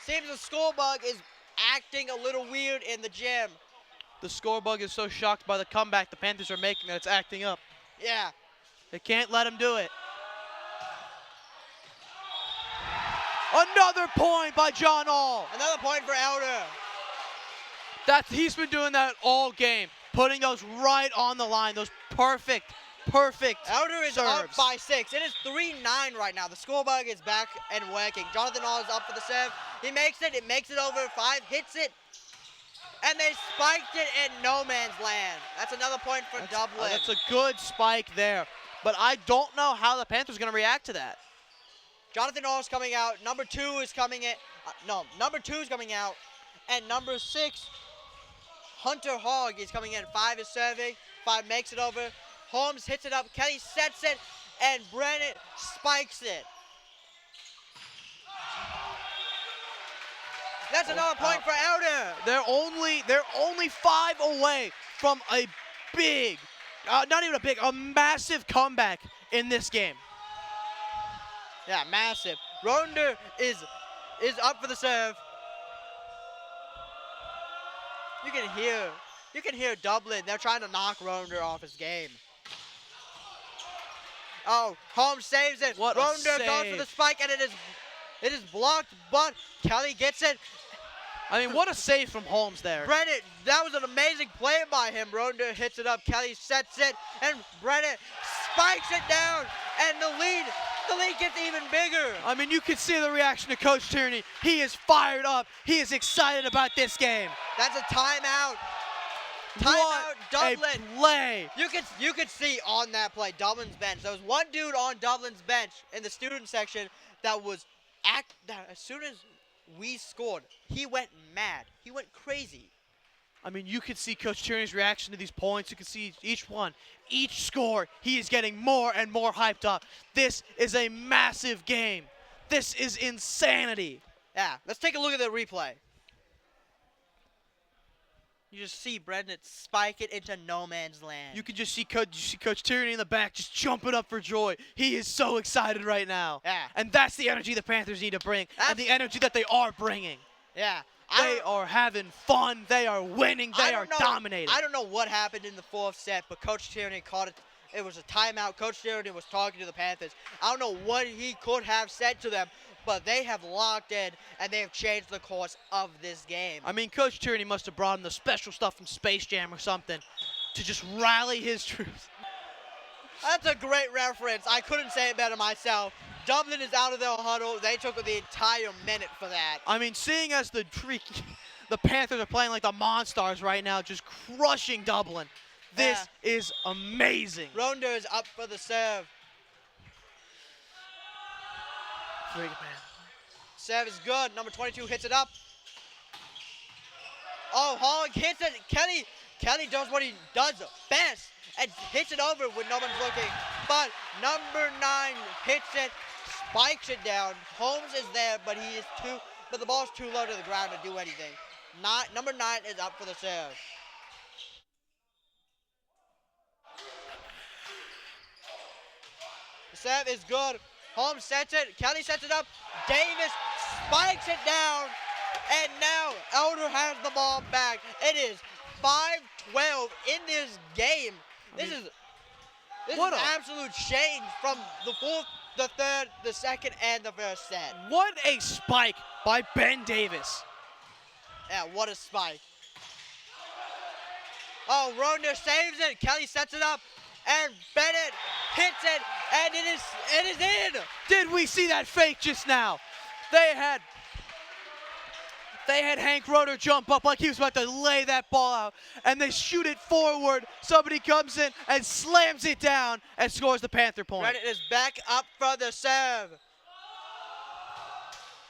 Seems the school bug is acting a little weird in the gym. The score bug is so shocked by the comeback the Panthers are making that it's acting up. Yeah. They can't let him do it. Another point by John All. Another point for Elder. He's been doing that all game, putting those right on the line, those perfect Elder is serves. up by 6. It is 3-9 right now. The school bug is back and working. Jonathan All is up for the serve. He makes it. It makes it over 5. Hits it. And they spiked it in no man's land. That's another point for Dublin. That's a good spike there. But I don't know how the Panthers are going to react to that. Jonathan Hall's coming out. Number 2 is coming in. Number 2 is coming out. And number 6, Hunter Hogg is coming in. 5 is serving. 5 makes it over. Holmes hits it up. Kelly sets it. And Brennan spikes it. That's another point for Elder. They're only 5 away from a big, not even a big, a massive comeback in this game. Yeah, massive. Ronder is up for the serve. You can hear Dublin. They're trying to knock Ronder off his game. Oh, Holmes saves it. What a Ronder goes for the save. spike, and it is blocked, but Kelly gets it. I mean, what a save from Holmes there. Brennan, that was an amazing play by him. Ronder hits it up. Kelly sets it, and Brennan spikes it down, and the lead gets even bigger. I mean, you can see the reaction of Coach Tierney. He is fired up. He is excited about this game. That's a timeout. What Dublin. a play. You could see on that play Dublin's bench. There was one dude on Dublin's bench in the student section that was as soon as we scored, he went mad. He went crazy. I mean, you could see Coach Tierney's reaction to these points. You can see each score, he is getting more and more hyped up. This is a massive game. This is insanity. Yeah, let's take a look at the replay. You just see Brendan spike it into no man's land. You can just see Coach Tierney in the back just jumping up for joy. He is so excited right now. Yeah. And that's the energy the Panthers need to bring, and the energy that they are bringing. Yeah. They are having fun. They are winning. They are dominating. I don't know what happened in the 4th set, but Coach Tierney caught it. It was a timeout. Coach Tierney was talking to the Panthers. I don't know what he could have said to them, but they have locked in, and they have changed the course of this game. I mean, Coach Tierney must have brought him the special stuff from Space Jam or something to just rally his troops. That's a great reference. I couldn't say it better myself. Dublin is out of their huddle. They took the entire minute for that. I mean, seeing as the Panthers are playing like the Monstars right now, just crushing Dublin. This is amazing. Ronder is up for the serve. Freak, man. Serve is good. Number 22 hits it up. Oh, Hogg hits it. Kelly does what he does best and hits it over when no one's looking. But number 9 hits it, spikes it down. Holmes is there, but the ball's too low to the ground to do anything. Number 9 is up for the serve. The serve is good. Holmes sets it. Kelly sets it up. Davis spikes it down. And now Elder has the ball back. It is 5-12 in this game. This is an absolute change from the 4th, the 3rd, the 2nd, and the 1st set. What a spike by Ben Davis. Yeah, what a spike. Oh, Ronder saves it. Kelly sets it up. And Bennett hits it. And it is in. Did we see that fake just now? They had Hank Roeder jump up like he was about to lay that ball out, and they shoot it forward. Somebody comes in and slams it down and scores the Panther point. Bennett is back up for the serve.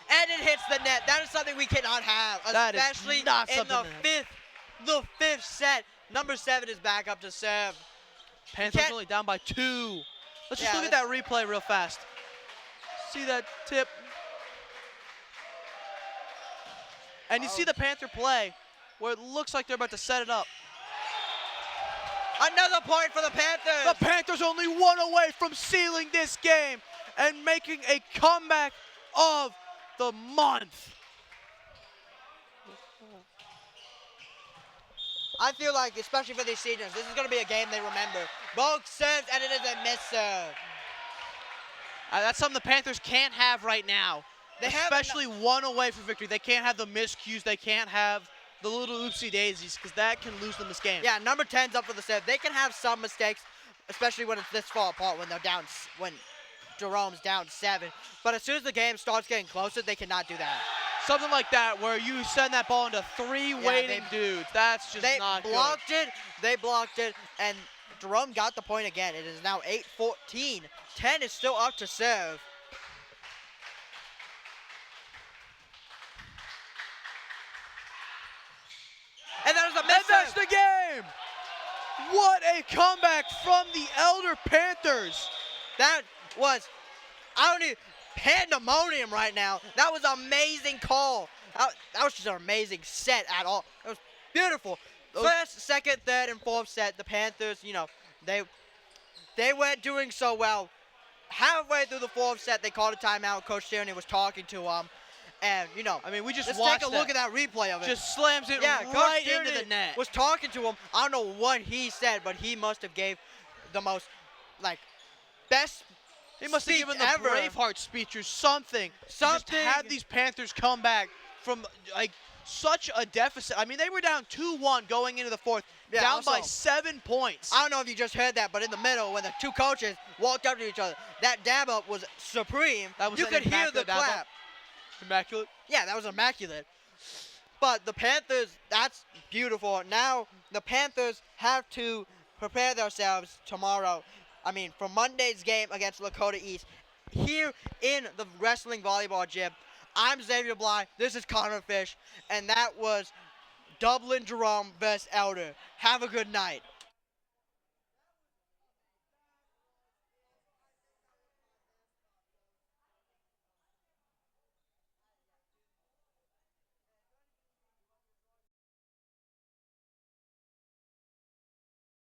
And it hits the net. That is something we cannot have, especially in the 5th set. Number 7 is back up to serve. Panthers only down by 2. Let's just look at that replay real fast. See that tip? And you see the Panther play where it looks like they're about to set it up. Another point for the Panthers. The Panthers only 1 away from sealing this game and making a comeback of the month. I feel like, especially for these seniors, this is going to be a game they remember. Both serves, and it is a miss serve. That's something the Panthers can't have right now. Especially 1 away from victory. They can't have the miscues. They can't have the little oopsie daisies because that can lose them this game. Yeah, number 10's up for the serve. They can have some mistakes, especially when it's this far apart, when they're down, when Jerome's down 7. But as soon as the game starts getting closer, they cannot do that. Something like that where you send that ball into 3 waiting dudes. That's just not good. They blocked it, and Jerome got the point again. It is now 8-14. 10 is still up to serve. What a comeback from the Elder Panthers. That was, I don't even, pandemonium right now. That was an amazing call. That was just an amazing set at all. It was beautiful. First, second, third, and fourth set, the Panthers, you know, they weren't doing so well. Halfway through the fourth set, they called a timeout. Coach Tierney was talking to them. And, you know, I mean, we just let's watched take a look at that replay of it. Just slams it yeah, right Coach into Tierney the net. was talking to him. I don't know what he said, but he must have gave the most, like, best He must have speech given the ever. Braveheart speech or something. Just to have these Panthers come back from, like, such a deficit. I mean, they were down 2-1 going into the fourth, Yeah, down by also, 7 points. I don't know if you just heard that, but in the middle, when the two coaches walked up to each other, that dab up was supreme. That was you an could hear the immaculate dab up. clap. Immaculate. Yeah, that was immaculate. But the Panthers, that's beautiful. Now the Panthers have to prepare themselves tomorrow. I mean, for Monday's game against Lakota East. Here in the wrestling volleyball gym, I'm Xavier Bly. This is Connor Fish. And that was Dublin Jerome vs. Elder. Have a good night.